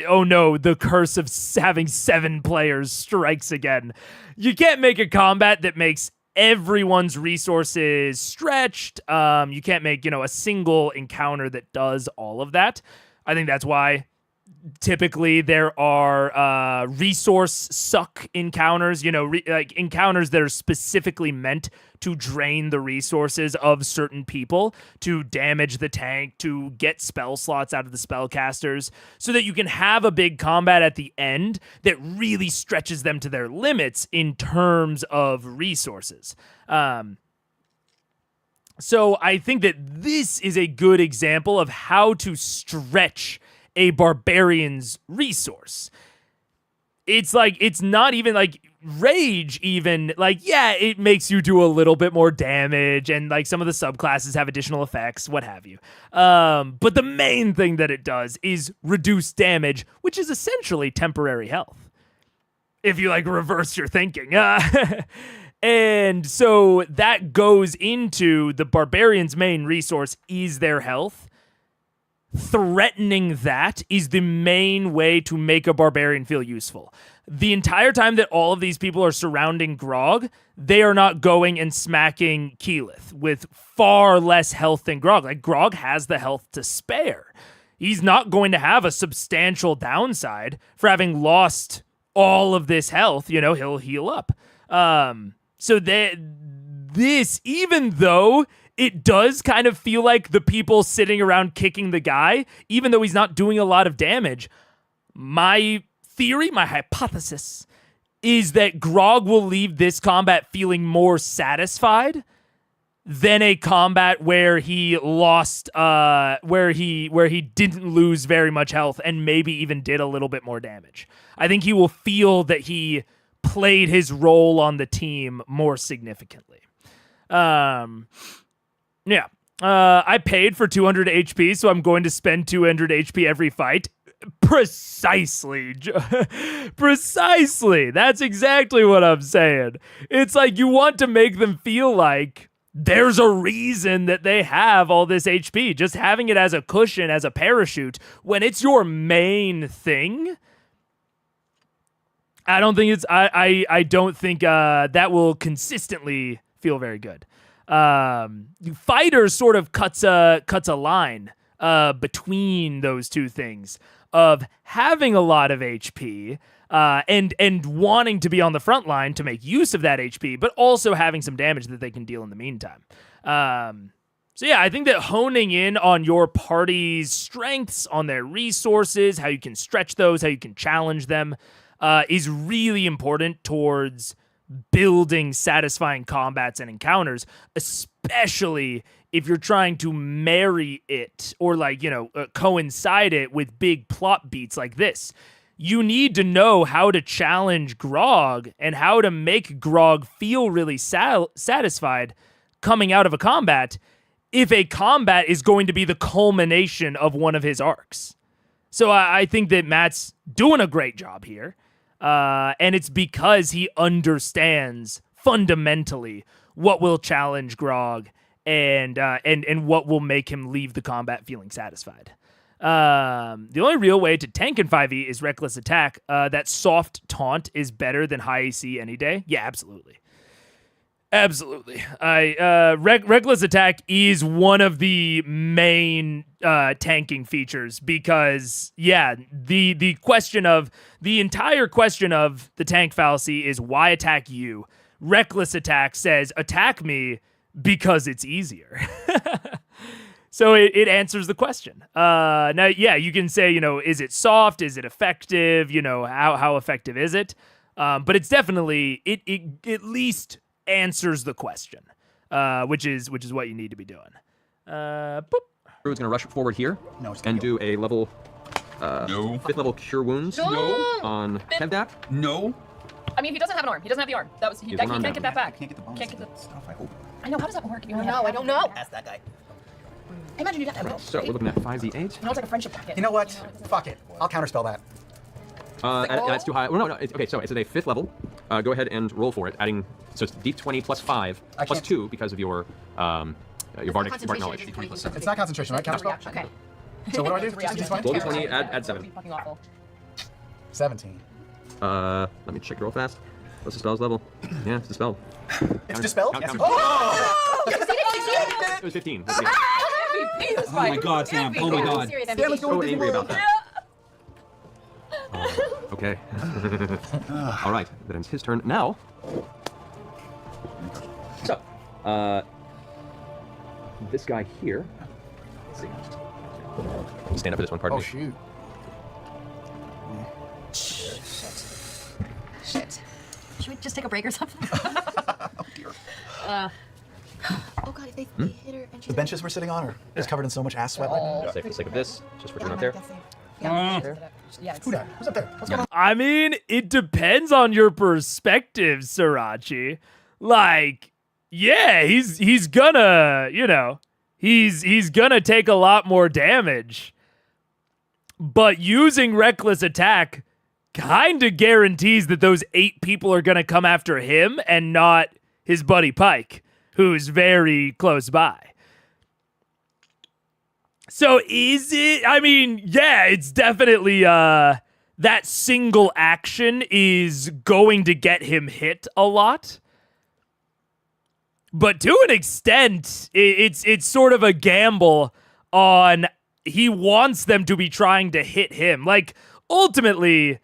A: oh no, the curse of having 7 players strikes again. You can't make a combat that makes everyone's resources stretched. You can't make, you know, a single encounter that does all of that. I think that's why typically there are resource suck encounters, you know, like encounters that are specifically meant to drain the resources of certain people, to damage the tank, to get spell slots out of the spellcasters, so that you can have a big combat at the end that really stretches them to their limits in terms of resources. So I think that this is a good example of how to stretch a barbarian's resource. It's like, it's not even like rage, even like, yeah, it makes you do a little bit more damage, and like some of the subclasses have additional effects, what have you. But the main thing that it does is reduce damage, which is essentially temporary health, if you like reverse your thinking. And so that goes into the barbarian's main resource is their health. Threatening that is the main way to make a barbarian feel useful. The entire time that all of these people are surrounding Grog, they are not going and smacking Keyleth with far less health than Grog. Like, Grog has the health to spare. He's not going to have a substantial downside for having lost all of this health. You know, he'll heal up. So this, even though it does kind of feel like the people sitting around kicking the guy, even though he's not doing a lot of damage, my theory, my hypothesis, is that Grog will leave this combat feeling more satisfied than a combat where he lost, where he didn't lose very much health and maybe even did a little bit more damage. I think he will feel that he played his role on the team more significantly. Yeah. I paid for 200 HP, so I'm going to spend 200 HP every fight. Precisely. Precisely. That's exactly what I'm saying. It's like you want to make them feel like there's a reason that they have all this HP. Just having it as a cushion, as a parachute, when it's your main thing, I don't think I don't think that will consistently feel very good. Fighter sort of cuts a line between those two things of having a lot of HP and wanting to be on the front line to make use of that HP, but also having some damage that they can deal in the meantime. So yeah, I think that honing in on your party's strengths, on their resources, how you can stretch those, how you can challenge them, is really important towards building satisfying combats and encounters, especially if you're trying to marry it or coincide it with big plot beats like this. You need to know how to challenge Grog and how to make Grog feel really satisfied coming out of a combat if a combat is going to be the culmination of one of his arcs. So I think that Matt's doing a great job here. And it's because he understands fundamentally what will challenge Grog and what will make him leave the combat feeling satisfied. The only real way to tank in 5e is Reckless Attack. That soft taunt is better than high AC any day. Yeah, absolutely. Absolutely. Reckless Attack is one of the main tanking features because, yeah, the entire question of the tank fallacy is why attack you? Reckless Attack says attack me because it's easier. So it answers the question. Now, yeah, you can say, is it soft? Is it effective? How effective is it? But it's definitely, it at least answers the question, which is what you need to be doing. Boop.
F: Druid's gonna rush forward here and do a level, fifth level Cure Wounds on Kevdak.
I: No.
L: I mean, if he doesn't have an arm, he doesn't have the arm. That was he can't get that back.
B: Can't get the bonus
L: Can't get
B: of that stuff, I hope.
L: I know. How does that work? If you
E: I
L: only
E: don't
L: have
E: know. I don't know.
G: Ask that guy.
L: I imagine you'd have to have
F: So we're looking at 5d8.
L: You know, it's like a friendship packet.
G: You know what? Fuck it. I'll counterspell that.
F: That's too high. Well, no. Okay, so it's at a 5th level. Go ahead and roll for it, adding, so it's d20 plus 5, plus 2 because of your bardic knowledge.
G: It's not concentration, right? Counterspell?
L: Okay.
G: So what do I do? Just
F: Roll d20, add 7.
L: Fucking awful.
G: 17.
F: Let me check real fast. What's the spell's level? Yeah, it's dispelled.
G: It's dispelled?
F: Count.
G: Oh!
F: It was 15.
L: Oh
H: my god, Sam. Oh my god.
G: Sam is
F: So
G: going to
F: angry
G: the
F: about that. Okay. All right, that ends his turn. Now, so, this guy here. Let's see. Stand up for this one, pardon me.
G: Shoot.
K: Shit. Should we just take a break or something?
G: Oh dear.
E: Oh god, if they hit her and she's
G: The benches we're sitting on are just covered in so much ass sweat.
F: Say for the sake of this, just pretend up there.
L: Yeah, it's
G: Who died? Who's up there? What's going on?
A: I mean, it depends on your perspective, Srirachi. Like, yeah, he's gonna, he's gonna take a lot more damage. But using Reckless Attack kind of guarantees that those 8 people are gonna come after him and not his buddy Pike, who's very close by. So is it, I mean, yeah, it's definitely, that single action is going to get him hit a lot. But to an extent, it's sort of a gamble on, he wants them to be trying to hit him. Like, ultimately,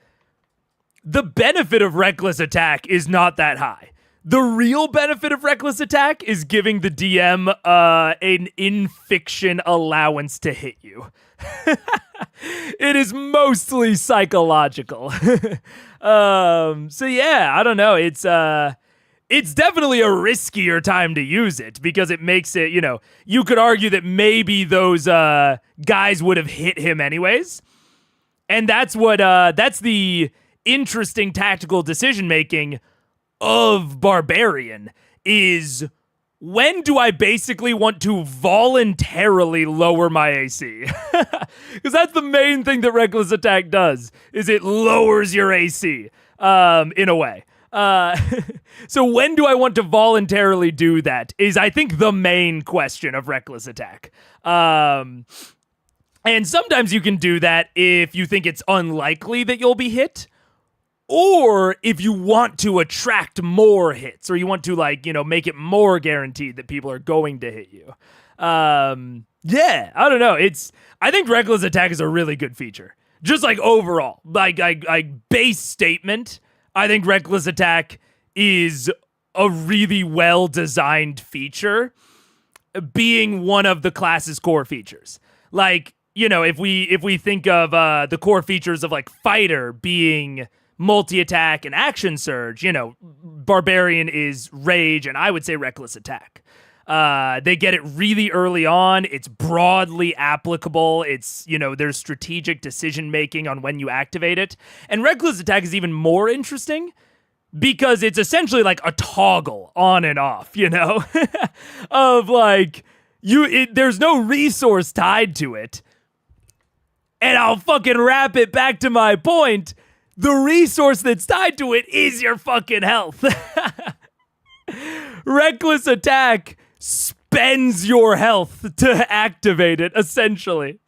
A: the benefit of Reckless Attack is not that high. The real benefit of Reckless Attack is giving the DM an in-fiction allowance to hit you. It is mostly psychological. So yeah, I don't know. It's definitely a riskier time to use it because it makes it, you could argue that maybe those guys would have hit him anyways. And that's the interesting tactical decision making of Barbarian is, when do I basically want to voluntarily lower my AC? Because that's the main thing that Reckless Attack does, is it lowers your AC in a way. So when do I want to voluntarily do that is, I think, the main question of reckless attack. And sometimes you can do that if you think it's unlikely that you'll be hit, or if you want to attract more hits, or you want to, like, you know, make it more guaranteed that people are going to hit you. Yeah, I don't know. I think reckless attack is a really good feature. Just like overall, like base statement, I think reckless attack is a really well-designed feature, being one of the class's core features. Like, you know, if we think of the core features of like fighter being multi-attack and action surge, you know, barbarian is rage, and I would say reckless attack. They get it really early on. It's broadly applicable. It's, you know, there's strategic decision making on when you activate it. And reckless attack is even more interesting because it's essentially like a toggle on and off, you know, of like there's no resource tied to it. And I'll fucking wrap it back to my point. The resource that's tied to it is your fucking health. Reckless attack spends your health to activate it, essentially.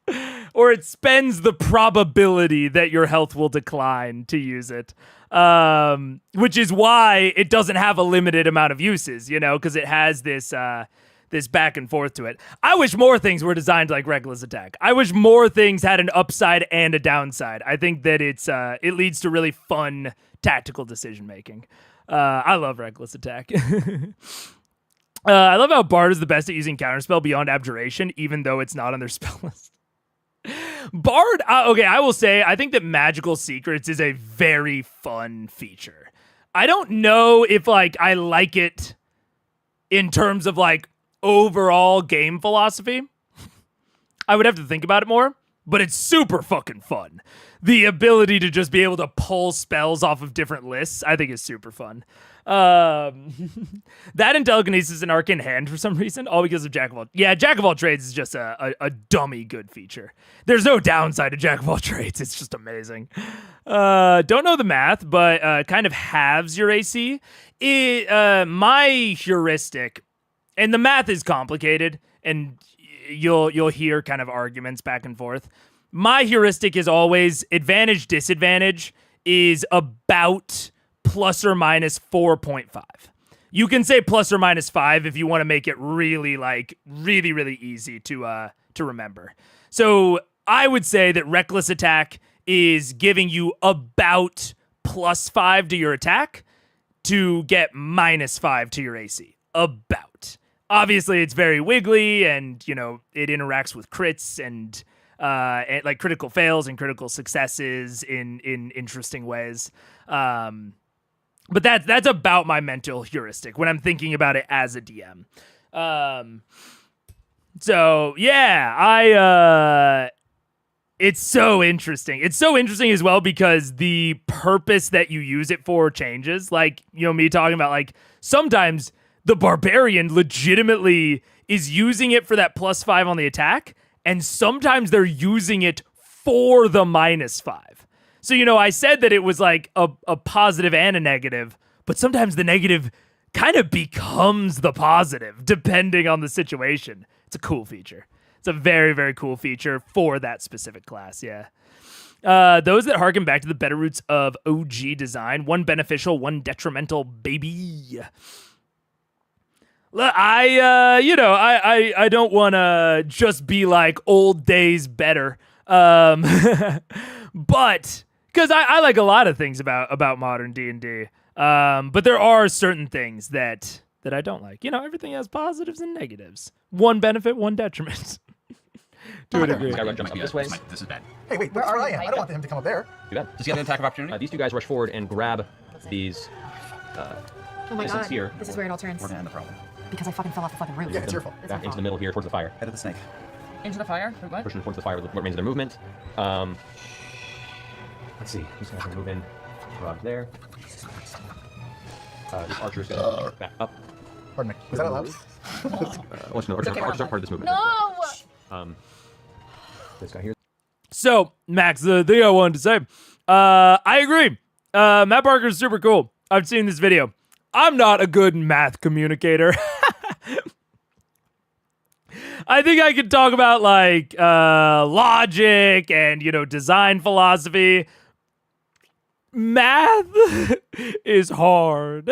A: Or it spends the probability that your health will decline to use it. Which is why it doesn't have a limited amount of uses, you know, because it has this back and forth to it. I wish more things were designed like reckless attack. I wish more things had an upside and a downside. I think that it leads to really fun tactical decision making. I love reckless attack. I love how Bard is the best at using counterspell beyond abjuration, even though it's not on their spell list. Bard, okay, I will say, I think that Magical Secrets is a very fun feature. I don't know if, like, I like it in terms of, like, overall game philosophy. I would have to think about it more, but it's super fucking fun. The ability to just be able to pull spells off of different lists, I think is super fun. That and Telekinesis and Arcane Hand for some reason, all because of Jack of all. Yeah, Jack of all trades is just a dummy good feature. There's no downside to Jack of all trades. It's just amazing. Don't know the math, but kind of halves your AC. My heuristic, and the math is complicated, and you'll hear kind of arguments back and forth. My heuristic is always advantage disadvantage is about plus or minus 4.5. You can say plus or minus 5 if you want to make it really easy to remember. So I would say that reckless attack is giving you about plus 5 to your attack to get minus 5 to your AC. About. Obviously, it's very wiggly, and, you know, it interacts with crits and like critical fails and critical successes in interesting ways. But that's about my mental heuristic when I'm thinking about it as a DM. So yeah, it's so interesting. It's so interesting as well because the purpose that you use it for changes. Like, you know, me talking about, like, sometimes the barbarian legitimately is using it for that plus 5 on the attack, and sometimes they're using it for the minus 5. So, you know, I said that it was like a positive and a negative, but sometimes the negative kind of becomes the positive depending on the situation. It's a cool feature. It's a very, very cool feature for that specific class, yeah. Those that harken back to the better roots of OG design, one beneficial, one detrimental, baby. I don't want to just be like old days better. But because I like a lot of things about modern D&D. But there are certain things that I don't like. You know, everything has positives and negatives. One benefit, one detriment. To a degree.
F: This way.
I: This is bad.
G: Hey, wait, where are I don't want him to come up there.
F: Do that.
I: Does he have an attack of opportunity?
F: These two guys rush forward and grab these.
E: Oh my god.
F: Here.
E: This is where it all turns.
I: We're gonna end the problem.
K: Because I fucking fell off the fucking roof.
G: Yeah, it's your fault.
F: Back into the middle here, towards the fire.
I: Head of the snake.
L: Into the fire? Or what?
F: Pushing towards the fire with what remains of their movement. Let's see. These guys are moving. Grog there. This archer's gonna back up.
G: Pardon me. Was that allowed?
F: Archers aren't part of this movement.
L: No!
F: This guy here.
A: So, Max, the thing I wanted to say, I agree. Matt Parker is super cool. I've seen this video. I'm not a good math communicator. I think I could talk about like logic and, design philosophy. Math is hard.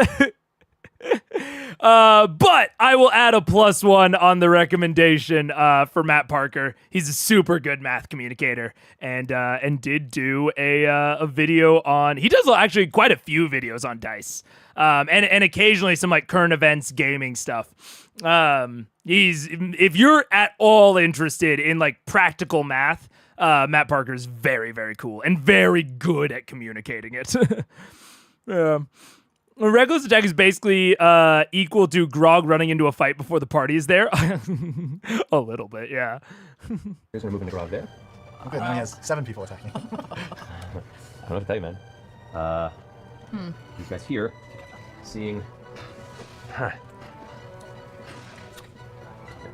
A: But I will add a +1 on the recommendation for Matt Parker. He's a super good math communicator and did do a video on. He does actually quite a few videos on dice, and occasionally some like current events gaming stuff. If you're at all interested in like practical math, Matt Parker is very, very cool and very good at communicating it. A reckless attack is basically equal to Grog running into a fight before the party is there. A little bit, yeah.
F: Here's gonna move into Grog there.
G: Okay, now he has 7 people attacking.
F: I don't know what to tell you, man. These guys here, seeing. Huh.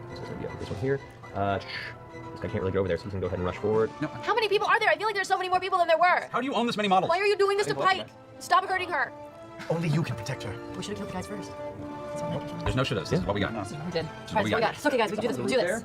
F: This is gonna be up this one here. This guy can't really go over there, so he's gonna go ahead and rush forward.
I: No.
E: How many people are there? I feel like there's so many more people than there were.
I: How do you own this many models?
E: Why are you doing this to Pike? Stop hurting her.
G: Only you can protect her.
K: We should have killed the guys first.
I: There's no shouldas. This is what we got.
L: We did.
I: This is
K: All
I: what
K: right,
I: we
K: so we
I: got.
K: got. It's okay, guys. We can do this. We can do this.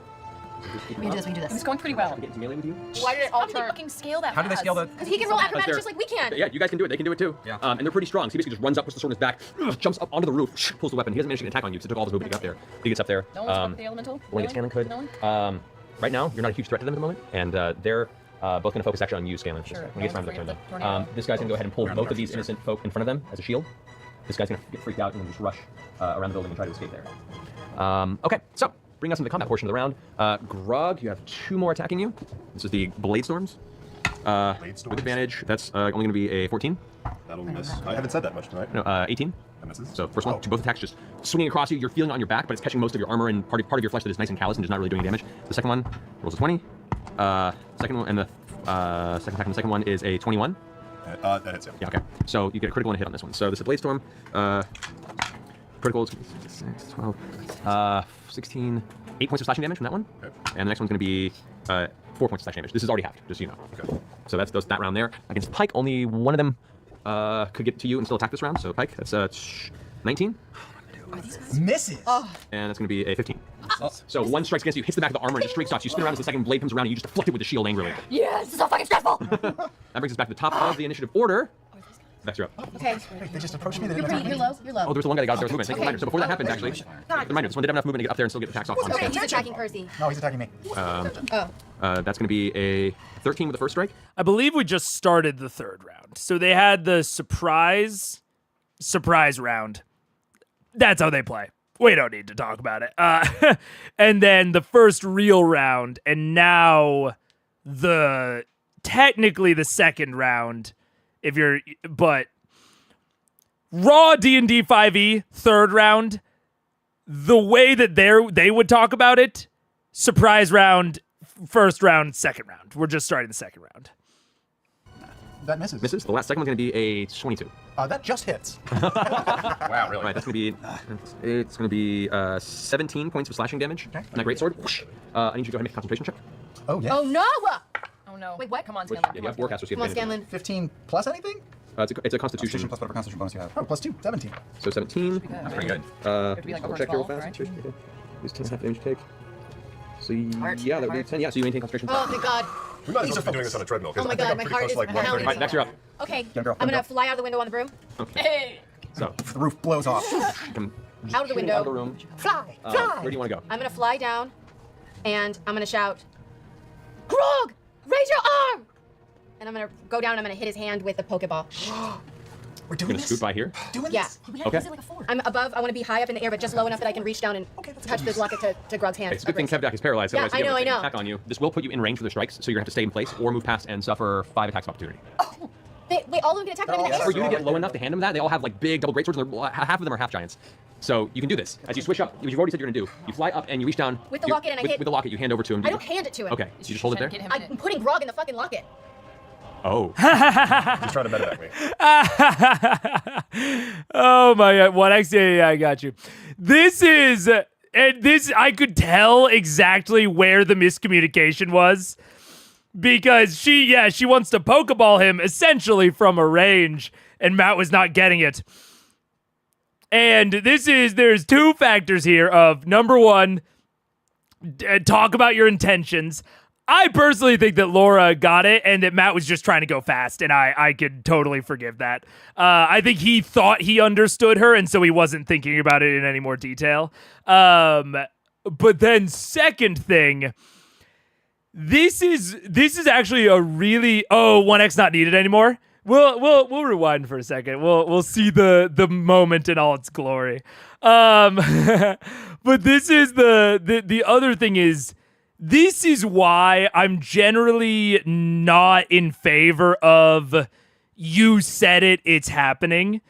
K: We can do this. We can do
L: It's
K: this.
L: going pretty well.
F: Get into melee with you?
E: Why did it all
L: How do they
E: turn?
L: fucking scale that
I: How do they
L: fast?
I: scale the?
E: Because he can roll acrobatics
F: they're-
E: just like we can.
F: Yeah, you guys can do it. They can do it too.
I: Yeah.
F: And they're pretty strong. So he basically just runs up, puts the sword in his back, jumps up onto the roof, pulls the weapon. He doesn't manage to get an attack on you, so it took all his movement to get up there. He gets up there.
L: No one's fucked the elemental?
F: One against Scanlan could.
L: No one?
F: Right now, you're not a huge threat to them at the moment, and they're both going to focus actually on you, Scanlan.
L: Sure.
F: When he gets
L: No
F: around to their turn,
L: one's afraid of the
F: though.
L: tornado.
F: This guy's going to go ahead and pull both of these innocent folk in front of them as a shield. This guy's going to get freaked out and then just rush around the building and try to escape there. Okay, so bring us into the combat portion of the round. Grog, you have 2 more attacking you. This is the Blade Storms. With advantage, that's only going to be a 14.
D: That'll miss. I haven't said that much tonight.
F: No, 18.
D: That misses.
F: So first one, both attacks just swinging across you. You're feeling it on your back, but it's catching most of your armor and part of your flesh that is nice and callous and just not really doing any damage. The second one rolls a 20. Second one, and the second attack on the second one is a 21.
D: That hits, yeah.
F: Yeah, okay. So you get a critical and a hit on this one. So this is a Blade Storm. Critical is 6, 12, 16, 8 points of slashing damage from that one.
D: Okay.
F: And the next one's going to be 4 points of slashing damage. This is already halved, just so you know.
D: Okay.
F: So that's that round there. Against Pike, only one of them could get to you and still attack this round. So Pike, that's 19.
G: Misses.
F: And that's going to be a 15. So one strikes against you, hits the back of the armor, and just straight stops. You spin around as the second blade comes around, and you just deflect it with the shield angrily.
K: Yes, this is so fucking stressful.
F: That brings us back to the top of the initiative order. Vex, you're up.
E: Okay.
G: Wait, they just approached me. They
E: You're
G: didn't
E: pretty.
G: attack
E: You're
G: me.
E: low.
F: Oh, there was the one guy that got up there with movement. Thank you,
E: Okay.
F: reminder. So before that happens, actually,
E: God.
F: reminder, this one did have enough movement to get up there and still get attacks off on
E: Okay,
F: this
E: he's
F: guy.
E: attacking Percy.
G: No, he's attacking me.
E: Oh.
F: That's going to be a 13 with the first strike.
A: I believe we just started the 3rd round. So they had the surprise round. That's how they play. We don't need to talk about it. And then the first real round, and now technically the 2nd round, but raw D&D 5e 3rd round, the way that they would talk about it, surprise round, 1st round, 2nd round. We're just starting the 2nd round.
G: That misses.
F: Misses. The second one's going to be a 22.
G: That just hits.
I: Wow, really?
F: Right, that's going to be 17 points of slashing damage.
G: Okay.
F: And that great sword. I need you to go ahead and make a concentration check.
G: Oh, yeah.
E: Oh no!
L: Oh no.
E: Wait, what?
L: Come on,
F: Which,
L: Scanlan.
F: yeah, you have Warcasters. So you
E: Come on,
F: have advantage.
E: Scanlan.
G: 15 plus anything?
F: It's a Constitution.
I: Plus whatever Constitution bonus you have.
G: Oh, plus 2. 17.
F: So 17.
I: That's pretty good.
L: to be like
F: I'll
L: over
F: check here real
L: 12,
F: fast.
L: right?
F: Use 10 half damage take. So
K: Heart,
F: yeah, that would be
K: heart.
F: 10. Yeah, so you maintain concentration.
E: Oh thank God.
D: We might as well be doing this on a treadmill, because
E: Oh my
D: I think
E: God,
D: I'm
E: my
D: pretty
E: heart
D: close
E: is
D: to like
E: pounding.
D: 130.
F: Right, next you're up.
E: Okay.
I: Young girl,
E: I'm
I: young
E: gonna
I: girl.
E: fly out of the window on the broom.
L: Hey!
F: So
I: The roof blows off.
F: come
E: Out of the
F: shoot
E: window.
F: Out of the room.
E: Fly!
F: Where do you want to go?
E: I'm gonna fly down, and I'm gonna shout, Grog, raise your arm! And I'm gonna go down and I'm gonna hit his hand with a Pokeball.
G: We're doing
F: You're gonna
G: this?
F: scoot by here.
G: Doing
E: Yeah.
G: this?
F: Okay.
K: Is it like a 4?
E: I'm above, I wanna be high up in the air, but just low enough that I can reach down and touch the locket to Grog's hand.
F: It's a good thing Kevdak is paralyzed.
E: Yeah,
F: otherwise
E: I
F: he'd be able
E: know,
F: to
E: I know.
F: Attack on you. This will put you in range for their strikes, so you're gonna have to stay in place or move past and suffer 5 attacks of opportunity.
E: Wait, all of them get attacked by the
F: For you to get low enough to hand them that, they all have like big double greatswords, and half of them are half giants. So you can do this as you switch up. What you've already said you're gonna do. You fly up and you reach down
E: With the
F: you-
E: locket and I
F: with,
E: hit-
F: with the locket. You hand over to him.
E: I don't hand it to him.
F: Okay, so you just hold it there.
L: Get him in
E: I'm
L: it.
E: putting Grog in the fucking locket.
F: Oh.
D: He's trying to meta me.
A: Oh my God. What actually, yeah, I got you. This is, and this, I could tell exactly where the miscommunication was, because she wants to Pokeball him essentially from a range, and Matt was not getting it. And there's two factors here of, number one, talk about your intentions. I personally think that Laura got it and that Matt was just trying to go fast, and I could totally forgive that. I think he thought he understood her, and so he wasn't thinking about it in any more detail. But then second thing, this is actually a really 1x not needed anymore. We'll rewind for a second. We'll see the moment in all its glory. But this is the other thing is, this is why I'm generally not in favor of you said it, it's happening,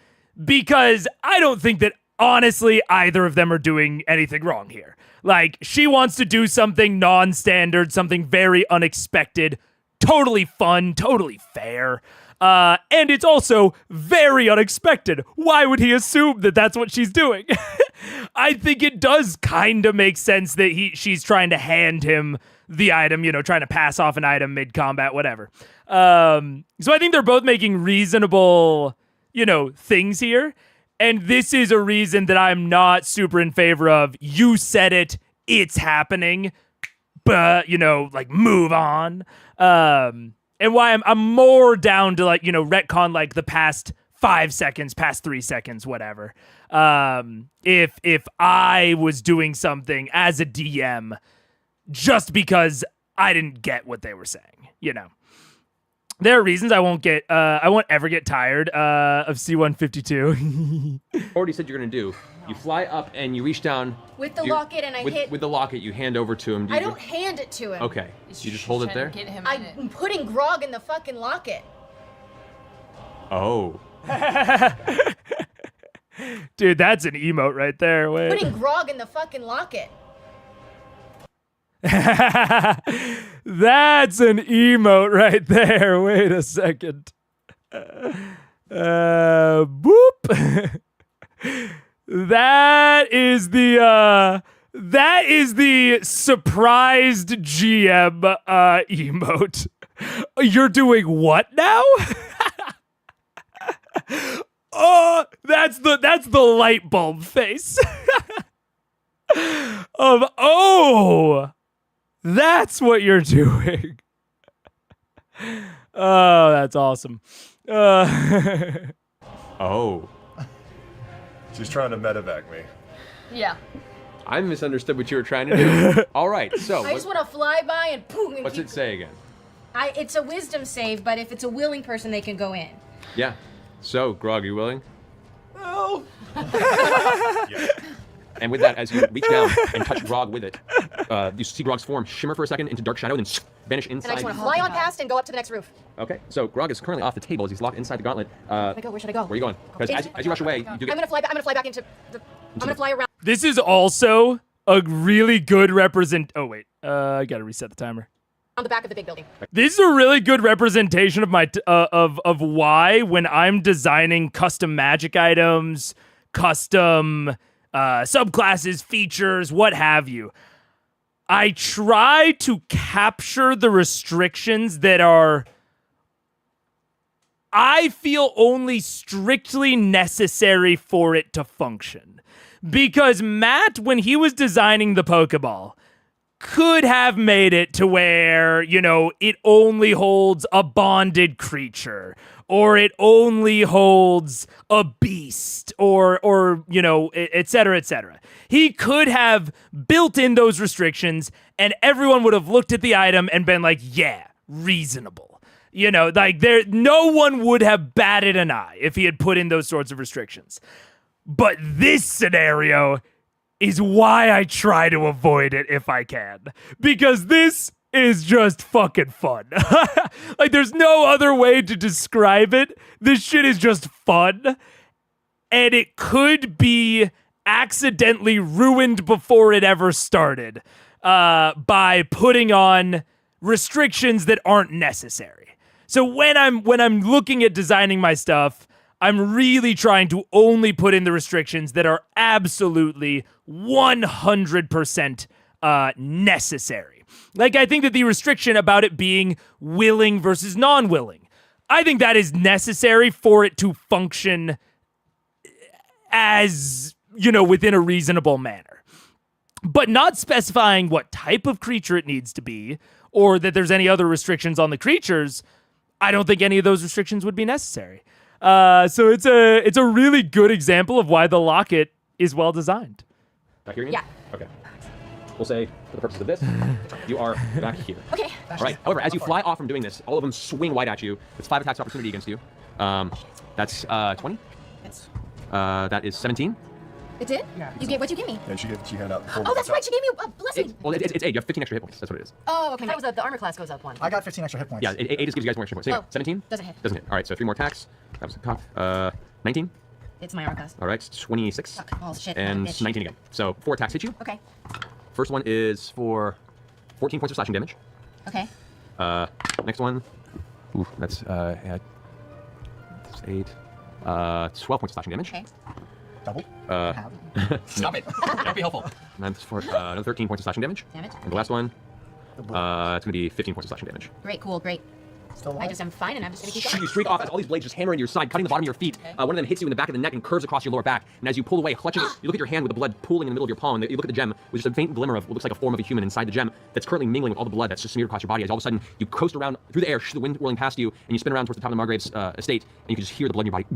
A: because I don't think that honestly either of them are doing anything wrong here. Like, she wants to do something non-standard, something very unexpected, totally fun, totally fair. And it's also very unexpected. Why would he assume that that's what she's doing? I think it does kind of make sense that she's trying to hand him the item, trying to pass off an item mid-combat, whatever. So I think they're both making reasonable, things here. And this is a reason that I'm not super in favor of, you said it, it's happening, but, move on. And why I'm more down to retcon the past 5 seconds, past 3 seconds, whatever. If I was doing something as a DM just because I didn't get what they were saying, There are reasons I won't ever get tired of C-152.
F: Already said you're gonna do. You fly up and you reach down
E: with the locket, and I hit
F: with the locket. You hand over to him.
E: I don't hand it to him.
F: Okay, you just hold it there.
E: I'm putting Grog in the fucking locket.
F: Oh.
A: Dude, that's an emote right there. Wait.
E: Putting Grog in the fucking locket.
A: That's an emote right there. Wait a second. Boop. That is the surprised GM emote. You're doing what now? Oh, that's the light bulb face. That's what you're doing. Oh, that's awesome.
F: Oh.
D: She's trying to medevac me.
L: Yeah.
F: I misunderstood what you were trying to do. All right, so.
E: I just want to fly by and poof.
F: What's it say again?
E: It's a wisdom save, but if it's a willing person, they can go in.
F: Yeah. So, Grog, you willing?
C: No.
D: Yeah.
F: And with that, as you reach down and touch Grog with it, you see Grog's form shimmer for a second into dark shadow, then vanish inside.
E: And I just want to fly on past and go up to the next roof.
F: Okay, so Grog is currently off the table as he's locked inside the gauntlet.
E: Where should I go?
F: Where are you going? Because as you rush away, you do get...
E: I'm gonna fly back into the. I'm gonna fly around.
A: This is also a really good Oh wait, I gotta reset the timer.
E: On the back of the big building.
A: This is a really good representation of my of why, when I'm designing custom magic items, custom subclasses, features, what have you, I try to capture the restrictions that are, I feel, only strictly necessary for it to function. Because Matt, when he was designing the Pokeball, could have made it to where, it only holds a bonded creature, or it only holds a beast, or et cetera, et cetera. He could have built in those restrictions, and everyone would have looked at the item and been like, yeah, reasonable. No one would have batted an eye if he had put in those sorts of restrictions. But this scenario is why I try to avoid it if I can. Because this is just fucking fun. There's no other way to describe it. This shit is just fun. And it could be accidentally ruined before it ever started by putting on restrictions that aren't necessary. So when I'm looking at designing my stuff, I'm really trying to only put in the restrictions that are absolutely 100% necessary. Like, I think that the restriction about it being willing versus non-willing, I think that is necessary for it to function as, within a reasonable manner. But not specifying what type of creature it needs to be, or that there's any other restrictions on the creatures, I don't think any of those restrictions would be necessary. So it's a really good example of why the Locket is well designed.
F: Back here again?
K: Yeah.
F: Okay. We'll say, for the purposes of this, you are back here.
K: Okay.
F: All right. However, as you fly off from doing this, all of them swing wide at you. It's 5 attacks opportunity against you. That's 20.
K: Yes.
F: That is 17.
K: It did?
B: Yeah.
K: What'd you give me?
B: Yeah, she had out.
K: Oh, that's right. She gave me a blessing.
F: It's 8. You have 15 extra hit points. That's what it is.
K: Oh, okay. That was the armor class goes up 1.
G: I got 15 extra hit points.
F: Yeah, 8 just gives you guys more extra points. So, 17?
K: Doesn't hit.
F: Doesn't hit. All right, so 3 more attacks. That was a cock. 19.
K: It's my armor class.
F: All right, 26.
K: Fuck. Oh, shit.
F: And
K: bitch.
F: 19 again. So 4 attacks hit you.
K: Okay.
F: First one is for 14 points of slashing damage.
K: Okay.
F: Next one. Ooh, that's 8. 12 points of slashing damage.
K: Okay.
G: Double?
I: Stop it. Don't be helpful.
F: And that's for another 13 points of slashing damage.
K: Damage.
F: And the last one, it's going to be 15 points of slashing damage.
K: Great, cool, great.
G: Still alive?
K: I just am fine, and I'm just gonna keep going.
F: You streak off as all these blades just hammer into your side, cutting the bottom of your feet.
K: Okay.
F: One of them hits you in the back of the neck and curves across your lower back. And as you pull away, clutching it, you look at your hand with the blood pooling in the middle of your palm. And you look at the gem with just a faint glimmer of what looks like a form of a human inside the gem that's currently mingling with all the blood that's just smeared across your body. As all of a sudden, you coast around through the air, the wind whirling past you, and you spin around towards the top of the Margrave's estate, and you can just hear the blood in your body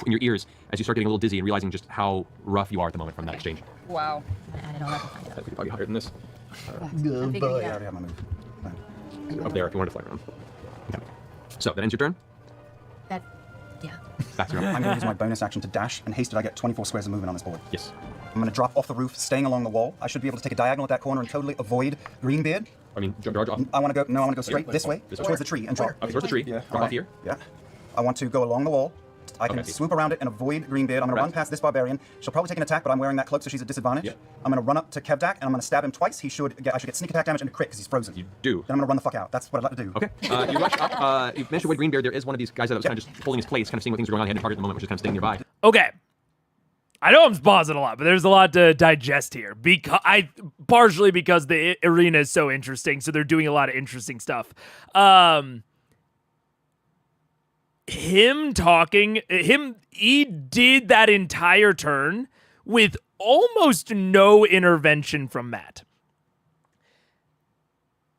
F: in your ears as you start getting a little dizzy and realizing just how rough you are at the moment from that exchange.
L: Wow.
K: I'm gonna add it all up and find out.
F: That could be probably higher than this.
K: I'm figuring it
B: I
K: out.
B: already have my move.
F: Up there if you wanted to fly around. Okay. So that ends your turn.
K: That, yeah.
F: That's your
B: I'm going to use my bonus action to dash, and hasted I get 24 squares of movement on this board.
F: Yes.
B: I'm going to drop off the roof, staying along the wall. I should be able to take a diagonal at that corner and totally avoid Greenbeard.
F: I mean, George off.
B: I want to go straight this way,
F: This way.
B: towards the tree, and drop.
F: Okay, towards the tree.
B: Yeah.
F: Drop off here.
B: Yeah. I want to go along the wall. I can
F: Okay.
B: swoop around it and avoid Greenbeard. I'm going to run past this barbarian. She'll probably take an attack, but I'm wearing that cloak, so she's at disadvantage.
F: Yep.
B: I'm going to run up to Kevdak, and I'm going to stab him twice. I should get sneak attack damage and a crit because he's frozen.
F: You do.
B: Then I'm going to run the fuck out. That's what I'd like to do.
F: Okay. You rush up. You've managed to avoid Greenbeard. There is one of these guys that was kind of just holding his place, kind of seeing what things are going on. He had a target at the moment, which is kind of staying nearby.
A: Okay. I know I'm pausing a lot, but there's a lot to digest here. Partially because the arena is so interesting, so they're doing a lot of interesting stuff. He did that entire turn with almost no intervention from Matt.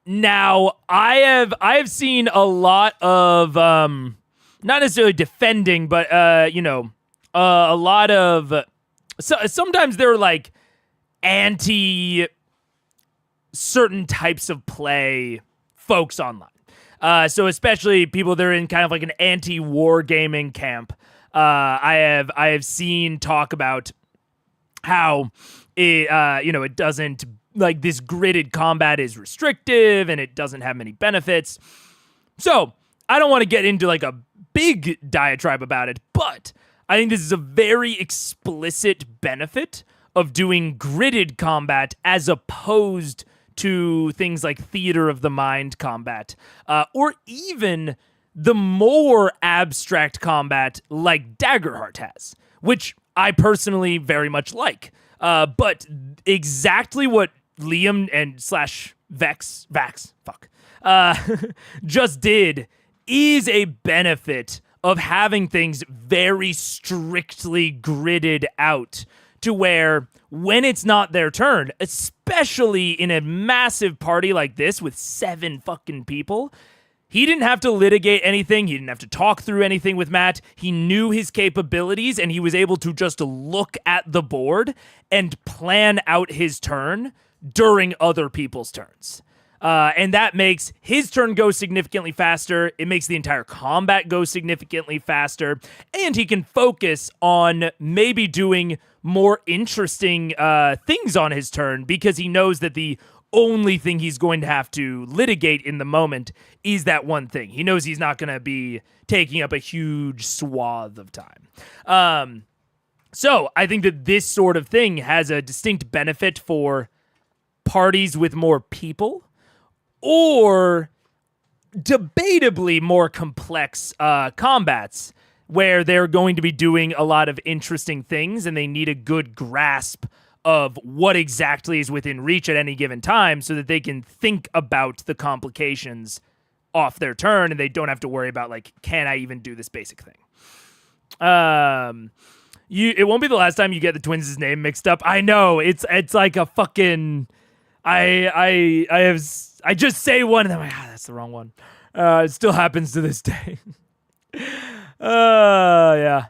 A: Now, I have seen a lot of not necessarily defending, but a lot of sometimes they're like anti certain types of play folks online. So especially people that are in kind of like an anti-war gaming camp. I have seen talk about how it doesn't, like, this gridded combat is restrictive and it doesn't have many benefits. So I don't want to get into like a big diatribe about it, but I think this is a very explicit benefit of doing gridded combat as opposed to things like theater of the mind combat, or even the more abstract combat like Daggerheart has, which I personally very much like. But exactly what Liam and /Vax just did is a benefit of having things very strictly gridded out to where when it's not their turn, especially in a massive party like this with 7 fucking people, he didn't have to litigate anything. He didn't have to talk through anything with Matt. He knew his capabilities, and he was able to just look at the board and plan out his turn during other people's turns. And that makes his turn go significantly faster. It makes the entire combat go significantly faster. And he can focus on maybe doing more interesting things on his turn because he knows that the only thing he's going to have to litigate in the moment is that one thing. He knows he's not going to be taking up a huge swath of time. So I think that this sort of thing has a distinct benefit for parties with more people, or debatably more complex combats where they're going to be doing a lot of interesting things and they need a good grasp of what exactly is within reach at any given time so that they can think about the complications off their turn and they don't have to worry about, like, can I even do this basic thing? It won't be the last time you get the twins' name mixed up. I know, it's like a fucking... I just say one and then I'm like, that's the wrong one. It still happens to this day. Yeah.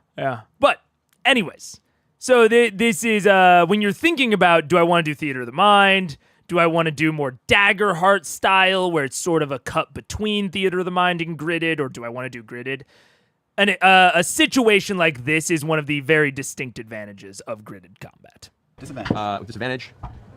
A: But anyways, so this is when you're thinking about, do I want to do Theater of the Mind? Do I want to do more Daggerheart style where it's sort of a cut between Theater of the Mind and Gridded, or do I want to do Gridded? And a situation like this is one of the very distinct advantages of Gridded combat.
B: Disadvantage.
F: With disadvantage,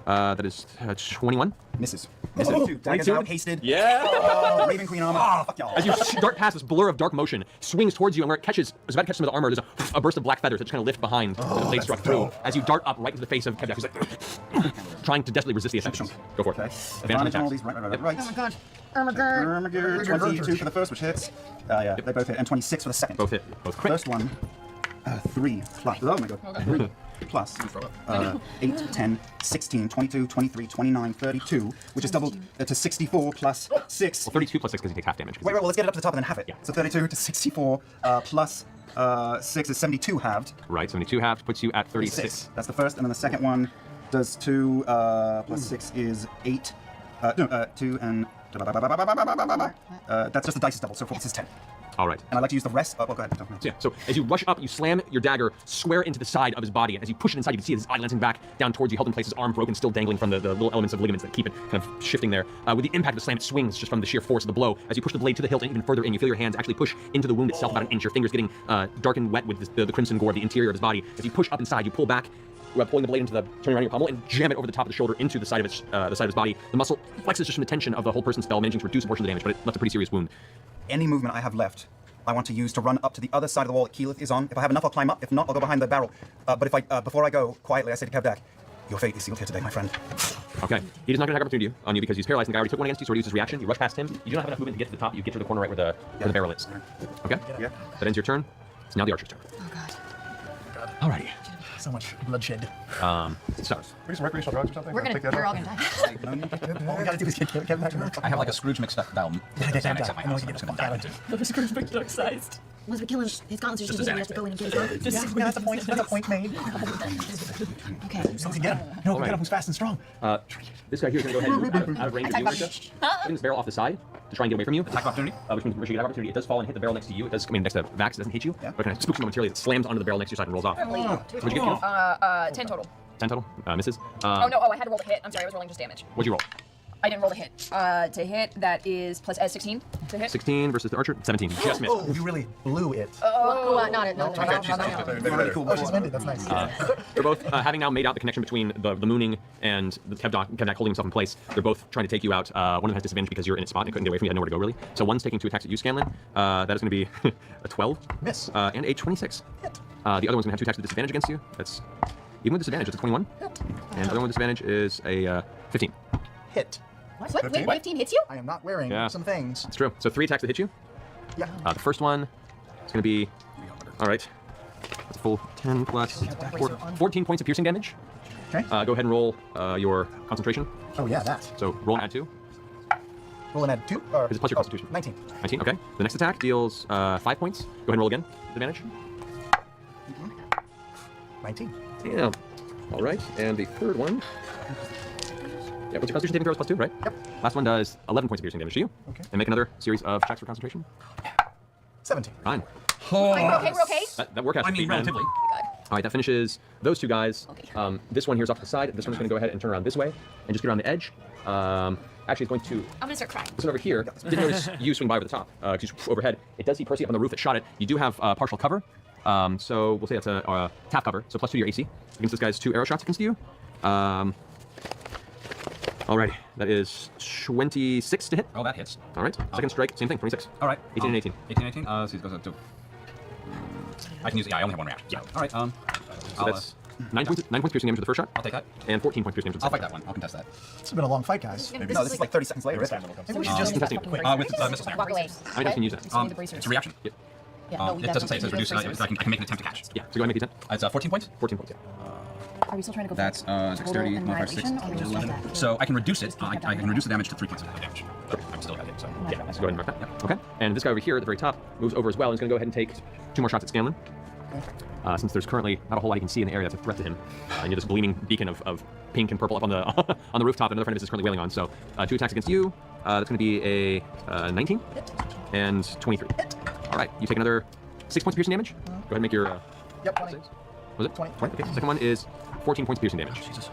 F: that is 21.
B: Misses. Misses. Daggers out, hasted.
F: Yeah.
B: Oh, Raven Queen armor. Oh, fuck y'all.
F: As you dart past this blur of dark motion, swings towards you, and where it catches, is about to catch some of the armor, there's a burst of black feathers that just kind of lift behind the blade struck through. As you dart up right into the face of Kevdak, who's like trying to desperately resist the effect. Go for it.
B: Okay.
F: Advantage on
B: Advantage
F: attacks.
B: on all these. Right.
K: Oh my god. Ermagerd.
B: 22 for the first, which hits. Yeah, they both hit. And 26 for the second.
F: Both hit. Both crit.
B: First one, 3 plus. Oh my god. 3 plus 8, 10, 16, 22, 23, 29, 32, which is doubled to 64 plus 6.
F: Well, 32 plus 6 because you take half damage.
B: Wait, well, let's get it up to the top and then halve it.
F: Yeah.
B: So 32 to 64 plus 6 is 72 halved.
F: Right, 72 halved puts you at 36.
B: That's the first, and then the second one does 2 plus 6 is 8. 2 and... that's just the dice is double, so 4 is 10.
F: All right.
B: And I like to use the rest. Oh, go ahead.
F: So as you rush up, you slam your dagger square into the side of his body. And as you push it inside, you can see his eye glancing back down towards you, held in place, his arm broken, still dangling from the little elements of ligaments that keep it kind of shifting there. With the impact of the slam, it swings just from the sheer force of the blow. As you push the blade to the hilt and even further in, you feel your hands actually push into the wound itself about an inch. Your fingers getting dark and wet with the crimson gore of the interior of his body. As you push up inside, you pull back, pulling the blade into turning around your pommel and jam it over the top of the shoulder into the side of his body. The muscle flexes just from the tension of the whole person's spell, managing to reduce a portion of the damage, but it left a pretty serious wound.
B: Any movement I have left, I want to use to run up to the other side of the wall that Keyleth is on. If I have enough, I'll climb up. If not, I'll go behind the barrel. But if I, before I go, quietly, I say to Kevdak, your fate is sealed here today, my friend.
F: Okay. He does not get an opportunity on you because he's paralyzed. And the guy already took one against you, so he uses his reaction. You rush past him. You do not have enough movement to get to the top. You get to the corner right where the barrel is. Okay?
B: Yeah.
F: That ends your turn. It's now the archer's turn.
K: Oh god.
F: Alrighty.
G: So much bloodshed.
F: So.
D: We some recreational drugs or something?
K: We're all gonna die.
G: All we gotta do is get Kevdak.
I: I have like a Scrooge McDuck mechanics at my house. I'm just gonna dive into.
L: The Scrooge McDuck sized.
K: Once we kill him, his constitution
I: Just a
K: we have to go in and get his arm.
G: Yeah, that's a point. That's a point made.
K: Okay.
G: So we can get him. No, we get him who's fast and strong.
F: This guy here is going to go ahead and move out of range of you, Risha. Putting this barrel off the side to try and get away from you.
I: Attack opportunity.
F: Which means Risha, you get opportunity. It does fall and hit the barrel next to you. It does, next to Vax, it doesn't hit you.
B: Yeah.
F: But it kind of spooks you momentarily. It slams onto the barrel next to your side and rolls off. What'd you get, Keyleth?
L: 10 total.
F: 10 total. Misses.
L: Oh no, I had to roll a hit. I'm sorry, I was rolling just damage.
F: What'd you roll?
L: I didn't roll a hit. To hit, that is plus 16 to hit.
F: 16 versus the archer. 17. Just missed.
G: Oh, you really blew it.
K: Not it. No.
G: Oh, she's winded. That's nice.
F: They're both, having now made out the connection between the mooning and the Kevdak holding himself in place, they're both trying to take you out. One of them has disadvantage because you're in its spot and it couldn't get away from you. You had nowhere to go, really. So one's taking 2 attacks at you, Scanlan. That is going to be a 12.
G: Miss.
F: And a 26.
G: Hit.
F: The other one's going to have 2 attacks with disadvantage against you. That's, even with disadvantage, it's a 21.
G: Hit.
F: And the other one with disadvantage is a 15.
G: Hit.
L: What? Wait, 15 hits you?
G: I am not wearing some things.
F: It's true. So 3 attacks that hit you.
G: Yeah.
F: The first one is going to be, all right, that's a full 10 plus 14 points of piercing damage.
G: Okay.
F: Go ahead and roll your concentration.
G: Oh yeah, that.
F: So roll and add 2.
G: Roll and add 2. Or,
F: Is it plus your constitution?
G: 19.
F: 19, okay. The next attack deals 5 points. Go ahead and roll again. Advantage.
G: 19.
F: Yeah. All right. And the third one. Yeah, what's your constitution saving throws plus 2, right?
G: Yep.
F: Last one does 11 points of piercing damage to you.
G: Okay.
F: And make another series of checks for concentration.
G: 17.
F: Fine.
L: We're okay?
F: That workout.
I: I mean, relatively.
F: All right, that finishes those 2 guys.
L: Okay.
F: This one here is off to the side. This one's going to go ahead and turn around this way and just get around the edge. Actually, it's going to.
K: I'm gonna start crying.
F: This one over here didn't notice you swing by over the top because you overhead. It does see Percy up on the roof that shot it. You do have partial cover, so we'll say that's a tap cover. So plus 2 to your AC against this guy's 2 arrow shots against you. Alrighty, that is 26 to hit.
I: Oh, that hits.
F: All right, second strike, same thing, 26.
I: All right.
F: 18 and 18.
I: 18 and 18. So it goes up to. I can use. Yeah, I only have 1 reaction.
F: Yeah.
I: All right.
F: So that's 9 points piercing damage with the first shot.
I: I'll take that.
F: And 14 points piercing damage with the
I: I'll
F: second
I: fight that one. I'll contest that.
G: It's been a long fight, guys.
B: No, this is like 30 seconds later, isn't it?
G: Maybe we should just
F: contesting it.
I: With missile snare.
L: Walk away.
F: How many times can you use that?
I: It's a reaction.
F: Yep.
K: Yeah, no,
I: It doesn't say. It says reduce. I can make an attempt to catch.
F: Yeah, so go ahead and make the attempt.
I: It's 14 points.
F: 14 points, yeah.
K: Are we still trying to go?
I: That's dexterity modifier 6, 11. So I can reduce it. I can reduce the damage to 3 points of damage. I'm still at it, so.
F: Yeah, let's go ahead and mark that. Yep. Okay. And this guy over here at the very top moves over as well. He's going to go ahead and take 2 more shots at Scanlan. Since there's currently not a whole lot he can see in the area that's a threat to him. And you have this gleaming beacon of pink and purple up on the on the rooftop that another friend of his is currently wailing on. So 2 attacks against you. That's going to be a 19 and 23. All right, you take another 6 points of piercing damage. Go ahead and make your
G: Yep, 20.
F: saves. Was it 20? Okay. Second one is 14 points of piercing damage.
G: Jesus.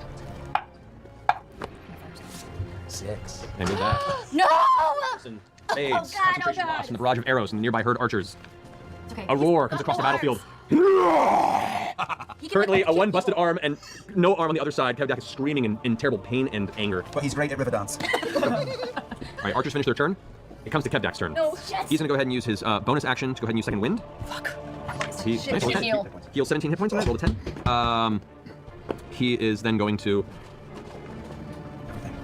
G: 6.
F: And with that,
K: No!
F: Listen, fades, concentration loss from the barrage of arrows and the nearby herd archers.
K: It's okay.
F: A roar comes across the battlefield.
K: He can,
F: Currently,
K: like,
F: a one busted arm and no arm on the other side. Kevdak is screaming in terrible pain and anger.
G: But he's great at river dance.
F: All right, archers finish their turn. It comes to Kevdak's turn.
K: No, shit.
F: He's going to go ahead and use his bonus action to go ahead and use Second Wind.
K: Fuck.
F: He
K: Shit,
F: nice,
K: heal.
F: heals 17 hit points. Roll a 10. He is then going to.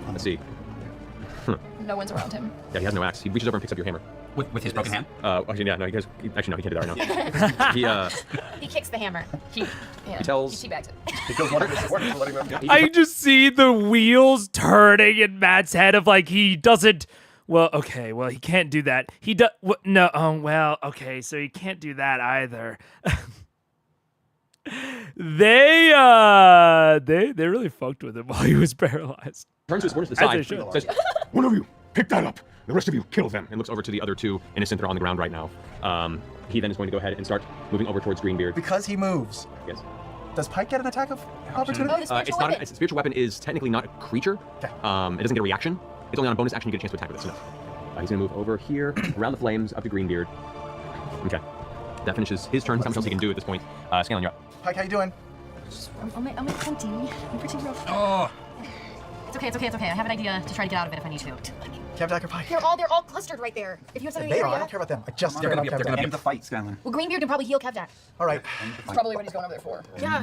F: Let's see.
L: No one's around him.
F: Yeah, he has no axe. He reaches over and picks up your hammer.
I: With his broken hand?
F: Actually, yeah, no, actually, no, he can't do that right now.
E: He kicks the hammer.
L: He
F: tells-
L: He teabags it.
A: I just see the wheels turning in Matt's head of like he doesn't. Well, okay, well he can't do that. He does. No, well, okay, so he can't do that either. They really fucked with him while he was paralyzed.
F: Turns his horse to the
A: As
F: side.
A: they should.
F: Says, "One of you, pick that up. The rest of you, kill them." And looks over to the other 2 innocent that are on the ground right now. He then is going to go ahead and start moving over towards Greenbeard.
G: Because he moves.
F: Yes.
G: Does Pike get an attack of opportunity?
K: Oh, the spiritual
F: It's not.
K: weapon.
F: A spiritual weapon is technically not a creature.
G: Okay.
F: It doesn't get a reaction. It's only on a bonus action you get a chance to attack with it. So no. He's going to move over here, around the flames, up to Greenbeard. Okay. That finishes his turn. There's not much else he can do at this point. Scanlan, you're up.
G: Pike, how you doing?
K: I'm at 20. I'm pretty rough.
I: Oh!
K: It's okay, it's okay, it's okay. I have an idea to try to get out of it if I need to.
G: Kevdak or Pike?
E: They're all clustered right there. If you have something
G: They
E: to
G: are. I
E: area.
G: don't care about them. I just
I: They're
G: care
I: gonna
G: about
I: be
G: Kevdak.
I: end the fight, Scanlan.
E: Well, Greenbeard can probably heal Kevdak.
G: All right.
L: That's probably what he's going over there for.
E: Yeah.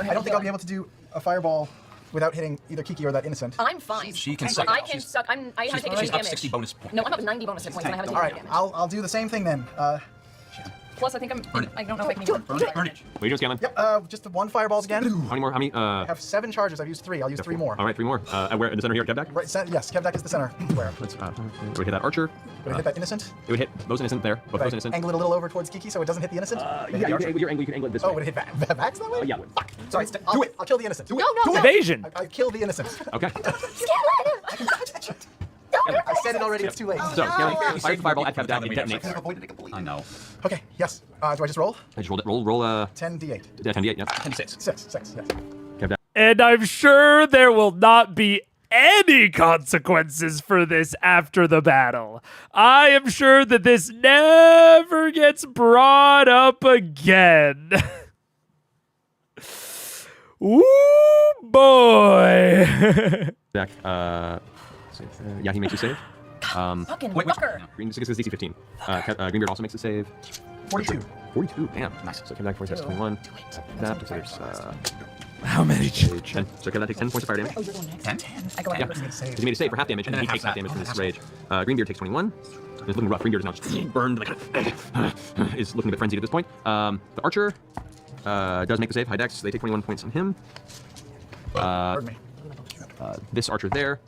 G: I don't think I'll be able to do a fireball without hitting either Kiki or that innocent.
L: I'm fine.
I: She can suck.
L: I can suck. I haven't taken any
I: She's up
L: damage.
I: 60 bonus points.
L: No, I'm up 90 bonus hit points and I haven't
G: All
L: taken
G: right.
L: any damage.
G: I'll do the same thing then.
L: Plus, I think I don't know if I can even
I: Burn it.
F: What are you doing, Scanlan?
G: Yep. Just the 1 fireballs again.
F: How many more? How many?
G: I have 7 charges. I've used 3. I'll use 3 more.
F: All right, 3 more. Where in the center here at Kevdak?
G: Right. Yes. Kevdak is the center. Where?
F: Let's. It would hit that archer.
G: Would it hit that innocent?
F: It would hit those innocent there. Both
G: Would
F: those
G: I
F: innocent.
G: angle it a little over towards Kiki so it doesn't hit the innocent?
F: Yeah, you can angle it this
G: Oh,
F: way.
G: would it hit Vax that way?
F: Yeah.
G: Fuck. Sorry. Do it. I'll kill the innocent. Do it.
E: No.
A: Evasion.
G: I kill the innocent.
F: Okay.
E: Scanlan!
G: I said it already. It's too late.
F: So, Scanlan, you fire the fireball at Kevdak. It detonates.
I: I know.
G: Okay. Yes. Do I just roll?
F: I just rolled it. Roll
G: 10d8.
F: 10d8. Yep.
I: 10-6.
G: 6. Yes.
F: Kevdak.
A: And I'm sure there will not be any consequences for this after the battle. I am sure that this never gets brought up again. Ooh, boy.
F: Back. Yeah, he makes you save.
K: Fucking
I: Wait,
K: fucker.
F: Green 6 is DC 15. Greenbeard also makes a save.
G: 42.
F: 42. Damn. Nice. So Kevdak 46, 21. That takes
A: How many?
F: 10. So Kevdak takes 10 points of fire damage.
K: Oh, you're going next.
I: 10?
L: I go
F: Yeah.
L: ahead.
F: Because he made a save for half damage, and then he takes half damage from this rage. Greenbeard takes 21. It's looking rough. Greenbeard is now just burned, like, is looking a bit frenzied at this point. The archer does make the save. High dex. They take 21 points on him.
G: Pardon me.
F: This archer there.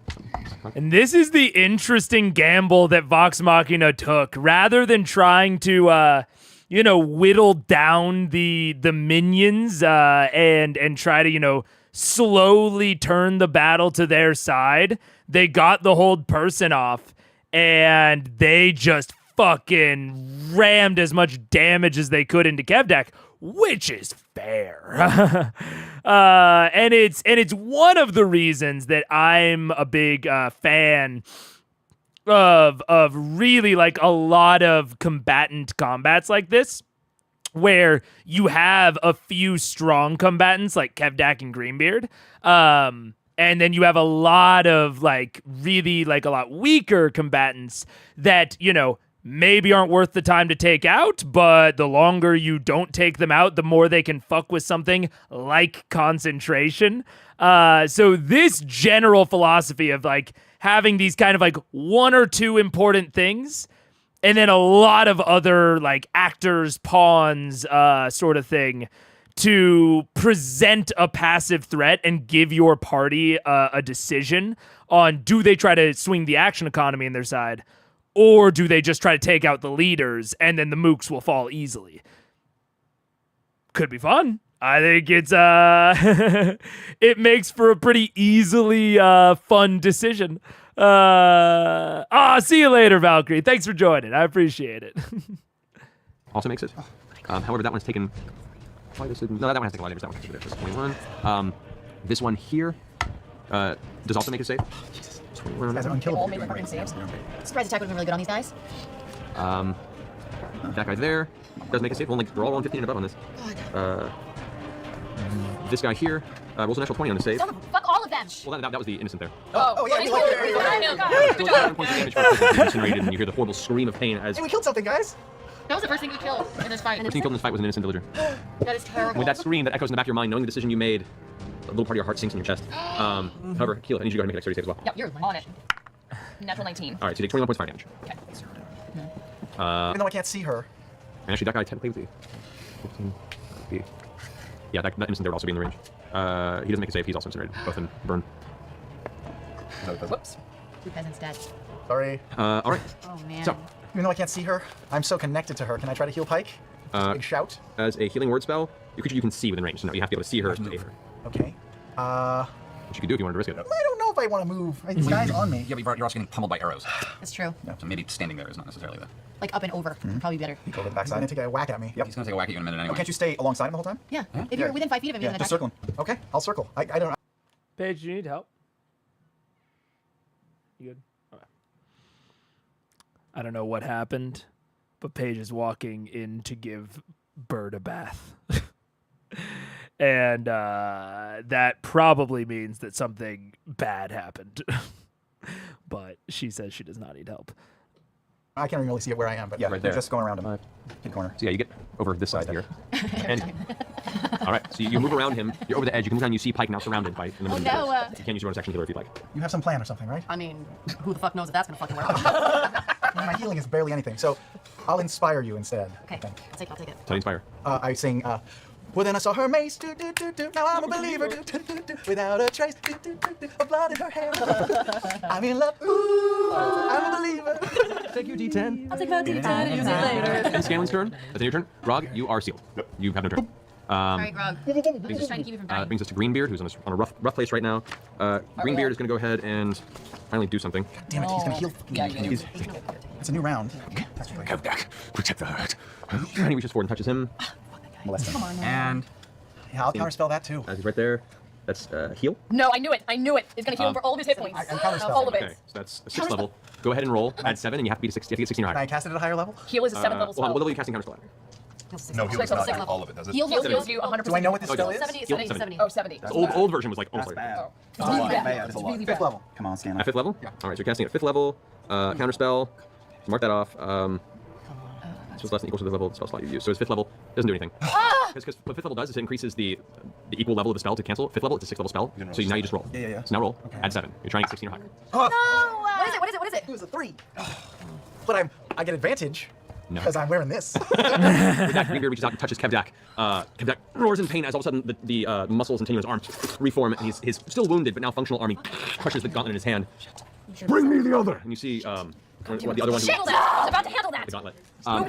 A: And this is the interesting gamble that Vox Machina took. Rather than trying to, whittle down the minions and try to, slowly turn the battle to their side, they got the hold person off, and they just fucking rammed as much damage as they could into Kevdak, which is fair. And it's one of the reasons that I'm a big fan of really like a lot of combatant combats like this, where you have a few strong combatants like Kevdak and Greenbeard, and then you have a lot of like really like a lot weaker combatants that, maybe aren't worth the time to take out, but the longer you don't take them out, the more they can fuck with something like concentration. So this general philosophy of like having these kind of like 1 or 2 important things, and then a lot of other like actors, pawns, sort of thing to present a passive threat and give your party a decision on do they try to swing the action economy in their side, or do they just try to take out the leaders and then the mooks will fall easily. Could be fun. I think it's it makes for a pretty easily fun decision. See you later, Valkyrie. Thanks for joining. I appreciate it.
F: Also makes it. However, that one's taken. No, that one has taken a lot of damage. That one's taken 21. This one here does also make a save. 21.
G: Guys are unkillable.
E: All make fucking saves. Surprise attack would have been really good on these guys.
F: That guy there does make a save. They're all rolling 15 and above on this. This guy here rolls a natural 20 on the save.
E: Fuck all of them.
F: Well, that was the innocent there.
G: Oh yeah, we like it.
F: Good job. Points of damage for incinerated, and you hear the horrible scream of pain as.
G: Hey, we killed something, guys.
E: That was the first thing we killed in this fight.
F: The first thing killed in this fight was an innocent villager.
E: That is terrible.
F: With that scream that echoes in the back of your mind, knowing the decision you made, a little part of your heart sinks in your chest. However, Keela, I need you to go ahead and make a dexterity save as well.
L: Yep, you're on it. Natural 19.
F: All right, so you take 21 points of fire damage.
L: Okay.
G: Even though I can't see her.
F: And actually, that guy technically would be. Yeah, that innocent there would also be in the range. He doesn't make a save. He's also incinerated. Both of them burn.
E: Whoops. Two peasants dead.
G: Sorry.
F: All right.
E: Oh man.
F: So,
G: even though I can't see her, I'm so connected to her. Can I try to heal Pike? Big shout.
F: As a healing word spell, your creature you can see within range. So no, you have to be able to see her to aid her.
G: Okay.
F: Which you could do if you wanted to risk it.
G: I don't know if I want to move. This guy's on me.
I: Yeah, but you're also getting pummeled by arrows.
E: That's true.
I: Yeah, so maybe standing there is not necessarily the.
E: Like up and over. Probably better.
G: He go to the backside and take a whack at me.
I: Yep, he's gonna take a whack at you in a minute anyway.
G: Oh, can't you stay alongside him the whole time?
E: Yeah. If you're within 5 feet of him, you
G: Yeah,
E: can
G: just
E: attack.
G: circle him. Okay, I'll circle. I don't.
A: Paige, do you need help? You good? Okay. I don't know what happened, but Paige is walking in to give Bird a bath. And that probably means that something bad happened. But she says she does not need help.
G: I can't even really see it where I am, but yeah,
F: Right there.
G: just going around him. In corner.
F: So yeah, you get over this side here. And all right, so you move around him. You're over the edge. You come down. You see Pike now surrounded by. In the middle of the
E: no,
F: forest. You can use your bonus action healer if you'd like.
G: You have some plan or something, right?
E: I mean, who the fuck knows if that's gonna fucking work?
G: My healing is barely anything, so I'll inspire you instead.
E: Okay, I'll take it.
F: So you inspire.
G: I sing. Well, then I saw her mace, now I'm a believer, without a trace of blood in her hair. I'm in love, I'm a believer.
F: Take your D10.
K: I'll take my D10 and use it later.
F: And Scanlan's turn. That's in your turn. Grog, you are sealed. Yep. You have no turn.
E: Sorry, Grog.
F: Brings
E: Just trying to keep you from dying.
F: brings us to Greenbeard, who's on a rough place right now. Greenbeard is going to go ahead and finally do something.
G: Damn it, he's gonna heal. It's a new round.
J: Kevdak, protect the herd.
F: And he reaches forward and touches him.
G: Come on,
I: and
G: yeah, I'll counterspell that too.
F: As he's right there. That's heal.
L: No, I knew it. It's gonna heal him for all of his hit points.
G: I counterspell.
L: All of it.
F: Okay, so that's a 6th level. Go ahead and roll. Add 7, and you have to be 16. You have to get 16 or
G: Can I
F: higher.
G: cast it at a higher level?
L: Heal is a 7th level
F: Well,
L: spell.
F: what level are you casting counterspell at?
D: No, heal does not do all of it, does it?
L: Heal heals you 100%.
G: Do I know what this spell is?
E: 70,
F: Heal
E: 70,
F: 70.
E: 70.
L: Oh, 70.
F: The old version was like
B: That's
F: almost
B: bad.
L: Oh.
B: That's a lot.
L: Yeah.
B: That's a lot.
G: Fifth level.
B: Come on, Scanlan.
F: at 5th level?
B: Yeah.
F: All right, so you're casting at 5th level. Counterspell. Mark that off. This was less than equal to the level of the spell slot you use. So it's 5th level. Doesn't do anything. Because what 5th level does is it increases the equal level of the spell to cancel. 5th level, it's a 6th level spell. So now you just roll.
B: Yeah.
F: So now roll. Add 7. You're trying to get 16 or higher.
E: What is it?
G: It was a 3. But I get advantage
F: No.
G: because I'm wearing this.
F: With that, Greenbeard reaches out and touches Kevdak. Kevdak roars in pain as all of a sudden the muscles and tendons in his arms reform, and he's still wounded, but now functional arm. He crushes the gauntlet in his hand.
J: Bring me the other.
F: And you see the other one.
L: Handle that! I was about to handle that!
F: The gauntlet.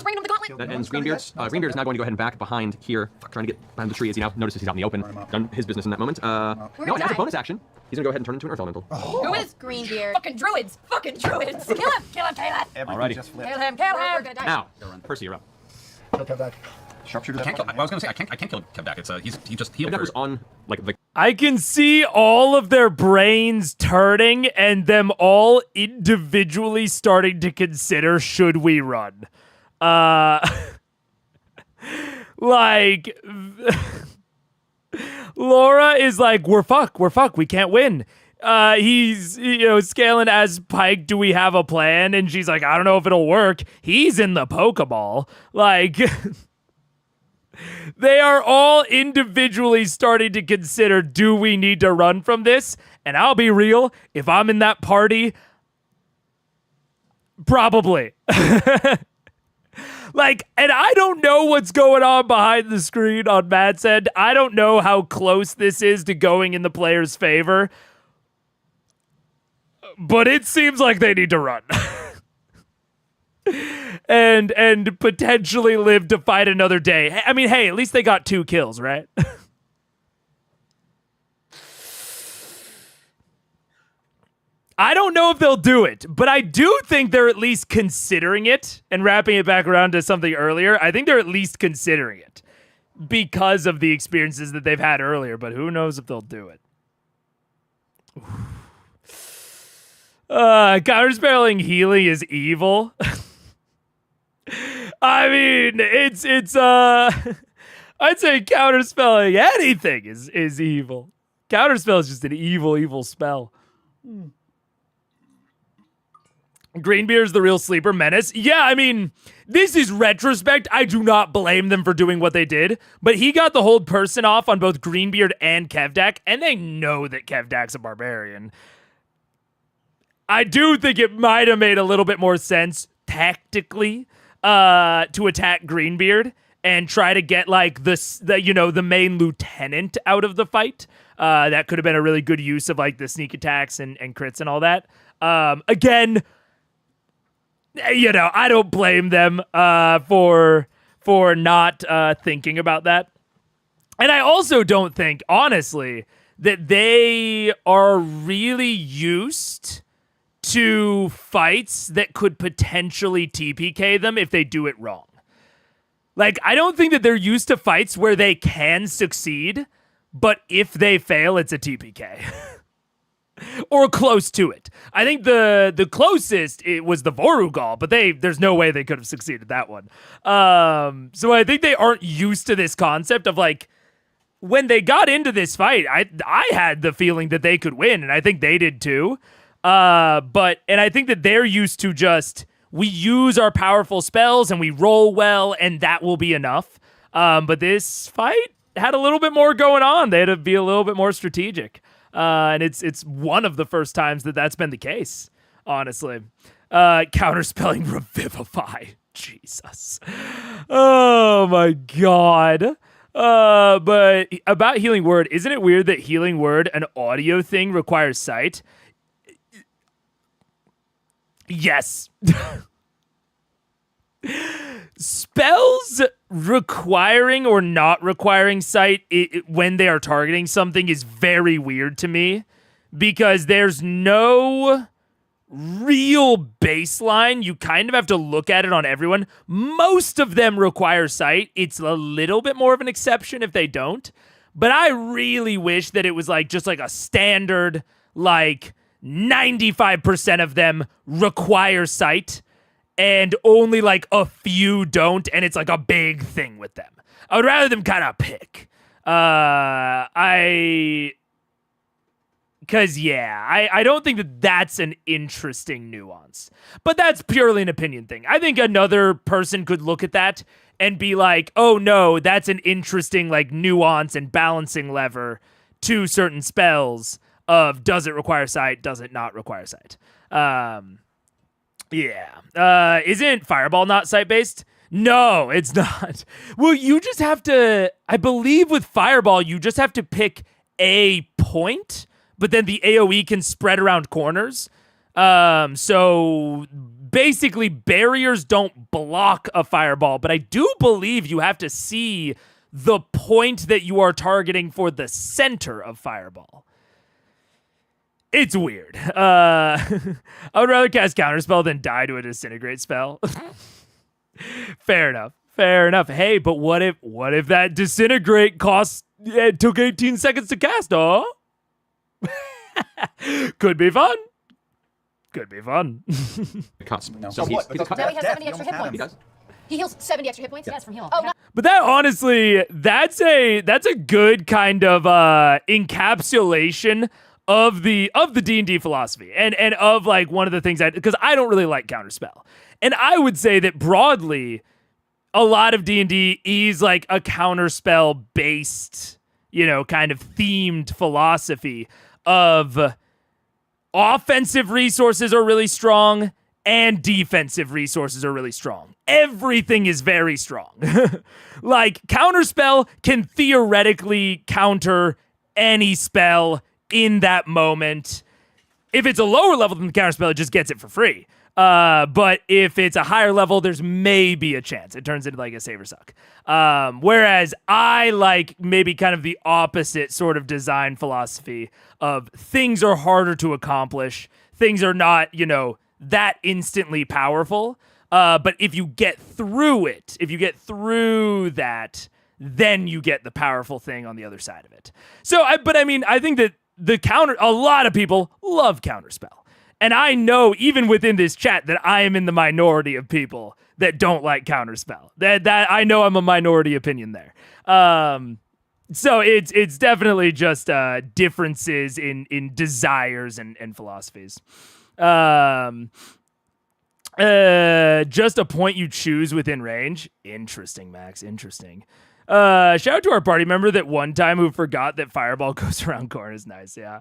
L: Bring him the gauntlet!
F: That ends Greenbeard's. Greenbeard is now going to go ahead and back behind here, trying to get behind the tree as he now notices he's out in the open. Done his business in that moment. Now, as a bonus action, he's going to go ahead and turn into an earth elemental.
L: Who is
E: Greenbeard?
L: Fucking druids! Fucking druids! Kill him! Kill him, Caleb!
F: Alrighty.
B: Just flipped.
L: Kill him! Kill
E: We're
L: him!
E: gonna die.
F: Now, Percy, you're up.
G: Okay, back.
B: Sharpshooter.
I: I can't kill. I was gonna say I can't kill Kevdak. It's he just healed.
F: Kevdak was on like the.
A: I can see all of their brains turning and them all individually starting to consider, should we run? Like, Laura is like, we're fucked, we can't win. He's, Scaling as Pike, do we have a plan? And she's like, I don't know if it'll work. He's in the Pokeball. Like, they are all individually starting to consider, do we need to run from this? And I'll be real, if I'm in that party, probably. Like, and I don't know what's going on behind the screen on Matt's end. I don't know how close this is to going in the player's favor. But it seems like they need to run. and potentially live to fight another day. I mean, hey, at least they got 2 kills, right? I don't know if they'll do it, but I do think they're at least considering it. And wrapping it back around to something earlier, I think they're at least considering it because of the experiences that they've had earlier, but who knows if they'll do it. Counterspelling healing is evil. I mean, it's I'd say counterspelling anything is evil. Counterspell is just an evil spell. Greenbeard's the real sleeper menace. Yeah, I mean, this is retrospect. I do not blame them for doing what they did, but he got the hold person off on both Greenbeard and Kevdak, and they know that Kevdak's a barbarian. I do think it might have made a little bit more sense tactically to attack Greenbeard and try to get like the main lieutenant out of the fight. That could have been a really good use of like the sneak attacks and crits and all that. Again, I don't blame them for not thinking about that. And I also don't think, honestly, that they are really used to fights that could potentially TPK them if they do it wrong. Like, I don't think that they're used to fights where they can succeed, but if they fail, it's a TPK. Or close to it. I think the closest it was the Vorugal, but there's no way they could have succeeded that one. So I think they aren't used to this concept of like, when they got into this fight, I had the feeling that they could win, and I think they did too. And I think that they're used to just, we use our powerful spells and we roll well, and that will be enough. But this fight had a little bit more going on. They had to be a little bit more strategic. And it's one of the first times that that's been the case, honestly. Counterspelling Revivify. Jesus. Oh, my God. But about Healing Word, isn't it weird that Healing Word, an audio thing, requires sight? Yes. Spells requiring or not requiring sight when they are targeting something is very weird to me, because there's no real baseline. You kind of have to look at it on everyone. Most of them require sight. It's a little bit more of an exception if they don't. But I really wish that it was like just like a standard, like 95% of them require sight and only like a few don't, and it's like a big thing with them. I would rather them kind of pick. Because, yeah, I don't think that that's an interesting nuance. But that's purely an opinion thing. I think another person could look at that and be like, oh, no, that's an interesting, like, nuance and balancing lever to certain spells of does it require sight, does it not require sight. Yeah. Isn't Fireball not sight-based? No, it's not. Well, you just have to, I believe with Fireball, you just have to pick a point, but then the AoE can spread around corners. So basically barriers don't block a Fireball, but I do believe you have to see the point that you are targeting for the center of Fireball. It's weird. I would rather cast Counterspell than die to a Disintegrate spell. Fair enough. Hey, but what if that Disintegrate took 18 seconds to cast, oh? Could be fun.
F: Cusp.
I: No.
F: So
K: now he has 70
I: He
K: extra hit
I: almost
K: points.
I: had him.
K: He heals 70 extra hit points?
L: Yes, from healing.
K: Oh, no.
A: But that honestly, that's a good kind of encapsulation of the D&D philosophy and of like one of the things because I don't really like Counterspell. And I would say that broadly, a lot of D&D is like a Counterspell based, kind of themed philosophy of offensive resources are really strong and defensive resources are really strong. Everything is very strong. Like, Counterspell can theoretically counter any spell in that moment. If it's a lower level than the Counterspell, it just gets it for free. But if it's a higher level, there's maybe a chance. It turns into like a save or suck. Whereas I like maybe kind of the opposite sort of design philosophy of things are harder to accomplish. Things are not, that instantly powerful. But if you get through it, if you get through that, then you get the powerful thing on the other side of it. So, I think that a lot of people love Counterspell. And I know, even within this chat, that I am in the minority of people that don't like Counterspell. That I know I'm a minority opinion there. So it's definitely just differences in desires and philosophies. Just a point you choose within range. Interesting, Max. Interesting. Shout out to our party member that one time who forgot that Fireball goes around corners. Nice, yeah.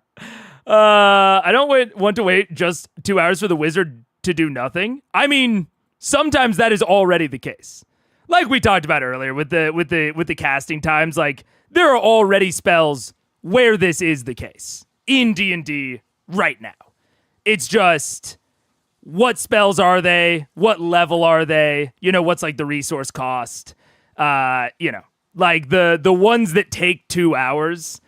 A: I don't want to wait just 2 hours for the wizard to do nothing. I mean, sometimes that is already the case. Like we talked about earlier with the casting times, like there are already spells where this is the case in D&D right now. It's just, what spells are they? What level are they? What's like the resource cost? Like the ones that take 2 hours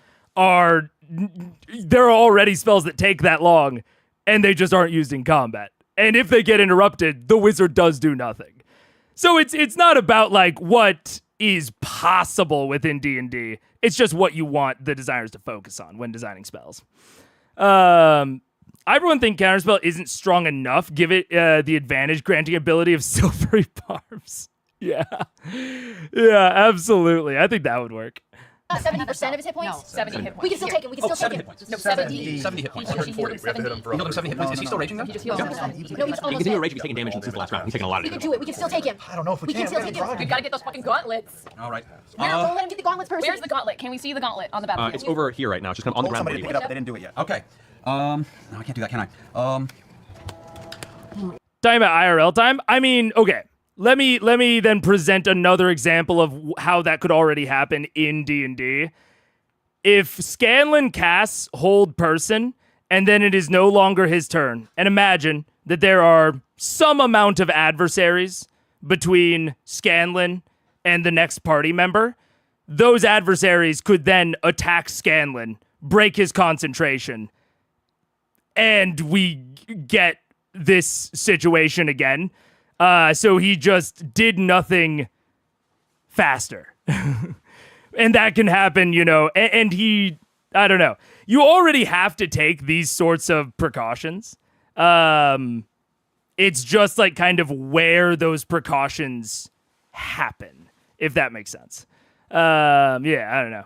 A: there are already spells that take that long and they just aren't used in combat. And if they get interrupted, the wizard does do nothing. So it's not about like what is possible within D&D. It's just what you want the designers to focus on when designing spells. Everyone think Counterspell isn't strong enough. Give it the advantage granting ability of silvery barbs. Yeah. Yeah, absolutely. I think that would work.
K: 70% of his hit points?
L: No, 70 hit points.
K: We can still take him. We can still take him.
L: No, 70.
I: 70 hit points.
D: 140. We have to hit him for
I: 70 hit points. Is he still raging though?
K: He just heals. No, he's
F: He
K: almost
F: continue to rage. He's taking damage since the last round. He's taking a lot of
K: We
F: damage.
K: can do it. We can still take him.
G: I don't know if we can.
K: still take him.
L: We gotta get those fucking gauntlets.
I: All right.
K: No, don't let him get the gauntlets person.
L: Where's the gauntlet? Can we see the gauntlet on the battlefield?
F: It's over here right now. It's just kind of on the ground.
B: Somebody pick it up. They didn't do it yet.
I: Okay. No, I can't do that, can I?
A: Talking about IRL time, I mean, okay. Let me then present another example of how that could already happen in D&D. If Scanlan casts Hold Person, and then it is no longer his turn, and imagine that there are some amount of adversaries between Scanlan and the next party member, those adversaries could then attack Scanlan, break his concentration, and we get this situation again. So he just did nothing faster. And that can happen, and he, I don't know. You already have to take these sorts of precautions. It's just like kind of where those precautions happen, if that makes sense. Yeah, I don't know.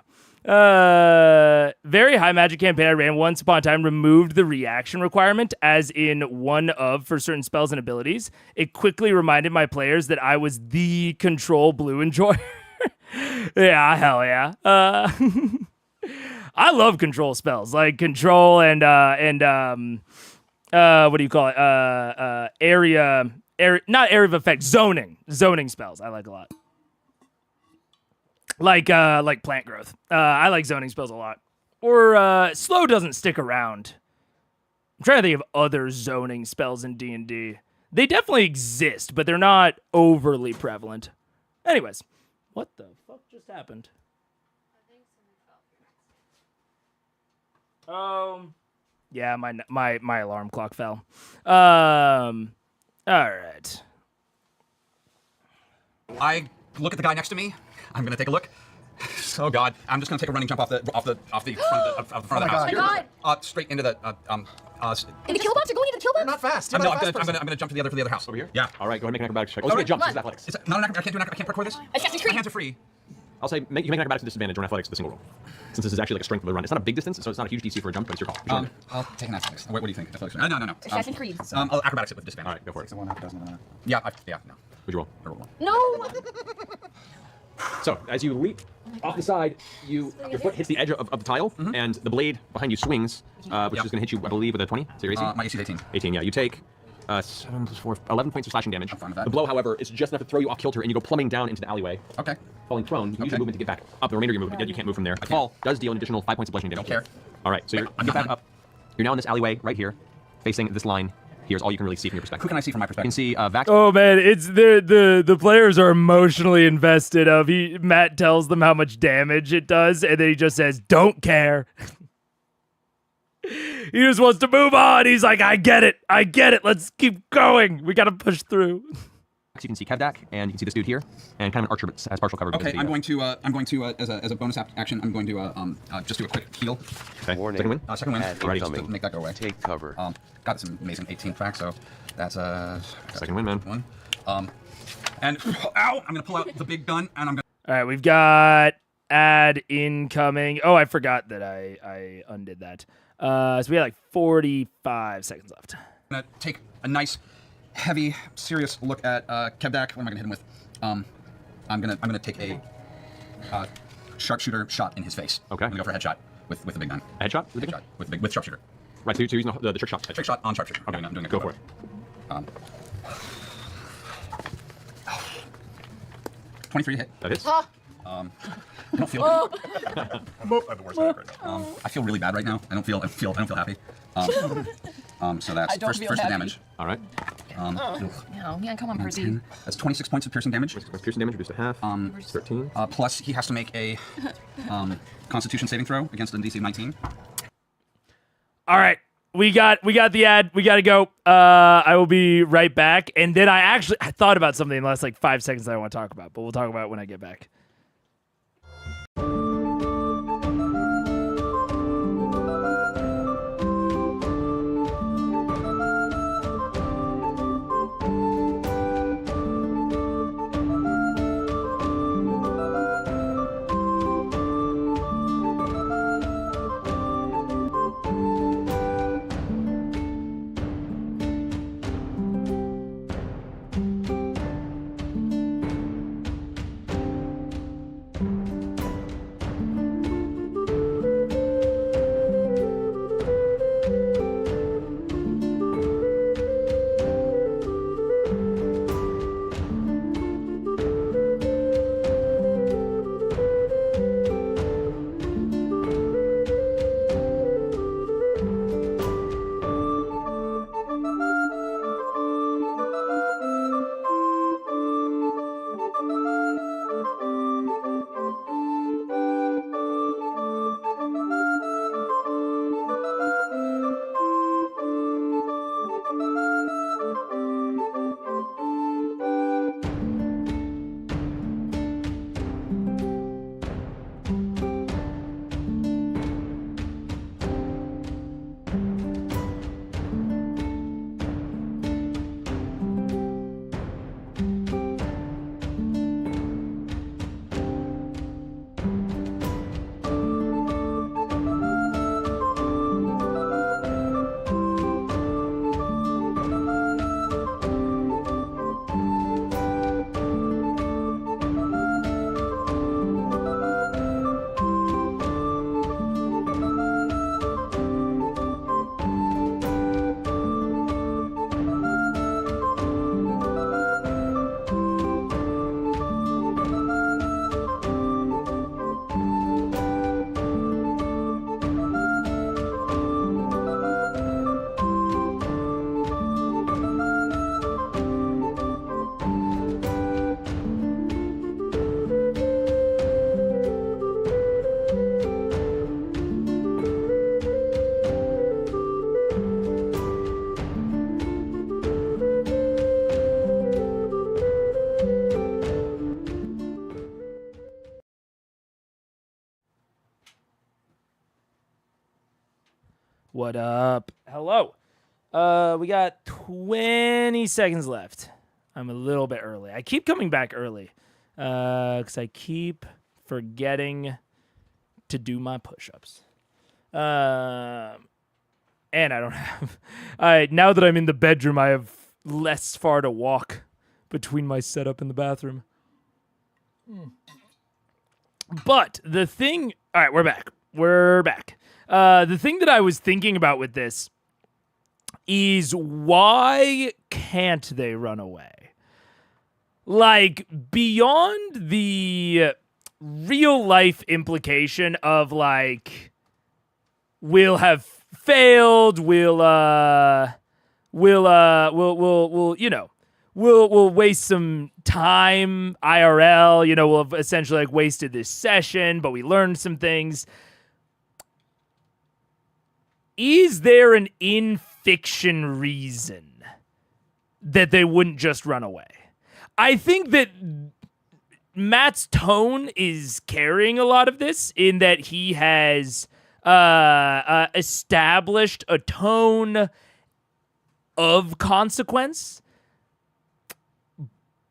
A: Very high magic campaign I ran once upon a time removed the reaction requirement, as in one of for certain spells and abilities. It quickly reminded my players that I was the control blue enjoyer. Yeah, hell yeah. I love control spells, like control and what do you call it? Area, not area of effect, zoning spells. I like a lot. Like plant growth. I like zoning spells a lot. Or slow doesn't stick around. I'm trying to think of other zoning spells in D&D. They definitely exist, but they're not overly prevalent. Anyways, what the fuck just happened? Yeah, my alarm clock fell. All right.
I: I look at the guy next to me. I'm gonna take a look. Oh God! I'm just gonna take a running jump off the front of the house.
K: Oh my God.
I: Straight into the
K: In the kill box? You're going into the kill box?
G: You're not fast.
I: I'm gonna jump to the other house over here.
F: Yeah. All right, go ahead and make an acrobatics check. Oh, it's jump. This is athletics.
I: No, I can't do an I can't record this.
K: Assassin's Creed.
I: My hands are free.
F: I'll say you make an acrobatics with disadvantage or an athletics with a single roll. Since this is actually like a strength of the run. It's not a big distance, so it's not a huge DC for a jump, but it's your call.
I: I'll take an athletics. What do you think? Athletics? No.
K: Assassin's Creed.
I: I'll acrobatics it with disadvantage.
F: All right, go for it.
I: Yeah, no.
F: What'd you roll?
I: I rolled one.
K: No.
F: So, as you leap off the side, your foot hits the edge of the tile, and the blade behind you swings, which is going to hit you, I believe, with a 20. So your AC?
I: My AC is 18.
F: 18, yeah. You take 7 plus 4, 11 points of slashing damage.
I: I'm fine with that.
F: The blow, however, is just enough to throw you off kilter, and you go plummeting down into the alleyway.
I: Okay.
F: Falling prone, you use your movement to get back up. The remainder of your movement, yet you can't move from there. A fall does deal an additional 5 points of bludgeoning damage.
I: Don't care.
F: All right, so you get back up. You're now in this alleyway right here, facing this line. Here's all you can really see from your perspective.
I: Who can I see from my perspective?
F: You can see Vax.
A: Oh man, it's the players are emotionally invested. Matt tells them how much damage it does, and then he just says, "Don't care." He just wants to move on. He's like, I get it. Let's keep going. We got to push through.
F: You can see Kevdak, and you can see this dude here, and kind of an archer, but has partial cover.
I: Okay, I'm going to as a bonus action, I'm going to just do a quick heal.
F: Okay.
M: Warning.
F: Second win.
I: Second win.
M: Add
I: Ready just to
M: incoming.
I: make that go away.
M: Take cover.
I: Got some amazing 18 track, so that's
F: second win, man.
I: One. And ow! I'm gonna pull out the big gun, and I'm gonna.
A: All right, we've got add incoming. Oh, I forgot that I undid that. So we had like 45 seconds left.
I: I'm gonna take a nice, heavy, serious look at Kevdak. What am I gonna hit him with? I'm gonna take a sharpshooter shot in his face.
F: Okay.
I: I'm gonna go for a headshot with the big gun.
F: A headshot?
I: With headshot with sharpshooter.
F: Right, so you're using the trick shot.
I: Trick shot on sharpshooter.
F: Okay,
I: I'm doing a
F: go for it.
I: 23 hit.
F: That hits.
I: I don't feel. I have the worst headache right now. I feel really bad right now. I don't feel happy. So that's first the damage.
F: All right.
L: No, man, come on, Percy.
I: 10. That's 26 points of piercing damage.
F: Piercing damage reduced to half. 13.
I: Plus he has to make a Constitution saving throw against an DC of 19.
A: All right. We got the ad. We got to go. I will be right back. And then I thought about something in the last like 5 seconds that I want to talk about, but we'll talk about it when I get back. What up? Hello. We got 20 seconds left. I'm a little bit early. I keep coming back early because I keep forgetting to do my push-ups. And I don't have... now that I'm in the bedroom, I have less far to walk between my setup and the bathroom. But the thing... All right, we're back. The thing that I was thinking about with this is why can't they run away? Like, beyond the real life implication of like, we'll have failed, we'll waste some time IRL, we'll have essentially like wasted this session, but we learned some things. Is there an in-fiction reason that they wouldn't just run away? I think that Matt's tone is carrying a lot of this in that he has established a tone of consequence.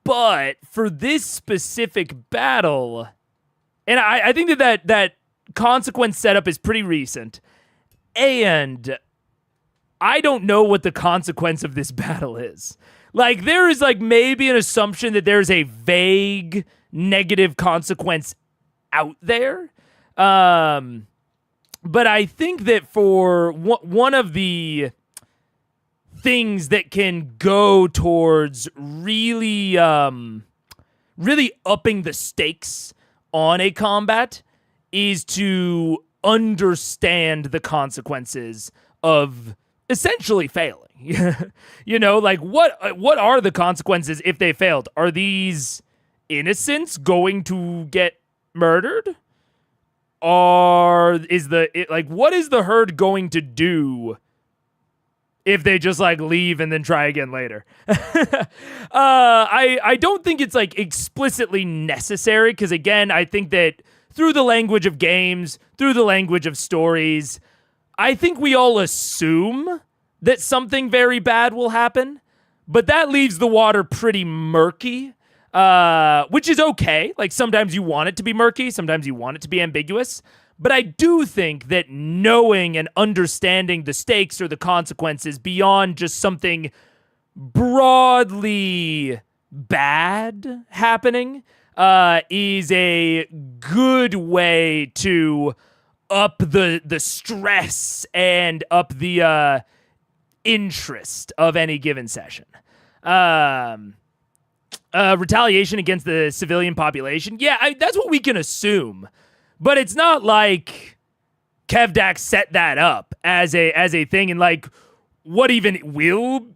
A: But for this specific battle, and I think that consequence setup is pretty recent, and I don't know what the consequence of this battle is. Like, there is like maybe an assumption that there's a vague negative consequence out there. But I think that for one of the things that can go towards really upping the stakes on a combat is to understand the consequences of essentially failing. Like what are the consequences if they failed? Are these innocents going to get murdered? Or what is the herd going to do if they just like leave and then try again later? I don't think it's like explicitly necessary, because again, I think that through the language of games, through the language of stories, I think we all assume that something very bad will happen, but that leaves the water pretty murky, which is okay. Like, sometimes you want it to be murky, sometimes you want it to be ambiguous, but I do think that knowing and understanding the stakes or the consequences beyond just something broadly bad happening is a good way to up the stress and up the interest of any given session. Retaliation against the civilian population. Yeah, that's what we can assume. But it's not like Kevdak set that up as a thing. And like, what even will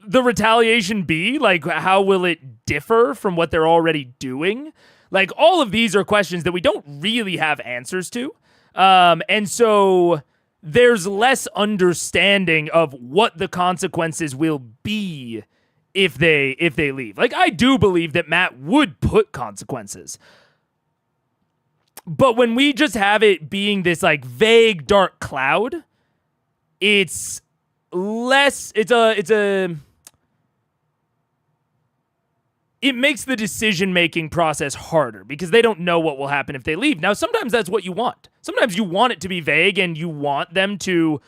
A: the retaliation be? Like, how will it differ from what they're already doing? Like, all of these are questions that we don't really have answers to. And so there's less understanding of what the consequences will be if they leave. Like, I do believe that Matt would put consequences. But when we just have it being this like vague dark cloud, it's less, it makes the decision-making process harder because they don't know what will happen if they leave. Now, sometimes that's what you want. Sometimes you want it to be vague and you want them to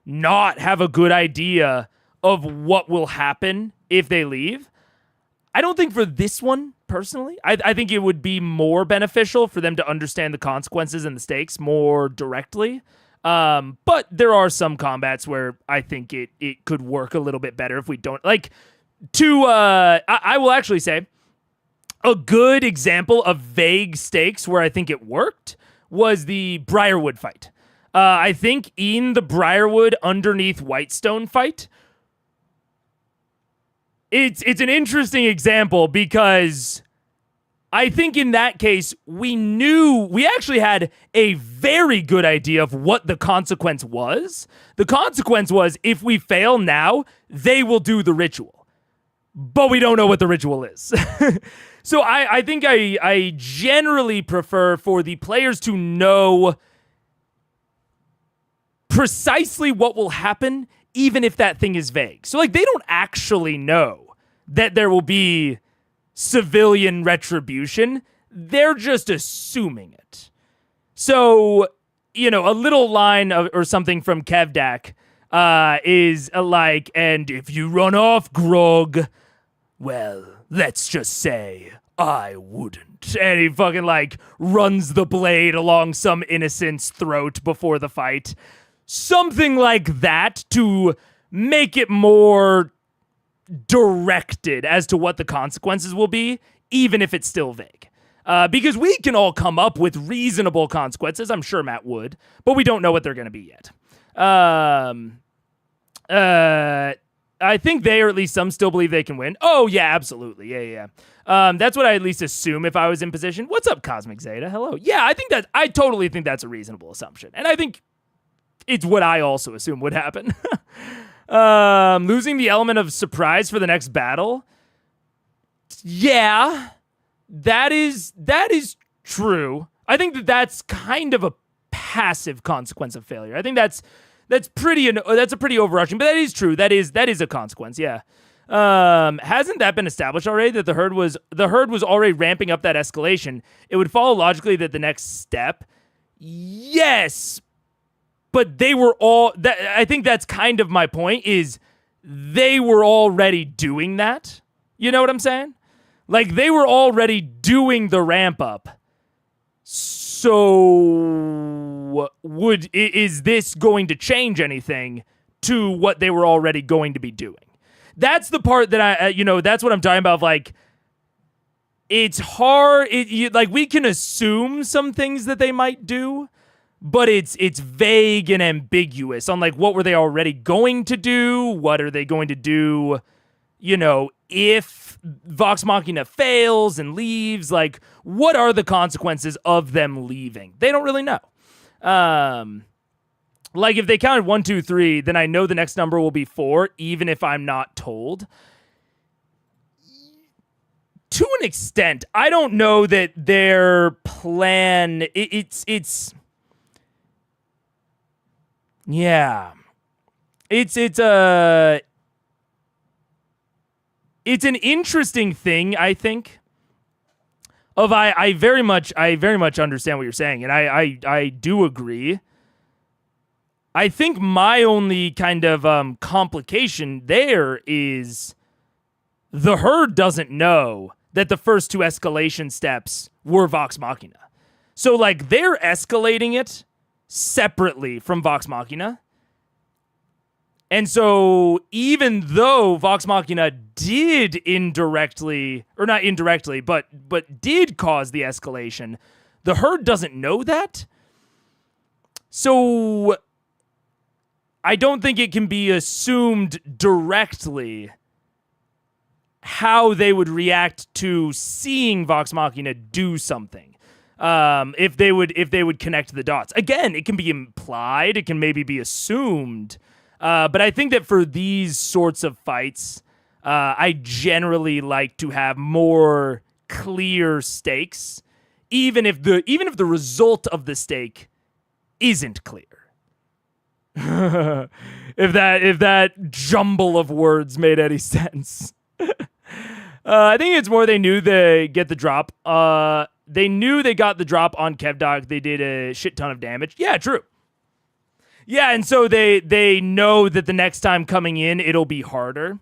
A: not have a good idea of what will happen if they leave. I don't think for this one, personally, I think it would be more beneficial for them to understand the consequences and the stakes more directly. But there are some combats where I think it could work a little bit better if we don't, like, I will actually say a good example of vague stakes where I think it worked was the Briarwood fight. I think in the Briarwood underneath Whitestone fight, it's an interesting example because I think in that case, we actually had a very good idea of what the consequence was. The consequence was if we fail now, they will do the ritual. But we don't know what the ritual is. So I think I generally prefer for the players to know precisely what will happen, even if that thing is vague. So, like, they don't actually know that there will be civilian retribution. They're just assuming it. So, a little line or something from Kevdak is like, and if you run off, Grog, well, let's just say I wouldn't. And he fucking, like, runs the blade along some innocent's throat before the fight. Something like that to make it more directed as to what the consequences will be, even if it's still vague. Because we can all come up with reasonable consequences. I'm sure Matt would, but we don't know what they're going to be yet. I think they, or at least some, still believe they can win. Oh, yeah, absolutely. Yeah. That's what I at least assume if I was in position. What's up, Cosmic Zeta? Hello. Yeah, I totally think that's a reasonable assumption. And I think it's what I also assume would happen. Losing the element of surprise for the next battle. Yeah, that is true. I think that's kind of a passive consequence of failure. I think that's a pretty overarching, but that is true. That is a consequence. Yeah. Hasn't that been established already that the herd was already ramping up that escalation? It would follow logically that the next step, yes, but they were all. I think that's kind of my point. Is they were already doing that. You know what I'm saying? Like they were already doing the ramp up. So is this going to change anything to what they were already going to be doing? That's the part that that's what I'm talking about. Like, it's hard. Like we can assume some things that they might do, but it's vague and ambiguous on like what were they already going to do? What are they going to do? If Vox Machina fails and leaves, like what are the consequences of them leaving? They don't really know. Like if they counted 1, 2, 3, then I know the next number will be 4, even if I'm not told. To an extent, I don't know that their plan. It's an interesting thing, I think. I very much understand what you're saying, and I do agree. I think my only kind of complication there is the herd doesn't know that the first 2 escalation steps were Vox Machina. So like they're escalating it separately from Vox Machina. And so even though Vox Machina did indirectly, or not indirectly, but did cause the escalation, the herd doesn't know that. So I don't think it can be assumed directly how they would react to seeing Vox Machina do something. If they would connect the dots. Again, it can be implied, it can maybe be assumed. But I think that for these sorts of fights, I generally like to have more clear stakes, even if the result of the stake isn't clear. if that jumble of words made any sense. I think it's more they knew they get the drop. They knew they got the drop on Kevdak. They did a shit ton of damage. Yeah, true. Yeah, and so they know that the next time coming in, it'll be harder.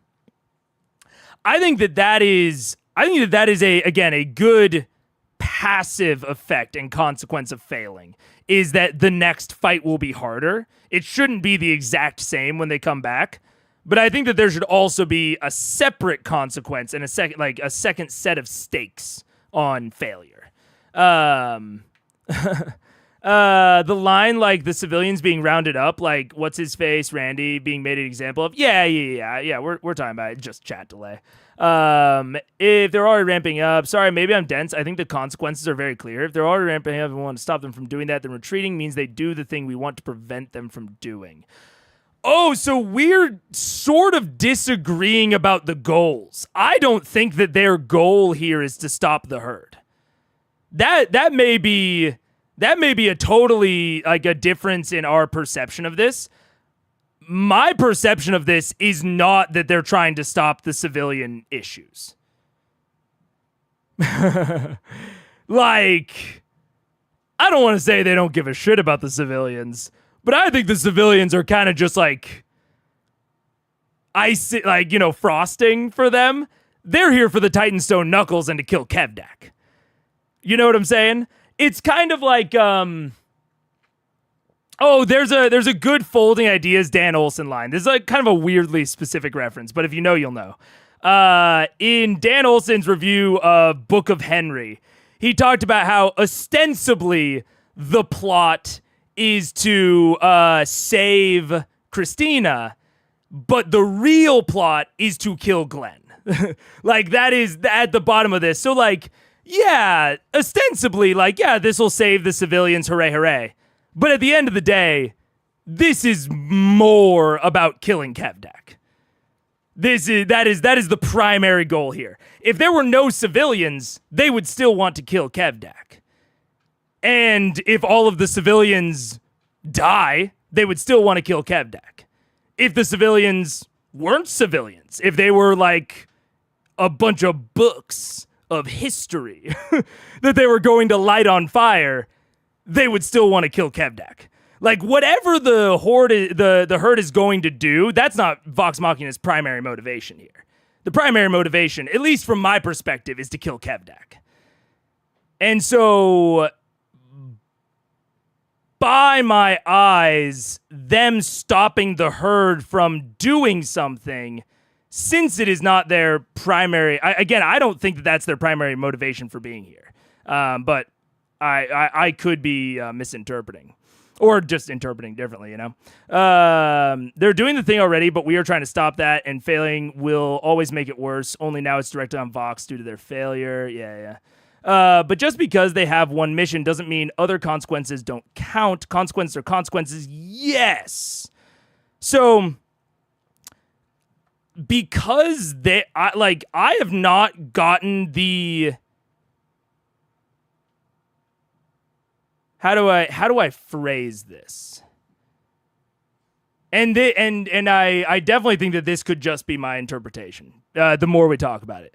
A: I think that is a good passive effect and consequence of failing, is that the next fight will be harder. It shouldn't be the exact same when they come back, but I think that there should also be a separate consequence and a second set of stakes on failure. The line, like the civilians being rounded up, like what's his face, Randy being made an example of. Yeah. We're talking about it. Just chat delay. If they're already ramping up, sorry, maybe I'm dense. I think the consequences are very clear. If they're already ramping up and we want to stop them from doing that, then retreating means they do the thing we want to prevent them from doing. Oh, so we're sort of disagreeing about the goals. I don't think that their goal here is to stop the herd. That may be a totally like a difference in our perception of this. My perception of this is not that they're trying to stop the civilian issues. Like, I don't want to say they don't give a shit about the civilians, but I think the civilians are kind of just like frosting for them. They're here for the Titanstone Knuckles and to kill Kevdak. You know what I'm saying? It's kind of like Oh, there's a good folding ideas Dan Olson line. This is like kind of a weirdly specific reference, but if you know, you'll know. In Dan Olson's review of Book of Henry, he talked about how ostensibly the plot is to save Christina, but the real plot is to kill Glenn. Like, that is at the bottom of this. So, like, yeah, ostensibly, like, yeah, this will save the civilians, hooray, hooray. But at the end of the day, this is more about killing Kevdak. That is the primary goal here. If there were no civilians, they would still want to kill Kevdak. And if all of the civilians die, they would still want to kill Kevdak. If the civilians weren't civilians, if they were like a bunch of books of history that they were going to light on fire, they would still want to kill Kevdak. Like, whatever the herd is going to do, that's not Vox Machina's primary motivation here. The primary motivation, at least from my perspective, is to kill Kevdak. And so, by my eyes, them stopping the herd from doing something, since it is not their primary... I don't think that that's their primary motivation for being here. But I could be misinterpreting. Or just interpreting differently, you know? They're doing the thing already, but we are trying to stop that, and failing will always make it worse. Only now it's directed on Vox due to their failure. Yeah. But just because they have one mission doesn't mean other consequences don't count. Consequences are consequences, yes! So, because I have not gotten the... How do I phrase this? And I definitely think that this could just be my interpretation. The more we talk about it,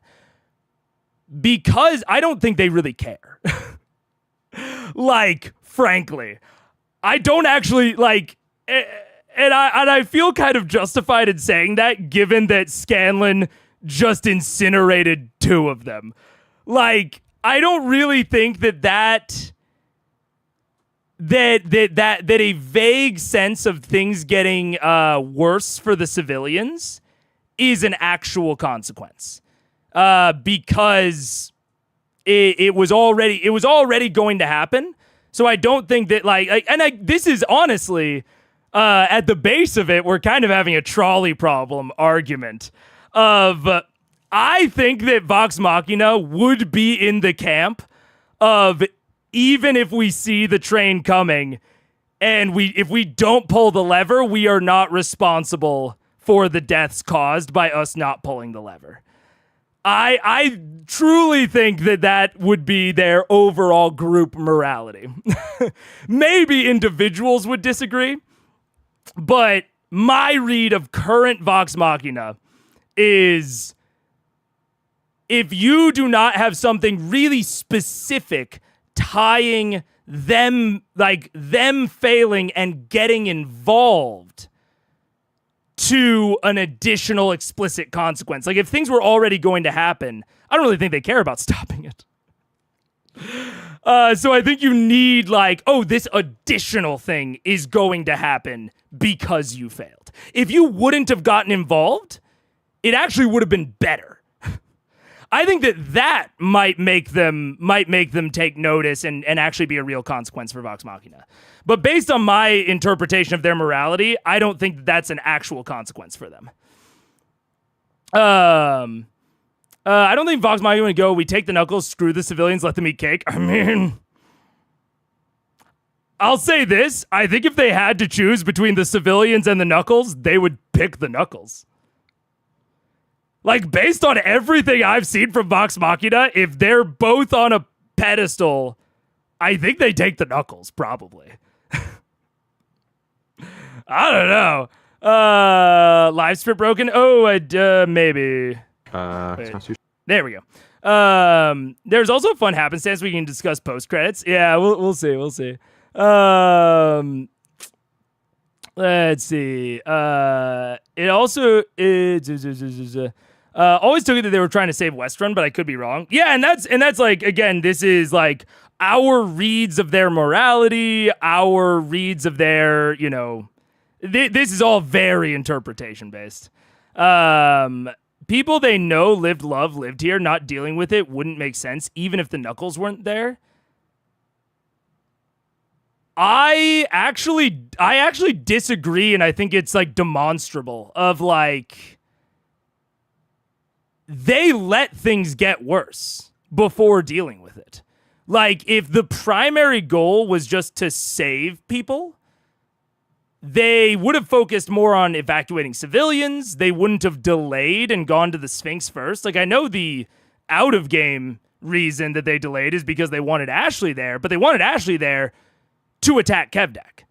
A: because I don't think they really care. Like, frankly, I don't actually like, and I feel kind of justified in saying that, given that Scanlan just incinerated 2 of them. Like, I don't really think that a vague sense of things getting worse for the civilians is an actual consequence, because it was already going to happen. So I don't think that this is honestly at the base of it, we're kind of having a trolley problem argument of I think that Vox Machina would be in the camp of, even if we see the train coming and if we don't pull the lever, we are not responsible for the deaths caused by us not pulling the lever. I truly think that would be their overall group morality. Maybe individuals would disagree, but my read of current Vox Machina is, if you do not have something really specific tying them failing and getting involved to an additional explicit consequence. Like, if things were already going to happen, I don't really think they care about stopping it. So I think you need this additional thing is going to happen because you failed. If you wouldn't have gotten involved, it actually would have been better. I think that might make them take notice and actually be a real consequence for Vox Machina. But based on my interpretation of their morality, I don't think that's an actual consequence for them. I don't think Vox Machina would go, we take the knuckles, screw the civilians, let them eat cake. I mean, I'll say this. I think if they had to choose between the civilians and the knuckles, they would pick the knuckles. Like, based on everything I've seen from Vox Machina, if they're both on a pedestal, I think they take the knuckles, probably. I don't know. Live strip broken? Oh, maybe. There we go. There's also a fun happenstance we can discuss post-credits. Yeah, we'll see. Let's see. It also always took it that they were trying to save Westrun, but I could be wrong. Yeah, and that's like, again, this is like, our reads of their morality, our reads of their, you know, this is all very interpretation based. People they know lived here, not dealing with it wouldn't make sense, even if the Knuckles weren't there. I actually disagree, and I think it's like demonstrable of like they let things get worse before dealing with it. Like, if the primary goal was just to save people, they would have focused more on evacuating civilians. They wouldn't have delayed and gone to the Sphinx first. Like, I know the out-of-game reason that they delayed is because they wanted Ashley there, but they wanted Ashley there to attack Kevdak,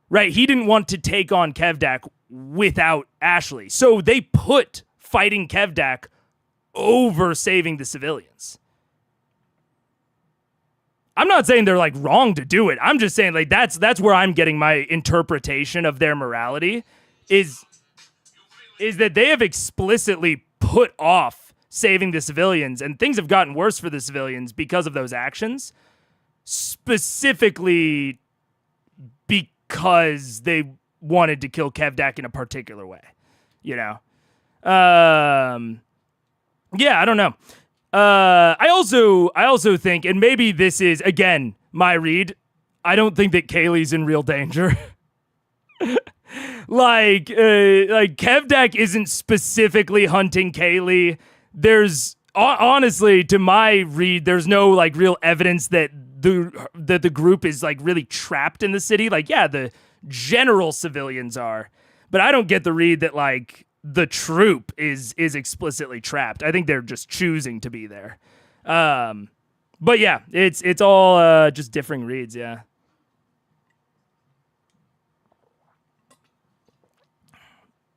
A: right? He didn't want to take on Kevdak without Ashley. So they put fighting Kevdak over saving the civilians. I'm not saying they're like wrong to do it. I'm just saying like that's where I'm getting my interpretation of their morality is that they have explicitly put off saving the civilians, and things have gotten worse for the civilians because of those actions, specifically because they wanted to kill Kevdak in a particular way, you know? Yeah, I don't know. I also think, and maybe this is, again, my read, I don't think that Kaylee's in real danger. like Kevdak isn't specifically hunting Kaylee. There's, honestly, to my read, there's no, like, real evidence that the group is, like, really trapped in the city. Like, yeah, the general civilians are, but I don't get the read that, like, the troop is explicitly trapped. I think they're just choosing to be there. But yeah, it's all just differing reads, yeah.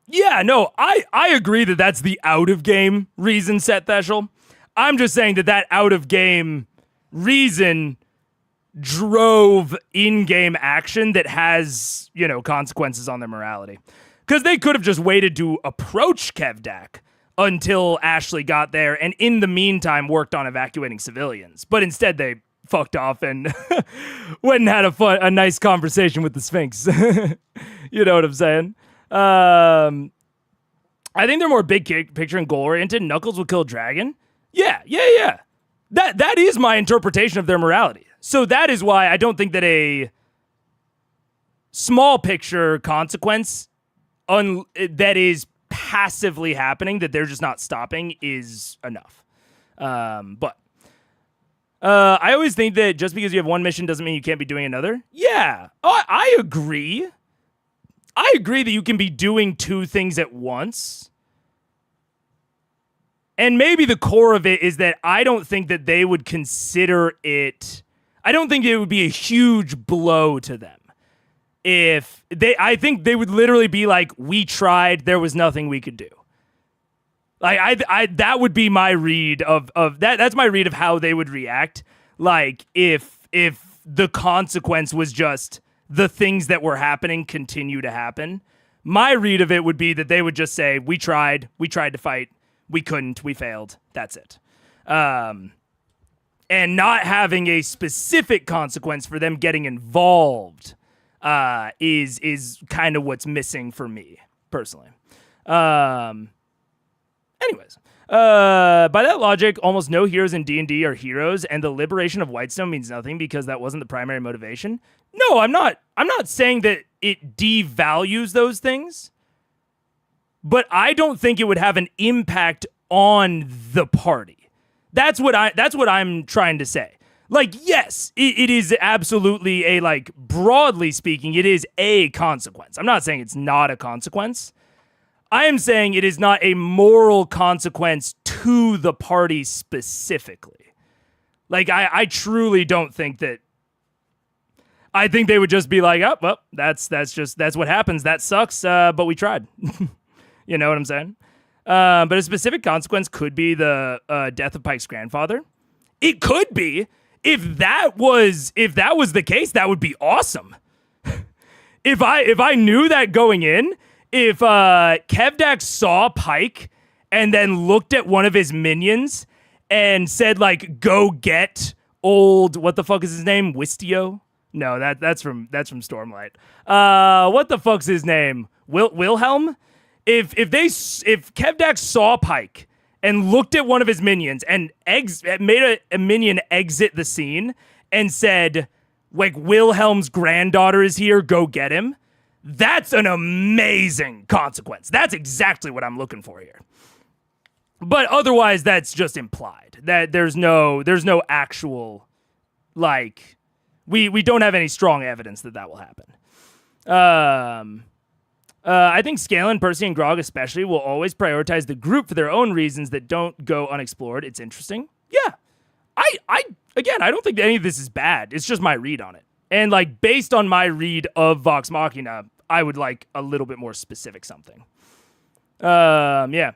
A: Yeah, no, I agree that that's the out-of-game reason, Set Theshel. I'm just saying that out-of-game reason drove in-game action that has, you know, consequences on their morality. Because they could have just waited to approach Kevdak until Ashley got there, and in the meantime worked on evacuating civilians. But instead they fucked off and went and had a nice conversation with the Sphinx. You know what I'm saying? I think they're more big picture and goal-oriented. Knuckles will kill Dragon. Yeah. That is my interpretation of their morality. So that is why I don't think that a small picture consequence that is passively happening, that they're just not stopping, is enough. But I always think that just because you have one mission doesn't mean you can't be doing another. Yeah, I agree. I agree that you can be doing two things at once. And maybe the core of it is that I don't think that they would consider it, I don't think it would be a huge blow to them. I think they would literally be like, we tried, there was nothing we could do. Like, that would be my read of that. That's my read of how they would react. Like, if the consequence was just the things that were happening continue to happen, my read of it would be that they would just say, we tried to fight, we couldn't, we failed, that's it. And not having a specific consequence for them getting involved is kind of what's missing for me personally. Anyways, by that logic, almost no heroes in D&D are heroes, and the liberation of Whitestone means nothing because that wasn't the primary motivation. No, I'm not saying that it devalues those things, but I don't think it would have an impact on the party. That's what I'm trying to say. Like, yes, it is absolutely a, like, broadly speaking, it is a consequence. I'm not saying it's not a consequence. I am saying it is not a moral consequence to the party specifically. Like, I truly don't think that. I think they would just be like, oh, well, that's what happens. That sucks, but we tried. You know what I'm saying? But a specific consequence could be the death of Pike's grandfather. It could be. If that was the case, that would be awesome. If I knew that going in, if Kevdak saw Pike and then looked at one of his minions and said, like, go get old, what the fuck is his name? Wistio? No, that's from Stormlight. What the fuck's his name? Wilhelm? If Kevdak saw Pike and looked at one of his minions and made a minion exit the scene and said, like, Wilhelm's granddaughter is here, go get him, that's an amazing consequence. That's exactly what I'm looking for here. But otherwise, that's just implied. That there's no actual, like, we don't have any strong evidence that will happen. I think Scanlan, Percy, and Grog especially will always prioritize the group for their own reasons that don't go unexplored. It's interesting. Yeah. I don't think any of this is bad. It's just my read on it. And, like, based on my read of Vox Machina, I would like a little bit more specific something. Yeah.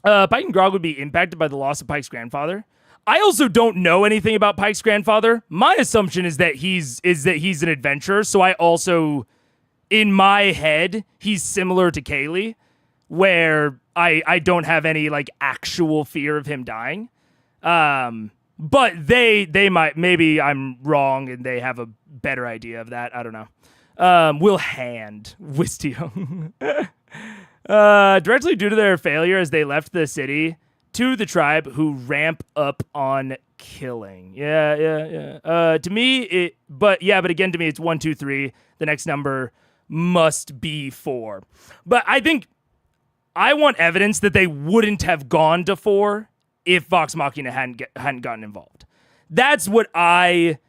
A: Pike and Grog would be impacted by the loss of Pike's grandfather. I also don't know anything about Pike's grandfather. My assumption is that he's an adventurer, so I also, in my head, he's similar to Kaylee, where I don't have any, like, actual fear of him dying. But they might, maybe I'm wrong and they have a better idea of that. I don't know. We'll hand Wistio. Directly due to their failure as they left the city to the tribe who ramp up on killing. Yeah. To me, but again, to me, it's 1, 2, 3. The next number must be 4. But I think I want evidence that they wouldn't have gone to 4 if Vox Machina hadn't gotten involved. That's what I'm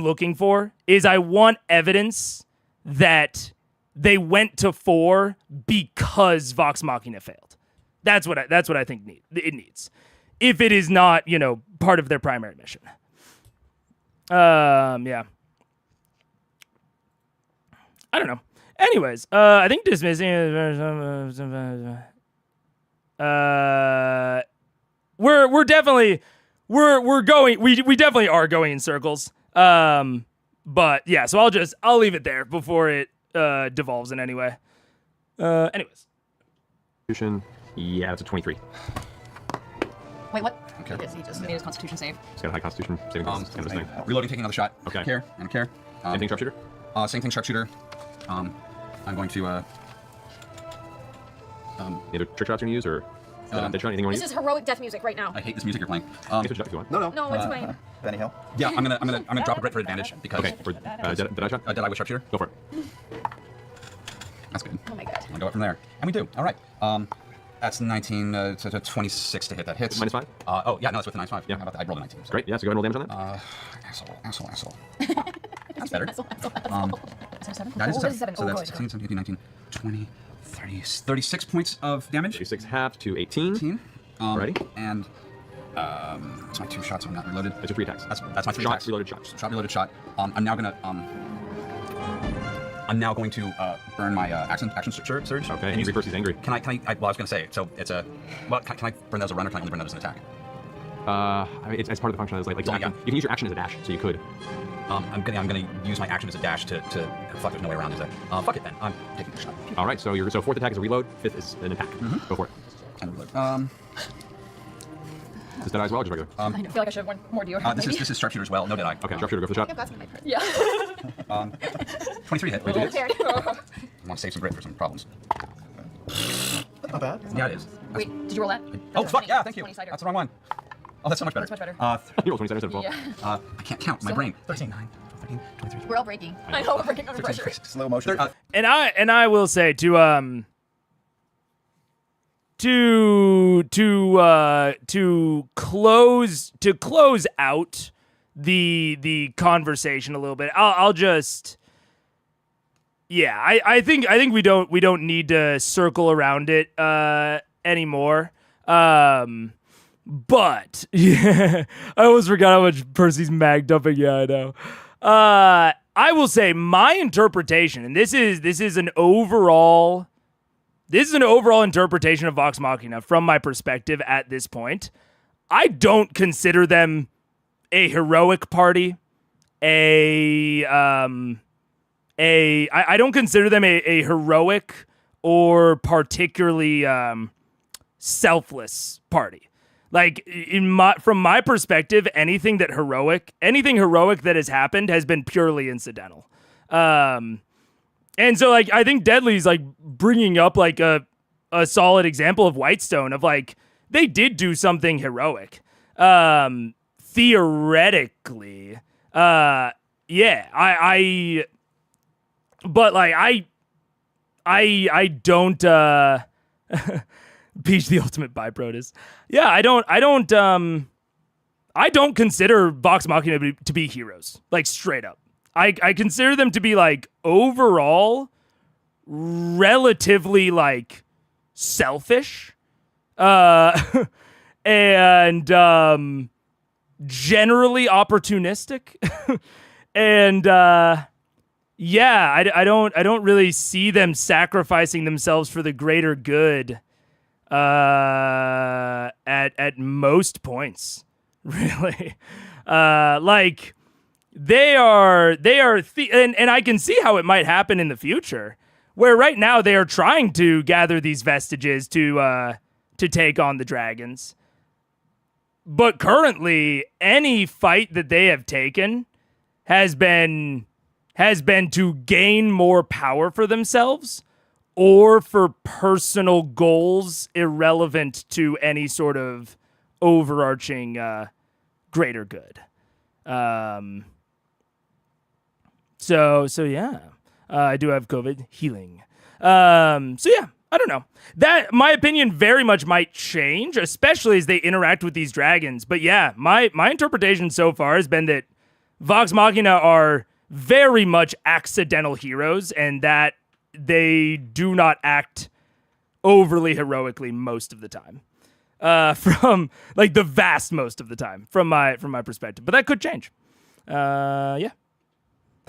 A: looking for, is I want evidence that they went to 4 because Vox Machina failed. That's what I think it needs. If it is not, part of their primary mission. Yeah. I don't know. Anyways, I think dismissing we're definitely going we definitely are going in circles. But yeah, so I'll leave it there before it devolves in any way. Anyways.
F: Constitution, yeah, it's a 23.
K: Wait, what?
I: Okay.
L: He just made his Constitution save.
F: He's got a high Constitution saving throw. Kind of thing.
I: Reloading, taking another shot.
F: Okay.
I: Care.
F: Same thing, sharpshooter?
I: Same thing, sharpshooter. I'm going to
F: any other trick shots you're gonna use, or dead shot? Anything you want to
E: This
F: use?
E: is heroic death music right now.
I: I hate this music you're playing.
F: Switch it up if you want.
E: No, it's fine.
B: Benny Hill.
I: Yeah, I'm gonna drop a Grit for advantage because.
F: Okay, for dead eye shot?
I: Dead eye with sharpshooter.
F: Go for it.
I: That's good.
E: Oh my god.
I: I'll go up from there, and we do. All right. That's 19 to 26 to hit. That hits.
F: -5?
I: Oh yeah, no, it's with a -5.
F: Yeah.
I: How about that? I rolled a 19. So.
F: Great. Yeah. So go ahead and roll damage on that.
I: Asshole. That's better.
K: Is there a 7?
I: That is
K: Oh,
I: a
K: there's a
I: 7.
K: 7.
I: So
K: Oh,
I: that's
K: good.
I: 16, 17, 18, 19, 20, 30, 36 points of damage.
F: 36 half to 18.
I: Alrighty. And that's my 2 shots. I'm not reloaded.
F: That's your 3 attacks.
I: That's my 3
F: shot,
I: attacks.
F: Reloaded shot.
I: Shot, reloaded shot. I'm now going to burn my action surge.
F: Okay. Angry versus angry.
I: Can I? Well, I was going to say. So it's a. Well, can I burn that as a run, or can I only burn that as an attack?
F: I mean, it's part of the function. It's like
I: Yeah,
F: action.
I: yeah.
F: You can use your action as a dash, so you could.
I: I'm gonna use my action as a dash to fuck. There's no way around is there. Fuck it then. I'm taking the shot.
F: All right. So your 4th attack is a reload. 5th is an attack. Go for it.
I: And reload.
F: Is this dead eye as well, or just regular?
L: I feel like I should have one more deodorant.
I: This is sharpshooter as well. No dead eye.
F: Okay. Sharpshooter. Go for the shot.
E: I've got some in my purse.
L: Yeah.
I: 23 hit.
E: I'm scared.
I: I want to save some grit for some problems.
B: That's not bad.
I: Yeah, it is.
L: Wait, did you roll that?
I: Oh fuck yeah! Thank you.
L: 20-sider.
I: That's the wrong one. Oh, that's so much better.
L: That's much better.
F: You roll 20 instead of 12.
L: Yeah.
I: I can't count. My brain. 13, 9, 13, 23.
E: We're all breaking.
L: I know, we're breaking under pressure.
B: Slow motion.
A: And I will say to close out the conversation a little bit. I'll just I think we don't need to circle around it anymore. But yeah, I almost forgot how much Percy's magged up. Yeah, I know. I will say my interpretation, and this is an overall interpretation of Vox Machina from my perspective at this point. I don't consider them a heroic party. I don't consider them a heroic or particularly selfless party. Like from my perspective, anything heroic that has happened has been purely incidental. And so like I think Deadly's like bringing up like a solid example of Whitestone of like they did do something heroic. Theoretically, but like I don't Peach the ultimate byproduct. Yeah, I don't consider Vox Machina to be heroes, like straight up. I consider them to be like overall relatively like selfish and generally opportunistic. And I don't really see them sacrificing themselves for the greater good at most points, really. Like they are and I can see how it might happen in the future, where right now they are trying to gather these vestiges to take on the dragons. But currently, any fight that they have taken has been to gain more power for themselves or for personal goals irrelevant to any sort of overarching greater good. So yeah, I do have COVID healing. So yeah, I don't know. That my opinion very much might change, especially as they interact with these dragons. But yeah, my interpretation so far has been that Vox Machina are very much accidental heroes, and that they do not act overly heroically most of the time. From like the vast most of the time, from my perspective. But that could change. Yeah.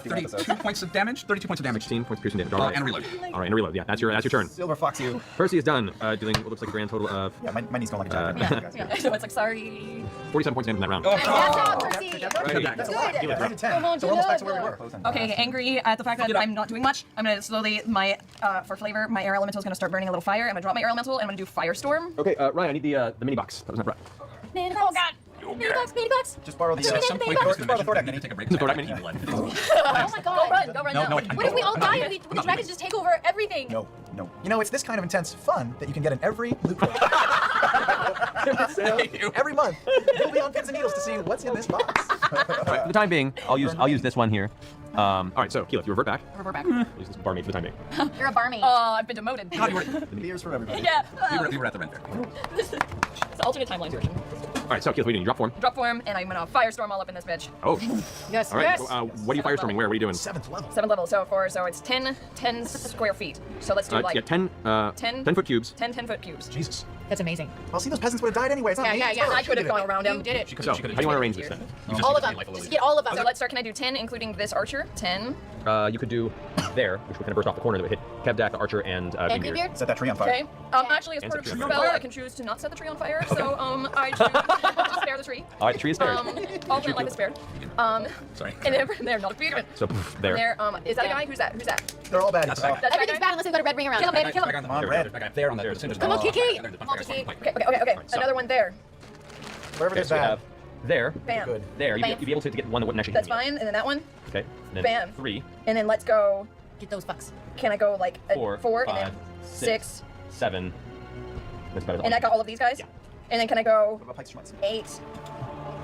I: 32 points of damage. 32 points of damage.
F: 16 points of piercing damage. All right.
I: And reload.
F: All right, and reload. Yeah, that's your turn.
G: Silver Fox you.
F: Percy is done, dealing what looks like a grand total of...
G: Yeah, my knee's going like a jacket.
K: Yeah. So it's like, sorry.
F: 47 points of damage in that round.
G: Oh,
K: Good job, Percy.
G: That's a lot. Heal it, right? 10. So we're almost back to where we were.
K: Okay, angry at the fact that I'm not doing much. I'm gonna slowly, for flavor, my air elemental is gonna start burning a little fire. I'm gonna drop my air elemental and I'm gonna do Firestorm.
F: Okay, Ryan, I need the mini box. That was not right.
K: Oh god. Mini box.
G: Just borrow the
I: At some point,
G: just borrow the Thordak mini.
I: Take a break.
F: The Thordak mini?
K: Oh my god. Go run
I: No,
K: now.
I: no,
K: What if we all die and the dragons just take over everything?
G: No. You know, it's this kind of intense fun that you can get in every loot crate. So, every month, you'll be on pins and needles to see what's in this box.
F: For the time being, I'll use this one here. All right, so Keyleth, you revert back.
K: Revert back.
F: Use this barmaid for the time being.
K: You're a barmaid. I've been demoted.
G: Beers for everybody.
K: Yeah.
I: We were at the rent fair.
K: It's the alternate timeline version.
F: All right, so Keyleth, what do you do? Drop form.
K: Drop form, and I'm gonna Firestorm all up in this bitch.
F: Oh.
K: Yes.
F: All right.
K: Yes.
F: What are you firestorming? Where? What are you doing?
G: 7th level.
K: 7th level. So it's 10 square feet. So let's do like
F: yeah, 10 foot cubes.
K: 10 10-foot cubes.
G: Jesus.
E: That's amazing.
G: Well, see, those peasants would have died anyway. It's not me.
E: Yeah.
K: I could have gone around him.
E: You did it.
F: So, how do you want to arrange this then?
K: All of them. Just get all of them. So let's start. Can I do 10, including this archer? 10.
F: You could do there, which would kind of burst off the corner that would hit Kevdak, the archer, and Greenbeard.
G: Set that tree on fire.
K: Okay. Actually, as part of the spell, I can choose to not set the tree on fire. So I choose to spare the tree.
F: All right, the tree is spared.
K: Alternate life is spared.
I: Sorry.
K: And they're not a
F: So there.
K: There. Is that a guy? Who's that?
G: They're all bad.
I: That's bad.
K: That's
E: Everything's bad unless they've got a red ring around.
K: Kill him,
E: it.
K: baby. Kill him.
G: Come on, red.
I: There on the cinders.
E: Come on, Kiki.
K: Come on, Kiki. Okay. Another one there.
G: Wherever
F: Okay,
G: there's
F: so we
G: bad.
F: have there,
K: Bam.
G: Good.
F: there.
K: Bam.
F: You'd be able to get one that wouldn't actually
K: That's
F: hit me.
K: fine. And then that one.
F: Okay. And then
K: Bam.
F: 3,
K: And then let's go.
E: Get those fucks.
K: Can I go like
F: 4,
K: 4 and
F: 5,
K: then 6?
F: 7. That's better than
K: And I got all of these guys?
F: Yeah.
K: And then can I go
G: What about Pike's Schmitz?
K: 8,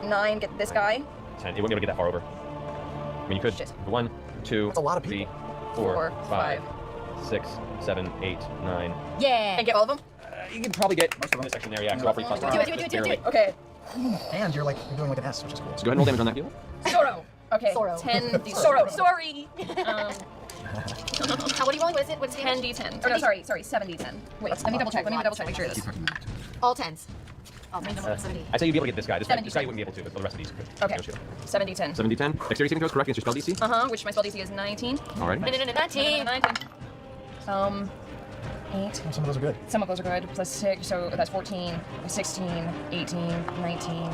K: 9, get this guy?
F: 10. It wouldn't be able to get that far over. I mean, you could.
K: Shit.
F: 1, 2,
G: That's a lot of
F: 3,
G: people.
F: 4, 5, 6, 7, 8, 9.
E: Yeah.
K: And get all of them?
F: You can probably get most of this section there, yeah. So all 3 plus.
K: Do it. Okay.
G: And you're you're doing like an S, which is cool.
F: So go ahead and roll damage on that deal.
K: Sorrow. Okay.
E: Sorrow.
K: 10 d. Sorrow. Sorry.
E: What are you rolling? What is it? What's
K: 10 d10. Or no, sorry, 7 d10. Wait, let me double check. Make sure it is.
E: All 10s. Oh, man, 70.
F: I'd say you'd be able to get this guy. This
K: 70.
F: guy you wouldn't be able to, but the rest of these could.
K: Okay. 7 d10.
F: 7 d10. Dexterity saving throws correct against your spell DC.
K: Which my spell DC is 19.
F: Alright.
E: 19.
K: 8.
G: Some of those are good.
K: Some of those are good. Plus 6, so that's 14, 16, 18, 19.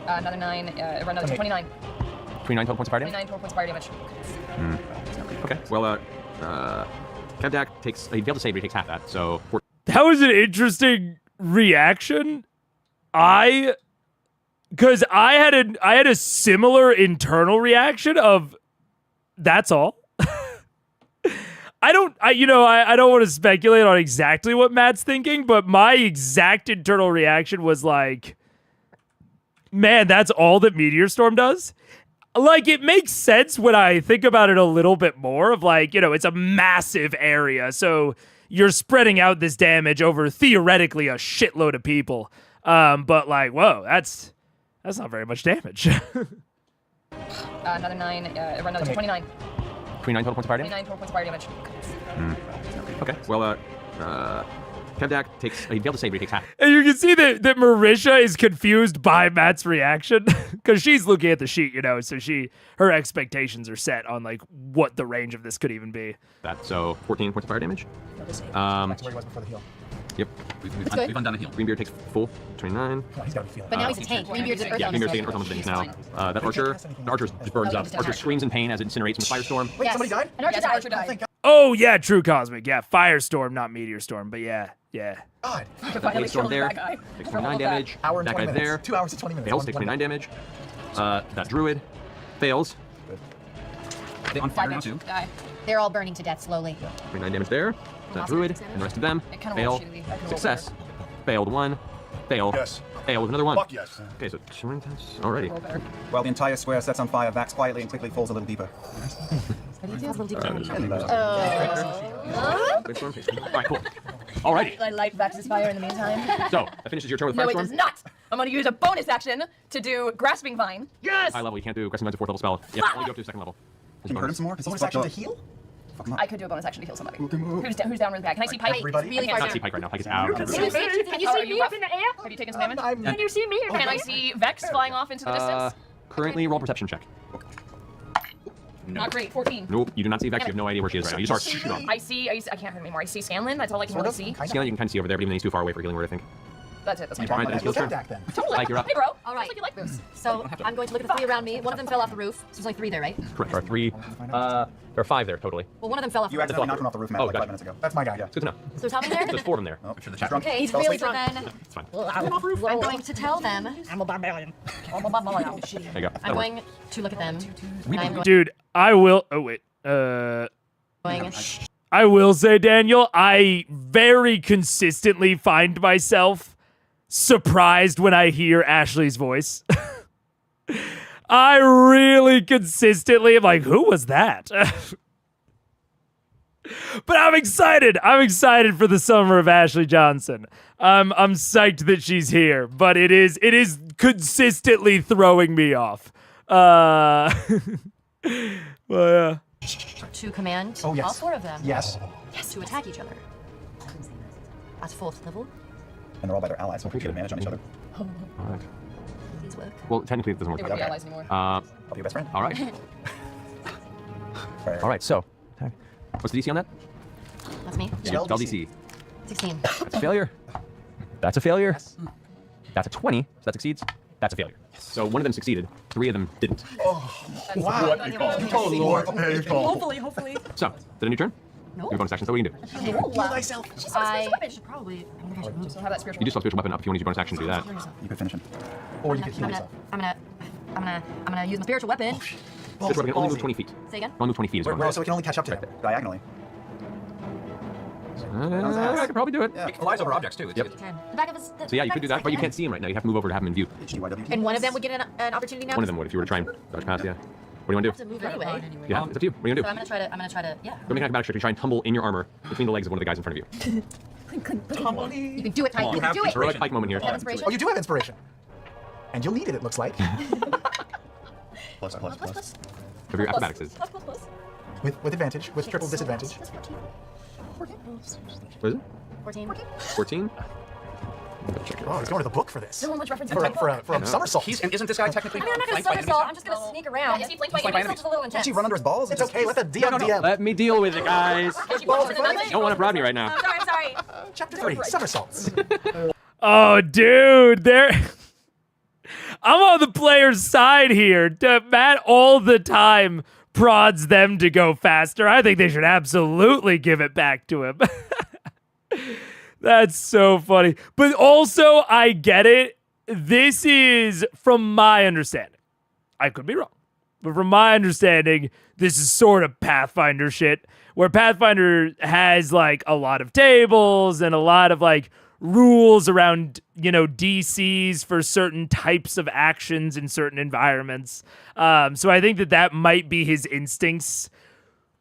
K: Another 9, another 10, 29.
F: 29 total points of fire damage?
K: 29 total points of fire damage.
F: Okay. Well, Kevdak takes, he'd be able to save, but he takes half that, so...
A: That was an interesting reaction. because I had a similar internal reaction of that's all. I don't want to speculate on exactly what Matt's thinking, but my exact internal reaction was like, man, that's all that Meteor Storm does? Like, it makes sense when I think about it a little bit more of like, it's a massive area, so you're spreading out this damage over theoretically a shitload of people. But like, whoa, that's not very much damage.
K: Another 9, another 29.
F: 29 total points of fire damage?
K: 29 total points of fire damage.
F: Okay, well, Kevdak takes, he'd be able to save, but he takes half.
A: And you can see that Marisha is confused by Matt's reaction because she's looking at the sheet, so her expectations are set on like what the range of this could even be.
F: So 14 points of fire damage.
G: Back to where he was before the heal.
F: Yep.
I: We've undone the heal.
F: Greenbeard takes full 29.
G: Oh, he's got to be feeling
E: But now he's a tank. Greenbeard's an Earth
F: Yeah,
E: Elemental.
F: Greenbeard's taking Earth Elemental things now. That Archer just burns up. Archer screams in pain as it incinerates from the firestorm.
G: Wait, somebody died?
K: An Archer died. Archer died.
A: Oh yeah, true cosmic. Yeah, Firestorm, not Meteor Storm, but yeah.
G: God.
F: Blade Storm there. Takes 29 damage.
G: Hour and
F: That
G: 20
F: guy
G: minutes.
F: there
G: 2 hours and 20 minutes.
F: fails, takes 29 damage. That Druid fails.
I: Are they on fire now too?
K: Die.
E: They're all burning to death slowly.
F: 29 damage there. That Druid and the rest of them
K: It kinda
F: fail.
K: won't shoot me.
F: Success. Failed one. Fail.
D: Yes.
F: Fail with another one.
D: Fuck yes.
F: Okay, so 20 times. Alrighty.
I: While the entire square sets on fire, Vax quietly and quickly falls a little deeper.
F: Alright, cool. Alrighty.
K: I light Vax's fire in the meantime.
F: So, that finishes your turn with
K: No, it
F: Firestorm.
K: does not. I'm going to use a bonus action to do Grasping Vine. Yes!
F: High level, you can't do Aggressive Mind's a 4th level spell. You have to only go up to the 2nd level.
I: Can you hurt him some more? Because he's
G: Bonus
I: fucked
G: action to
I: up.
G: heal?
I: Fuck him up.
K: I could do a bonus action to heal somebody. Who's down really bad? Can I see Pike?
G: Everybody?
E: Really
K: I
E: far
K: can't
F: Can't see Pike right now. Pike is out.
E: Can you see me up in the air?
K: Have you taken some damage?
E: Can you see me?
K: Can I see Vex flying off into the distance?
F: Currently, roll perception check.
K: Not great. 14.
F: Nope, you do not see Vex. You have no idea where she is right now. You start shoot on.
K: I can't hear him anymore. I see Scanlan. That's all I can really see.
F: Scanlan, you can kind of see over there, but even he's too far away for healing word, I think.
K: That's it. That's my
F: Alright,
K: turn.
F: then it's your turn.
G: Kevdak then.
K: Totally.
F: Pike, you're up.
K: Hey, bro.
E: All right.
K: Looks like you like this.
E: So I'm going to look at the 3 around me. One of them fell off the roof. So there's only 3 there, right?
F: Correct. There are 3. There are 5 there, totally.
E: Well, one of them fell off the
I: You
E: roof.
I: accidentally knocked him off the roof, Matt,
F: Oh,
I: like
F: gotcha.
I: 5 minutes ago.
G: That's my guy.
F: It's good to know.
E: So there's how many there?
F: There's 4 of them there.
I: Oh, sure the chat drunk.
E: Okay,
I: Fell
E: really,
I: asleep.
E: so then
F: It's fine.
E: I'm going to tell them. I'm a barbarian.
F: There you go.
E: I'm going to look at them. And I'm going
A: Dude, I will. Oh wait. I will say, Daniel, I very consistently find myself surprised when I hear Ashley's voice. I really consistently am like, who was that? But I'm excited. I'm excited for the summer of Ashley Johnson. I'm psyched that she's here, but it is consistently throwing me off. Well, yeah.
E: to command
G: Oh, yes.
E: all 4 of them.
G: Yes.
E: Yes, to attack each other. At 4th level.
I: And they're all by their allies, so we get advantage on each other.
F: Alright.
E: Please work.
F: Well, technically, it doesn't work.
K: They wouldn't be allies anymore.
I: I'll be your best friend.
F: Alright. Alright, so. What's the DC on that?
E: That's me.
F: Spell DC.
E: 16.
F: That's a failure. That's a failure. That's a 20, so that succeeds. That's a failure. So one of them succeeded, 3 of them didn't.
G: Wow.
D: Oh Lord, okay,
K: Hopefully.
F: So, is it a new turn?
E: No.
F: Your bonus action, so what can you do?
G: Heal myself.
E: I should probably. I wonder if I should move.
K: So have that spiritual.
F: You do still have spiritual weapon up if you want to use your bonus action to do that.
I: You could finish him.
G: Or you could heal
E: I'm
G: yourself.
E: gonna use my spiritual weapon.
F: Spiritual weapon can only move 20 feet.
E: Say again.
F: Only move 20 feet is
I: Wait,
F: bonus.
I: so we can only catch up to him diagonally.
F: I could probably do it.
I: Yeah. It flies over objects too. It's,
F: Yep.
E: Turn. The back of his.
F: So yeah, you could do that, but you can't see him right now. You have to move over to have him in view.
E: And one of them would get an opportunity now.
F: One of them would if you were to try and dodge past, yeah. What do you want
E: I
F: to
E: have
F: do?
E: to move anyway.
F: Yeah, it's up to you. What are you
E: So
F: going to do?
E: I'm gonna try to. Yeah.
F: Go make an acrobatics check to try and tumble in your armor between the legs of one of the guys in front of you.
E: You can do it, Pike. You can do it.
F: Heroic Pike moment here.
E: Have inspiration.
G: Oh, you do have inspiration. And you'll need it looks like.
D: Plus.
F: Whatever your acrobatics is.
G: With advantage, with triple disadvantage.
F: What is it?
E: 14.
F: 14?
G: Oh, he's going to the book for this.
E: So much reference.
G: For a somersault.
I: And isn't this guy technically
E: I mean, I'm not gonna
I: flanked by
E: somersault.
I: enemies?
E: I'm just gonna sneak around.
K: Is he flanked by
I: Flanked by
K: enemies?
I: enemies.
E: It's a little
I: Can't
E: intense.
I: you run under his balls?
G: It's okay, let the DM DM.
F: Let me deal with it, guys.
K: I'm
F: Don't want to bribe me right now.
K: sorry.
G: Chapter 3, somersaults.
A: Oh, dude, I'm on the player's side here. Matt all the time prods them to go faster. I think they should absolutely give it back to him. That's so funny. But also, I get it. this is, from my understanding, I could be wrong, but from my understanding, this is sort of Pathfinder shit, where Pathfinder has like a lot of tables and a lot of like rules around, DCs for certain types of actions in certain environments. So I think that might be his instincts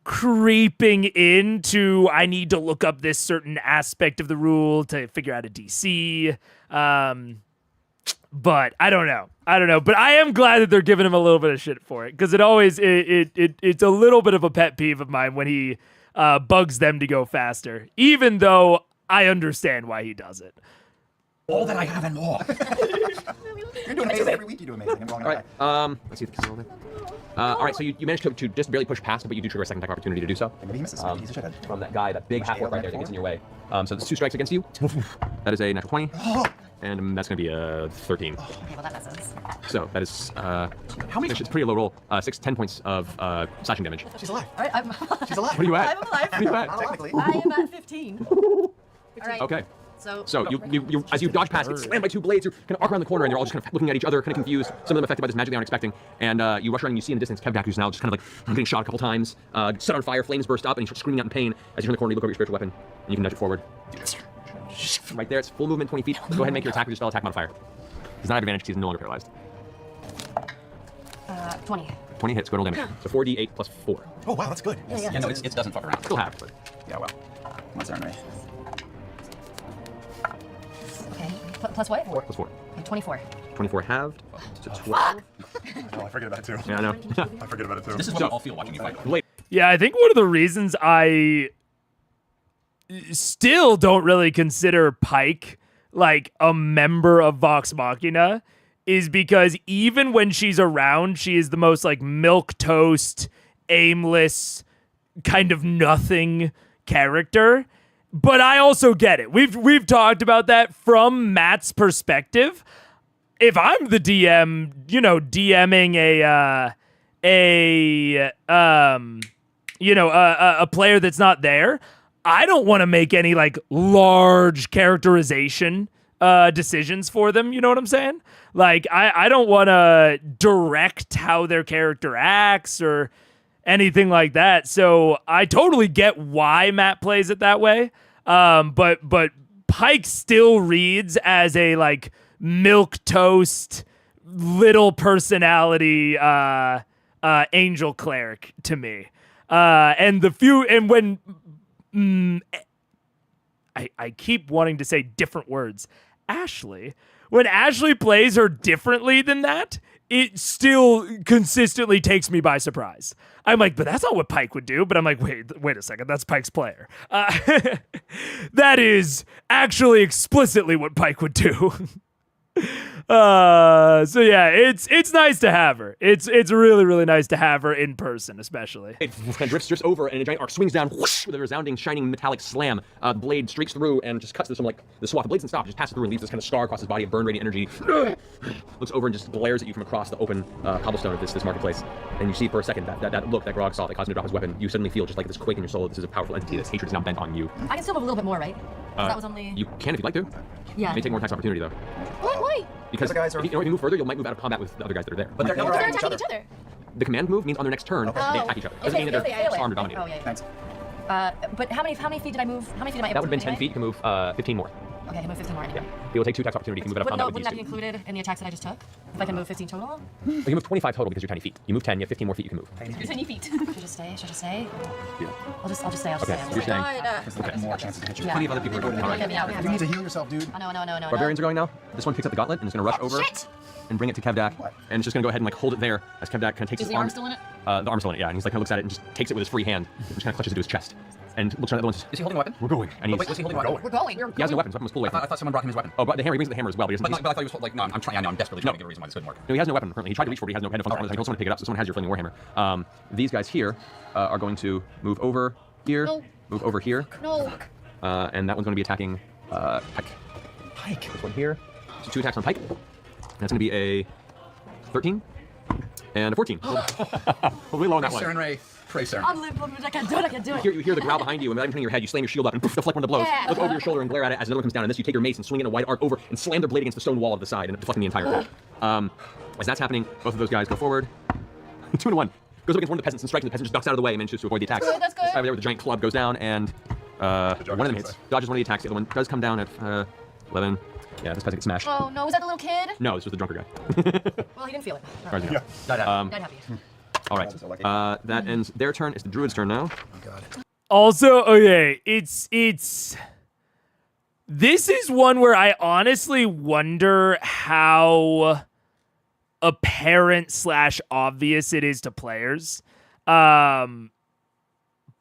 A: creeping into, I need to look up this certain aspect of the rule to figure out a DC. But I don't know. But I am glad that they're giving him a little bit of shit for it, because it's a little bit of a pet peeve of mine when he bugs them to go faster, even though I understand why he does it.
I: All that I have and more.
B: You're doing amazing. Every week you do amazing.
F: All right. Let's see if the camera. All right, so you managed to just barely push past it, but you do trigger a second attack opportunity to do so.
B: Maybe he misses. He's a shithead.
F: From that guy, that big half orc right there that gets in your way. So there's 2 strikes against you. That is a natural 20. And that's going to be a 13.
E: Okay, well that messes.
F: So that is, how many? It's a pretty low roll. 10 points of slashing damage.
G: She's alive.
E: All right,
G: She's alive.
F: What are you at?
E: I'm alive.
F: What are you at?
B: Technically.
E: I am at 15. All right.
F: Okay.
E: So
F: you as you dodge past, get slammed by 2 blades. You kind of arc around the corner, and they're all just kind of looking at each other, kind of confused. Some of them affected by this magic they aren't expecting. And you rush around, and you see in the distance Kevdak, who's now just kind of like getting shot a couple times, set on fire, flames burst up, and he starts screaming out in pain. As you turn the corner, you look over your spiritual weapon, and you can nudge it forward. Right there, it's full movement, 20 feet. Go ahead and make your attack with your spell attack modifier. He's not at advantage because he's no longer paralyzed.
E: 20.
F: 20 hits, go roll damage. So 4d8 plus 4.
G: Oh wow, that's good.
I: Yeah, no, it doesn't fuck around.
F: Still half, but
B: Yeah, well. What's our name?
E: Okay. Plus what?
F: 4 plus 4.
E: Okay, 24.
F: 24 halved. So 12.
D: Oh, I forget about it too.
F: Yeah, I know.
D: I forget about it too.
I: This is what we all feel watching you fight.
F: Late.
A: Yeah, I think one of the reasons I still don't really consider Pike like a member of Vox Machina is because even when she's around, she is the most like milquetoast, aimless, kind of nothing character. But I also get it. We've talked about that from Matt's perspective. If I'm the DM, DMing a player that's not there, I don't want to make any like large characterization decisions for them. You know what I'm saying? Like I don't want to direct how their character acts or anything like that. So I totally get why Matt plays it that way. But Pike still reads as a like milquetoast, little personality angel cleric to me. I keep wanting to say different words. Ashley, when Ashley plays her differently than that, it still consistently takes me by surprise. I'm like, but that's not what Pike would do. But I'm like, wait a second, that's Pike's player. That is actually explicitly what Pike would do. So yeah, it's nice to have her. It's really, really nice to have her in person, especially.
F: It kind of drifts over, and a giant arc swings down whoosh, with a resounding, shining metallic slam. The blade streaks through and just cuts this from like the swath. The blade doesn't stop; it just passes through and leaves this kind of scar across his body of burn radiant energy. Looks over and just glares at you from across the open cobblestone of this marketplace. And you see for a second that look that Grog saw that caused him to drop his weapon. You suddenly feel just like this quake in your soul. This is a powerful entity. This hatred is now bent on you.
E: I can still move a little bit more, right? That was only.
F: You can if you'd like to.
E: Yeah.
F: It may take more attacks opportunity though.
E: Why?
F: Because
B: the guys are...
F: if you move further, you might move out of combat with the other guys that are there.
I: But they're
E: They're attacking each other.
F: The command move means on their next turn, they attack each other. Doesn't mean that they're armed or dominated.
E: Oh, yeah.
B: Thanks.
E: But how many feet did I move? How many feet am I able
F: That would have been
E: to
F: 10
E: move
F: feet. You can move 15 more.
E: Okay, I can move 15 more anyway.
F: It will take 2 attacks opportunity. You can move out of combat with
E: Wouldn't
F: these
E: that be
F: 2.
E: included in the attacks that I just took? If I can move 15 total?
F: You can move 25 total because you're tiny feet. You move 10, you have 15 more feet you can move.
E: Tiny feet. Should I just stay? Should I stay?
F: Yeah.
E: I'll just stay.
F: Okay, you're staying.
B: Because they have more chances to hit you.
E: Yeah.
F: Plenty of other people are going. All right.
B: You need to heal yourself, dude.
E: Oh, no.
F: Barbarians are going now. This one picks up the gauntlet and is going to rush over and bring it to Kevdak. And it's just going to go ahead and like hold it there as Kevdak kind of takes his arm.
E: Is the arm still in it?
F: The arm's still in it, yeah. And he's like kind of looks at it and just takes it with his free hand and just kind of clutches it to his chest. And looks around at the other one and says,
I: Is he holding a weapon?
F: we're going. And he's,
I: Wait, was he holding a weapon?
E: We're going.
F: he has no weapon. His weapon was pulled away
I: I thought someone brought him his weapon.
F: Oh, but the hammer, he brings the hammer as well. But he doesn't.
I: But I thought he was like, no, I'm trying. I know, I'm desperately trying to get a reason why this couldn't work.
F: No, he has no weapon currently. He tried to reach for it. He has no headphones on. He told someone to pick it up. So someone has your flaming warhammer. These guys here are going to move over here.
E: No.
F: Move over here.
E: No.
F: And that one's going to be attacking Pike. This one here. So 2 attacks on Pike. And that's going to be a 13 and a 14. Hopefully low on that one.
I: Sharon Ray. Pray, sir.
K: I can't do it. I can't do it.
F: You hear the growl behind you, and without even turning your head, you slam your shield up and poof, deflect one of the blows.
K: Yeah.
F: Look over your shoulder and glare at it as another one comes down, and this you take your mace and swing it in a wide arc over and slam their blade against the stone wall of the side and deflecting the entire attack. As that's happening, both of those guys go forward. 2 and 1. Goes up against one of the peasants and striking the peasant, just ducks out of the way and manages to avoid the attacks.
K: Good, that's good.
F: This guy over there with the giant club goes down, and one of them hits. Dodges one of the attacks. The other one does come down at 11. Yeah, this peasant gets smashed.
K: Oh no, was that the little kid?
F: No, this was the drunker guy.
K: Well, he didn't feel it.
F: As far as you know.
I: Died
K: happy.
F: All right. That ends their turn. It's the druid's turn now.
A: Also, okay, it's this is one where I honestly wonder how apparent / obvious it is to players. But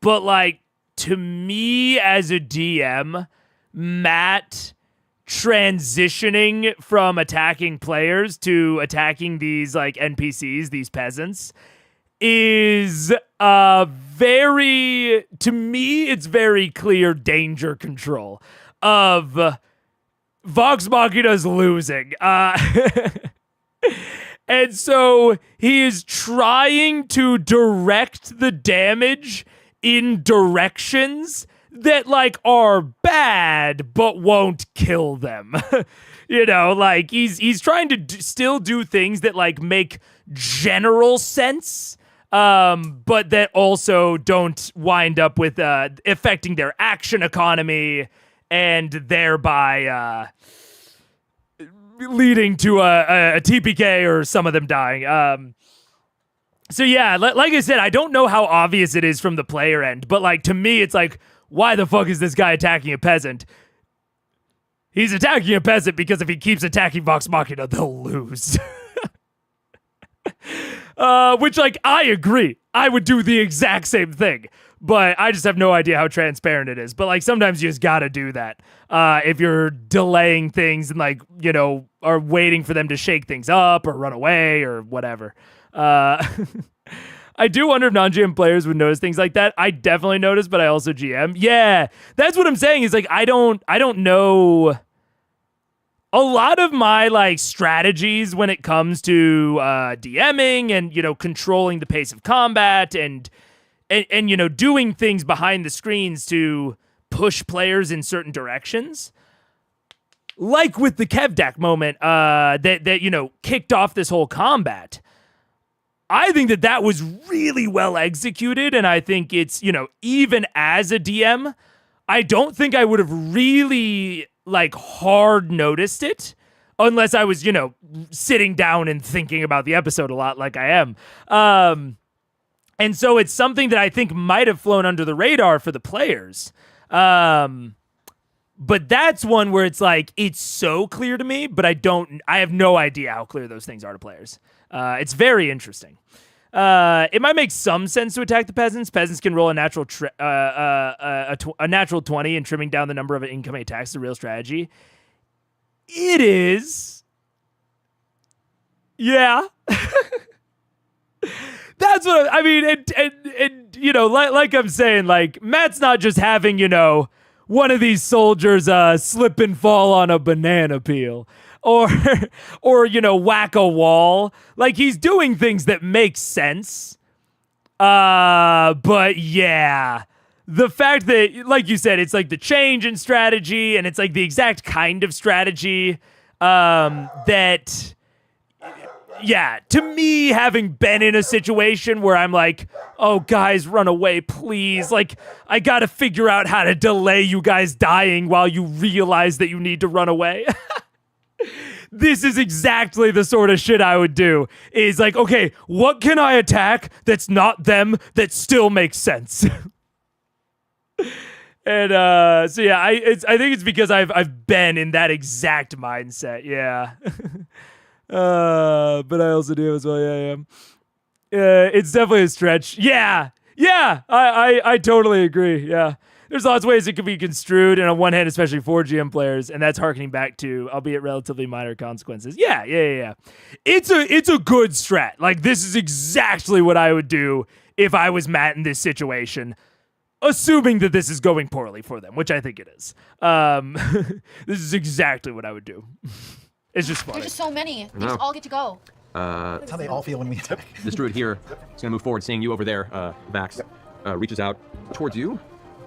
A: like to me as a DM, Matt transitioning from attacking players to attacking these like NPCs, these peasants, is very, to me, it's very clear danger control of Vox Machina's losing. And so he is trying to direct the damage in directions that like are bad but won't kill them. You know, like he's trying to still do things that like make general sense, but that also don't wind up with affecting their action economy and thereby leading to a TPK or some of them dying. So yeah, like I said, I don't know how obvious it is from the player end, but like to me, it's like, why the fuck is this guy attacking a peasant? He's attacking a peasant because if he keeps attacking Vox Machina, they'll lose. Which, like, I agree. I would do the exact same thing. But I just have no idea how transparent it is. But, like, sometimes you just gotta do that. If you're delaying things and, like, you know, are waiting for them to shake things up or run away or whatever. I do wonder if non-GM players would notice things like that. I definitely notice, but I also GM. Yeah, that's what I'm saying is like, I don't know. A lot of my like strategies when it comes to DMing and, you know, controlling the pace of combat and, you know, doing things behind the screens to push players in certain directions. Like with the Kevdak moment that, you know, kicked off this whole combat. I think that was really well executed, and I think it's, you know, even as a DM, I don't think I would have really, like, hard noticed it unless I was, you know, sitting down and thinking about the episode a lot like I am. And so it's something that I think might have flown under the radar for the players. But that's one where it's like, it's so clear to me, but I have no idea how clear those things are to players. It's very interesting. It might make some sense to attack the peasants. Peasants can roll a natural a natural 20 and trimming down the number of incoming attacks is a real strategy. It is. Yeah. That's what I mean. And you know, like I'm saying, like Matt's not just having, you know, one of these soldiers slip and fall on a banana peel. Or you know, whack a wall. Like he's doing things that make sense. But yeah, the fact that, like you said, it's like the change in strategy, and it's like the exact kind of strategy that, yeah, to me, having been in a situation where I'm like, oh, guys, run away, please. Like, I gotta figure out how to delay you guys dying while you realize that you need to run away. This is exactly the sort of shit I would do. Is like, okay, what can I attack that's not them that still makes sense? And so yeah, I think it's because I've been in that exact mindset. Yeah. But I also do as well. Yeah, I am. It's definitely a stretch. Yeah. I totally agree. Yeah. There's lots of ways it could be construed, and on one hand, especially for GM players, and that's harkening back to, albeit relatively minor consequences. Yeah. It's a good strat. Like, this is exactly what I would do if I was Matt in this situation, assuming that this is going poorly for them, which I think it is. This is exactly what I would do. It's just funny.
E: There's just so many. They just all get to go.
G: That's how they all feel when we attack.
F: This druid here is going to move forward, seeing you over there, Vax. Reaches out towards you,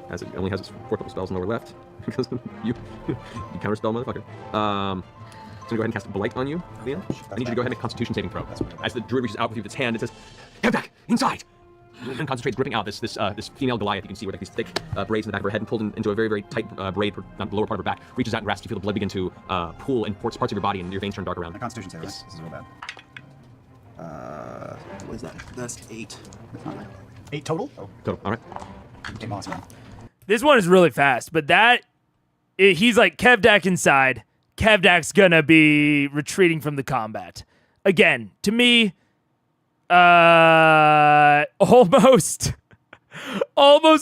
F: as it only has its 4 couple spells in the lower left, because you counterspell, motherfucker. It's going to go ahead and cast Blight on you, Liam. I need you to go ahead and make a Constitution saving throw. As the druid reaches out with its hand, it says, Kevdak, inside! And concentrates, gripping out this female Goliath. You can see where like these thick braids in the back of her head and pulled into a very, very tight braid on the lower part of her back. Reaches out and grasps. You feel the blood begin to pool in parts of your body, and your veins turn dark around.
B: My Constitution save,
F: yes.
B: Right? This is real bad. What is that? That's 8. That's not right.
G: 8 total?
B: Oh.
F: Total, all right.
B: Okay, awesome.
A: This one is really fast, but he's like Kevdak inside. Kevdak's gonna be retreating from the combat. Again, to me, almost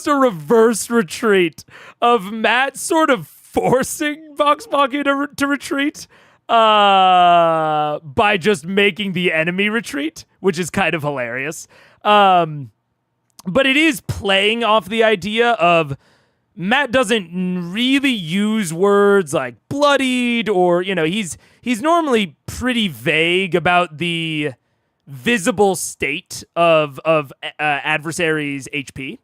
A: a reverse retreat of Matt sort of forcing Vox Machina to retreat by just making the enemy retreat, which is kind of hilarious. But it is playing off the idea of Matt doesn't really use words like bloodied or, he's normally pretty vague about the visible state of adversaries' HP.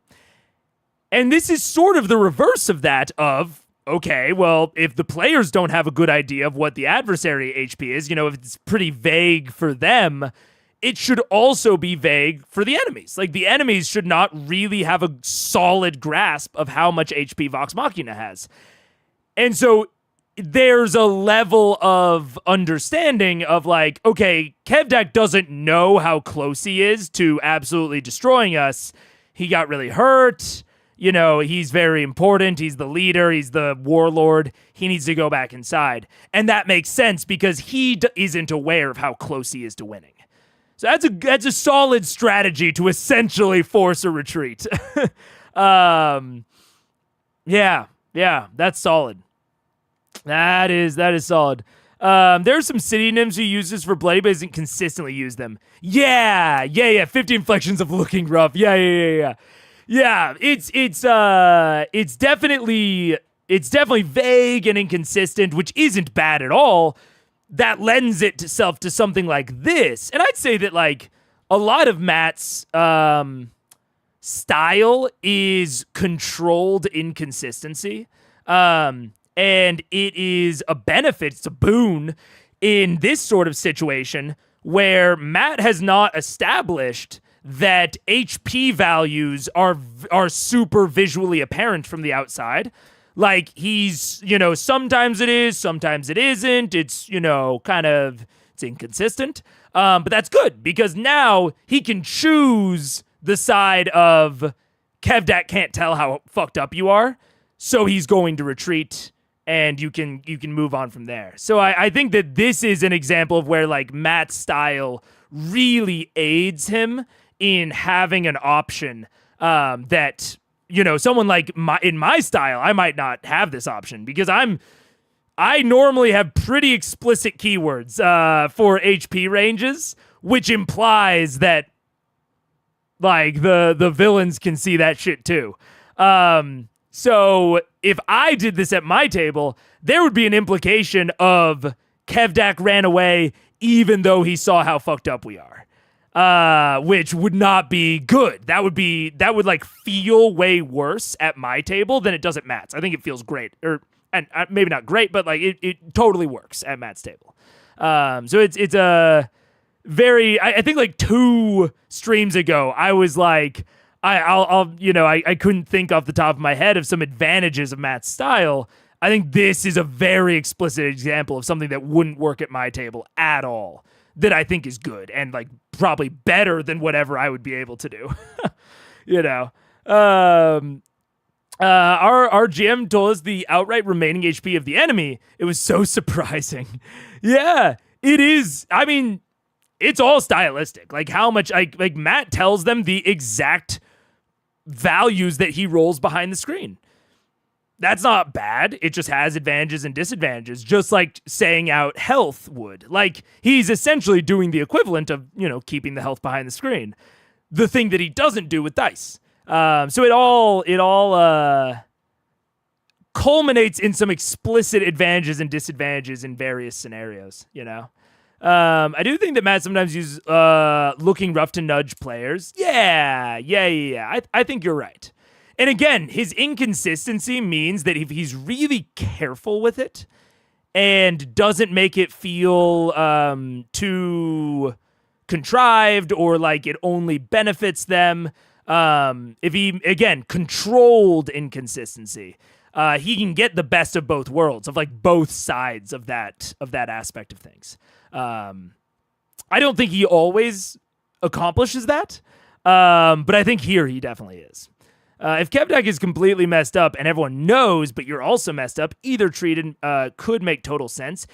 A: And this is sort of the reverse of that of, okay, well, if the players don't have a good idea of what the adversary HP is, if it's pretty vague for them, it should also be vague for the enemies. Like, the enemies should not really have a solid grasp of how much HP Vox Machina has. And so there's a level of understanding of like, okay, Kevdak doesn't know how close he is to absolutely destroying us. He got really hurt. He's very important. He's the leader. He's the warlord. He needs to go back inside. And that makes sense because he isn't aware of how close he is to winning. So that's a solid strategy to essentially force a retreat. Yeah, that's solid. That is solid. There are some city nymphs who use this for bloody, but doesn't consistently use them. Yeah. 50 inflections of looking rough. Yeah. Yeah, it's definitely vague and inconsistent, which isn't bad at all. That lends itself to something like this. And I'd say that like a lot of Matt's style is controlled inconsistency. And it is a benefit, it's a boon in this sort of situation where Matt has not established that HP values are super visually apparent from the outside. Like, he's, sometimes it is, sometimes it isn't. It's, it's inconsistent. But that's good because now he can choose the side of Kevdak can't tell how fucked up you are. So he's going to retreat and you can move on from there. So I think that this is an example of where like Matt's style really aids him in having an option that, someone like in my style, I might not have this option because I normally have pretty explicit keywords for HP ranges, which implies that like the villains can see that shit too. So if I did this at my table, there would be an implication of Kevdak ran away even though he saw how fucked up we are. Which would not be good. That would like feel way worse at my table than it does at Matt's. I think it feels great, and maybe not great, but like it totally works at Matt's table. So it's a very. I think like 2 streams ago, I was like, I couldn't think off the top of my head of some advantages of Matt's style. I think this is a very explicit example of something that wouldn't work at my table at all. That I think is good and like probably better than whatever I would be able to do. Our GM told us the outright remaining HP of the enemy. It was so surprising. Yeah, it is. I mean, it's all stylistic. Like how much like Matt tells them the exact values that he rolls behind the screen. That's not bad. It just has advantages and disadvantages, just like saying out health would. Like, he's essentially doing the equivalent of, keeping the health behind the screen. The thing that he doesn't do with dice. So it all culminates in some explicit advantages and disadvantages in various scenarios, I do think that Matt sometimes uses looking rough to nudge players. Yeah. I think you're right. And again, his inconsistency means that if he's really careful with it and doesn't make it feel too contrived or like it only benefits them, if he, again, controlled inconsistency, he can get the best of both worlds, of like both sides of that aspect of things. I don't think he always accomplishes that, but I think here he definitely is. If Kevdak is completely messed up and everyone knows, but you're also messed up, either treated could make total sense.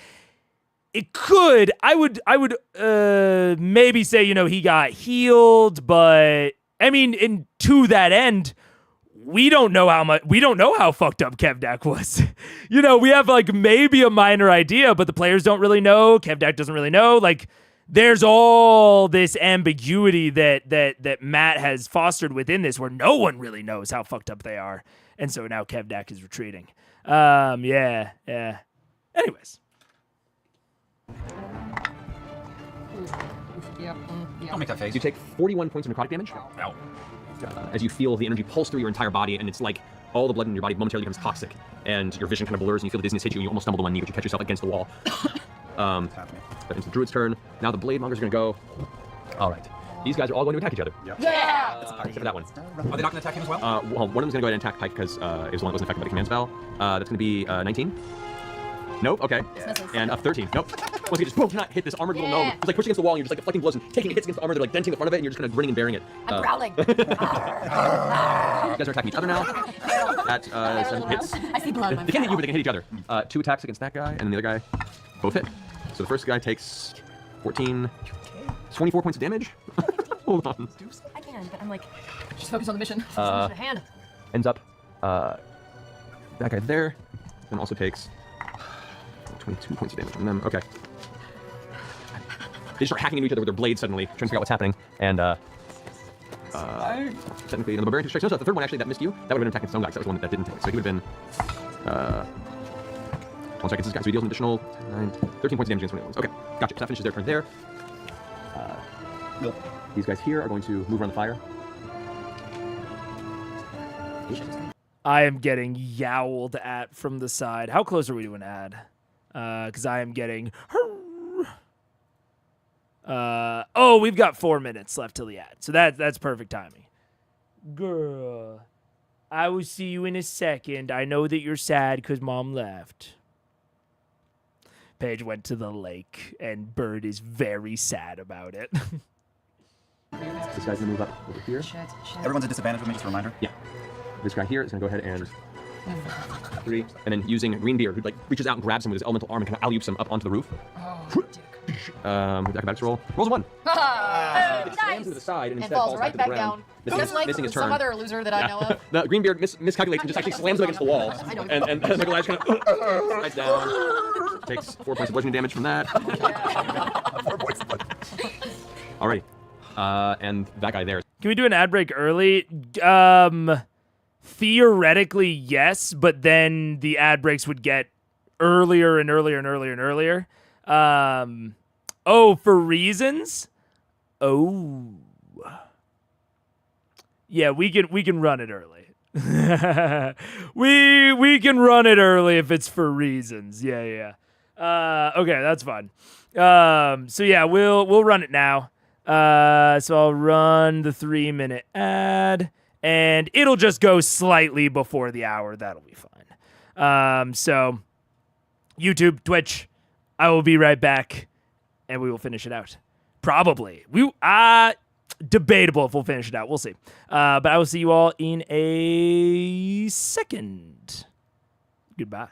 A: It could. I would maybe say, you know, he got healed, but I mean, to that end, we don't know how fucked up Kevdak was. You know, we have like maybe a minor idea, but the players don't really know. Kevdak doesn't really know. Like, there's all this ambiguity that Matt has fostered within this, where no one really knows how fucked up they are, and so now Kevdak is retreating. Yeah. Anyways.
I: Don't make that face.
F: You take 41 points of necrotic damage.
I: Ow.
F: As you feel the energy pulse through your entire body, and it's like all the blood in your body momentarily becomes toxic, and your vision kind of blurs, and you feel the dizziness hit you, and you almost stumble to one knee, but you catch yourself against the wall. But into the druid's turn. Now the blade mongers are going to go. All right. These guys are all going to attack each other.
I: Yep.
F: Except for that one.
I: Are they not going to attack him as well?
F: Well, one of them's going to go ahead and attack Pike because it was the one that wasn't affected by the command spell. That's going to be 19. Nope. Okay. And a 13. Nope. Once again, just boom, cannot hit this armored little gnome. It's like pushing against the wall, and you're just like deflecting blows and taking hits against the armor. They're like denting the front of it, and you're just kind of grinning and bearing it.
E: I'm growling.
F: You guys are attacking each other now. That 7 hits.
E: I see blood.
F: They can't hit you, but they can hit each other. 2 attacks against that guy, and then the other guy both hit. So the first guy takes 24 points of damage. Hold on.
E: I can, but I'm like,
L: Just focus on the mission.
E: hand.
F: Ends up that guy there, and also takes 22 points of damage from them. Okay. They start hacking into each other with their blades suddenly, trying to figure out what's happening. And technically, the barbarian strikes. No, so the third one actually that missed you. That would have been attacking stone guy. 'Cause that was one that didn't take. So he would have been. One second, this guy. So he deals an additional 13 points of damage against one of the ones. Okay, gotcha. So that finishes their turn there. These guys here are going to move around the fire.
A: I am getting yowled at from the side. How close are we to an ad? Because I am getting... oh, we've got 4 minutes left till the ad. So that's perfect timing. Girl, I will see you in a second. I know that you're sad because Mom left. Paige went to the lake, and Bird is very sad about it.
F: This guy's gonna move up over here.
I: Everyone's at disadvantage with me, just a reminder.
F: Yeah. This guy here is gonna go ahead and 3, and then using Greenbeard, who like reaches out and grabs him with his elemental arm and kind of alley-oops him up onto the roof. With acrobatics roll. Rolls a 1. It slams to the side and instead
E: falls right
F: to the
E: back
F: ground.
E: down. Just like
F: missing his turn.
E: some other loser that I know of.
F: The Greenbeard miscalculates and just actually slams him against the wall. And Nikolai just kind of slides down. Takes 4 points of bludgeoning damage from that.
D: 4 points.
F: Alrighty. And that guy there.
A: Can we do an ad break early? Theoretically, yes, but then the ad breaks would get earlier and earlier and earlier and earlier. Oh, for reasons? Oh. Yeah, we can run it early. we can run it early if it's for reasons. Yeah. Okay, that's fine. So yeah, we'll run it now. So I'll run the 3-minute ad, and it'll just go slightly before the hour. That'll be fine. So YouTube, Twitch, I will be right back, and we will finish it out. Probably. Debatable if we'll finish it out. We'll see. But I will see you all in a second. Goodbye.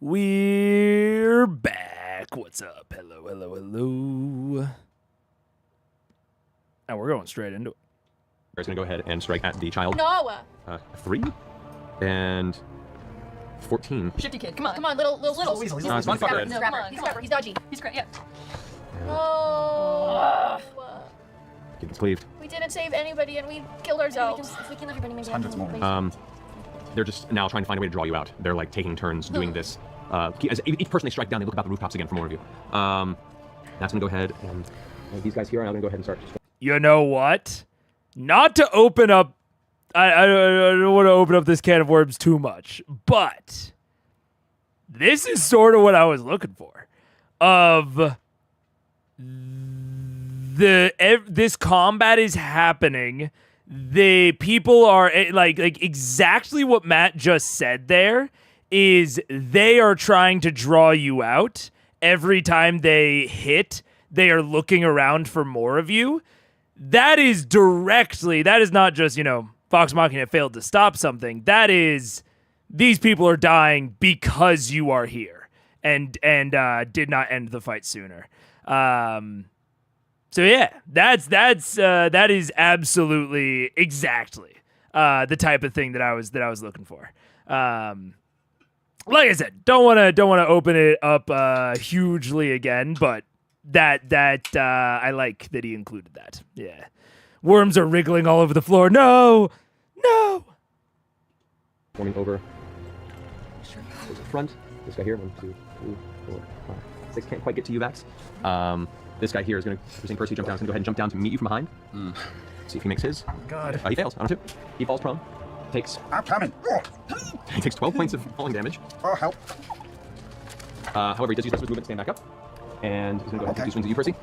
A: We're back. What's up? Hello, hello, hello. And we're going straight into it.
F: Bear's gonna go ahead and strike at the child.
E: No.
F: 3 and 14.
L: Shifty kid, come on.
E: Come on, little.
F: He's
E: He's dodgy.
L: He's great, yeah.
E: Oh.
F: Kid gets cleaved.
E: We didn't save anybody and we killed ourselves.
L: If we kill everybody, maybe
B: Hundreds more.
F: They're just now trying to find a way to draw you out. They're like taking turns doing this. As each person they strike down, they look about the rooftops again for more of you. That's gonna go ahead and these guys here are now gonna go ahead and start.
A: You know what? Not to open up, I don't want to open up this can of worms too much, but this is sort of what I was looking for. This combat is happening. The people are like exactly what Matt just said there is they are trying to draw you out. Every time they hit, they are looking around for more of you. That is not just, Vox Machina failed to stop something. That is, these people are dying because you are here and did not end the fight sooner. So yeah, that is absolutely exactly the type of thing that I was looking for. Like I said, don't want to open it up hugely again, but that I like that he included that. Yeah, worms are wriggling all over the floor. No.
F: Forming over. Goes in front. This guy here. 1, 2, 3, 4, 5, 6. Can't quite get to you, Vax. This guy here is going to, for Percy jump down. He's going to go ahead and jump down to meet you from behind. See if he makes his.
G: God.
F: He fails. On 2. He falls prone. Takes.
B: I'm coming.
F: He takes 12 points of falling damage.
B: Oh, help.
F: However, he does use his movement to stand back up. And he's going to go ahead and take 2 swings at you, Percy.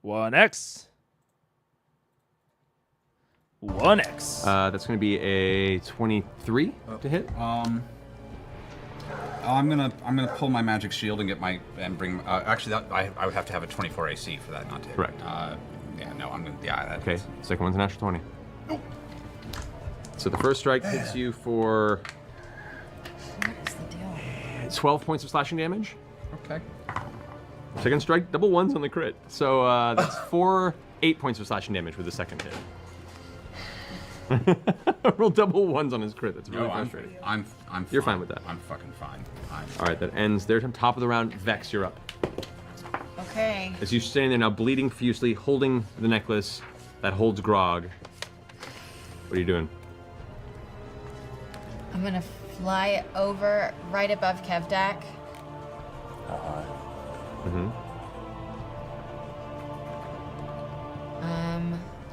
A: 1x. 1x.
F: That's going to be a 23 to hit.
I: I'm gonna pull my magic shield and bring. Actually, that I would have to have a 24 AC for that not to hit.
F: Correct.
I: Okay.
F: Second one's a natural 20. Nope. So the first strike hits you for 12 points of slashing damage.
I: Okay.
F: Second strike, double ones on the crit. So that's 8 points of slashing damage with the second hit. Roll double ones on his crit. That's really frustrating.
I: I'm
F: You're fine with that.
I: I'm fucking fine.
F: All right, that ends there. Top of the round, Vex, you're up.
E: Okay.
F: As you're standing there now, bleeding profusely, holding the necklace that holds Grog. What are you doing?
E: I'm gonna fly over right above Kevdak.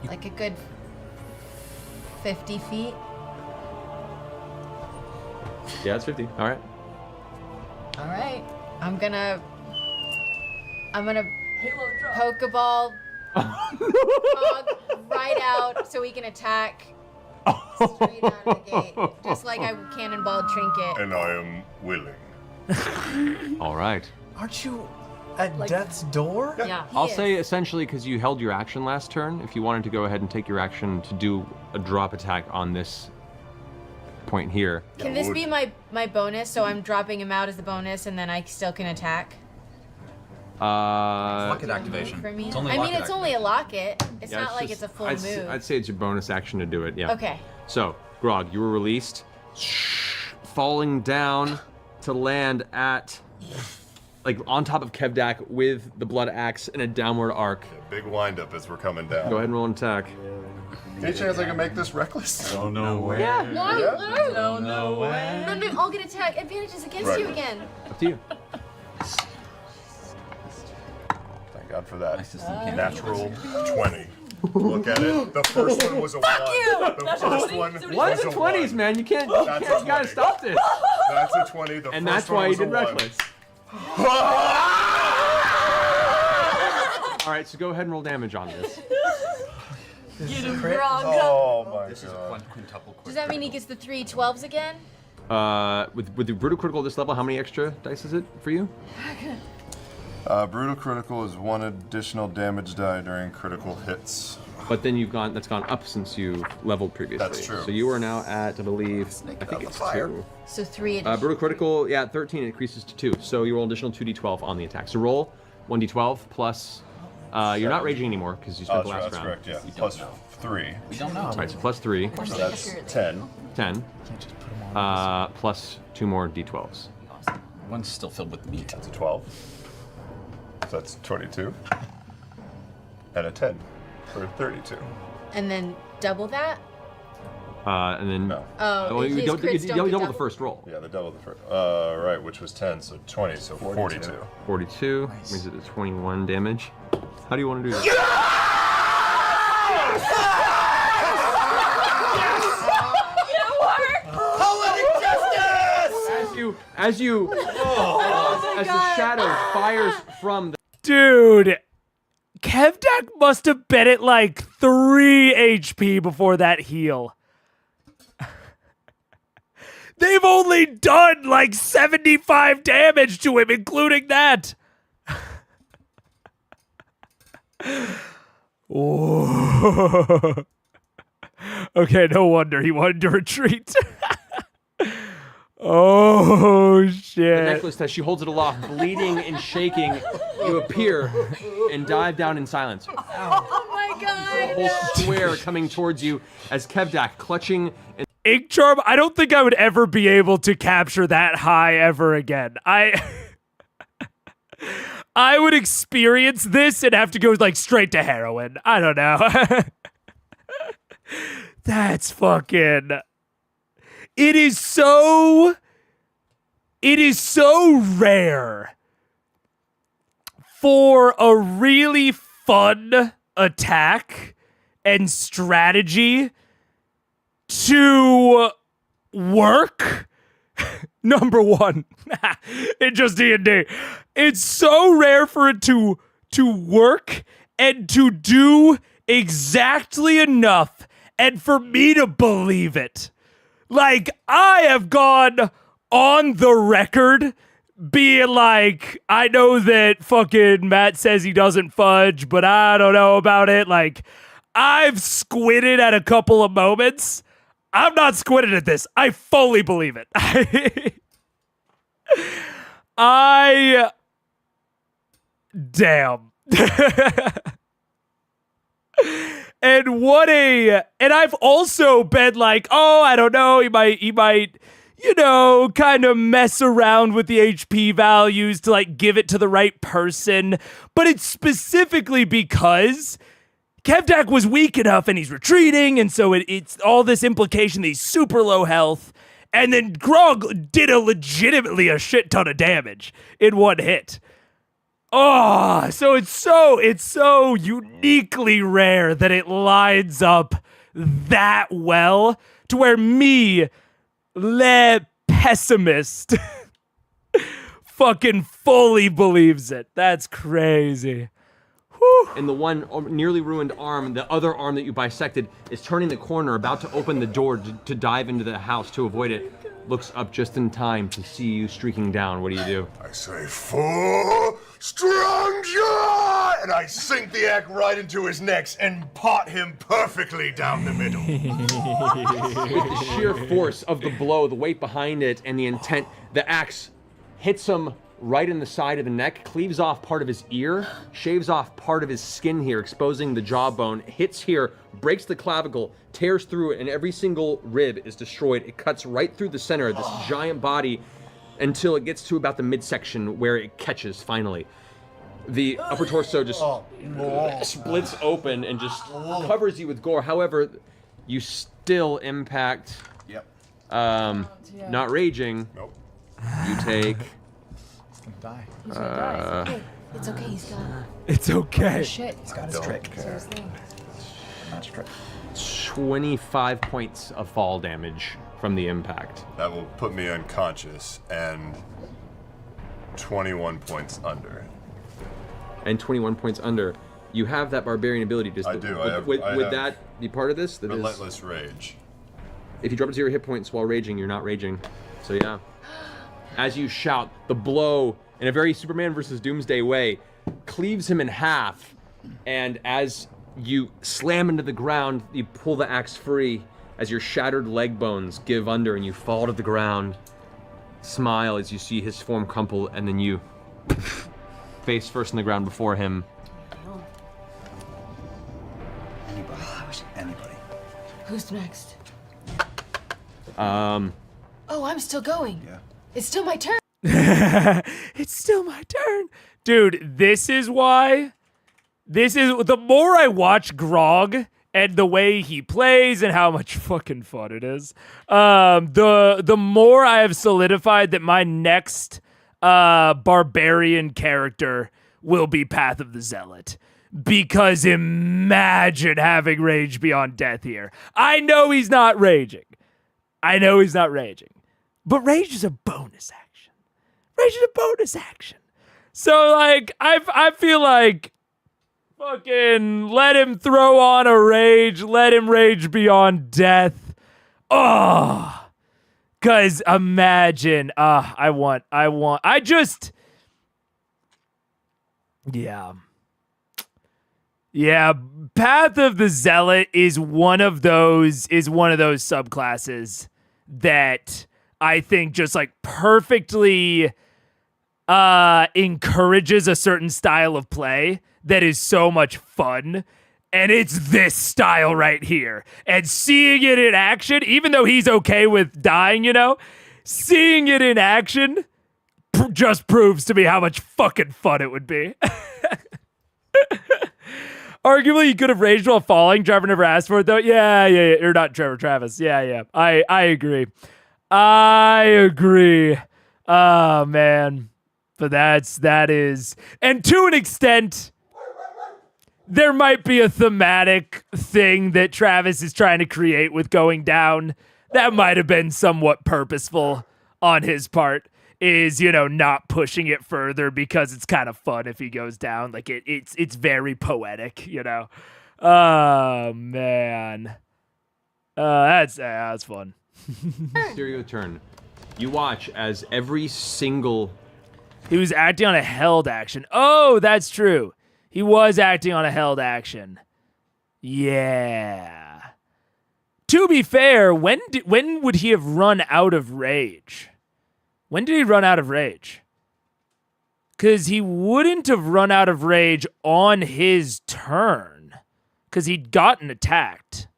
E: Like a good 50 feet.
F: Yeah, it's 50. All right.
E: All right. I'm gonna Pokeball Grog right out so he can attack straight out of the gate, just like I cannonballed Trinket.
D: And I am willing.
F: All right.
G: Aren't you at death's door?
E: Yeah.
F: I'll say essentially because you held your action last turn, if you wanted to go ahead and take your action to do a drop attack on this point here.
E: Can this be my bonus? So I'm dropping him out as the bonus, and then I still can attack.
I: Locket activation.
E: For me?
I: It's only
E: I mean,
I: locket
E: it's only a locket. It's
F: Yeah,
E: not like
F: just-
E: it's a full
F: I'd
E: move.
F: I'd say it's your bonus action to do it, yeah.
E: Okay.
F: So, Grog, you were released, falling down to land at, like, on top of Kevdak with the blood axe in a downward arc.
D: Big windup as we're coming down.
F: Go ahead and roll an attack.
D: Any chance I can make this reckless?
J: Oh, no way.
E: No,
L: No way.
E: No, I'll get attack advantages against
D: Right.
E: you again.
F: Up to you.
D: Thank God for that.
I: My system can't
D: Natural 20. Look at it. The first one was a 1. The first one
F: Ones
D: was
F: and
D: a
F: 20s,
D: 1.
F: man. You can't,
D: That's
F: you
D: a
F: gotta
D: 20.
F: stop this.
D: That's a 20. The
F: And
D: first
F: that's
D: one
F: why you
D: was
F: did
D: a 1.
F: reckless. All right, so go ahead and roll damage on this.
E: Get him, Grog.
D: Oh my
I: This is a
D: God.
I: quintuple quick.
E: Does that mean he gets the 3 12s again?
F: With the brutal critical at this level, how many extra dice is it for you?
D: Brutal critical is 1 additional damage die during critical hits.
F: But then that's gone up since you leveled previously.
D: That's true.
F: So you are now at, I believe, I think it's 2.
E: So 3
F: brutal critical, yeah, 13 increases to 2. So you roll an additional 2d12 on the attack. So roll 1d12 plus, you're not raging anymore because you spent the last round.
D: That's correct, yeah. Plus 3.
I: We don't know.
F: Right, so plus 3.
D: So that's 10.
F: 10. Plus 2 more d12s.
I: One's still filled with meat.
D: That's a 12. So that's 22. And a 10 for 32.
E: And then double that?
F: And then...
D: No.
E: Oh,
F: well, you
E: his crits don't
F: double
E: get
F: the first roll.
D: Yeah, the double the first. Right, which was 10, so 20, so 42.
F: 42 brings it to 21 damage. How do you want to do that? As the shadow fires from the...
A: Dude, Kevdak must have been at like 3 HP before that heal. They've only done like 75 damage to him, including that. Whoa. Okay, no wonder he wanted to retreat. Oh, shit.
F: The necklace, as she holds it aloft, bleeding and shaking, you appear and dive down in silence.
E: Oh my god!
F: The whole square coming towards you as Kevdak clutching and...
A: Ink Charm, I don't think I would ever be able to capture that high ever again. I would experience this and have to go like straight to heroin. I don't know. That's fucking... It is so rare for a really fun attack and strategy to work. Number one, in just D&D. It's so rare for it to work and to do exactly enough and for me to believe it. Like, I have gone on the record being like, I know that fucking Matt says he doesn't fudge, but I don't know about it. Like, I've squinted at a couple of moments. I'm not squinted at this. I fully believe it. Damn. And I've also been like, oh, I don't know, he might, you know, kind of mess around with the HP values to like give it to the right person. But it's specifically because Kevdak was weak enough and he's retreating. And so it's all this implication that he's super low health. And then Grog did legitimately a shit ton of damage in one hit. Oh, so it's so uniquely rare that it lines up that well to where me, le pessimist, fucking fully believes it. That's crazy. Whew.
F: And the one nearly ruined arm, the other arm that you bisected, is turning the corner, about to open the door to dive into the house to avoid it. Looks up just in time to see you streaking down. What do?
D: I say, "For strong jaw!" and I sink the axe right into his neck and pot him perfectly down the middle.
F: With the sheer force of the blow, the weight behind it, and the intent, the axe hits him right in the side of the neck, cleaves off part of his ear, shaves off part of his skin here, exposing the jawbone, hits here, breaks the clavicle, tears through it, and every single rib is destroyed. It cuts right through the center of this giant body until it gets to about the midsection where it catches finally. The upper torso just splits open and just covers you with gore. However, you still impact.
I: Yep.
F: Not raging.
D: Nope.
F: You take.
G: He's gonna die.
E: He's gonna die. It's okay. He's gone.
A: It's okay.
K: Oh, shit.
G: He's got his trick.
E: Seriously.
G: Magic trick.
F: 25 points of fall damage from the impact.
D: That will put me unconscious and 21 points under.
F: And 21 points under. You have that barbarian ability.
D: I do.
F: Would that be part of this? That
D: Relentless Rage.
F: If you drop to 0 hit points while raging, you're not raging. So yeah. As you shout, the blow, in a very Superman versus Doomsday way, cleaves him in half. And as You slam into the ground, you pull the axe free as your shattered leg bones give under and you fall to the ground. Smile as you see his form crumple, and then you face first in the ground before him.
B: Anybody.
E: Who's next?
F: Um.
E: Oh, I'm still going. Yeah. It's still my turn.
A: It's still my turn. Dude, this is the more I watch Grog and the way he plays and how much fucking fun it is, the more I have solidified that my next barbarian character will be Path of the Zealot. Because imagine having Rage Beyond Death here. I know he's not raging. But Rage is a bonus action. So, like, I feel like fucking let him throw on a rage. Let him rage beyond death. Oh, cause imagine. Yeah. Path of the Zealot is one of those subclasses that I think just like perfectly encourages a certain style of play that is so much fun. And it's this style right here. And seeing it in action, even though he's okay with dying, seeing it in action just proves to me how much fucking fun it would be. Arguably, you could have raged while falling. Trevor never asked for it, though. Yeah. You're not Trevor, Travis. Yeah. I agree. Oh, man. But that is... And to an extent, there might be a thematic thing that Travis is trying to create with going down. That might have been somewhat purposeful on his part. Is, not pushing it further because it's kind of fun if he goes down. Like, it's very poetic, Oh, man. That's fun.
F: Stereo turn. You watch as every single...
A: He was acting on a held action. Oh, that's true. He was acting on a held action. Yeah. To be fair, when would he have run out of rage? When did he run out of rage? Because he wouldn't have run out of rage on his turn. Because he'd gotten attacked.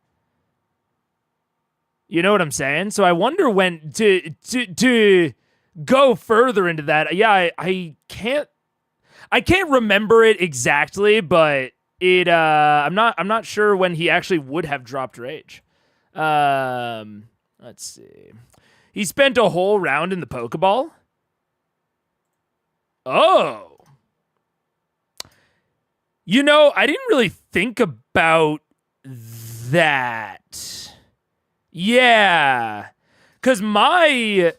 A: You know what I'm saying? So I wonder when to go further into that. Yeah, I can't remember it exactly, but I'm not sure when he actually would have dropped rage. Let's see. He spent a whole round in the Pokeball. Oh. I didn't really think about that. Yeah. Because my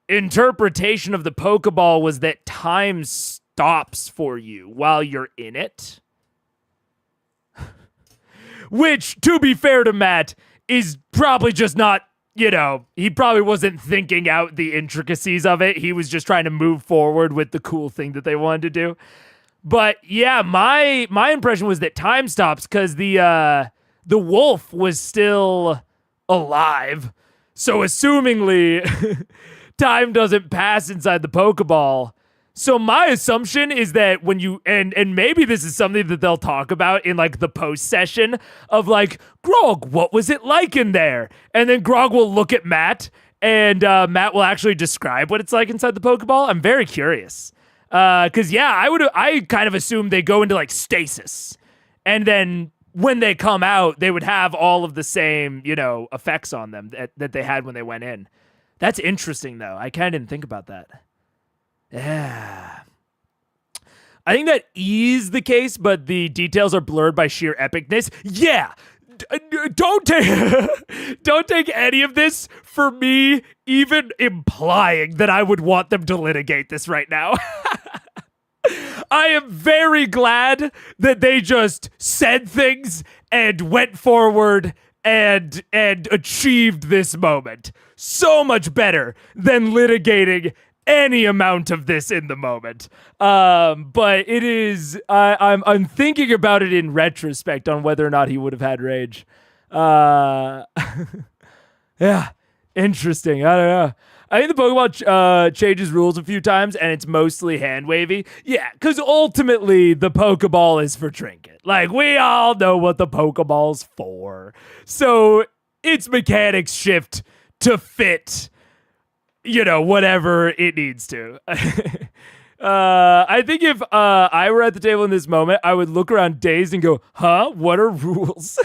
A: interpretation of the Pokeball was that time stops for you while you're in it. Which, to be fair to Matt, is probably just not... he probably wasn't thinking out the intricacies of it. He was just trying to move forward with the cool thing that they wanted to do. But yeah, my impression was that time stops because the wolf was still alive. So assumingly, time doesn't pass inside the Pokeball. So my assumption is that when you, and maybe this is something that they'll talk about in like the post session of like, Grog, what was it like in there? And then Grog will look at Matt and Matt will actually describe what it's like inside the Pokeball. I'm very curious. Cause yeah, I kind of assumed they go into like stasis and then when they come out, they would have all of the same, effects on them that they had when they went in. That's interesting though. I kind of didn't think about that. Yeah. I think that is the case, but the details are blurred by sheer epicness. Yeah. Don't take any of this for me even implying that I would want them to litigate this right now. I am very glad that they just said things and went forward and achieved this moment. So much better than litigating any amount of this in the moment. But it is, I'm thinking about it in retrospect on whether or not he would have had rage. Yeah, interesting. I don't know. I think the Pokeball changes rules a few times, and it's mostly hand wavy. Yeah, because ultimately the Pokeball is for Trinket. Like, we all know what the Pokeball's for. So its mechanics shift to fit, whatever it needs to. I think if I were at the table in this moment, I would look around dazed and go, huh? What are rules?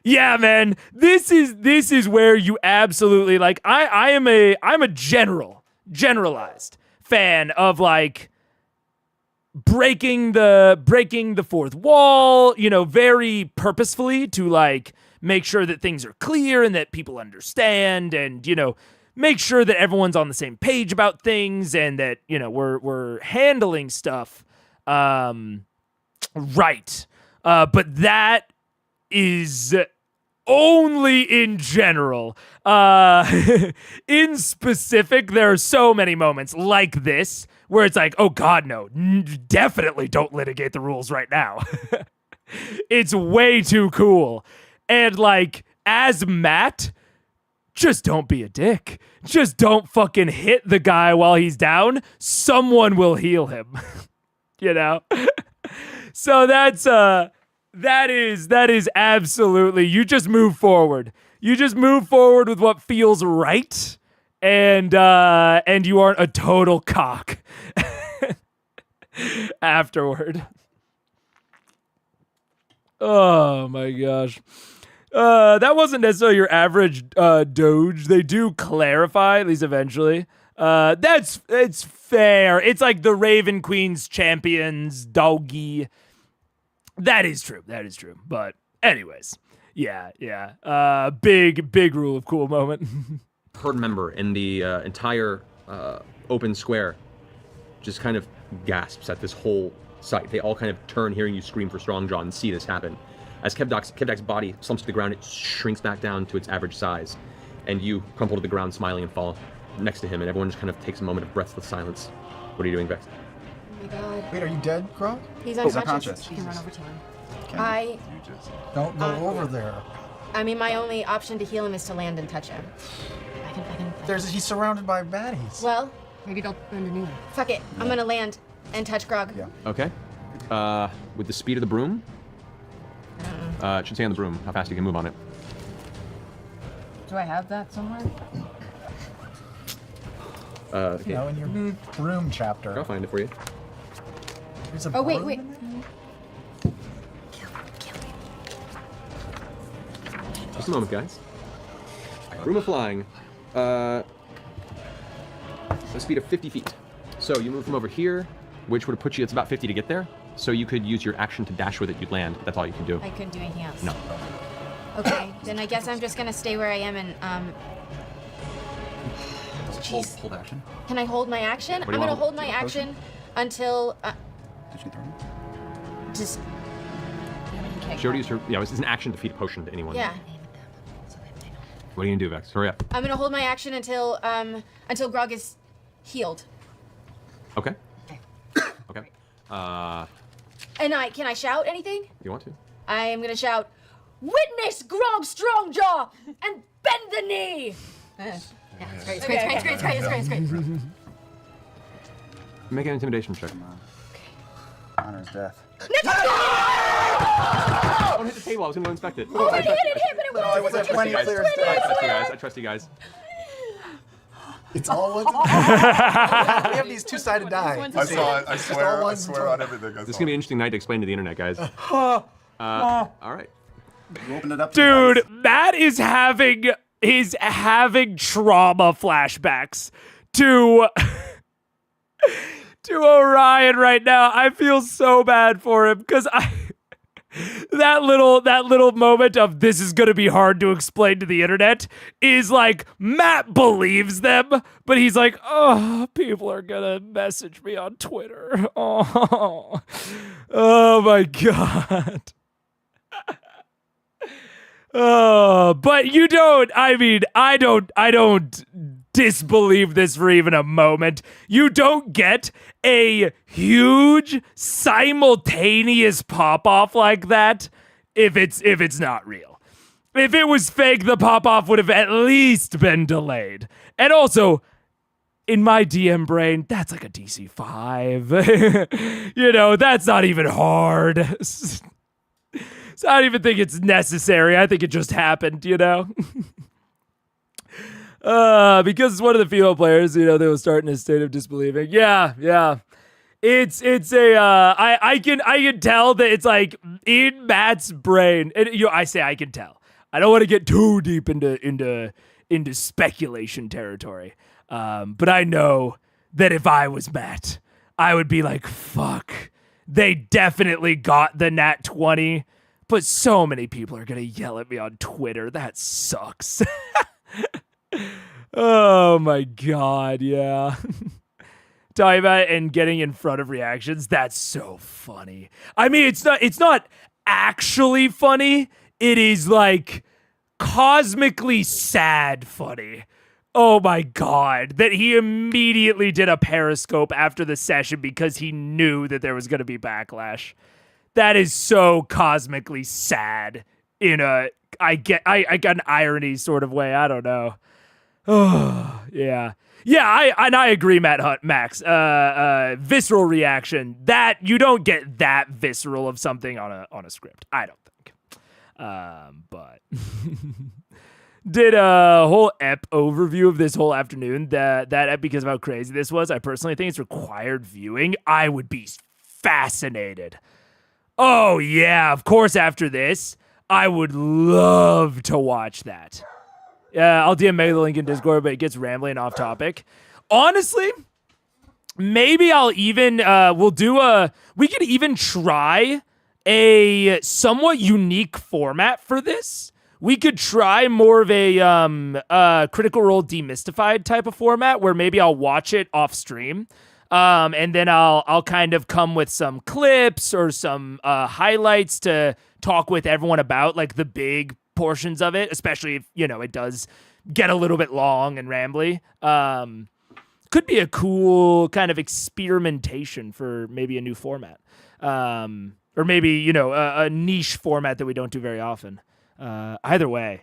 A: Yeah, man, this is where you absolutely like. I'm a generalized fan of like breaking the fourth wall, very purposefully to like make sure that things are clear and that people understand, and make sure that everyone's on the same page about things, and that we're handling stuff right. But that is only in general. In specific, there are so many moments like this where it's like, oh God, no, definitely don't litigate the rules right now. It's way too cool. And like, as Matt, just don't be a dick. Just don't fucking hit the guy while he's down. Someone will heal him. So that is absolutely, you just move forward. You just move forward with what feels right, and you aren't a total cock afterward. Oh my gosh. That wasn't necessarily your average doge. They do clarify, at least eventually. It's fair. It's like the Raven Queen's champions, doggy. That is true. But anyways, yeah. Big rule of cool moment.
F: Herd member in the entire open square just kind of gasps at this whole sight. They all kind of turn, hearing you scream for Strongjaw, and see this happen. As Kevdak's body slumps to the ground, it shrinks back down to its average size, and you crumple to the ground smiling and fall next to him, and everyone just kind of takes a moment of breathless silence. What are you doing, Vex?
E: Oh my God.
G: Wait, are you dead, Grog?
E: He's unconscious. You can run over to him.
G: Don't go over there.
E: I mean, my only option to heal him is to land and touch him. I can.
G: He's surrounded by baddies.
E: Well,
K: maybe don't bend the knee.
E: Fuck it. I'm gonna land and touch Grog.
G: Yeah.
F: Okay. With the speed of the broom, it should say on the broom how fast you can move on it.
K: Do I have that somewhere?
F: Okay.
G: In your broom chapter.
F: I'll find it for you.
E: Oh, wait.
F: Just a moment, guys. Broom of flying. A speed of 50 feet. So you move from over here, which would put you, it's about 50 to get there. So you could use your action to dash with it, you'd land. That's all you can do.
E: I couldn't do anything else.
F: No.
E: Okay, then I guess I'm just gonna stay where I am and
I: Hold action.
E: Can I hold my action? I'm gonna hold my action until
B: Did she throw it?
E: just
F: She already used her, it's an action to feed a potion to anyone.
E: yeah.
F: What are you gonna do, Vex? Hurry up.
E: I'm gonna hold my action until Grog is healed.
F: Okay. Okay.
E: And can I shout anything?
F: You want to?
E: I am gonna shout, "Witness Grog Strongjaw and bend the knee." Yeah, it's great.
F: Make an intimidation check.
B: Honor is death.
F: Don't hit the table, I was gonna go inspect it.
E: Oh, I hit it, but it
G: No, it was a plenty clear stuff.
F: I trust you guys.
G: It's all ones. We have these two-sided die.
D: I saw it. I swear on everything.
F: This is gonna be an interesting night to explain to the internet, guys. All right.
B: You opened it up.
A: Dude, Matt is having trauma flashbacks to Orion right now. I feel so bad for him because that little moment of this is gonna be hard to explain to the internet is like Matt believes them, but he's like, oh, people are gonna message me on Twitter. Oh my God. Oh, but you don't. I mean, I don't disbelieve this for even a moment. You don't get a huge simultaneous pop-off like that if it's not real. If it was fake, the pop-off would have at least been delayed. And also, in my DM brain, that's like a DC 5. That's not even hard. So I don't even think it's necessary. I think it just happened, Because it's one of the female players, they will start in a state of disbelieving. Yeah. It's I can tell that it's like in Matt's brain. And I say I can tell. I don't want to get too deep into speculation territory. But I know that if I was Matt, I would be like, fuck. They definitely got the nat 20. But so many people are going to yell at me on Twitter. That sucks. Oh my God, yeah. Talking about it and getting in front of reactions, that's so funny. I mean, it's not actually funny. It is like cosmically sad funny. Oh my God, that he immediately did a Periscope after the session because he knew that there was going to be backlash. That is so cosmically sad in I get an irony sort of way. I don't know. Oh, yeah. Yeah, I agree, Max. Visceral reaction. That you don't get that visceral of something on a script. I don't think. But did a whole ep overview of this whole afternoon. That ep, because of how crazy this was, I personally think it's required viewing. I would be fascinated. Oh, yeah, of course, after this, I would love to watch that. I'll DM Meg the link in Discord, but it gets rambling off topic. Honestly, maybe I'll even, we could even try a somewhat unique format for this. We could try more of a Critical Role Demystified type of format where maybe I'll watch it off stream. And then I'll kind of come with some clips or some highlights to talk with everyone about, like, the big portions of it, especially if, it does get a little bit long and rambly. Could be a cool kind of experimentation for maybe a new format. Or maybe, a niche format that we don't do very often. Either way,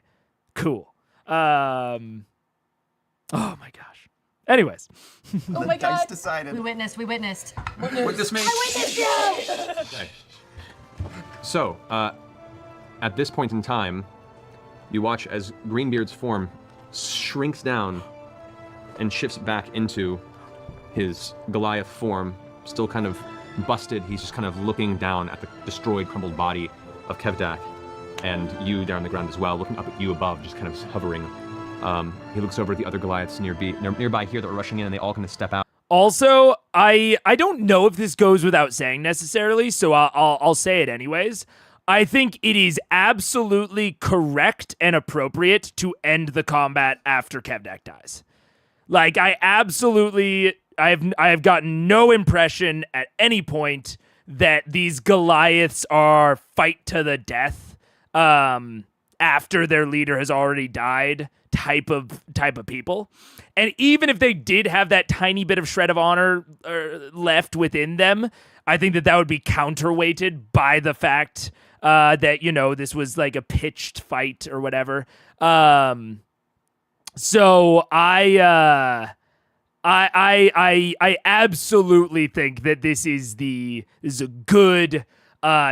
A: cool. Oh, my gosh. Anyways.
E: Oh my God.
G: Decided.
E: We witnessed.
I: What this means.
E: I witnessed you!
F: Okay. So, at this point in time, you watch as Greenbeard's form shrinks down and shifts back into his Goliath form, still kind of busted. He's just kind of looking down at the destroyed, crumbled body of Kevdak, and you down on the ground as well, looking up at you above, just kind of hovering. He looks over at the other Goliaths nearby here that are rushing in, and they all kind of step out.
A: Also, I don't know if this goes without saying necessarily, so I'll say it anyways. I think it is absolutely correct and appropriate to end the combat after Kevdak dies. Like, I have gotten no impression at any point that these Goliaths are fight to the death after their leader has already died type of people. And even if they did have that tiny bit of shred of honor left within them, I think that would be counterweighted by the fact that, this was like a pitched fight or whatever. So I absolutely think that this is a good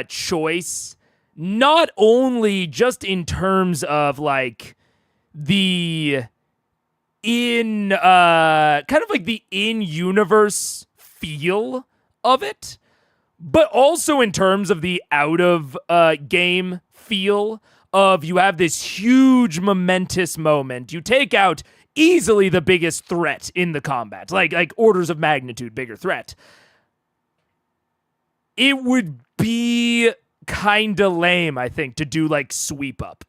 A: choice, not only just in terms of like the kind of like the in-universe feel of it, but also in terms of the out of game feel of you have this huge momentous moment. You take out easily the biggest threat in the combat, like orders of magnitude bigger threat. It would be kind of lame, I think, to do like sweep up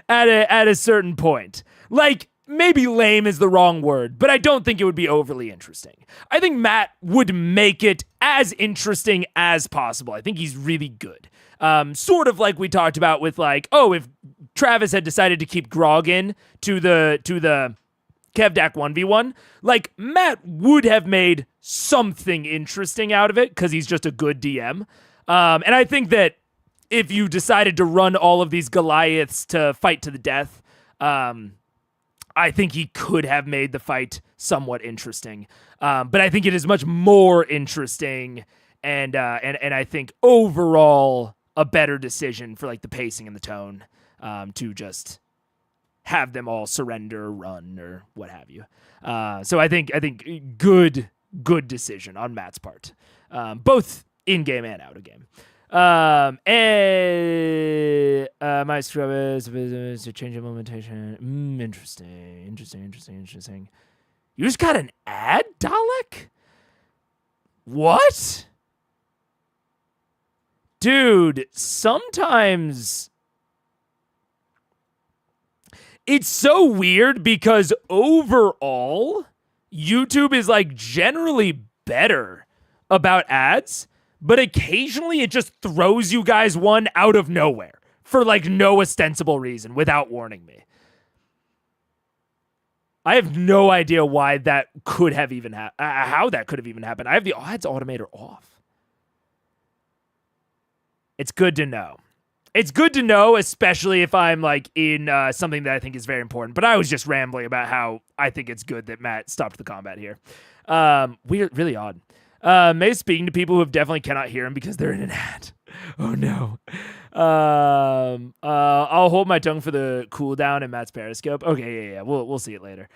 A: at a certain point. Like, maybe lame is the wrong word, but I don't think it would be overly interesting. I think Matt would make it as interesting as possible. I think he's really good. Sort of like we talked about with like, if Travis had decided to keep Grog in to the Kevdak 1v1, like, Matt would have made something interesting out of it because he's just a good DM. And I think that if you decided to run all of these Goliaths to fight to the death, I think he could have made the fight somewhat interesting. But I think it is much more interesting and I think overall a better decision for like the pacing and the tone to just have them all surrender, run, or what have you. So I think good decision on Matt's part, both in game and out of game. And my scrub is to change implementation. Interesting. You just got an ad, Dalek? What? Dude, sometimes it's so weird because overall, YouTube is like generally better about ads, but occasionally it just throws you guys one out of nowhere for like no ostensible reason without warning me. I have no idea why that could have even how that could have even happened. I have the ads automator off. It's good to know. It's good to know, especially if I'm like in something that I think is very important. But I was just rambling about how I think it's good that Matt stopped the combat here. Weird, really odd. Maybe speaking to people who definitely cannot hear him because they're in an ad. Oh no. I'll hold my tongue for the cooldown in Matt's Periscope. Okay, yeah. We'll see it later.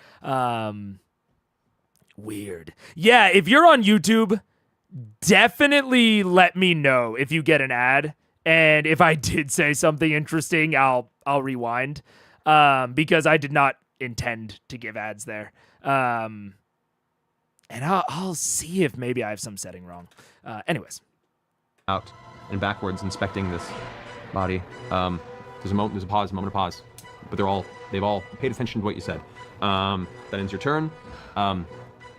A: Weird. Yeah, if you're on YouTube, definitely let me know if you get an ad. And if I did say something interesting, I'll rewind. Because I did not intend to give ads there. And I'll see if maybe I have some setting wrong. Anyways.
F: Out and backwards inspecting this body. There's a moment of pause. But they've all paid attention to what you said. That ends your turn. It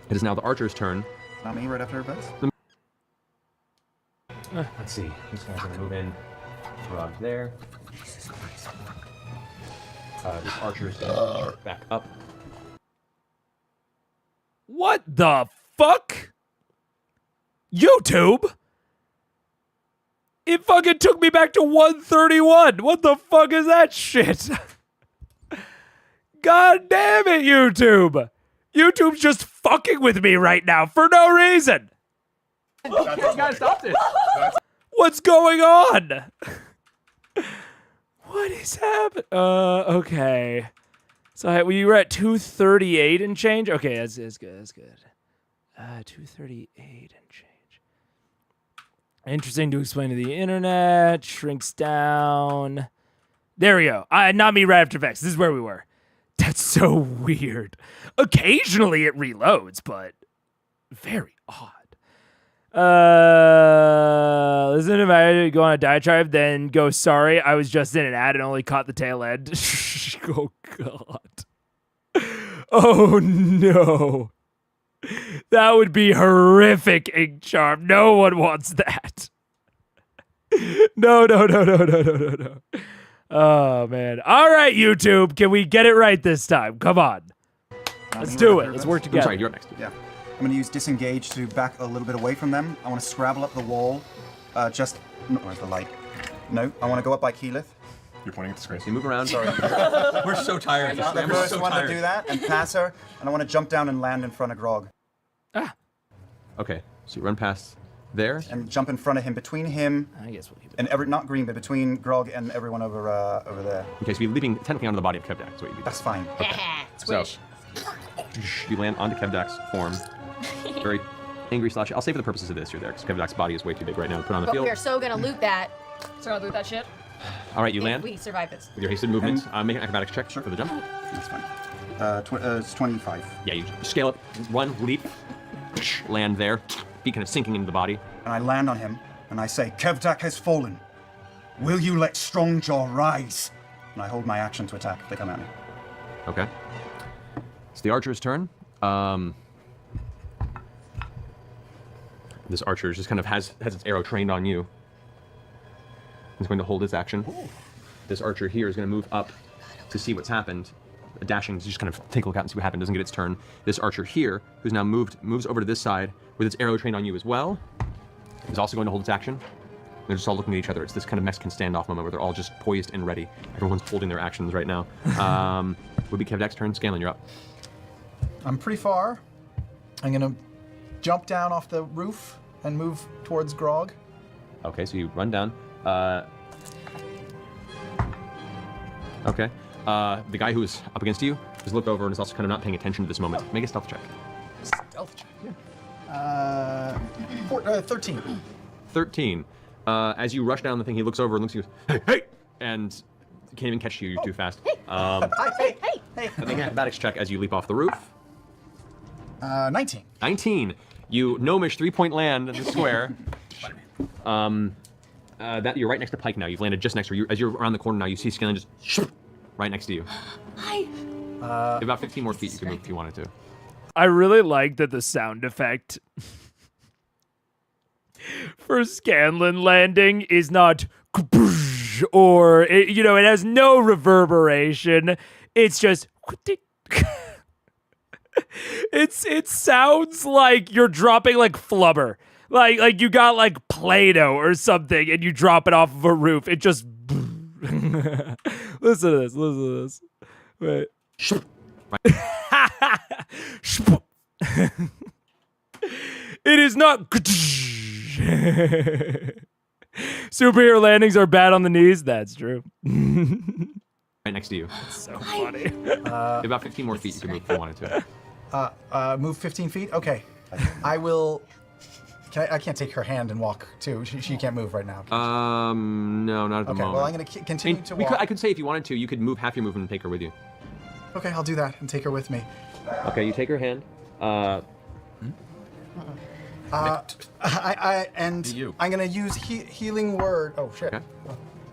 F: is now the archer's turn.
B: Not me right after events?
F: Let's see. He's going to move in. Grog there. This archer is going to back up.
A: What the fuck? YouTube? It fucking took me back to 131. What the fuck is that shit? God damn it, YouTube. YouTube's just fucking with me right now for no reason.
F: You guys stopped it.
A: What's going on? What is happening? Okay. So we were at 238 and change. Okay, that's good. 238 and change. Interesting to explain to the internet. Shrinks down. There we go. Not me right after Vex. This is where we were. That's so weird. Occasionally it reloads, but very odd. Listen, if I go on a diatribe, then go, sorry, I was just in an ad and only caught the tail end. Oh, God. Oh, no. That would be horrific, Ink Charm. No one wants that. No. Oh, man. All right, YouTube. Can we get it right this time? Come on. Let's do it. Let's work together.
F: I'm sorry, you're next.
B: Yeah. I'm going to use disengage to back a little bit away from them. I want to scrabble up the wall. Where's the light? No, I want to go up by Keyleth.
D: You're pointing at the screen.
F: So you move around.
B: Sorry.
I: We're so tired.
B: I'm the first one to do that and pass her, and I want to jump down and land in front of Grog.
F: Okay, so you run past there.
B: And jump in front of him, between him
A: I guess we'll keep it.
B: and not Green, but between Grog and everyone over there.
F: Okay, so you're leaping technically onto the body of Kevdak. That's what you do.
B: That's fine.
K: Squish.
F: So, you land onto Kevdak's form. Very angry slash. I'll say for the purposes of this, you're there, because Kevdak's body is way too big right now to put on the
E: But
F: field.
E: we're so gonna loot that.
K: So I'll do that shit.
F: All right, you
E: If
F: land
E: we survive this.
F: with your hasted movement. Make an acrobatics check for the jump.
B: That's fine. It's 25.
F: Yeah, you scale up, run, leap, land there, feet kind of sinking into the body.
B: And I land on him, and I say, Kevdak has fallen. Will you let Strongjaw rise? And I hold my action to attack if they come at me.
F: Okay. It's the archer's turn. This archer just kind of has its arrow trained on you. He's going to hold his action. This archer here is going to move up to see what's happened. dashing to just kind of take a look out and see what happened. Doesn't get its turn. This archer here, who's now moves over to this side with its arrow trained on you as well, is also going to hold its action. They're just all looking at each other. It's this kind of Mexican standoff moment where they're all just poised and ready. Everyone's holding their actions right now. Would be Kevdak's turn. Scanlan, you're up.
G: I'm pretty far. I'm gonna jump down off the roof and move towards Grog.
F: Okay, so you run down. Okay. The guy who is up against you has looked over and is also kind of not paying attention to this moment. Make a stealth check.
G: Stealth check. Yeah. 13.
F: 13. As you rush down the thing, he looks over and looks at you. Hey, hey! And can't even catch you. You're too fast.
G: Hey.
F: Make an acrobatics check as you leap off the roof.
G: 19.
F: 19. You gnomish 3-point land in the square. That you're right next to Pike now. You've landed just next to her. As you're around the corner now, you see Scanlan just right next to you.
E: Hi.
F: About 15 more feet you can move if you wanted to.
A: I really like that the sound effect for Scanlan landing is not or it has no reverberation. It's just it sounds like you're dropping like flubber. Like you got like Play-Doh or something and you drop it off of a roof. It just Listen to this. Wait. It is not superhero landings are bad on the knees. That's true.
F: Right next to you.
A: That's so funny.
F: About 15 more feet you can move if you wanted to.
G: Move 15 feet? Okay. I will... I can't take her hand and walk, too. She can't move right now.
F: No, not at the moment.
G: Okay, well, I'm going to continue to walk.
F: I could say if you wanted to, you could move half your movement and take her with you.
G: Okay, I'll do that and take her with me.
F: Okay, you take her hand.
G: I'm going to use healing word. Oh, shit.
F: Okay.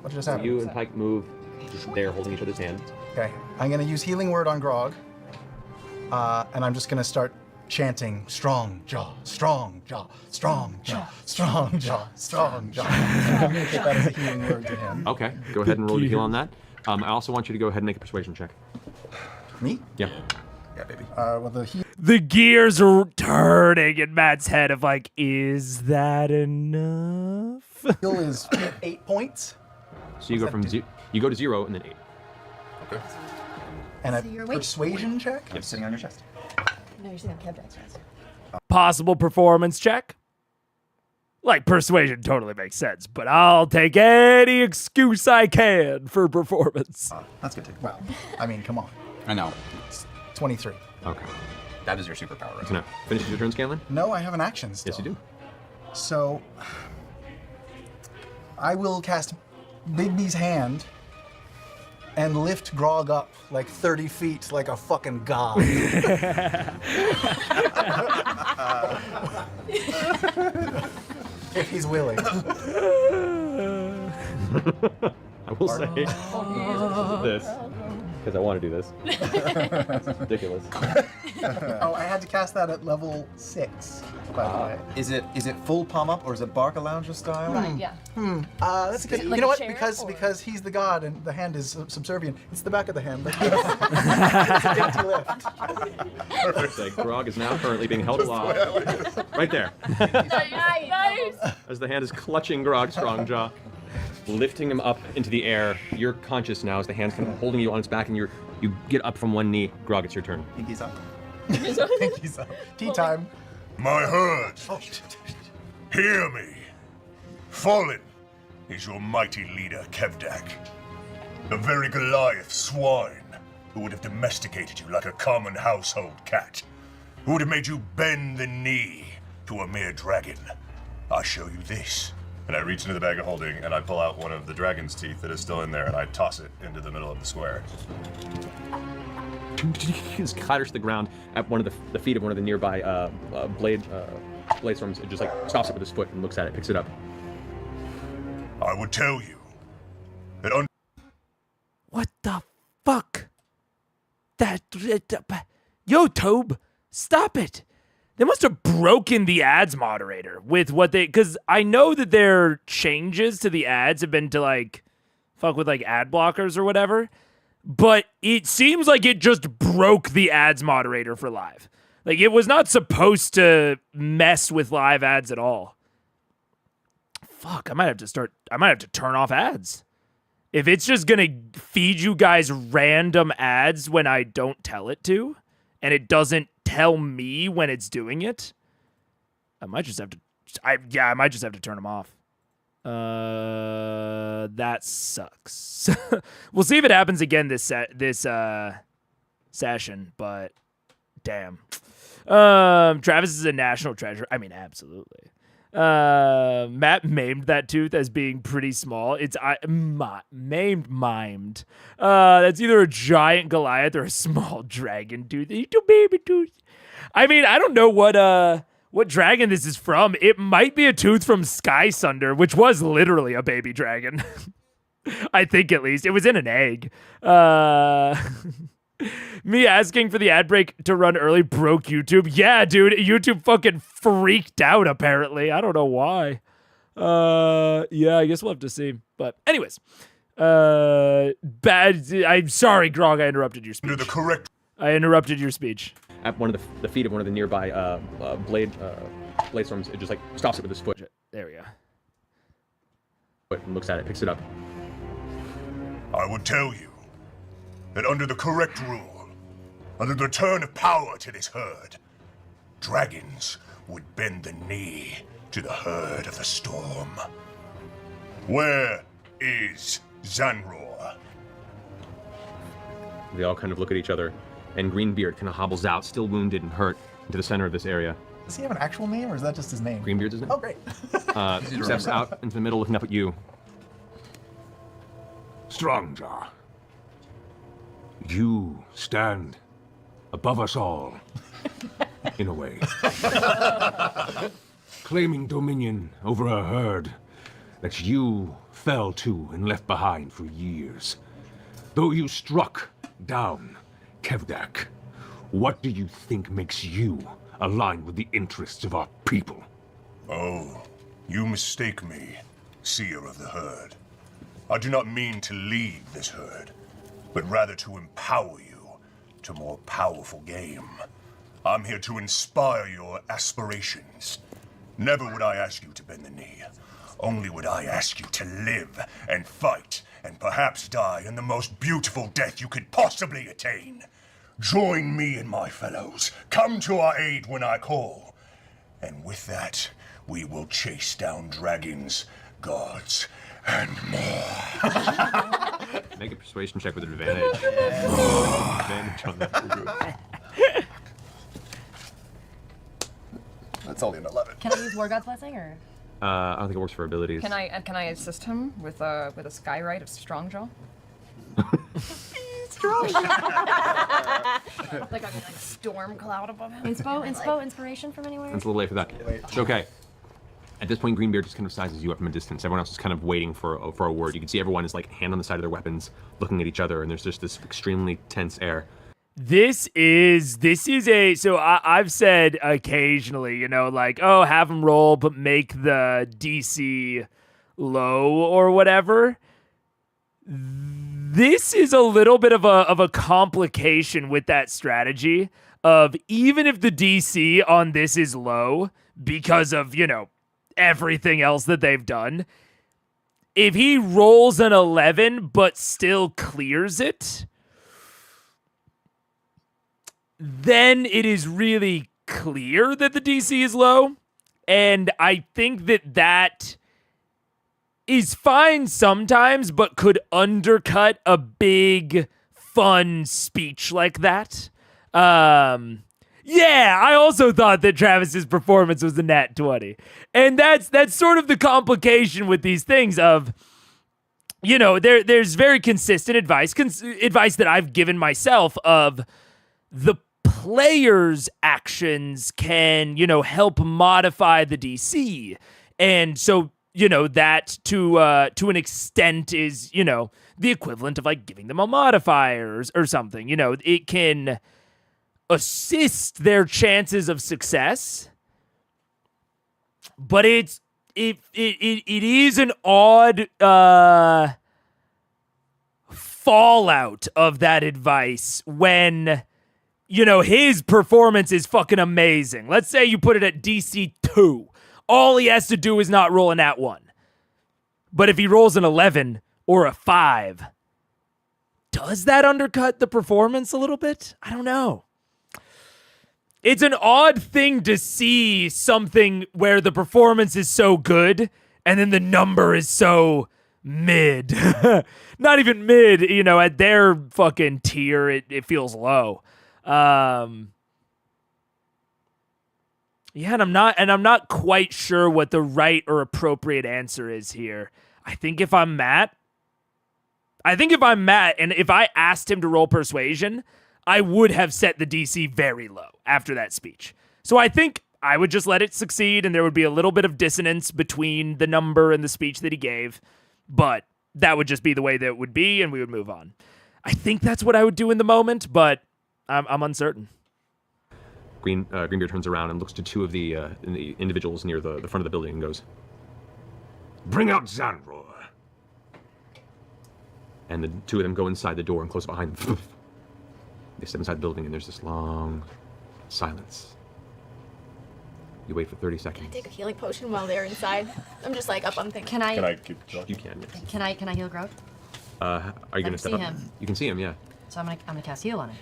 G: What just happened?
F: You and Pike move just there, holding each other's hand.
G: Okay, I'm going to use healing word on Grog. And I'm just going to start chanting, strong jaw, strong jaw, strong jaw, strong jaw, strong jaw. I'm going to take that as a healing word to him.
F: Okay, go ahead and roll your heal on that. I also want you to go ahead and make a persuasion check.
G: Me?
F: Yeah.
G: Yeah, baby.
A: The gears are turning in Matt's head of like, is that enough?
G: Heal is 8 points.
F: So you go from you go to 0 and then 8.
D: Okay.
G: And a
E: So you're awake.
G: persuasion check?
B: I'm sitting on your chest.
E: No, you're sitting on Kevdak's chest.
A: Possible performance check? Like, persuasion totally makes sense, but I'll take any excuse I can for performance.
B: That's good too.
G: Well, I mean, come on.
I: I know.
G: It's 23.
F: Okay.
I: That is your superpower, right?
F: So now, finishes your turn, Scanlan?
G: No, I have an action still.
F: Yes, you do.
G: So, I will cast Bigby's hand and lift Grog up like 30 feet like a fucking god. If he's willing.
F: I will say this, because I want to do this. It's ridiculous.
G: Oh, I had to cast that at level 6, by the way.
N: Is it full palm up or is it Barca Lounger style?
K: Right, yeah.
G: That's good.
K: Like
G: You know
K: a
G: what?
K: chair,
G: Because he's the god and the hand is subservient. It's the back of the hand. It's a dainty lift.
F: Perfect. Like, Grog is now currently being held aloft. Right there.
K: Nice.
F: As the hand is clutching Grog's strong jaw, lifting him up into the air. You're conscious now as the hand's kind of holding you on its back, and you get up from one knee. Grog, it's your turn.
B: Pinky's up.
G: Pinky's up. Tea time.
D: My herd,
G: Oh,
D: hear me. Fallen is your mighty leader, Kevdak. The very Goliath swine who would have domesticated you like a common household cat. Who would have made you bend the knee to a mere dragon. I show you this. And I reach into the bag of holding and I pull out one of the dragon's teeth that is still in there and I toss it into the middle of the square.
F: Just clatters to the ground at one of the feet of one of the nearby blade storms. It just like stops it with his foot and looks at it, picks it up.
D: I would tell you that
A: What the fuck? Yo, Tobe, stop it. They must have broken the ads moderator with what they... Because I know that their changes to the ads have been to, like, fuck with, like, ad blockers or whatever. but it seems like it just broke the ads moderator for live. Like, it was not supposed to mess with live ads at all. Fuck, I might have to turn off ads. If it's just gonna feed you guys random ads when I don't tell it to, and it doesn't tell me when it's doing it, I might just have to turn them off. That sucks. We'll see if it happens again this session, but damn. Travis is a national treasure. I mean, absolutely. Matt maimed that tooth as being pretty small. It's mimed. That's either a giant Goliath or a small dragon tooth. Little baby tooth. I mean, I don't know what dragon this is from. It might be a tooth from Sky Sunder, which was literally a baby dragon. I think, at least. It was in an egg. Me asking for the ad break to run early broke YouTube. Yeah, dude, YouTube fucking freaked out, apparently. I don't know why. Yeah, I guess we'll have to see. But anyways, I'm sorry, Grog, I interrupted your speech. I interrupted your speech.
F: At one of the feet of one of the nearby blade storms, it just like stops it with his foot.
A: There we go.
F: And looks at it, picks it up.
D: I would tell you that under the correct rule, under the return of power to this herd, dragons would bend the knee to the herd of the storm. Where is Zanror?
F: They all kind of look at each other, and Greenbeard kind of hobbles out, still wounded and hurt, into the center of this area.
G: Does he have an actual name, or is that just his name?
F: Greenbeard's his name.
G: Oh, great.
F: Steps out into the middle, looking up at you.
J: Strongjaw, you stand above us all, in a way. Claiming dominion over a herd that you fell to and left behind for years. Though you struck down Kevdak, what do you think makes you aligned with the interests of our people?
D: Oh, you mistake me, seer of the herd. I do not mean to lead this herd, but rather to empower you to more powerful game. I'm here to inspire your aspirations. Never would I ask you to bend the knee. Only would I ask you to live and fight and perhaps die in the most beautiful death you could possibly attain. Join me and my fellows. Come to our aid when I call. And with that, we will chase down dragons, gods, and more.
F: Make a persuasion check with advantage. Advantage on that.
B: That's only an 11.
K: Can I use War God's Blessing, or?
F: I don't think it works for abilities.
K: Can I assist him with a skyrite of Strongjaw? Like a storm cloud above him.
L: Inspiration from anywhere?
F: It's a little late for that. Okay. At this point, Greenbeard just kind of sizes you up from a distance. Everyone else is kind of waiting for a word. You can see everyone is like hand on the side of their weapons, looking at each other, and there's just this extremely tense air.
A: This is so I've said occasionally, you know, like, oh, have them roll, but make the DC low or whatever. This is a little bit of a complication with that strategy of, even if the DC on this is low because of, you know, everything else that they've done, if he rolls an 11 but still clears it, then it is really clear that the DC is low. And I think that is fine sometimes, but could undercut a big, fun speech like that. Yeah, I also thought that Travis's performance was a nat 20. And that's sort of the complication with these things of, you know, there's very consistent advice that I've given myself of the player's actions can, you know, help modify the DC. And so, you know, that to an extent is, you know, the equivalent of like giving them a modifier or something. You know, it can assist their chances of success, but it is an odd fallout of that advice when, his performance is fucking amazing. Let's say you put it at DC 2. All he has to do is not roll a nat 1. But if he rolls an 11 or a 5, does that undercut the performance a little bit? I don't know. It's an odd thing to see something where the performance is so good and then the number is so mid. Not even mid, at their fucking tier, it feels low. Yeah, and I'm not quite sure what the right or appropriate answer is here. I think if I'm Matt, and if I asked him to roll persuasion, I would have set the DC very low after that speech. So I think I would just let it succeed, and there would be a little bit of dissonance between the number and the speech that he gave, but that would just be the way that it would be, and we would move on. I think that's what I would do in the moment, but I'm uncertain.
F: Greenbeard turns around and looks to two of the individuals near the front of the building and goes,
J: "Bring out Zanror."
F: And the two of them go inside the door and close it behind them. They step inside the building and there's this long silence. You wait for 30 seconds.
E: Can I take a healing potion while they're inside? I'm just like up on things.
D: Can I keep going?
F: You can, yes.
O: Can I heal Grog?
F: Are you going to step up?
O: Him.
F: You can see him, yeah.
O: So I'm gonna cast heal on him.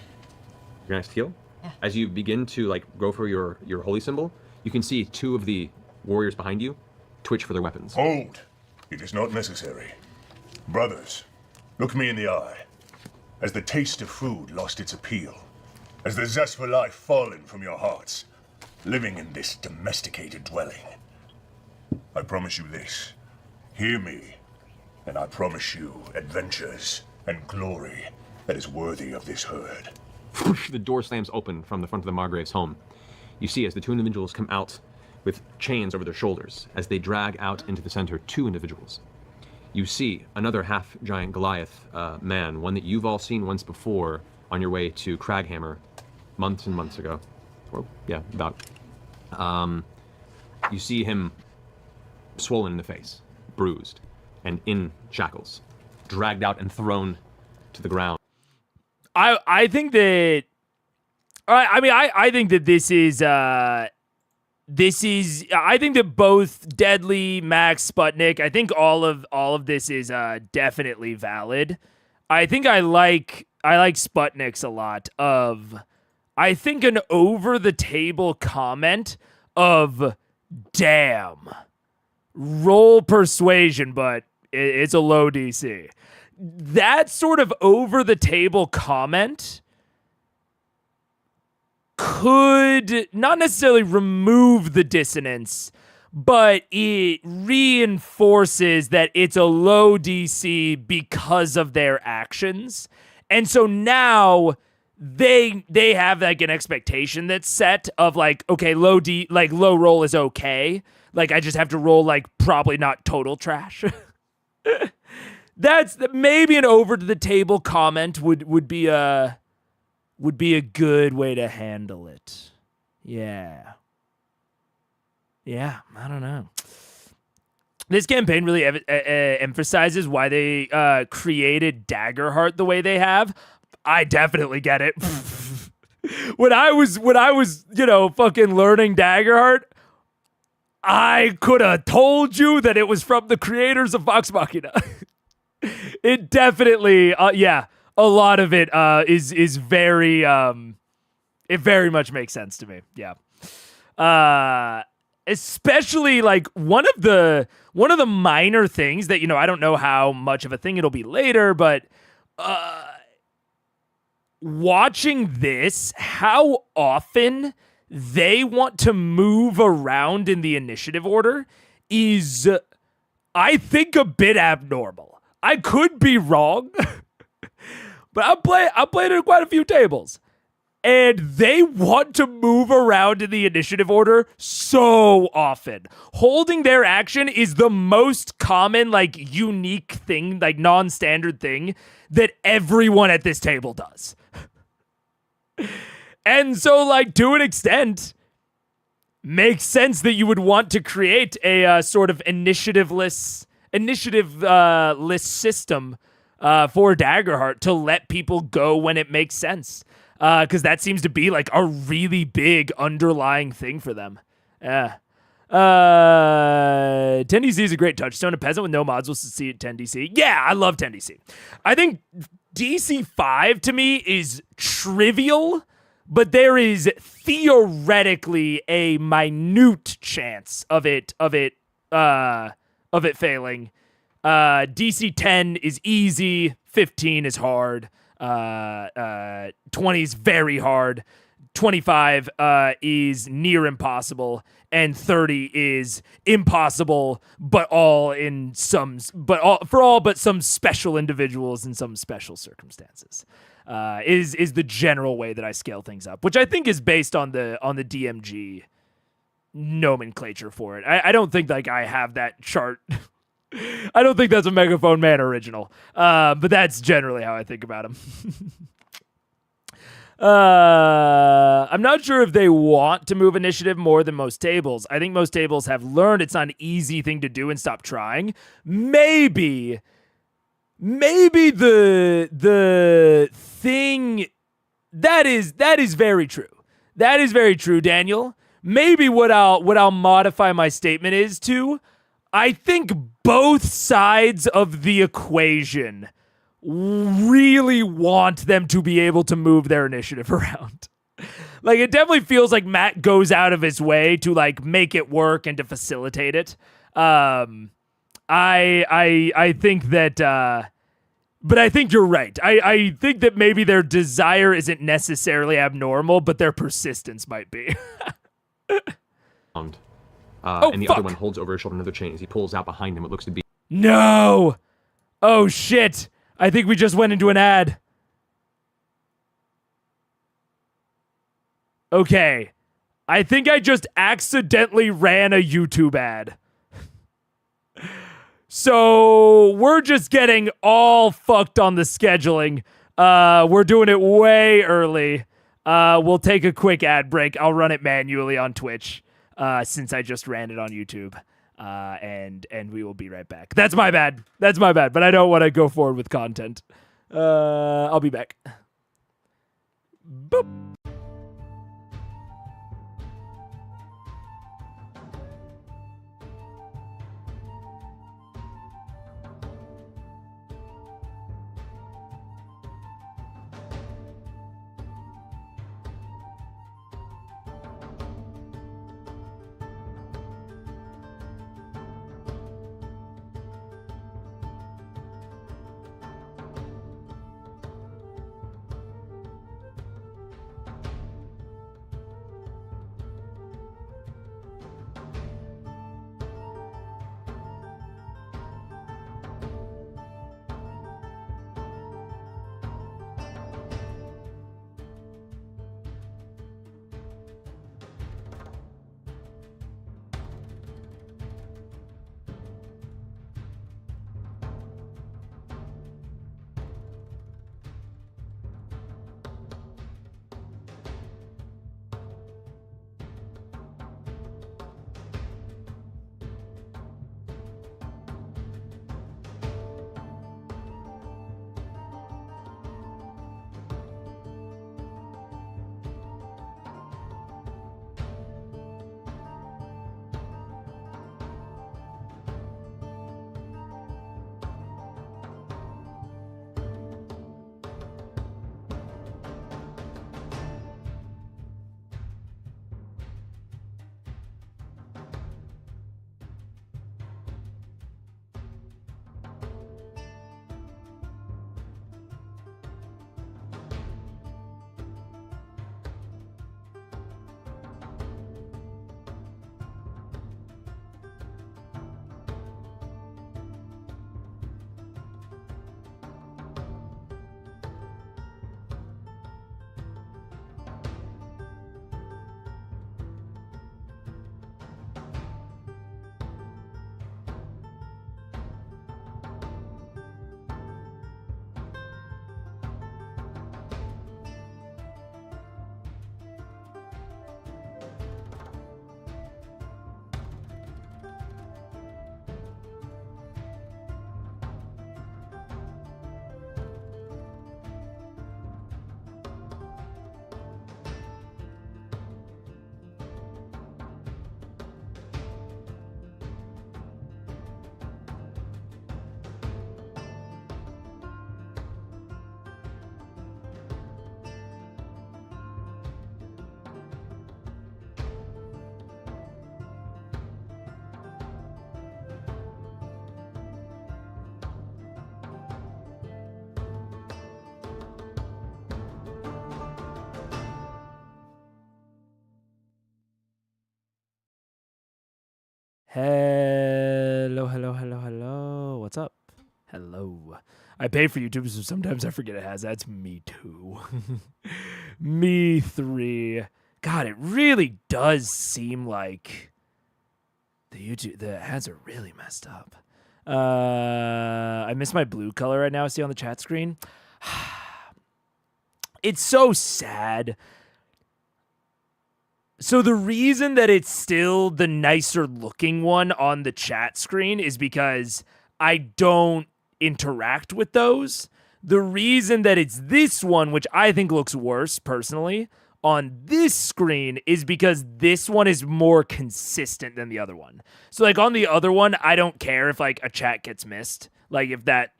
F: You're going to heal?
O: Yeah.
F: As you begin to go for your holy symbol, you can see two of the warriors behind you twitch for their weapons.
D: Hold! It is not necessary. Brothers, look me in the eye. As the taste of food lost its appeal, as the zest for life fallen from your hearts, living in this domesticated dwelling, I promise you this. Hear me, and I promise you adventures and glory that is worthy of this herd.
F: The door slams open from the front of the Margrave's home. You see as the two individuals come out with chains over their shoulders, as they drag out into the center two individuals. You see another half-giant Goliath man, one that you've all seen once before on your way to Craghammer months and months ago. Or, yeah, about. You see him swollen in the face, bruised, and in shackles, dragged out and thrown to the ground.
A: I think that. I think that this is. I think that both Deadly, Max, Sputnik, I think all of this is definitely valid. I think I like Sputnik's a lot of, I think an over-the-table comment of, damn, roll persuasion, but it's a low DC. That sort of over-the-table comment could not necessarily remove the dissonance, but it reinforces that it's a low DC because of their actions. And so now they have an expectation that's set of okay, low roll is okay. I just have to roll probably not total trash. That's maybe an over to the table comment would be a good way to handle it. Yeah. Yeah, I don't know. This campaign really emphasizes why they created Daggerheart the way they have. I definitely get it. When I was fucking learning Daggerheart, I could have told you that it was from the creators of Vox Machina. It definitely, a lot of it is very, it very much makes sense to me. Yeah. Especially one of the minor things that, I don't know how much of a thing it'll be later, but watching this, how often they want to move around in the initiative order is, I think, a bit abnormal. I could be wrong, but I played it quite a few tables. And they want to move around in the initiative order so often. Holding their action is the most common, unique thing, non-standard thing that everyone at this table does. And so, to an extent, makes sense that you would want to create a sort of initiative list system for Daggerheart to let people go when it makes sense. Because that seems to be like a really big underlying thing for them. Yeah. 10 DC is a great touchstone. A peasant with no mods will succeed at 10 DC. Yeah, I love 10 DC. I think DC 5 to me is trivial, but there is theoretically a minute chance of it failing. DC 10 is easy. 15 is hard. 20 is very hard. 25 is near impossible, and 30 is impossible, but some special individuals in some special circumstances. Is the general way that I scale things up, which I think is based on the DMG nomenclature for it. I don't think like I have that chart. I don't think that's a Megaphone Man original, but that's generally how I think about him. I'm not sure if they want to move initiative more than most tables. I think most tables have learned it's not an easy thing to do and stop trying. Maybe the thing that is very true. That is very true, Daniel. Maybe what I'll modify my statement is to, I think both sides of the equation really want them to be able to move their initiative around. Like, it definitely feels like Matt goes out of his way to like make it work and to facilitate it. I think that, but I think you're right. I think that maybe their desire isn't necessarily abnormal, but their persistence might be.
F: And the other one holds over his shoulder another chain as he pulls out behind him what looks to be...
A: No! Oh, shit! I think we just went into an ad. Okay. I think I just accidentally ran a YouTube ad. So we're just getting all fucked on the scheduling. We're doing it way early. We'll take a quick ad break. I'll run it manually on Twitch since I just ran it on YouTube. And we will be right back. That's my bad. But I don't want to go forward with content. I'll be back. Boop. Hello, hello, hello, hello. What's up? Hello. I pay for YouTube, so sometimes I forget it has ads. Me too. Me 3. God, it really does seem like the ads are really messed up. I miss my blue color right now. I see on the chat screen. It's so sad. So the reason that it's still the nicer looking one on the chat screen is because I don't interact with those. The reason that it's this one, which I think looks worse personally, on this screen is because this one is more consistent than the other one. So like on the other one, I don't care if like a chat gets missed. Like if that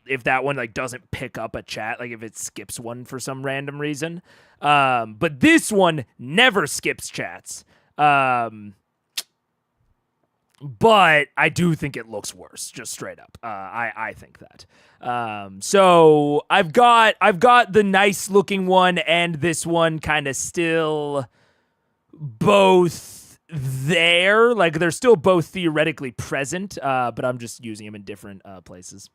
A: one like doesn't pick up a chat, like if it skips one for some random reason. But this one never skips chats. But I do think it looks worse, just straight up. I think that. So I've got the nice looking one and this one kind of still both there. Like they're still both theoretically present, but I'm just using them in different places.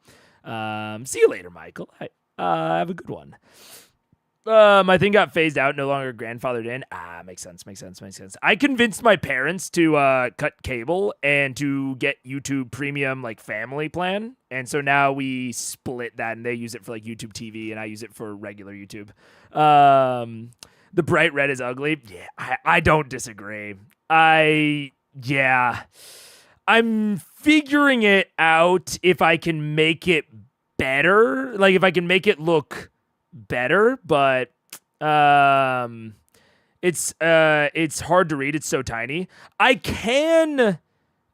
A: See you later, Michael. Have a good one. My thing got phased out, no longer grandfathered in. Makes sense. I convinced my parents to cut cable and to get YouTube Premium like family plan, and so now we split that, and they use it for like YouTube TV, and I use it for regular YouTube. The bright red is ugly. Yeah, I don't disagree. I'm figuring it out if I can make it better, like if I can make it look better, but it's hard to read. It's so tiny. I can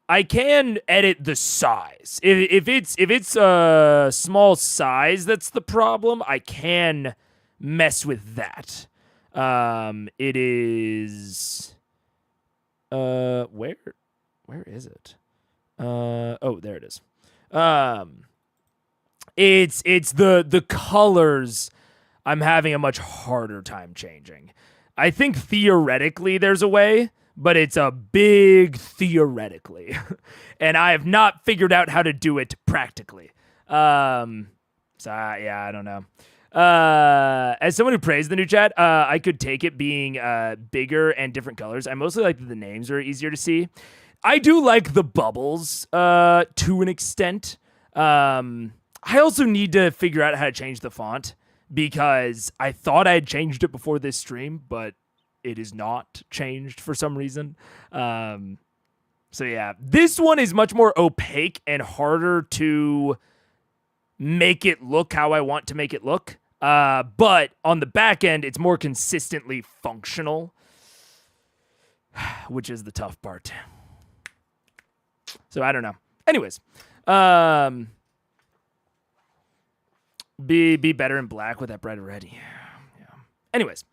A: edit the size. If it's a small size that's the problem, I can mess with that. It is where is it? Oh, there it is. It's the colors I'm having a much harder time changing. I think theoretically there's a way, but it's a big theoretically. And I have not figured out how to do it practically. I don't know. As someone who praised the new chat, I could take it being bigger and different colors. I mostly like that the names are easier to see. I do like the bubbles to an extent. I also need to figure out how to change the font, because I thought I had changed it before this stream, but it is not changed for some reason. So yeah, this one is much more opaque and harder to make it look how I want to make it look. But on the back end, it's more consistently functional, which is the tough part. So I don't know. Anyways, be better in black with that brighter red. Yeah. Anyways,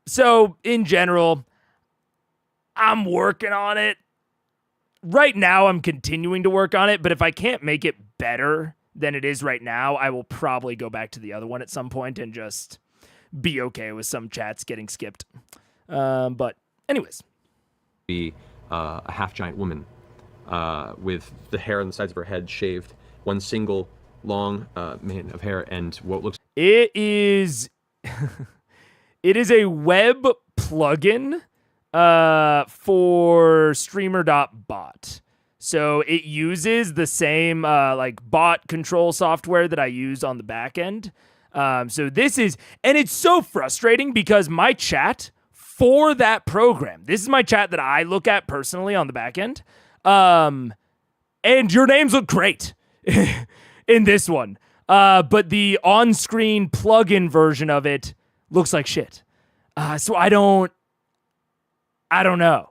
A: so in general, I'm working on it. Right now, I'm continuing to work on it, but if I can't make it better than it is right now, I will probably go back to the other one at some point and just be okay with some chats getting skipped. But anyways.
F: Be a half-giant woman with the hair on the sides of her head shaved. One single long mane of hair, and what looks...
A: It is a web plugin for streamer.bot. So it uses the same like bot control software that I use on the back end. So this is, and it's so frustrating because my chat for that program, this is my chat that I look at personally on the back end. And your names look great in this one. But the on-screen plugin version of it looks like shit. So I don't know.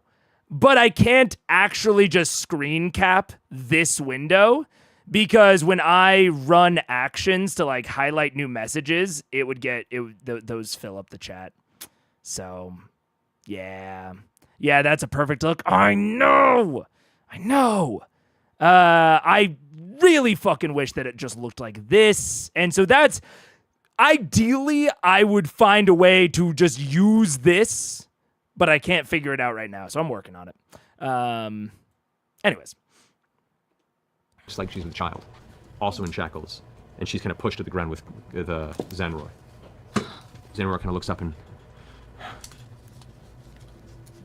A: But I can't actually just screen cap this window because when I run actions to like highlight new messages, those fill up the chat. So, yeah, that's a perfect look. I know. I really fucking wish that it just looked like this. And so that's, ideally, I would find a way to just use this, but I can't figure it out right now, so I'm working on it. Anyways.
F: Just like she's with a child, also in shackles, and she's kind of pushed to the ground with Zanroy. Zanroy kind of looks up and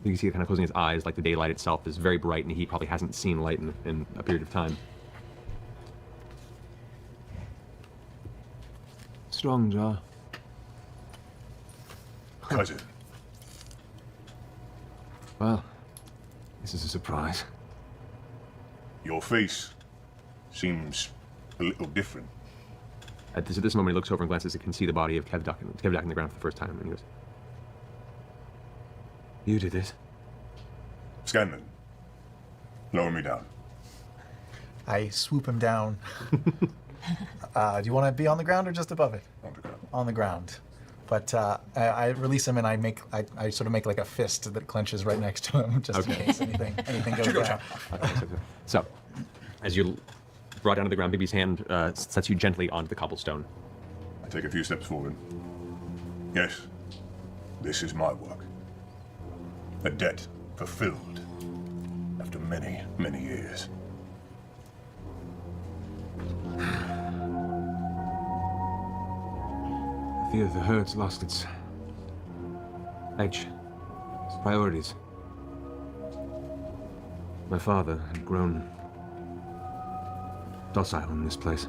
F: you can see it kind of closing his eyes, like the daylight itself is very bright and he probably hasn't seen light in a period of time.
J: Strong jaw.
D: Cousin.
J: Well, this is a surprise.
D: Your face seems a little different.
F: At this moment, he looks over and glances and can see the body of Kevdak in the ground for the first time, and he goes,
J: You did it.
D: Scanlan, lower me down.
G: I swoop him down. Do you want to be on the ground or just above it?
D: On the ground.
G: On the ground. But I release him and I sort of make like a fist that clenches right next to him, just in case anything goes down.
F: So, as you brought down to the ground, Bibby's hand sets you gently onto the cobblestone.
D: I take a few steps forward. Yes, this is my work. A debt fulfilled after many, many years.
J: I fear the herd's lost its edge, its priorities. My father had grown docile in this place.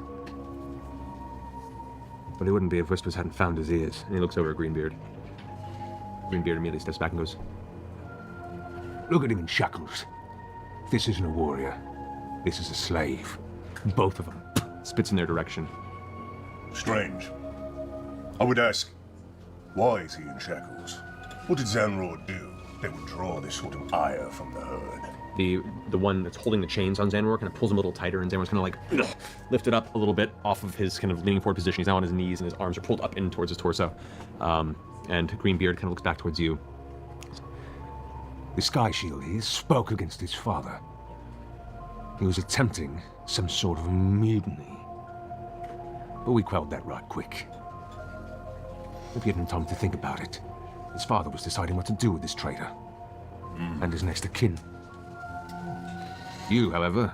J: But he wouldn't be if Whispers hadn't found his ears.
F: And he looks over at Greenbeard. Greenbeard immediately steps back and goes,
J: Look at him in shackles. This isn't a warrior. This is a slave. Both of them.
F: Spits in their direction.
D: Strange. I would ask, why is he in shackles? What did Zanror do that would draw this sort of ire from the herd?
F: The one that's holding the chains on Zanror kind of pulls him a little tighter, and Zanror's kind of like lifted up a little bit off of his kind of leaning forward position. He's now on his knees, and his arms are pulled up in towards his torso. And Greenbeard kind of looks back towards you.
J: The Sky Shield, he spoke against his father. He was attempting some sort of mutiny. But we quelled that right quick. We've given him time to think about it. His father was deciding what to do with this traitor. And his next of kin. You, however,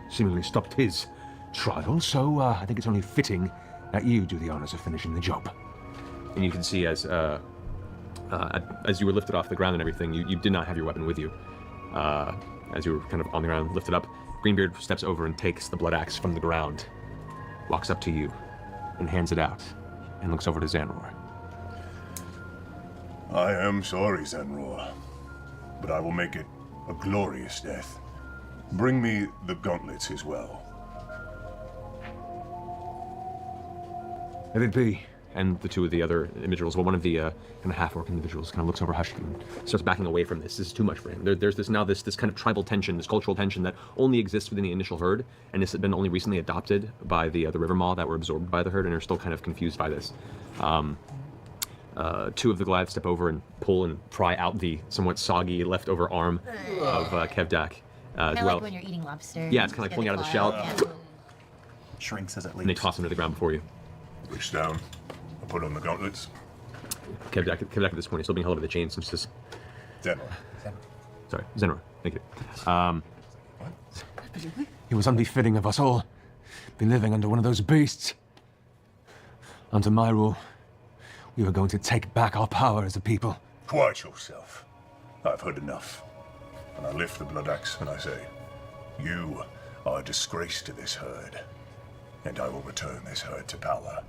J: seemingly stopped his trial, so I think it's only fitting that you do the honors of finishing the job.
F: And you can see as you were lifted off the ground and everything, you did not have your weapon with you. As you were kind of on the ground, lifted up, Greenbeard steps over and takes the blood axe from the ground, walks up to you, and hands it out, and looks over to Zanror.
D: I am sorry, Zanror, but I will make it a glorious death. Bring me the gauntlets as well.
J: Let it be.
F: And the two of the other individuals, well, one of the kind of half-orc individuals kind of looks over hushed and starts backing away from this. This is too much for him. There's this kind of tribal tension, this cultural tension that only exists within the initial herd, and this has been only recently adopted by the river maw that were absorbed by the herd and are still kind of confused by this. Two of the Goliaths step over and pull and pry out the somewhat soggy leftover arm of Kevdak as well.
O: Like when you're eating lobster.
F: Yeah, it's kind of like pulling out of the shell.
O: Yeah.
B: Shrinks as it leaves.
F: And they toss him to the ground before you.
D: Reach down. I put on the gauntlets.
F: Kevdak at this point is still being held over the chains and says,
D: Zanror.
F: Sorry, Zanror. Thank you.
J: It was unbefitting of us all. Been living under one of those beasts. Under my rule, we were going to take back our power as a people.
D: Quiet yourself. I've heard enough. And I lift the blood axe and I say, you are a disgrace to this herd. And I will return this herd to power.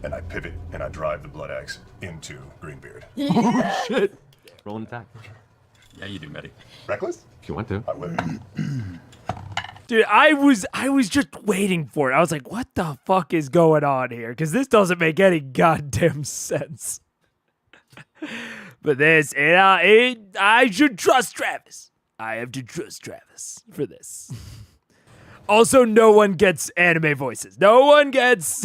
D: And I pivot and I drive the blood axe into Greenbeard.
F: Oh, shit. Roll an attack.
I: Yeah, you do, Meddy.
D: Reckless?
F: If you want to.
D: I will.
A: Dude, I was just waiting for it. I was like, what the fuck is going on here? Because this doesn't make any goddamn sense. But this, I should trust Travis. I have to trust Travis for this. Also, no one gets anime voices. No one gets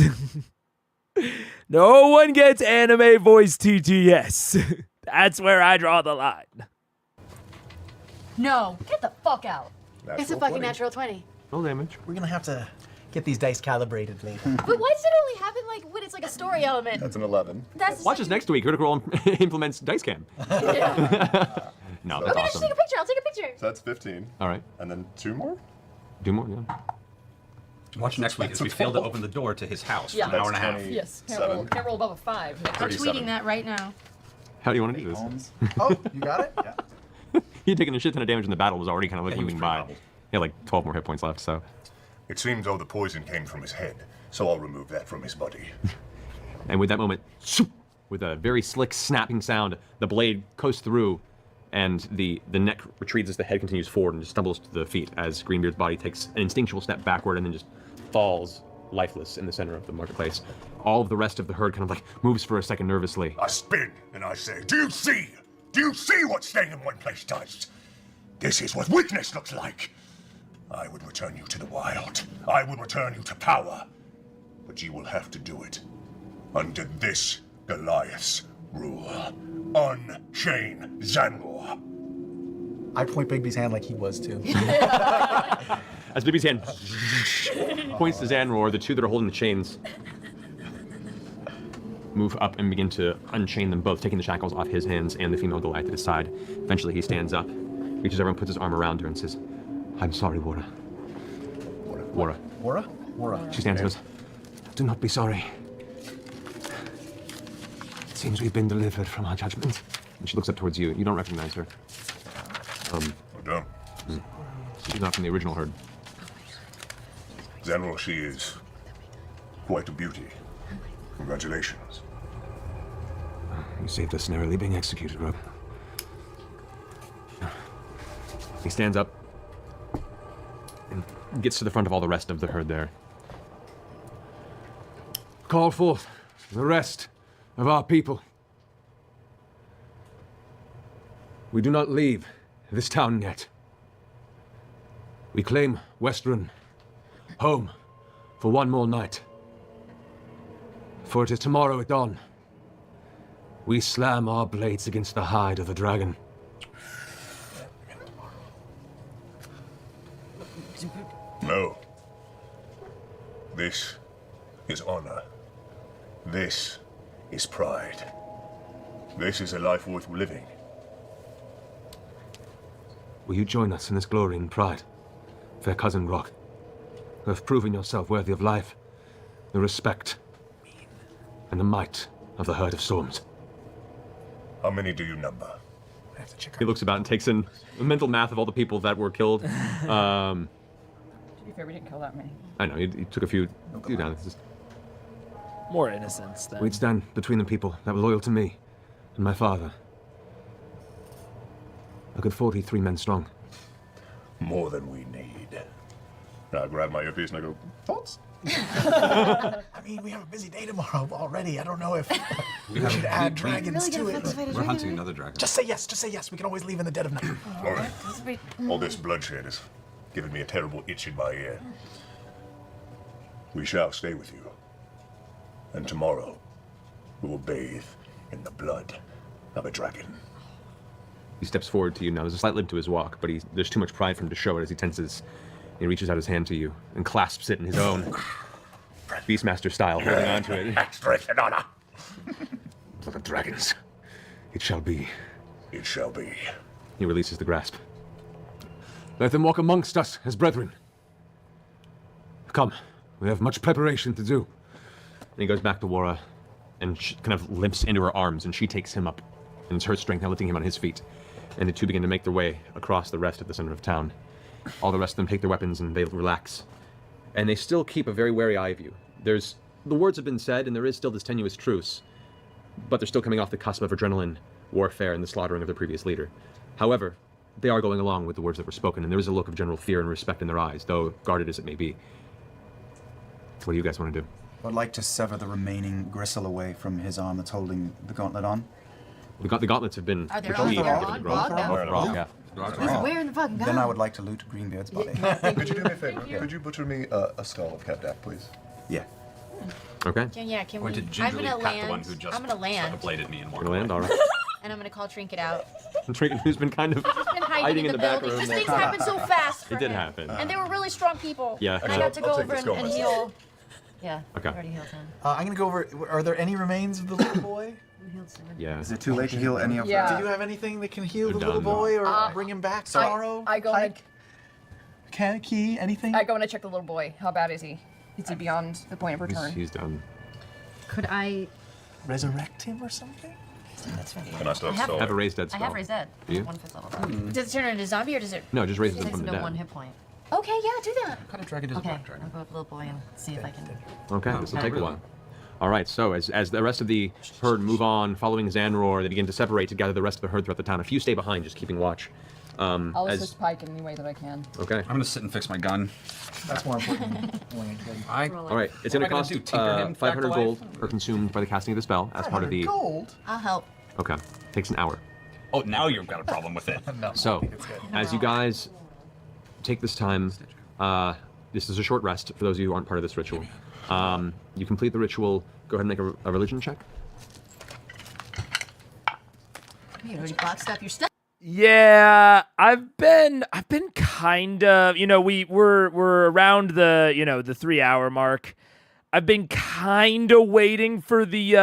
A: anime voice TTS. That's where I draw the line.
O: No, get the fuck out.
E: It's a fucking natural 20.
F: Roll damage.
G: We're gonna have to get these dice calibrated later.
E: But why does it only happen like when it's like a story element?
D: That's an 11.
E: That's
F: Watch us next week. Critical Role implements dice cam.
E: Yeah.
F: No,
E: Oh
F: that's
E: my gosh,
F: awesome.
E: take a picture. I'll take a picture.
D: So that's 15.
F: All right.
D: And then 2 more?
F: 2 more, yeah.
I: Watch next week as we fail to open the door to his house for an hour and a half.
K: Yes. Can't roll above a 5.
E: I'm tweeting that right now.
F: How do you want to do this?
G: Oh, you got it? Yeah.
F: He'd taken a shit ton of damage in the battle, was already kind of
D: he was
F: looking
D: pretty
F: by.
D: humbled.
F: He had like 12 more hit points left, so.
D: It seems all the poison came from his head, so I'll remove that from his body.
F: And with that moment, swoop, with a very slick snapping sound, the blade goes through, and the neck retreats as the head continues forward and just stumbles to the feet as Greenbeard's body takes an instinctual step backward and then just falls lifeless in the center of the marketplace. All of the rest of the herd kind of like moves for a second nervously.
D: I spin and I say, do you see? Do you see what staying in one place does? This is what weakness looks like. I would return you to the wild. I would return you to power. But you will have to do it under this Goliath's rule. Unchain Zanror.
G: I point Bigby's hand like he was too.
F: As Bibby's hand points to Zanror, the two that are holding the chains move up and begin to unchain them both, taking the shackles off his hands and the female Goliath at his side. Eventually he stands up, reaches over and puts his arm around her and says, I'm sorry, Wara. Wara.
G: Wara? Wara.
F: She stands and goes, do not be sorry. It seems we've been delivered from our judgment. And she looks up towards you. You don't recognize her.
D: I don't.
F: She's not from the original herd.
D: Zanror, she is quite a beauty. Congratulations.
J: You saved us narrowly being executed, Rob.
F: He stands up and gets to the front of all the rest of the herd there.
J: Call forth the rest of our people. We do not leave this town yet. We claim Westruun home for one more night. For it is tomorrow at dawn. We slam our blades against the hide of the dragon.
D: No. This is honor. This is pride. This is a life worth living.
J: Will you join us in this glory and pride, fair cousin Grog, who have proven yourself worthy of life, the respect, and the might of the Herd of Storms?
D: How many do you number?
F: He looks about and takes in a mental math of all the people that were killed.
K: To be fair, we didn't kill that many.
F: I know, he took a few down. It's just,
A: More innocence than.
J: We'd stand between the people that were loyal to me and my father. A good 43 men strong.
D: More than we need. And I grab my earpiece and I go, thoughts?
G: I mean, we have a busy day tomorrow already. I don't know if we should add dragons to it.
I: We're hunting another dragon.
G: Just say yes, just say yes. We can always leave in the dead of night.
D: All right. All this bloodshed is giving me a terrible itch in my ear. We shall stay with you. And tomorrow, we will bathe in the blood of a dragon.
F: he steps forward to you now. There's a slight limp to his walk, but there's too much pride for him to show it as he tenses. He reaches out his hand to you and clasps it in his own, Beastmaster style, holding on to it.
D: Strength and honor.
J: For the dragons, it shall be.
D: It shall be.
F: He releases the grasp.
J: Let them walk amongst us as brethren. Come, we have much preparation to do.
F: And he goes back to Wara and kind of limps into her arms, and she takes him up. And it's her strength now lifting him on his feet. And the two begin to make their way across the rest of the center of town. All the rest of them take their weapons and they relax. And they still keep a very wary eye of you. The words have been said, and there is still this tenuous truce, but they're still coming off the cusp of adrenaline, warfare, and the slaughtering of their previous leader. However, they are going along with the words that were spoken, and there is a look of general fear and respect in their eyes, though guarded as it may be. What do you guys want to do?
B: I'd like to sever the remaining gristle away from his arm that's holding the gauntlet on.
F: The gauntlets have been
E: Are they
F: retrieved.
E: all
F: from the
E: Grog now?
F: Grog, yeah.
E: Where in the fucking
B: Then I would like to loot Greenbeard's body.
D: Could you do me a favor? Could you butcher me a skull of Kevdak, please?
B: Yeah.
F: Okay.
E: Can we?
I: Or to
E: I'm
I: gingerly
E: gonna
I: pat
E: land.
I: the one who just
E: I'm gonna land.
I: stuck a blade at me and walk
F: You're gonna land, all right.
E: And I'm gonna call Trinket out.
F: And Trinket, who's been kind of
E: He's been hiding in the
F: back
E: building.
F: room
E: These
F: there.
E: things happen so fast for
F: It did
E: him.
F: happen.
E: And they were really strong people.
F: Yeah.
E: And I got to go over and heal.
O: Yeah.
F: Okay.
O: I already healed him.
G: I'm gonna go over. Are there any remains of the little boy?
F: Yeah.
B: Is it too late to heal any of
G: Do
B: that?
G: you have anything that can heal the
F: They're
G: little
F: done.
G: boy or bring him back tomorrow?
L: I go and
G: Key, anything?
L: I go and I check the little boy. How bad is he? Is he beyond the point of return?
F: He's done.
O: Could I
G: resurrect him or something?
O: That's right.
D: And I still
O: I have,
F: Have a raised dead
O: I
F: spell.
O: have raised dead.
F: Do you?
O: 1/5 level. Does it turn into a zombie or does it?
F: No, it just raises
O: it
F: him from
O: takes
F: the
O: him to
F: dead.
O: 1 hit point. Okay, yeah, do that.
I: What kind of dragon is
O: Okay,
I: a black dragon?
O: I'll go with little boy and see if I can.
F: Okay, this will take a while. All right, so as the rest of the herd move on, following Xanror, they begin to separate to gather the rest of the herd throughout the town. A few stay behind, just keeping watch.
L: I'll assist Pike in any way that I can.
F: Okay.
I: I'm gonna sit and fix my gun.
G: That's more important.
F: All right, it's going to cost 500 gold are consumed by the casting of the spell as part of the.
G: Gold.
O: I'll help.
F: Okay, takes an hour.
I: Oh, now you've got a problem with it.
G: No.
F: So, as you guys take this time, this is a short rest for those of you who aren't part of this ritual. You complete the ritual. Go ahead and make a religion check.
O: You already boxed up your stuff.
A: Yeah, I've been kind of, we're around the, the 3 hour mark. I've been kind of waiting for the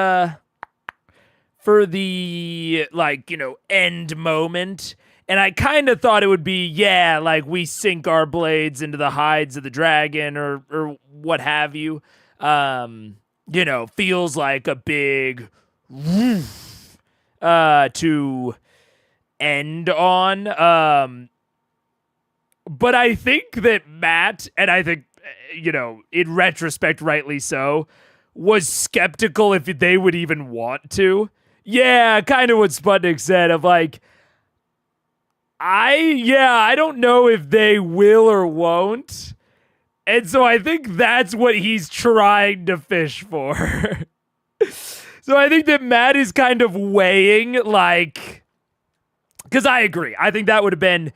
A: end moment. And I kind of thought it would be, we sink our blades into the hides of the dragon or what have you. Feels like a big to end on. But I think that Matt, and I think, in retrospect, rightly so, was skeptical if they would even want to. Yeah, kind of what Sputnik said of like, I don't know if they will or won't. And so I think that's what he's trying to fish for. So I think that Matt is kind of weighing, because I agree. I think that would have been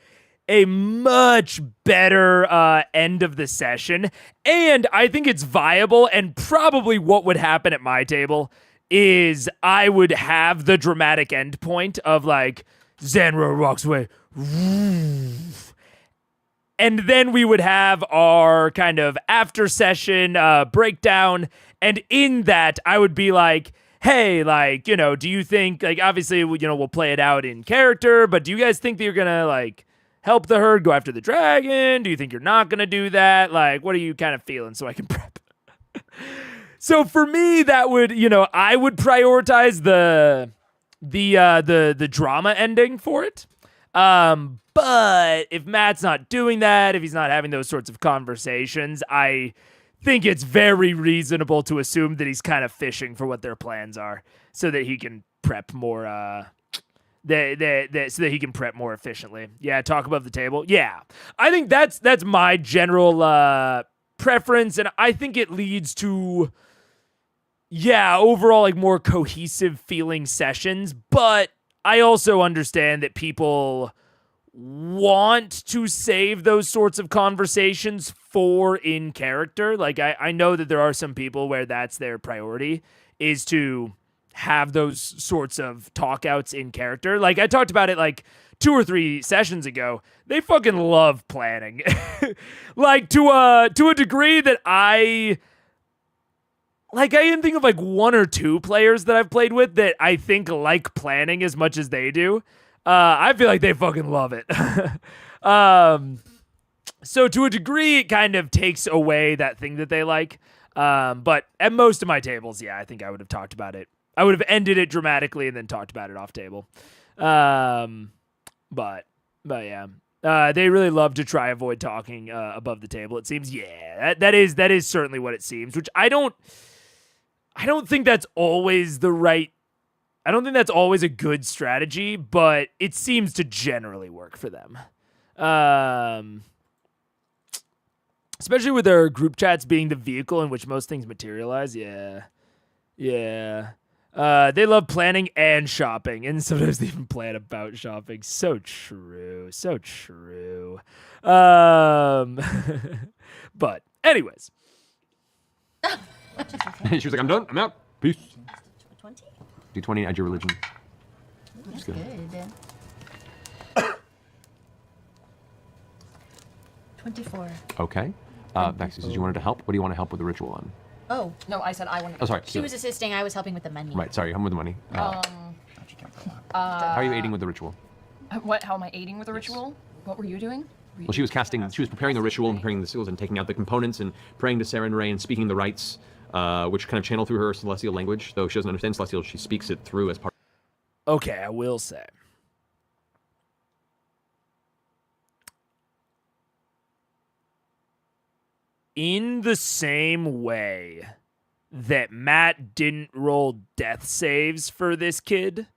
A: a much better end of the session. And I think it's viable, and probably what would happen at my table is I would have the dramatic end point of Xanror walks away. And then we would have our kind of after session breakdown. And in that, I would be like, hey, do you think, obviously, we'll play it out in character, but do you guys think that you're going to, help the herd go after the dragon? Do you think you're not going to do that? What are you kind of feeling so I can prep? So for me, that would, I would prioritize the drama ending for it. But if Matt's not doing that, if he's not having those sorts of conversations, I think it's very reasonable to assume that he's kind of fishing for what their plans are, so that he can prep more. So that he can prep more efficiently. Yeah, talk above the table. Yeah, I think that's my general preference, and I think it leads to overall more cohesive feeling sessions. But I also understand that people want to save those sorts of conversations for in character. I know that there are some people where that's their priority, is to have those sorts of talk outs in character. I talked about it 2 or 3 sessions ago. They fucking love planning. To a degree that I can think of 1 or 2 players that I've played with that I think like planning as much as they do. I feel like they fucking love it. So to a degree, it kind of takes away that thing that they like. But at most of my tables, I think I would have talked about it. I would have ended it dramatically and then talked about it off table. But yeah. They really love to try avoid talking above the table. It seems, that is certainly what it seems. Which I don't think that's always the right. I don't think that's always a good strategy, but it seems to generally work for them. Especially with their group chats being the vehicle in which most things materialize. Yeah. They love planning and shopping, and sometimes they even plan about shopping. So true. But anyways.
F: She was like, I'm done. I'm out. Peace.
O: 20?
F: D20, add your religion.
O: That's good. 24.
F: Okay. Vexus, you wanted to help? What do you want to help with the ritual on?
O: Oh.
K: No, I said I wanted.
F: Oh, sorry.
O: She was assisting. I was helping with the menu.
F: Right, sorry, I'm with the money. How are you aiding with the ritual?
K: What? How am I aiding with the ritual? What were you doing?
F: Well, she was preparing the ritual and preparing the seals and taking out the components and praying to Sarah and Ray and speaking the rites, which kind of channel through her celestial language. Though she doesn't understand celestial, she speaks it through as part.
A: Okay, I will say. In the same way that Matt didn't roll death saves for this kid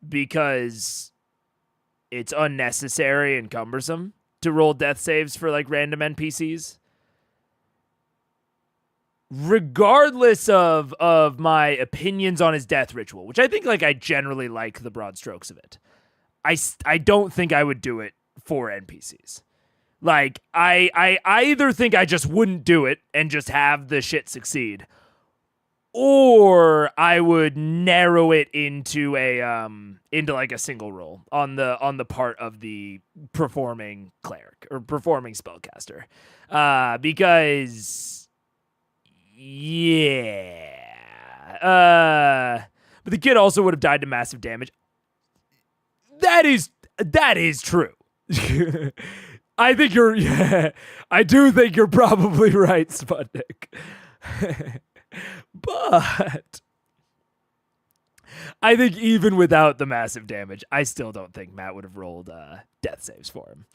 A: because it's unnecessary and cumbersome to roll death saves for like random NPCs. Regardless of my opinions on his death ritual, which I think like I generally like the broad strokes of it, I don't think I would do it for NPCs. Like, I either think I just wouldn't do it and just have the shit succeed, or I would narrow it into like a single roll on the part of the performing cleric or performing spellcaster, because but the kid also would have died to massive damage. That is true. I think I do think you're probably right, Sputnik. But I think even without the massive damage, I still don't think Matt would have rolled death saves for him.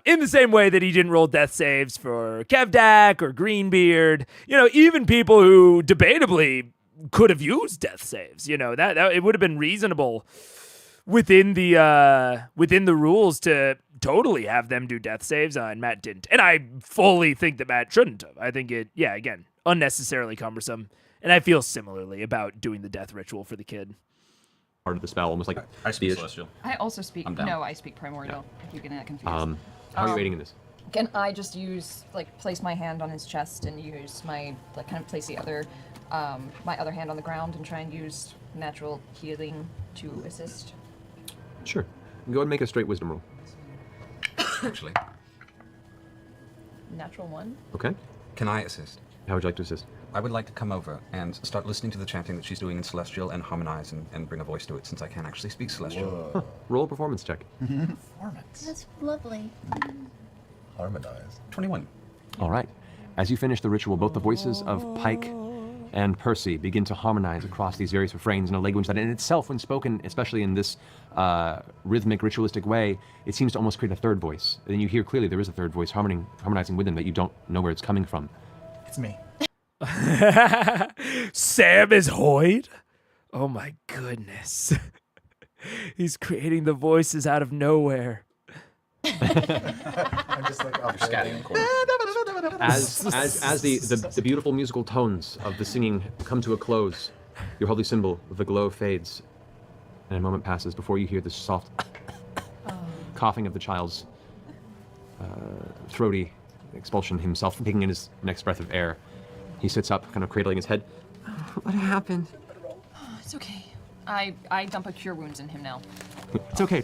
A: In the same way that he didn't roll death saves for Kevdak or Greenbeard, even people who debatably could have used death saves, that it would have been reasonable within the rules to totally have them do death saves, and Matt didn't. And I fully think that Matt shouldn't have. I think it, again, unnecessarily cumbersome. And I feel similarly about doing the death ritual for the kid.
F: Part of the spell, almost like
I: I speak Celestial.
K: I also speak.
I: I'm down.
K: No, I speak Primordial. If you're getting that confused.
F: How are you aiding in this?
K: Can I just place my hand on his chest and use kind of place the other, my other hand on the ground and try and use natural healing to assist?
F: Sure. Go ahead and make a straight wisdom roll.
I: Actually.
K: Natural 1.
F: Okay.
I: Can I assist?
F: How would you like to assist?
I: I would like to come over and start listening to the chanting that she's doing in Celestial and harmonize and bring a voice to it, since I can't actually speak Celestial.
F: Huh. Roll a performance check.
I: Performance.
O: That's lovely.
N: Harmonize.
I: 21.
F: All right. As you finish the ritual, both the voices of Pike and Percy begin to harmonize across these various refrains in a language that in itself, when spoken, especially in this rhythmic, ritualistic way, it seems to almost create a third voice. And then you hear clearly there is a third voice harmonizing with them that you don't know where it's coming from.
G: It's me.
A: Sam is Hoyd? Oh my goodness. He's creating the voices out of nowhere.
N: I'm just like, oh,
I: scatting.
F: As the beautiful musical tones of the singing come to a close, your holy symbol of the glow fades, and a moment passes before you hear the soft coughing of the child's throaty expulsion, himself taking in his next breath of air. He sits up, kind of cradling his head. What happened?
K: Oh, it's okay. I dump a Cure Wounds in him now.
F: It's okay.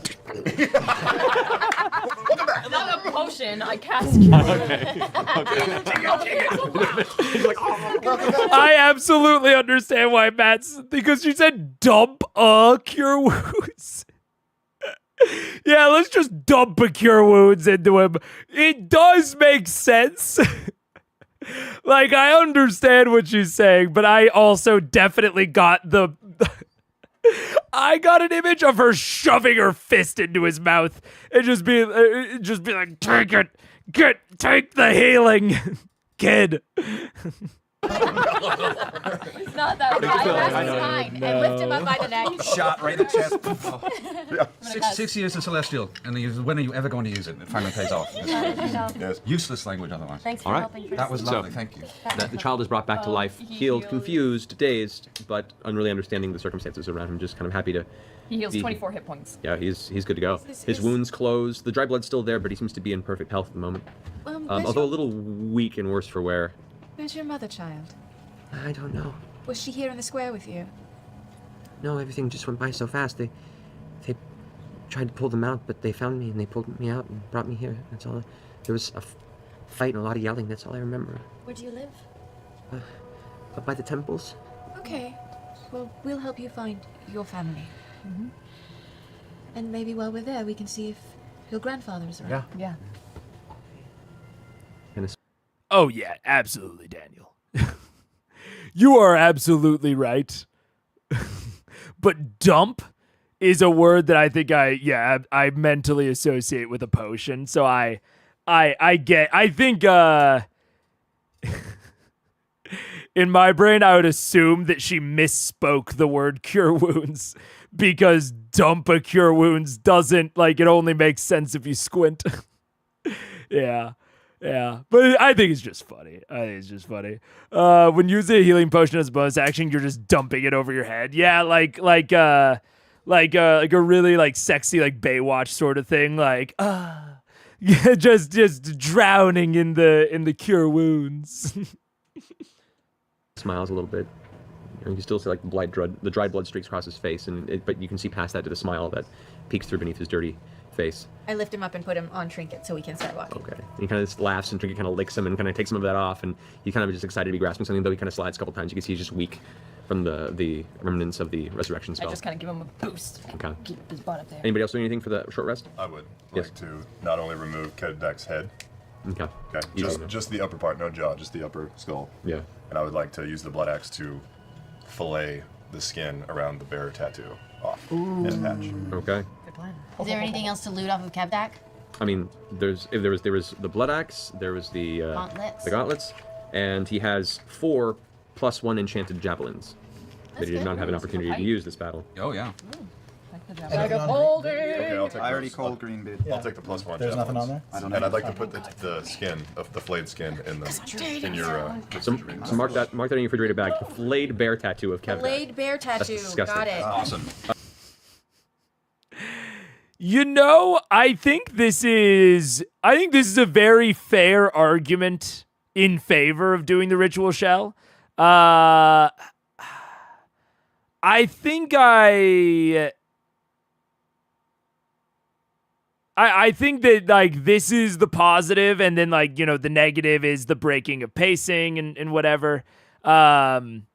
K: Not a potion, I cast Cure
A: I absolutely understand why because you said dump a Cure Wounds. Yeah, let's just dump a Cure Wounds into him. It does make sense. Like, I understand what she's saying, but I also definitely got I got an image of her shoving her fist into his mouth and just be like, take it, take the healing, kid.
E: It's not that bad. That's fine. And lift him up by the neck.
I: Shot right in the chest. Oh. 6 years of Celestial, and when are you ever going to use it? It finally pays off. Yes. Useless language otherwise.
O: Thanks for
F: All right.
O: helping.
I: That was lovely, thank you.
F: The child is brought back to life, healed, confused, dazed, but unreally understanding the circumstances around him, just kind of happy to...
K: He heals 24 hit points.
F: Yeah, he's good to go. His wounds closed. The dry blood's still there, but he seems to be in perfect health at the moment. Although a little weak and worse for wear.
O: Where's your mother, child?
P: I don't know.
O: Was she here in the square with you?
P: No, everything just went by so fast. They tried to pull them out, but they found me and they pulled me out and brought me here. That's all. There was a fight and a lot of yelling. That's all I remember.
O: Where do you live?
P: up by the temples.
O: Okay. Well, we'll help you find your family.
K: Mm-hmm.
O: And maybe while we're there, we can see if your grandfather is around.
K: Yeah.
A: Oh, yeah, absolutely, Daniel. You are absolutely right. But dump is a word that I think I mentally associate with a potion. So I think in my brain I would assume that she misspoke the word cure wounds because dump a cure wounds doesn't, like, it only makes sense if you squint. Yeah. Yeah, but I think it's just funny. When you use a healing potion as a bonus action, you're just dumping it over your head. Yeah, like a really like sexy like Baywatch sort of thing. Like yeah, just drowning in the cure wounds.
F: Smiles a little bit. You can still see like the dried blood streaks across his face, but you can see past that to the smile that peeks through beneath his dirty face.
E: I lift him up and put him on Trinket so we can start walking.
F: Okay. And he kind of just laughs, and Trinket kind of licks him and kind of takes some of that off, and he kind of just excited to be grasping something, though he kind of slides a couple times. You can see he's just weak from the remnants of the resurrection spell.
L: I just kind of give him a boost.
F: Okay.
L: Keep his butt up there.
F: Anybody else doing anything for the short rest?
D: I would
F: Yes.
D: like to not only remove Kevdak's head.
F: Okay.
D: Okay. Just the upper part, no jaw, just the upper skull.
F: Yeah.
D: And I would like to use the blood axe to fillet the skin around the bear tattoo off in a patch.
F: Okay.
E: Good plan. Is there anything else to loot off of Kevdak?
F: I mean, there was the blood axe, there was the gauntlets, and he has 4 +1 enchanted javelins that he did not have an opportunity to use this battle.
I: Oh yeah.
L: Bag of holding.
D: Okay, I'll take
B: I already
D: those.
B: called green beard.
D: I'll take the +1.
G: There's nothing on
D: javelins.
G: there?
B: I don't
D: And
B: know.
D: I'd like to put the skin of the flayed skin in your
F: So mark that in your refrigerator bag. The flayed bear tattoo of Kevdak.
E: Flayed bear tattoo.
F: disgusting.
E: Got it.
I: Awesome.
A: You know, I think this is a very fair argument in favor of doing the ritual shell. I think that, like, this is the positive, and then, like, you know, the negative is the breaking of pacing and whatever. And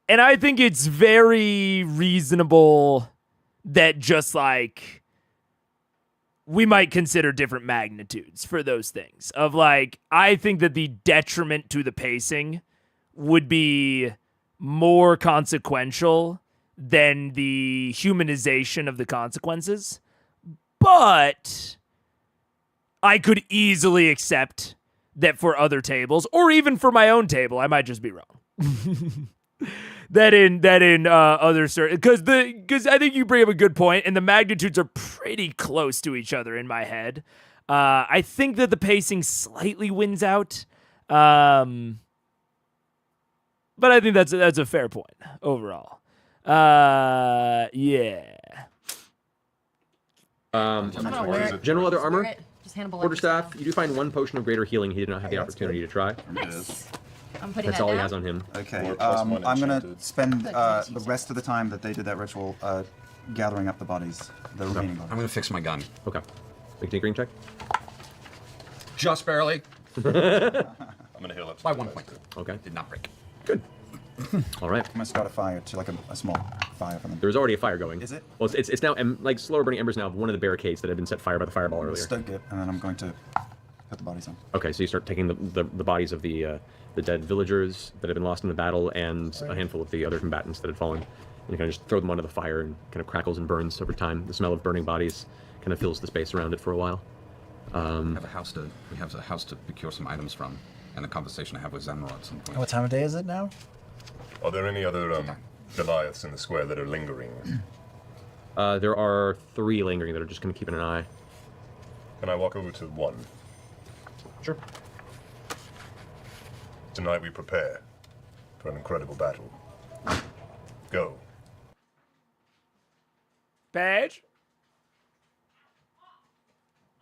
A: I think it's very reasonable that just, like, we might consider different magnitudes for those things. Of, like, I think that the detriment to the pacing would be more consequential than the humanization of the consequences. But I could easily accept that for other tables, or even for my own table, I might just be wrong. that in other certain, because I think you bring up a good point, and the magnitudes are pretty close to each other in my head. I think that the pacing slightly wins out. But I think that's a fair point overall. Yeah.
F: General other armor.
E: Just Hannibal.
F: Quarterstaff. You do find 1 potion of greater healing he did not have the opportunity to try.
E: Nice. I'm putting
F: That's
E: that
F: all he
E: down.
F: has on him.
B: Okay,
D: Or +1
B: I'm gonna
D: enchanted.
B: spend the rest of the time that they did that ritual gathering up the bodies, the remaining bodies.
I: I'm gonna fix my gun.
F: Okay. Make a tinkering check.
I: Just barely.
D: I'm gonna heal up
I: By 1 point.
F: Okay.
I: Did not break.
F: Good. All right.
B: I'm gonna start a fire to like a small fire for them.
F: There's already a fire going.
B: Is it?
F: Well, it's now like slower burning embers now of one of the barricades that had been set fire by the fireball earlier.
B: Stoke it, and then I'm going to put the bodies on.
F: Okay, so you start taking the bodies of the dead villagers that had been lost in the battle and a handful of the other combatants that had fallen, and you kind of just throw them onto the fire and kind of crackles and burns over time. The smell of burning bodies kind of fills the space around it for a while.
I: We have a house to procure some items from, and a conversation I have with Zenra at some point.
G: What time of day is it now?
D: Are there any other Goliaths in the square that are lingering?
F: There are 3 lingering that are just going to keep an eye.
D: Can I walk over to one?
F: Sure.
D: Tonight we prepare for an incredible battle. Go.
A: Paige?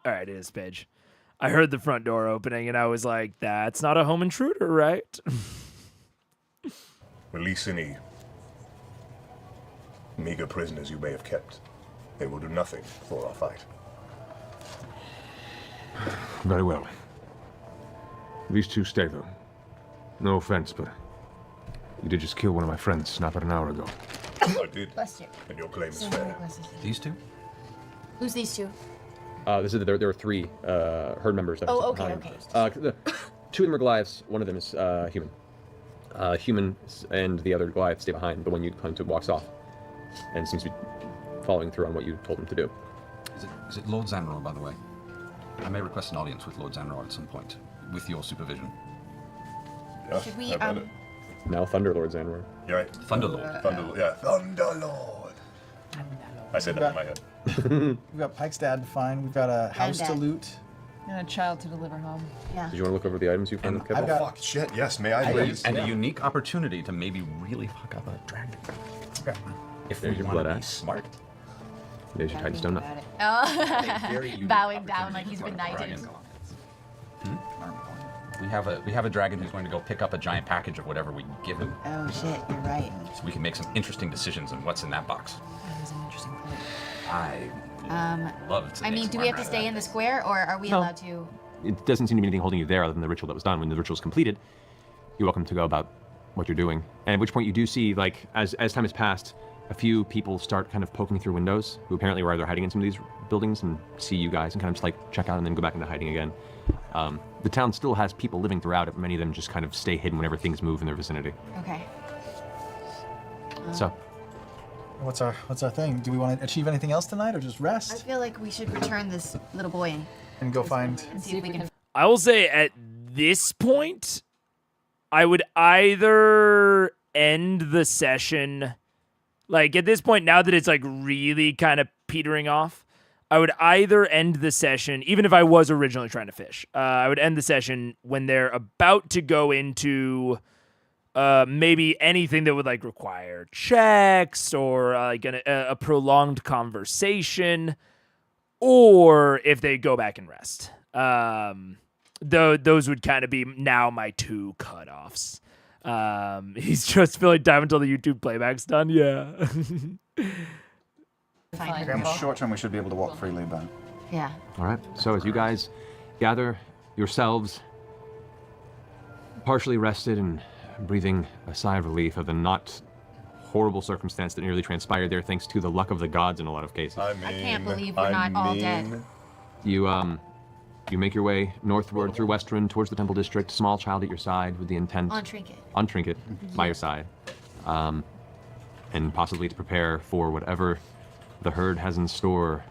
A: All right, it is Paige. I heard the front door opening, and I was like, that's not a home intruder, right?
D: Release any meager prisoners you may have kept. They will do nothing for our fight.
J: Very well. These 2 stay, though. No offense, but you did just kill one of my friends not but an hour ago.
D: I did.
E: Bless you.
D: And your claim is
E: So
D: fair.
E: many blessings.
I: These two?
E: Who's these two?
F: There are 3 herd members. That
E: Oh,
F: are
E: okay,
F: behind.
E: okay.
F: 2 of them are Goliaths. One of them is human. Human and the other Goliath stay behind. The one you hunt to walks off, and seems to be following through on what you told him to do.
I: Is it Lord Zanror, by the way? I may request an audience with Lord Zanror at some point, with your supervision.
D: Yeah,
E: Should we,
D: how about it?
F: Now Thunderlord Zanror.
D: You're right.
I: Thunderlord.
D: Thunderlord. Yeah. Thunderlord. I said that in my head.
G: We've got Pike's dad to find. We've got a house to
E: Dad.
G: loot.
L: And a child to deliver home.
E: Yeah.
F: Did you want to look over the items you found?
G: I've got
D: Fuck, shit, yes, may I please?
I: And a unique opportunity to maybe really fuck up a dragon.
G: Okay.
I: If
F: There's
I: we
F: your
I: want to
F: blood
I: be
F: axe.
I: smart.
F: There's your tight stone up.
E: Oh.
I: Very unique
E: Bowing down
I: opportunity
E: like he's
I: to
E: been
I: run a
E: knighted.
I: dragon. We have a dragon who's going to go pick up a giant package of whatever we give him,
E: Oh shit, you're right.
I: so we can make some interesting decisions on what's in that box.
E: That was an interesting point.
I: I love to.
E: I
I: make
E: mean,
I: some
E: do we have
I: armor
E: to
I: out
E: stay
I: of
E: in the
I: that.
E: square, or are we
F: No.
E: allowed to?
F: It doesn't seem to be anything holding you there other than the ritual that was done. When the ritual is completed, you're welcome to go about what you're doing. And at which point you do see, like, as time has passed, a few people start kind of poking through windows, who apparently were either hiding in some of these buildings and see you guys and kind of just like check out and then go back into hiding again. The town still has people living throughout it. Many of them just kind of stay hidden whenever things move in their vicinity.
E: Okay.
F: So,
G: What's our thing? Do we want to achieve anything else tonight, or just
E: I
G: rest
E: feel like we should return this little boy
G: and go find?
E: and see if we can.
A: I will say at this point, I would either end the session, like at this point, now that it's like really kind of petering off, I would either end the session, even if I was originally trying to fish, I would end the session when they're about to go into maybe anything that would like require checks or like a prolonged conversation, or if they go back and rest. Though those would kind of be now my 2 cutoffs. He's just filling time until the YouTube playback's done. Yeah.
E: Fine.
B: In the short term, we should be able to walk freely, but
E: Yeah.
F: all right. So as you guys gather yourselves, partially rested and breathing a sigh of relief of the not horrible circumstance that nearly transpired there, thanks to the luck of the gods in a lot of cases.
D: I mean,
E: I can't believe we're not all dead.
F: You make your way northward through Westruun towards the Temple District, small child at your side with the intent...
E: On Trinket.
F: On Trinket, by your side. And possibly to prepare for whatever the herd has in store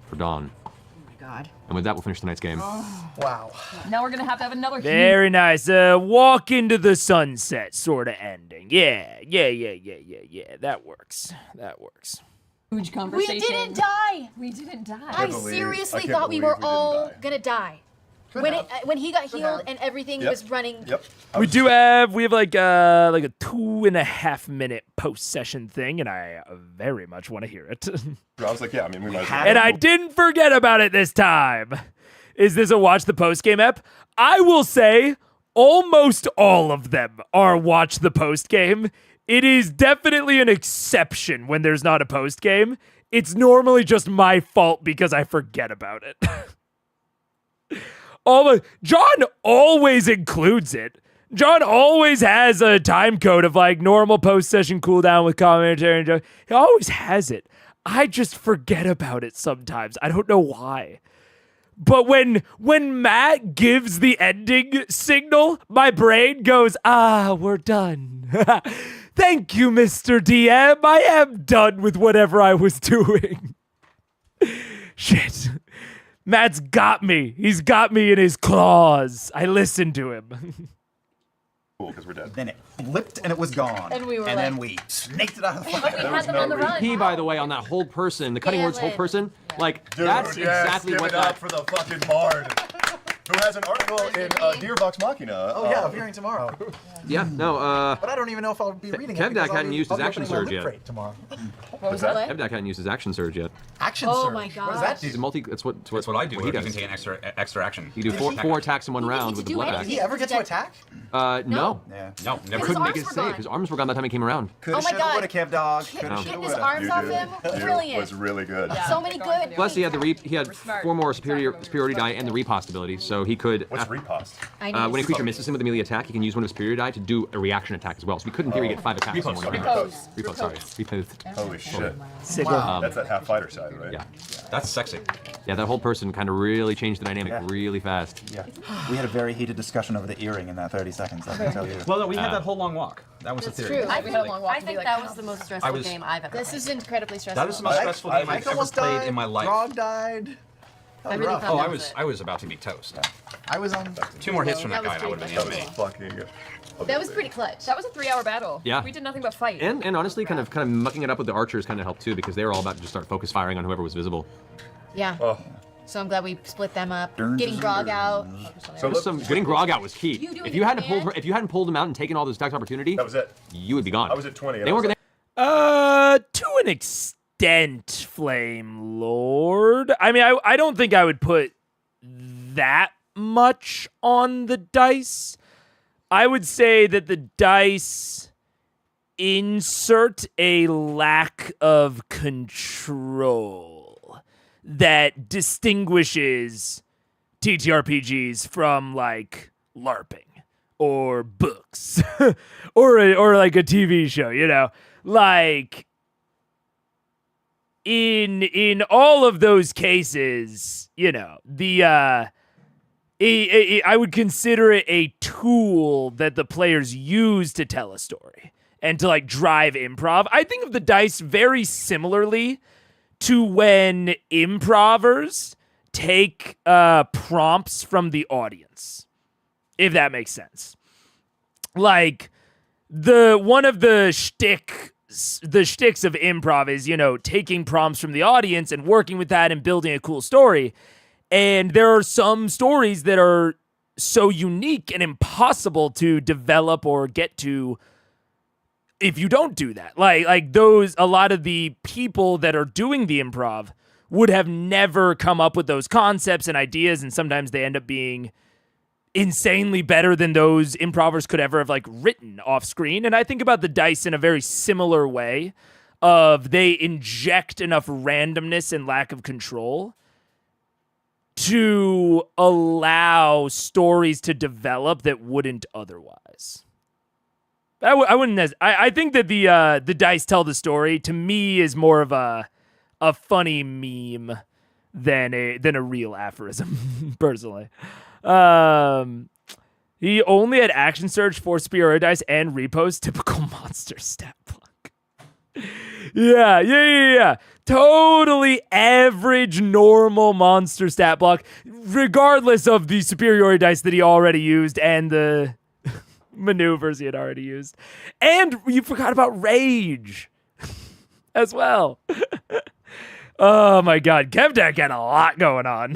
F: for dawn.
E: Oh my god.
F: And with that, we'll finish tonight's game.
G: Wow.
L: Now we're gonna have another huge
A: Very nice. Walk into the sunset sort of ending. Yeah. That works.
L: conversation.
E: We didn't die.
L: We didn't die.
E: I seriously thought we were all gonna die. When he got healed and everything was running.
D: Yep.
A: We have like a 2.5 minute post session thing, and I very much want to hear it.
D: I was like, yeah, I mean, we might as well.
A: And I didn't forget about it this time. Is this a watch the post game ep? I will say almost all of them are watch the post game. It is definitely an exception when there's not a post game. It's normally just my fault because I forget about it. John always includes it. John always has a time code of like normal post session cooldown with commentary and joke. He always has it. I just forget about it sometimes. I don't know why. But when Matt gives the ending signal, my brain goes, we're done. Thank you, Mr. DM. I am done with whatever I was doing. Shit. Matt's got me. He's got me in his claws. I listened to him.
D: Cool, because we're dead.
B: then it flipped and it was gone.
E: And we were
B: then
E: like-
B: we snaked it out of the fire.
E: We had them on the run.
F: He, by the way, on that hold person, the cutting words hold person, like,
D: Dude,
F: that's
D: yes,
F: exactly
D: give
F: what
D: it up for the fucking bard. Who has an article in Dear Vox Machina.
G: Oh yeah, appearing tomorrow.
F: Yeah, no,
G: But I don't even know if I'll be reading it.
F: Kevdak
G: because
F: hadn't used his
G: I'll be
F: action
G: opening my
F: surge
G: loot
F: yet.
G: crate tomorrow.
E: What was that?
F: Kevdak hadn't used his action surge yet.
G: Action
E: Oh
G: surge.
E: my
G: What does that
F: It's
G: do?
F: a multi. That's what
I: I do.
F: He
I: You
F: does.
I: can take an extra action.
F: You do four attacks in one round with the blood
G: Did
F: axe.
G: he ever get to attack?
F: No.
B: Yeah.
I: No, never.
F: Couldn't make
E: arms
F: his
E: were
F: save.
E: gone.
F: His arms were gone by the time he came around.
B: Coulda,
E: Oh my
B: shoulda,
E: God.
B: woulda, Kevdog. Coulda,
E: Getting
B: shoulda,
E: his
B: woulda.
E: arms off him, brilliant.
D: was really good.
E: So many good.
F: Plus, he had the he had
L: We're smart.
F: 4 more
L: Exactly what we were
F: superiority die and the repost ability. So So he could.
D: What's riposte?
F: When a creature misses him with a melee attack, he can use one of his superior die to do a reaction attack as well. So he could, in theory, get 5 attacks.
D: Riposte.
F: in one round. Riposte, sorry. Riposte.
D: Holy shit.
F: Wow.
D: That's that half fighter side, right?
F: Yeah.
I: That's sexy.
F: Yeah, that whole person kind of really changed the dynamic really fast.
B: Yeah. We had a very heated discussion over the earring in that 30 seconds, I can tell you.
I: Well, no, we had that whole long walk. That was the theory.
E: True.
L: I think, I think
E: that was the most stressful
I: was-
E: game I've ever played. This is incredibly stressful.
I: That is the most stressful game I've ever
G: almost
I: played
G: died.
I: in my life.
G: Grog died.
E: I really thought
I: Oh,
E: that
I: I
E: was
I: was I was about to be toast.
G: I was on
I: 2 more hits from that
E: That
I: guy,
E: was
I: and I would have been
E: pretty
I: enemy.
D: Fucking.
E: That was pretty clutch.
L: That was a 3-hour battle.
F: Yeah.
L: We did nothing but fight.
F: And honestly, kind of mucking it up with the archers kind of helped too, because they were all about to just start focus firing on whoever was visible.
E: Yeah. So I'm glad we split them up. Getting Grog out.
F: So getting Grog out was key.
E: You doing
F: If you hadn't
E: command?
F: pulled him out and taken all those attacks opportunity,
D: That was it.
F: you would be gone.
D: I was at 20.
F: They weren't gonna.
A: To an extent, Flame Lord. I mean, I don't think I would put that much on the dice. I would say that the dice insert a lack of control that distinguishes TTRPGs from like LARPing or books or like a TV show, you know? Like in all of those cases, you know, I would consider it a tool that the players use to tell a story and to like drive improv. I think of the dice very similarly to when improvers take prompts from the audience, if that makes sense. Like one of the shticks of improv is, you know, taking prompts from the audience and working with that and building a cool story. And there are some stories that are so unique and impossible to develop or get to if you don't do that. Like those, a lot of the people that are doing the improv would have never come up with those concepts and ideas, and sometimes they end up being insanely better than those improvers could ever have like written off screen. And I think about the dice in a very similar way of they inject enough randomness and lack of control to allow stories to develop that wouldn't otherwise. I wouldn't. I think that the dice tell the story to me is more of a funny meme than a real aphorism, personally. He only had action surge, 4 superior dice, and repos. Typical monster stat block. Yeah. Totally average, normal monster stat block, regardless of the superiority dice that he already used and the maneuvers he had already used. And you forgot about rage as well. Oh my god, Kevdak had a lot going on.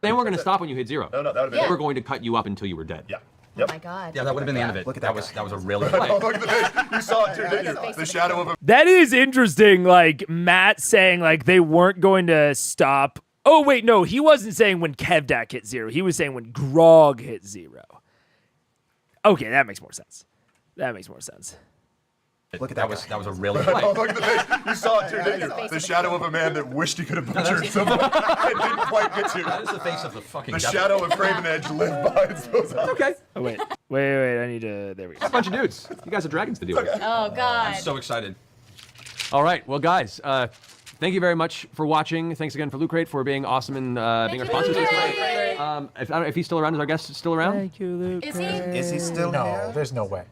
F: They weren't going to stop when you hit 0.
D: No, that would have been
F: They were going to cut you up until you were dead.
D: Yeah.
E: Oh my god.
I: Yeah, that would have been the end of it.
B: Look at
I: that
B: that
I: was a really
D: Oh, look at the face. You saw it too, didn't you? The shadow of a.
A: That is interesting, like Matt saying like they weren't going to stop. Oh wait, no, he wasn't saying when Kevdak hit 0. He was saying when Grog hit 0. Okay, that makes more sense.
B: Look at
I: that was a really
D: Oh, look at the face. You saw it too, didn't you? The shadow of a man that wished he could have butchered someone and didn't quite get to.
I: That is the face of the fucking
D: The
I: devil.
D: shadow of Craven Edge lived behind those eyes.
F: Okay.
A: Oh wait, I need to. There we go.
F: A bunch of dudes. You guys have dragons to deal with.
E: Oh god.
I: I'm so excited.
F: All right, well, guys, thank you very much for watching. Thanks again for Loot Crate for being awesome and being our sponsors. I don't know if he's still around. Is our guest still around?
A: Thank you, Luke.
B: Is he still
G: No,
B: here?
G: there's no way.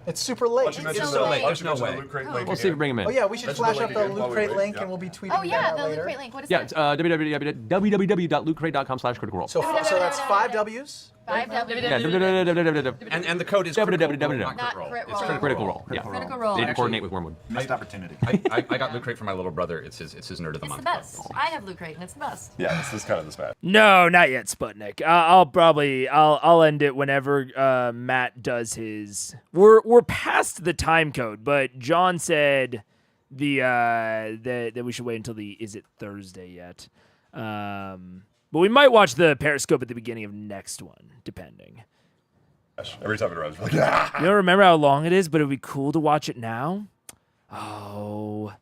G: It's super late.
I: It's so late. There's no way.
F: We'll see if we bring him in.
G: Oh yeah, we should
D: Mention
G: flash
D: the
G: up
D: link
G: the
D: again while
G: Loot
D: we
G: Crate
D: wait.
G: link,
D: Yeah.
G: and we'll be tweeting
E: Oh yeah,
G: that out
E: the Loot
G: later.
E: Crate link. What is
F: Yeah, it's
E: that?
F: www.lootcrate.com/critical
G: So that's 5 W's.
E: 5 W.
F: Yeah, www.
I: And the code is critical roll, not
E: Not
I: crit roll.
E: crit
I: It's
E: roll.
F: Critical Role. Yeah.
E: Critical Role.
F: They didn't coordinate with Wormwood.
B: Missed opportunity.
I: I got Loot Crate for my little brother. It's his nerd of the
E: It's the
I: month.
E: best. I have Loot Crate and it's the best.
D: Yeah, this is kind of the smash.
A: No, not yet, Sputnik. I'll end it whenever Matt does his. We're past the time code, but John said that we should wait until is it Thursday yet? But we might watch the Periscope at the beginning of next one, depending.
D: Every time it runs, we're like, ah!
A: You don't remember how long it is, but it'd be cool to watch it now. Oh,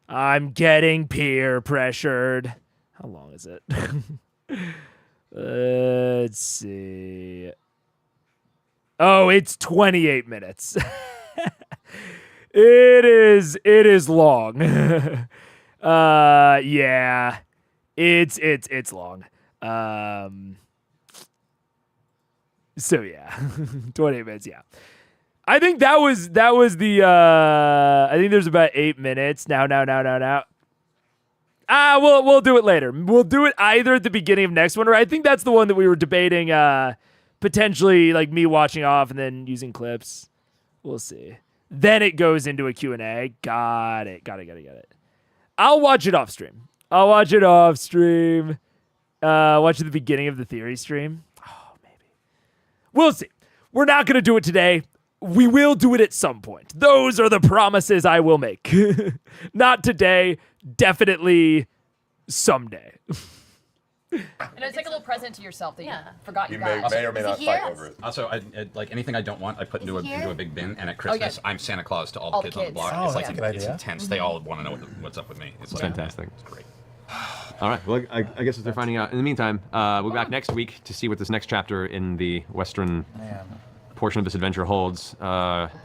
A: I'm getting peer pressured. How long is it? Let's see. Oh, it's 28 minutes. It is long. Yeah. It's long. So yeah. 28 minutes, yeah. I think that was the I think there's about 8 minutes. Now. We'll do it later. We'll do it either at the beginning of next one, or I think that's the one that we were debating potentially like me watching off and then using clips. We'll see. Then it goes into a Q&A. Got it. I'll watch it off stream. Watch at the beginning of the theory stream. Oh, maybe. We'll see. We're not going to do it today. We will do it at some point. Those are the promises I will make. Not today. Definitely someday.
K: And it's like a little present to yourself that you forgot you
N: You
K: got.
N: may or may not fight over it.
I: Also, like anything I don't want, I put into a big bin, and at
K: Oh,
I: Christmas, I'm Santa Claus to all the kids on the block.
G: Oh,
I: It's
G: that's
I: like
G: a good
I: it's
G: idea.
I: intense. They all want to know what's up with me. It's like,
F: fantastic.
I: It's great.
F: All right. Well, I guess as they're finding out. In the meantime, we'll be back next week to see what this next chapter in the western portion of this adventure holds.
G: We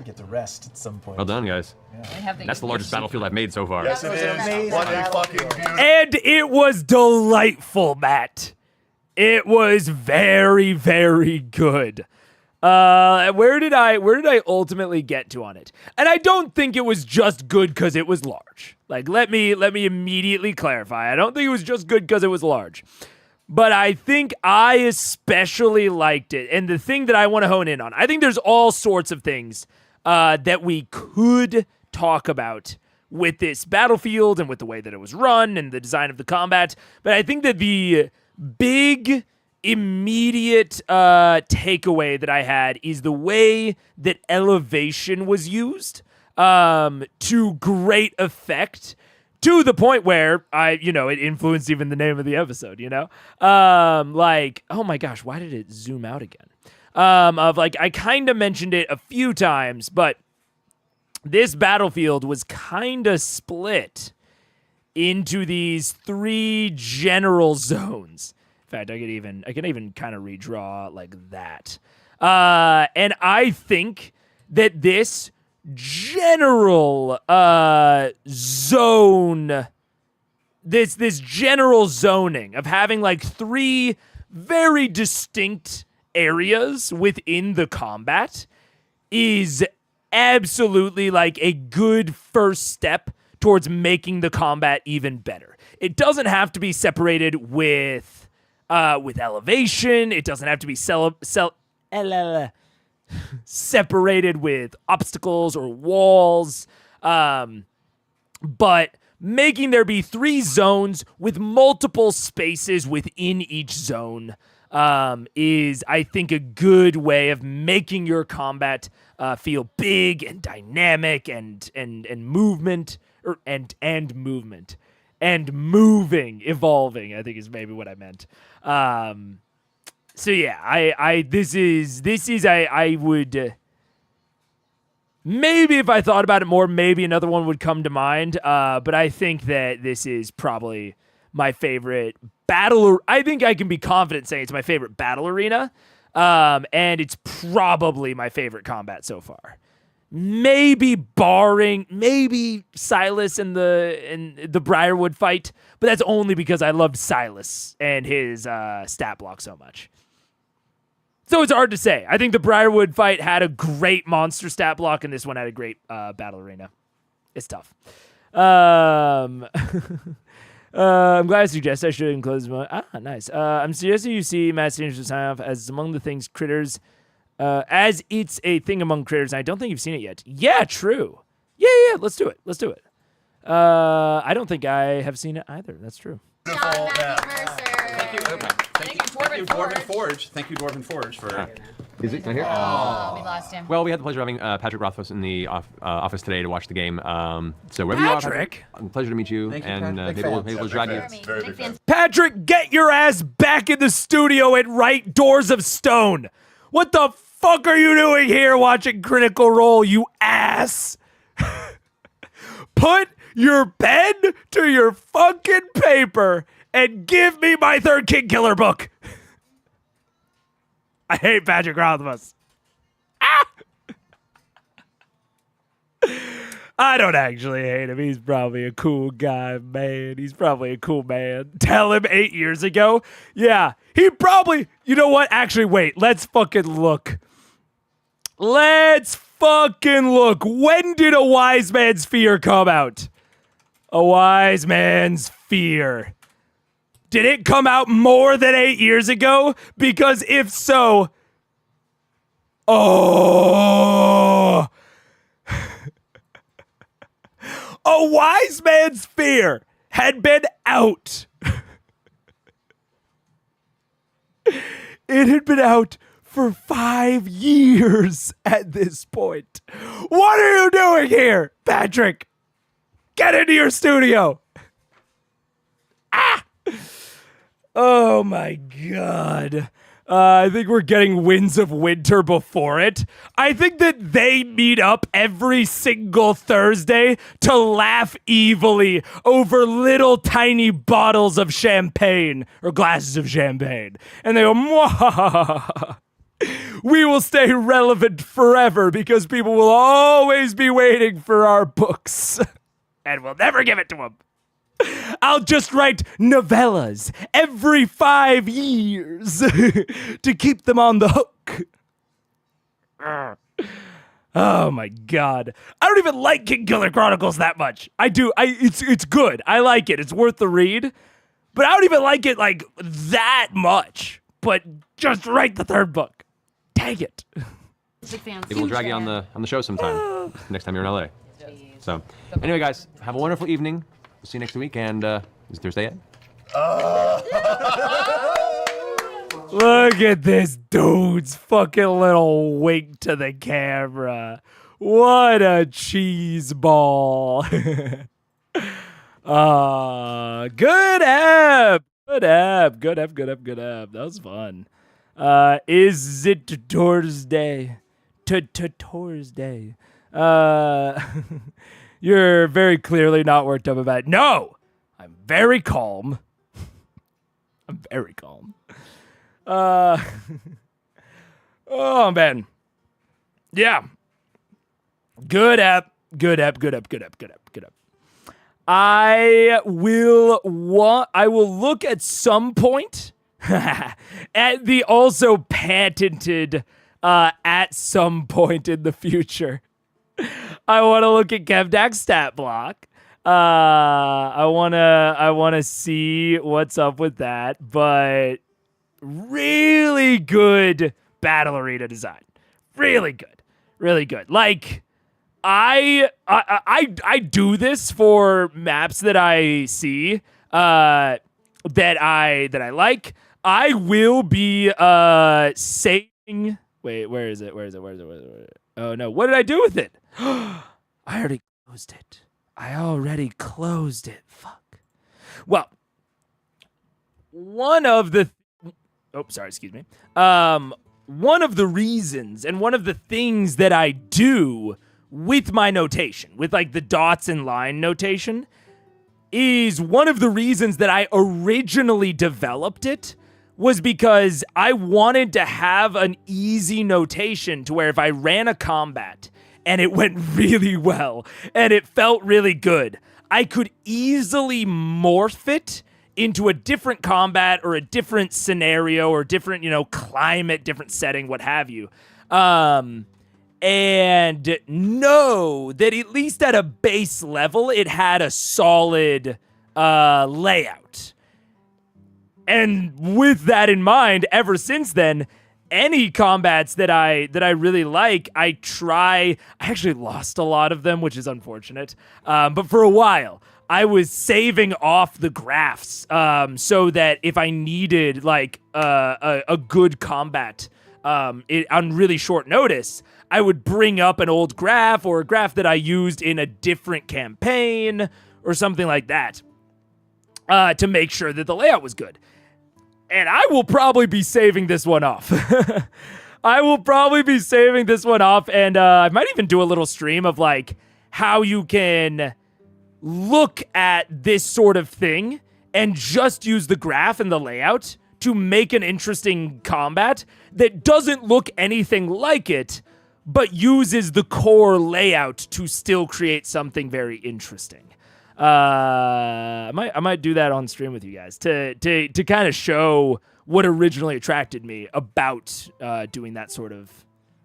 G: get to rest at some point.
F: Well done, guys. That's the largest battlefield I've made so far.
N: Yes, it is. What a fucking beautiful.
A: And it was delightful, Matt. It was very, very good. Where did I ultimately get to on it? And I don't think it was just good because it was large. Like, let me immediately clarify. I don't think it was just good because it was large. But I think I especially liked it. And the thing that I want to hone in on, I think there's all sorts of things that we could talk about with this battlefield and with the way that it was run and the design of the combat. But I think that the big immediate takeaway that I had is the way that elevation was used to great effect, to the point where it influenced even the name of the episode, like, oh my gosh, why did it zoom out again? I kind of mentioned it a few times, but this battlefield was kind of split into these 3 general zones. In fact, I can even kind of redraw like that. And I think that this general zone, this general zoning of having like 3 very distinct areas within the combat is absolutely like a good first step towards making the combat even better. It doesn't have to be separated with elevation. It doesn't have to be separated with obstacles or walls. But making there be 3 zones with multiple spaces within each zone is, I think, a good way of making your combat feel big and dynamic and movement and movement. And moving, evolving, I think is maybe what I meant. So yeah, I would maybe if I thought about it more, maybe another one would come to mind. But I think that this is probably my favorite battle. I think I can be confident saying it's my favorite battle arena. And it's probably my favorite combat so far. Maybe barring Silas and the Briarwood fight, but that's only because I loved Silas and his stat block so much. So it's hard to say. I think the Briarwood fight had a great monster stat block, and this one had a great battle arena. It's tough. I'm glad I suggest I should enclose my... nice. I'm suggesting you see Matt Stinger's sign off as among the things critters... as it's a thing among critters, and I don't think you've seen it yet. Yeah, true. Yeah, let's do it. I don't think I have seen it either. That's true.
I: Thank you, Dwarven Forge. Thank you, Dwarven Forge, for...
F: Is it? Can I hear?
E: Oh, we lost him.
F: Well, we had the pleasure of having Patrick Rothfuss in the office today to watch the game. So wherever you are,
A: Patrick,
F: pleasure to meet you.
G: Thank you,
F: and
G: Patrick.
F: maybe we'll drag you.
N: Very big fan.
A: Patrick, get your ass back in the studio and write Doors of Stone. What the fuck are you doing here watching Critical Role, you ass? Put your pen to your fucking paper and give me my third King Killer book. I hate Patrick Rothfuss. I don't actually hate him. He's probably a cool guy, man. He's probably a cool man. Tell him 8 years ago. Yeah, he probably... You know what? Actually, wait. Let's fucking look. Let's fucking look. When did A Wise Man's Fear come out? A Wise Man's Fear. Did it come out more than 8 years ago? Because if so... Oh... A Wise Man's Fear had been out. It had been out for 5 years at this point. What are you doing here, Patrick? Get into your studio. Ah! Oh my God. I think we're getting Winds of Winter before it. I think that they meet up every single Thursday to laugh evilly over little tiny bottles of champagne or glasses of champagne. And they go, "Mwah. We will stay relevant forever because people will always be waiting for our books. And we'll never give it to them. I'll just write novellas every 5 years to keep them on the hook." Oh my God. I don't even like King Killer Chronicles that much. I do. It's good. I like it. It's worth the read. But I don't even like it like that much. But just write the third book. Dang it.
F: Maybe we'll drag you on the show sometime next time you're in LA. So anyway, guys, have a wonderful evening. We'll see you next week. And is it Thursday yet?
A: Look at this dude's fucking little wink to the camera. What a cheese ball. Good app. Good app. Good app. Good app. Good app. That was fun. Is it Thursday? Thursday. You're very clearly not worked up about it. No! I'm very calm. I'm very calm. Oh, man. Yeah. Good app. Good app. Good app. Good app. Good app. Good app. I will look at some point at the also patented at some point in the future. I want to look at Kevdak's stat block. I wanna see what's up with that, but really good battle arena design. Really good. Really good. Like I do this for maps that I see that I like. I will be saving. Wait, where is it? Where is it? Where is it? Where is it? Oh no, what did I do with it? I already closed it. Fuck. Well, one of the reasons and one of the things that I do with my notation, with like the dots and line notation, is one of the reasons that I originally developed it was because I wanted to have an easy notation to where if I ran a combat and it went really well and it felt really good, I could easily morph it into a different combat or a different scenario or different, climate, different setting, what have you. And know that at least at a base level, it had a solid layout. And with that in mind, ever since then, any combats that I really like, I actually lost a lot of them, which is unfortunate. But for a while, I was saving off the graphs so that if I needed like a good combat on really short notice, I would bring up an old graph or a graph that I used in a different campaign or something like that to make sure that the layout was good. And I will probably be saving this one off. And I might even do a little stream of like how you can look at this sort of thing and just use the graph and the layout to make an interesting combat that doesn't look anything like it, but uses the core layout to still create something very interesting. I might do that on stream with you guys to kind of show what originally attracted me about doing that sort of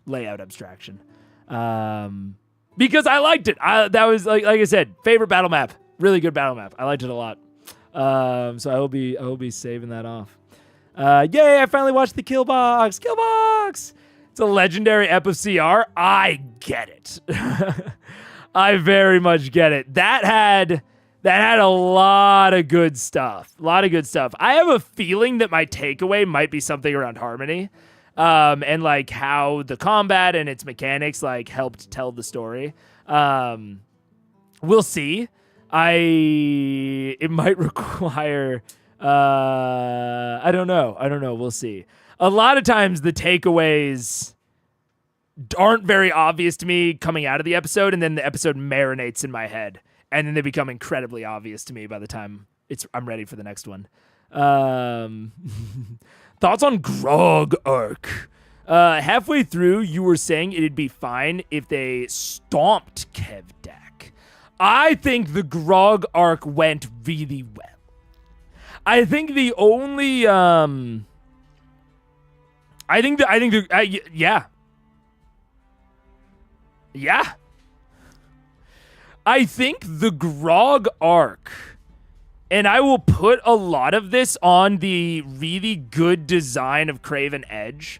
A: layout abstraction. Because I liked it. That was like I said, favorite battle map. Really good battle map. I liked it a lot. So I will be saving that off. Yay! I finally watched the Killbox. Killbox. It's a legendary ep of CR. I get it. I very much get it. That had a lot of good stuff. I have a feeling that my takeaway might be something around harmony, and like how the combat and its mechanics like helped tell the story. We'll see. It might require. I don't know. We'll see. A lot of times the takeaways aren't very obvious to me coming out of the episode, and then the episode marinates in my head, and then they become incredibly obvious to me by the time I'm ready for the next one. Thoughts on Grog arc? Halfway through, you were saying it'd be fine if they stomped Kevdak. I think the Grog arc went really well. I think the only yeah. I think the Grog arc, and I will put a lot of this on the really good design of Craven Edge,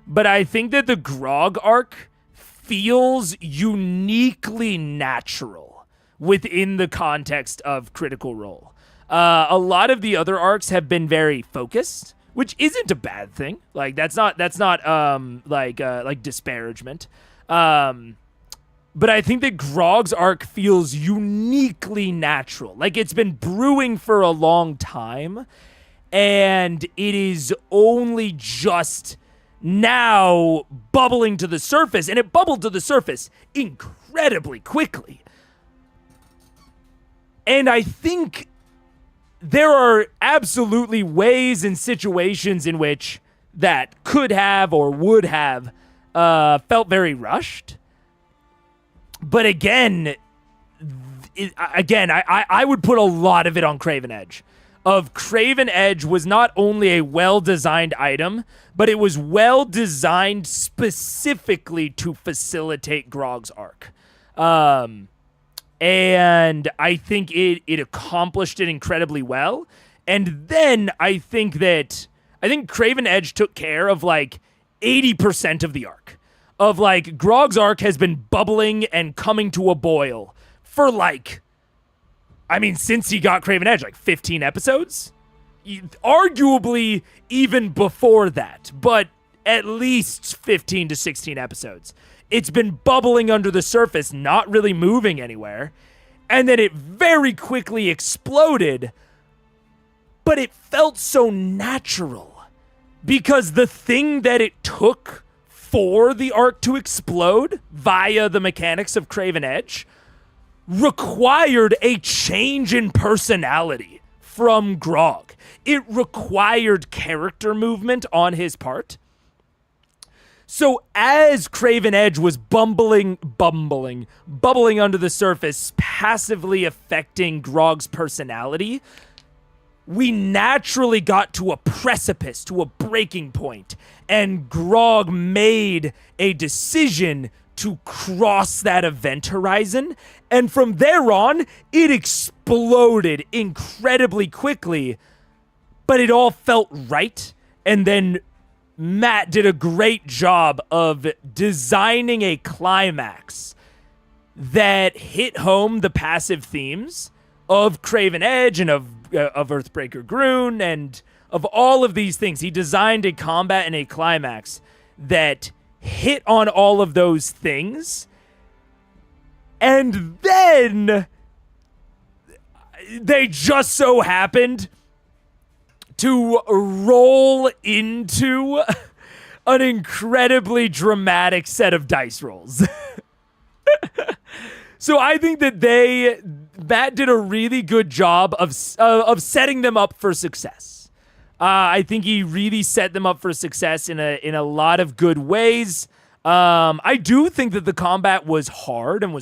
A: but I think that the Grog arc feels uniquely natural within the context of Critical Role. A lot of the other arcs have been very focused, which isn't a bad thing. Like that's not like disparagement. But I think that Grog's arc feels uniquely natural. Like it's been brewing for a long time, and it is only just now bubbling to the surface, and it bubbled to the surface incredibly quickly. And I think there are absolutely ways and situations in which that could have or would have felt very rushed. But again, I would put a lot of it on Craven Edge. Craven Edge was not only a well-designed item, but it was well-designed specifically to facilitate Grog's arc. And I think it accomplished it incredibly well. And then I think Craven Edge took care of like 80% of the arc. Of like Grog's arc has been bubbling and coming to a boil for since he got Craven Edge, like 15 episodes? Arguably even before that, but at least 15 to 16 episodes. It's been bubbling under the surface, not really moving anywhere. And then it very quickly exploded. But it felt so natural. Because the thing that it took for the arc to explode via the mechanics of Craven Edge required a change in personality from Grog. It required character movement on his part. So as Craven Edge was bubbling under the surface, passively affecting Grog's personality, we naturally got to a precipice, to a breaking point, and Grog made a decision to cross that event horizon, and from there on, it exploded incredibly quickly, but it all felt right, and then Matt did a great job of designing a climax that hit home the passive themes of Craven Edge and of Earthbreaker Groon and of all of these things. He designed a combat and a climax that hit on all of those things. And then they just so happened to roll into an incredibly dramatic set of dice rolls. So I think that Matt did a really good job of setting them up for success. I think he really set them up for success in a lot of good ways. I do think that the combat was hard and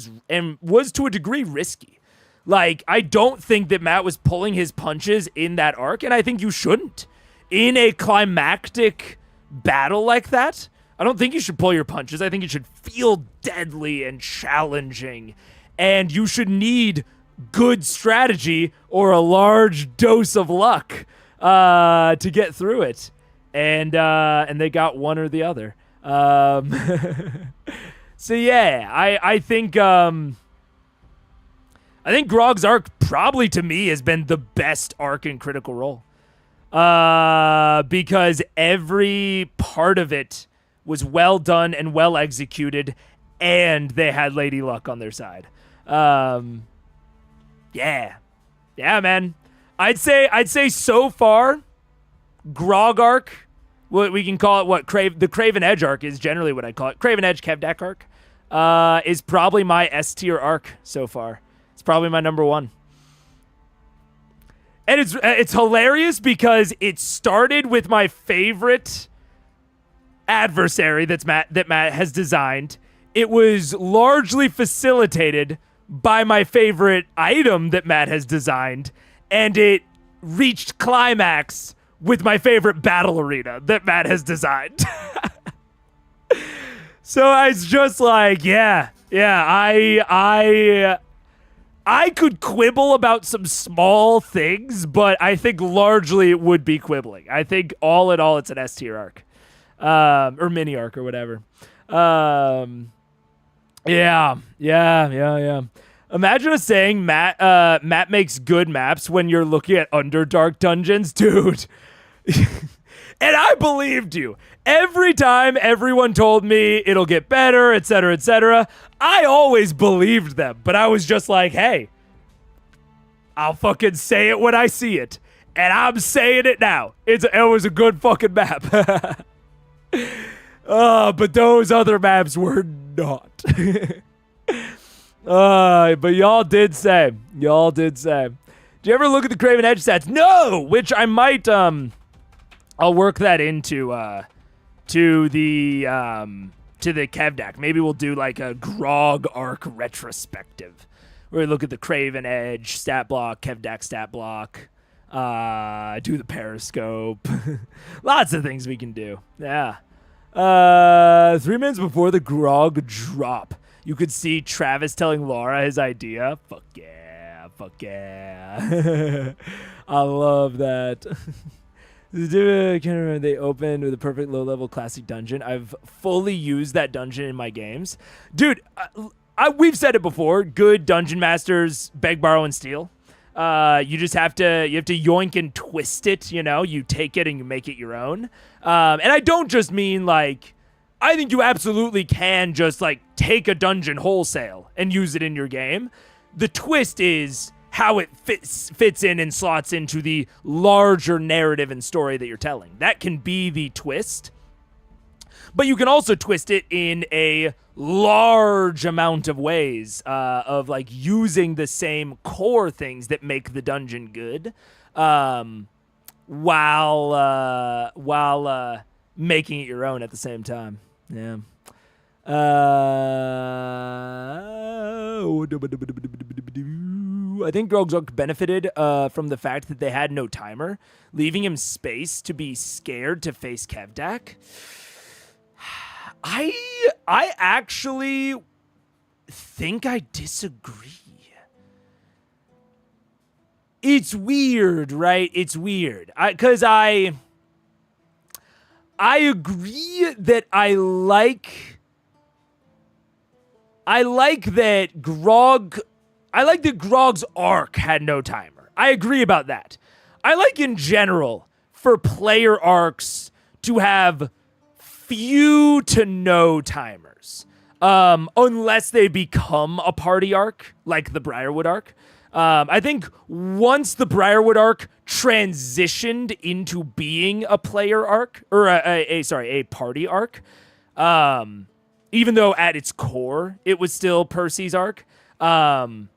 A: was to a degree risky. Like, I don't think that Matt was pulling his punches in that arc, and I think you shouldn't. In a climactic battle like that, I don't think you should pull your punches. I think it should feel deadly and challenging, and you should need good strategy or a large dose of luck to get through it. And they got one or the other. So yeah, I think Grog's arc probably to me has been the best arc in Critical Role. Because every part of it was well done and well executed, and they had Lady Luck on their side. Yeah, man. I'd say so far, Grog arc, what we can call it, the Craven Edge arc is generally what I call it. Craven Edge Kevdak arc, is probably my S tier arc so far. It's probably my number one. And it's hilarious because it started with my favorite adversary that Matt has designed. It was largely facilitated by my favorite item that Matt has designed, and it reached climax with my favorite battle arena that Matt has designed. So I was just like, I could quibble about some small things, but I think largely it would be quibbling. I think all in all, it's an S tier arc, or mini arc or whatever. Yeah. Imagine us saying Matt makes good maps when you're looking at Underdark dungeons, dude. And I believed you. Every time everyone told me it'll get better, etc., I always believed them. But I was just like, hey, I'll fucking say it when I see it. And I'm saying it now. It was a good fucking map. But those other maps were not. But y'all did say. Did you ever look at the Craven Edge stats? No! Which I might, I'll work that into, to the Kevdak. Maybe we'll do like a Grog arc retrospective where we look at the Craven Edge stat block, Kevdak stat block, do the Periscope. Lots of things we can do. Yeah. 3 minutes before the Grog drop, you could see Travis telling Laura his idea. Fuck yeah. I love that. I can't remember. They opened with a perfect low-level classic dungeon. I've fully used that dungeon in my games. Dude, we've said it before. Good dungeon masters beg, borrow, and steal. You just have to yoink and twist it, You take it and you make it your own. And I don't just mean, like, I think you absolutely can just, like, take a dungeon wholesale and use it in your game. The twist is how it fits in and slots into the larger narrative and story that you're telling. That can be the twist. But you can also twist it in a large amount of ways, of like using the same core things that make the dungeon good, while making it your own at the same time. Yeah. I think Grog's arc benefited from the fact that they had no timer, leaving him space to be scared to face Kevdak. I actually think I disagree. It's weird, right? It's weird. Because I agree that I like that Grog's arc had no timer. I agree about that. I like in general for player arcs to have few to no timers, unless they become a party arc, like the Briarwood arc. I think once the Briarwood arc transitioned into being a player arc, or a party arc, even though at its core it was still Percy's arc, I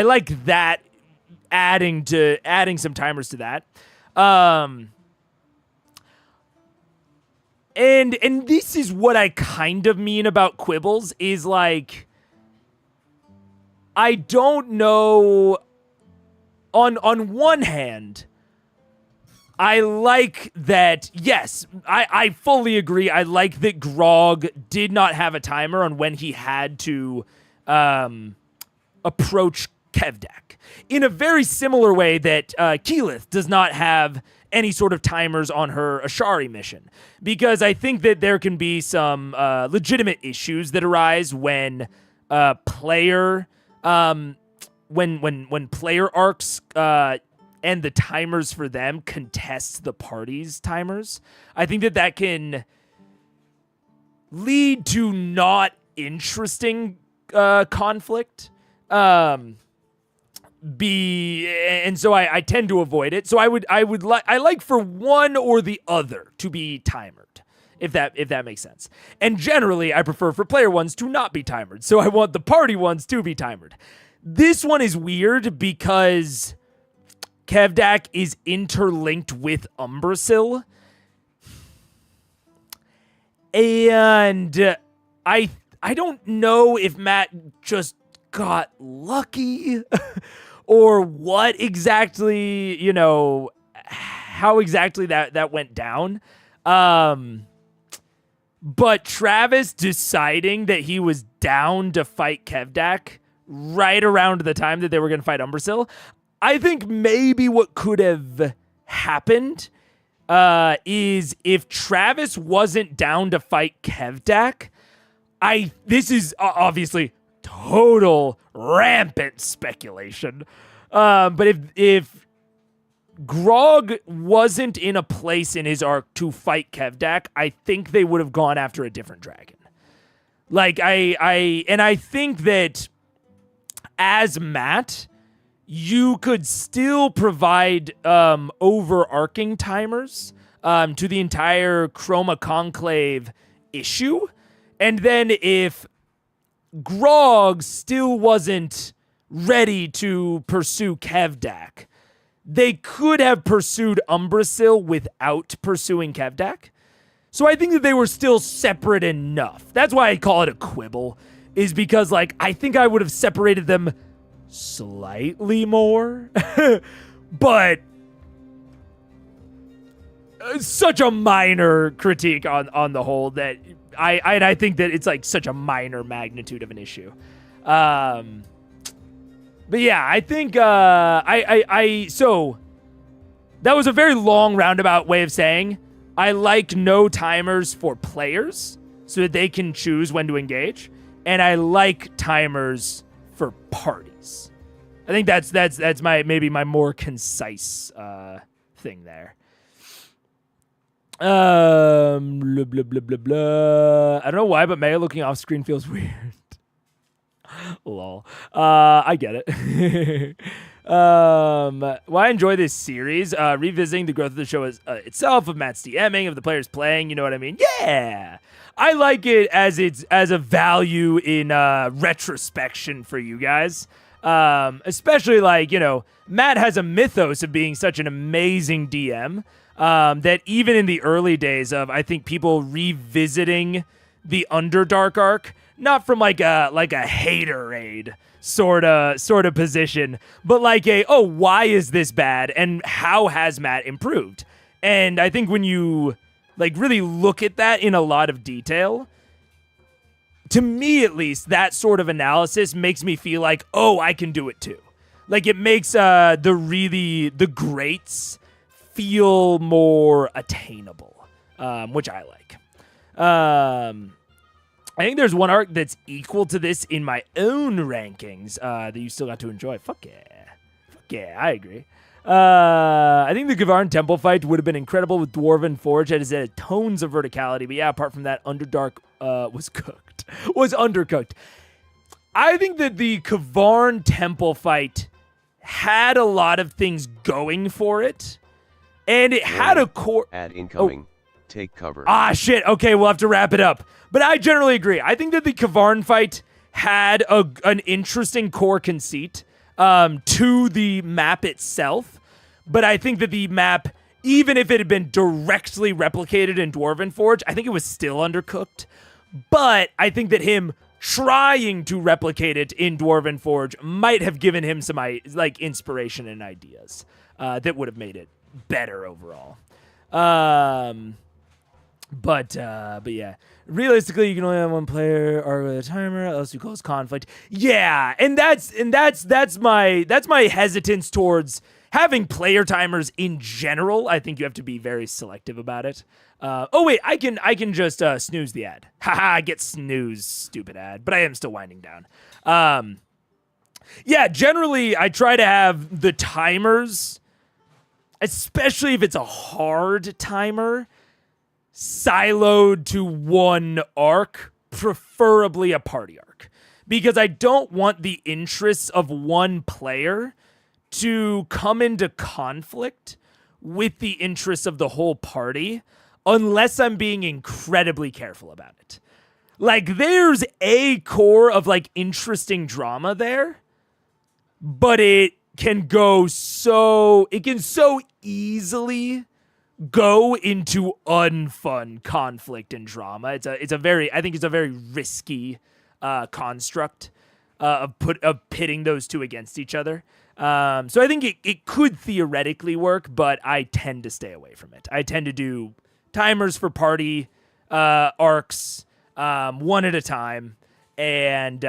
A: like that, adding some timers to that. And this is what I kind of mean about quibbles is like, I don't know. On one hand, I like that, yes, I fully agree. I like that Grog did not have a timer on when he had to approach Kevdak. In a very similar way that Keyleth does not have any sort of timers on her Ashari mission. Because I think that there can be some legitimate issues that arise when player arcs and the timers for them contest the party's timers. I think that can lead to not interesting conflict. And so I tend to avoid it. So I like for one or the other to be timered, if that makes sense. And generally, I prefer for player ones to not be timered. So I want the party ones to be timered. This one is weird because Kevdak is interlinked with Umbrasyl. And I don't know if Matt just got lucky or what exactly, how exactly that went down. But Travis deciding that he was down to fight Kevdak right around the time that they were going to fight Umbrasyl, I think maybe what could have happened is if Travis wasn't down to fight Kevdak, this is obviously total rampant speculation. But if Grog wasn't in a place in his arc to fight Kevdak, I think they would have gone after a different dragon. Like I think that as Matt, you could still provide overarching timers to the entire Chroma Conclave issue. And then if Grog still wasn't ready to pursue Kevdak, they could have pursued Umbrasyl without pursuing Kevdak. So I think that they were still separate enough. That's why I call it a quibble, is because I think I would have separated them slightly more, but such a minor critique on the whole that I think that it's such a minor magnitude of an issue. But yeah, I think so that was a very long roundabout way of saying I like no timers for players so that they can choose when to engage, and I like timers for parties. I think that's maybe my more concise thing there. Blah, blah, blah, blah, blah. I don't know why, but Maya looking off screen feels weird. Lol. I get it. Well, I enjoy this series. Revisiting the growth of the show itself, of Matt's DMing, of the players playing, you know what I mean? Yeah! I like it as a value in retrospection for you guys. Especially Matt has a mythos of being such an amazing DM. That even in the early days of, I think, people revisiting the Underdark arc, not from a haterade sort of position, but why is this bad and how has Matt improved? And I think when you really look at that in a lot of detail, to me at least, that sort of analysis makes me feel I can do it too. It makes the greats feel more attainable, which I like. I think there's one arc that's equal to this in my own rankings that you still got to enjoy. Fuck yeah, I agree. I think the Gavarn Temple fight would have been incredible with Dwarven Forge. It has had tones of verticality, but yeah, apart from that, Underdark was undercooked. I think that the Gavarn Temple fight had a lot of things going for it. And it had a core...
M: Ad incoming. Take cover.
A: Ah, shit. Okay, we'll have to wrap it up. But I generally agree. I think that the Gavarn fight had an interesting core conceit to the map itself. But I think that the map even if it had been directly replicated in Dwarven Forge, I think it was still undercooked. But I think that him trying to replicate it in Dwarven Forge might have given him some like inspiration and ideas that would have made it better overall. But yeah, realistically, you can only have one player argue with a timer, else you cause conflict. Yeah, and that's my hesitance towards having player timers in general. I think you have to be very selective about it. Oh wait, I can just snooze the ad. Haha, I get snooze, stupid ad. But I am still winding down. Yeah, generally I try to have the timers, especially if it's a hard timer, siloed to one arc, preferably a party arc, because I don't want the interests of one player to come into conflict with the interests of the whole party unless I'm being incredibly careful about it. Like, there's a core of, like, interesting drama there, but it can so easily go into unfun conflict and drama. I think it's a very risky construct of pitting those two against each other. So I think it could theoretically work, but I tend to stay away from it. I tend to do timers for party arcs one at a time, and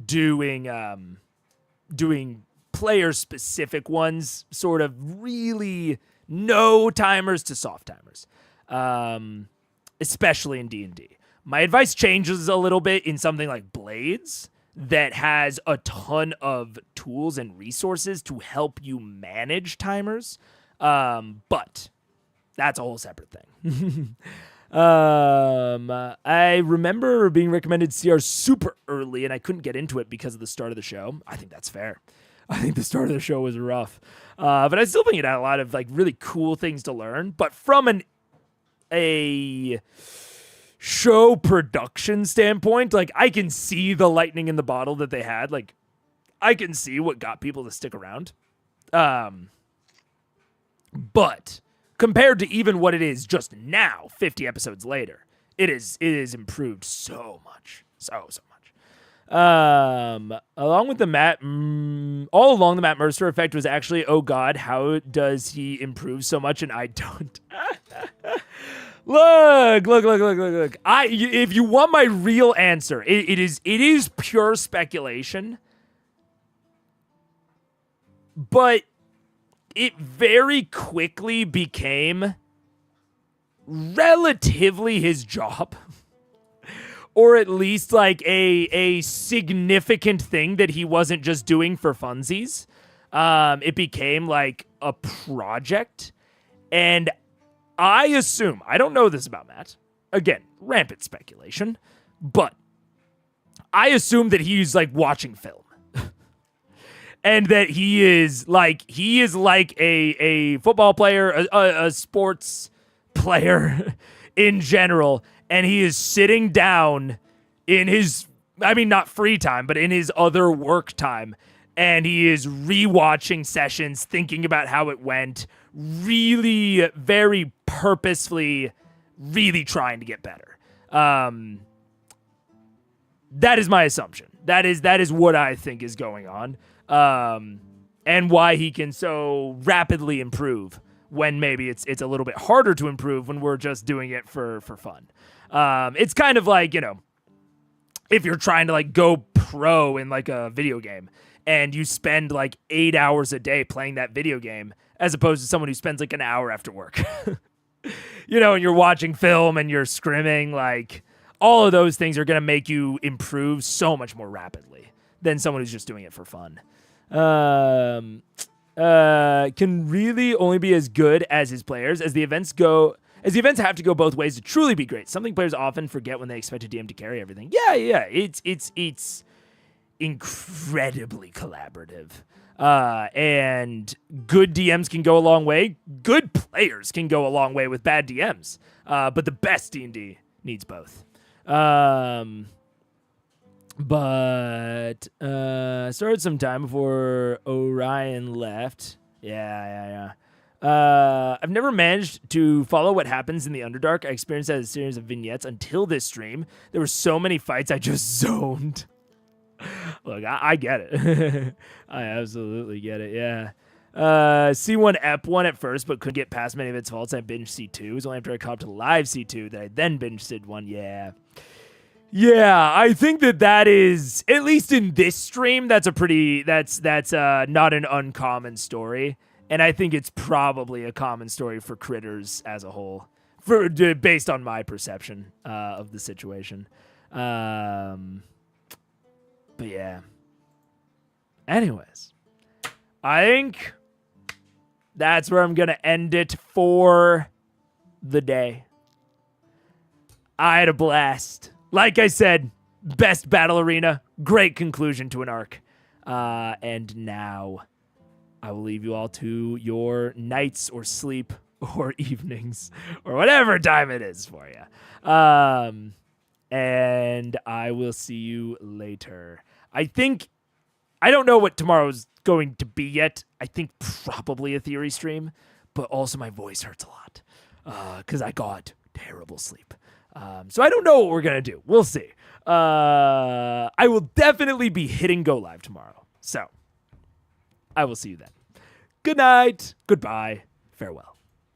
A: doing player-specific ones, sort of really no timers to soft timers, especially in D&D. My advice changes a little bit in something like Blades that has a ton of tools and resources to help you manage timers, but that's a whole separate thing. I remember being recommended CR super early, and I couldn't get into it because of the start of the show. I think that's fair. I think the start of the show was rough. But I still think it had a lot of like really cool things to learn. But from a show production standpoint, like I can see the lightning in the bottle that they had. Like I can see what got people to stick around. But compared to even what it is just now, 50 episodes later, it is improved so much. So much. Along with the all along the Matt Mercer effect was actually, oh God, how does he improve so much and I don't? Look. If you want my real answer, it is pure speculation, but it very quickly became relatively his job. Or at least like a significant thing that he wasn't just doing for funsies. It became like a project. And I assume, I don't know this about Matt. Again, rampant speculation. But I assume that he's like watching film. And that he is like a football player, a sports player in general. And he is sitting down in his, not free time, but in his other work time. And he is rewatching sessions, thinking about how it went, really very purposefully, really trying to get better. That is my assumption. That is what I think is going on. And why he can so rapidly improve when maybe it's a little bit harder to improve when we're just doing it for fun. It's kind of like, if you're trying to like go pro in like a video game and you spend like 8 hours a day playing that video game as opposed to someone who spends like an hour after work, and you're watching film and you're scrimming, like all of those things are going to make you improve so much more rapidly than someone who's just doing it for fun. Can really only be as good as his players as the events go. As the events have to go both ways to truly be great. Something players often forget when they expect a DM to carry everything. Yeah. It's incredibly collaborative. And good DMs can go a long way. Good players can go a long way with bad DMs. But the best D&D needs both. But started some time before Orion left. Yeah. I've never managed to follow what happens in the Underdark. I experienced as a series of vignettes until this stream. There were so many fights I just zoned. Look, I get it. I absolutely get it, yeah. C1 Ep1 at first, but couldn't get past many of its faults. I binged C2. It was only after I caught up to live C2 that I then binged Sid1. Yeah, I think that is, at least in this stream, that's not an uncommon story. And I think it's probably a common story for critters as a whole, based on my perception of the situation. But yeah. Anyways, I think that's where I'm going to end it for the day. I had a blast. Like I said, best battle arena, great conclusion to an arc. And now I will leave you all to your nights or sleep or evenings or whatever time it is for you. And I will see you later. I don't know what tomorrow's going to be yet. I think probably a theory stream, but also my voice hurts a lot because I got terrible sleep. So I don't know what we're going to do. We'll see. I will definitely be hitting go live tomorrow. So I will see you then. Good night. Goodbye. Farewell.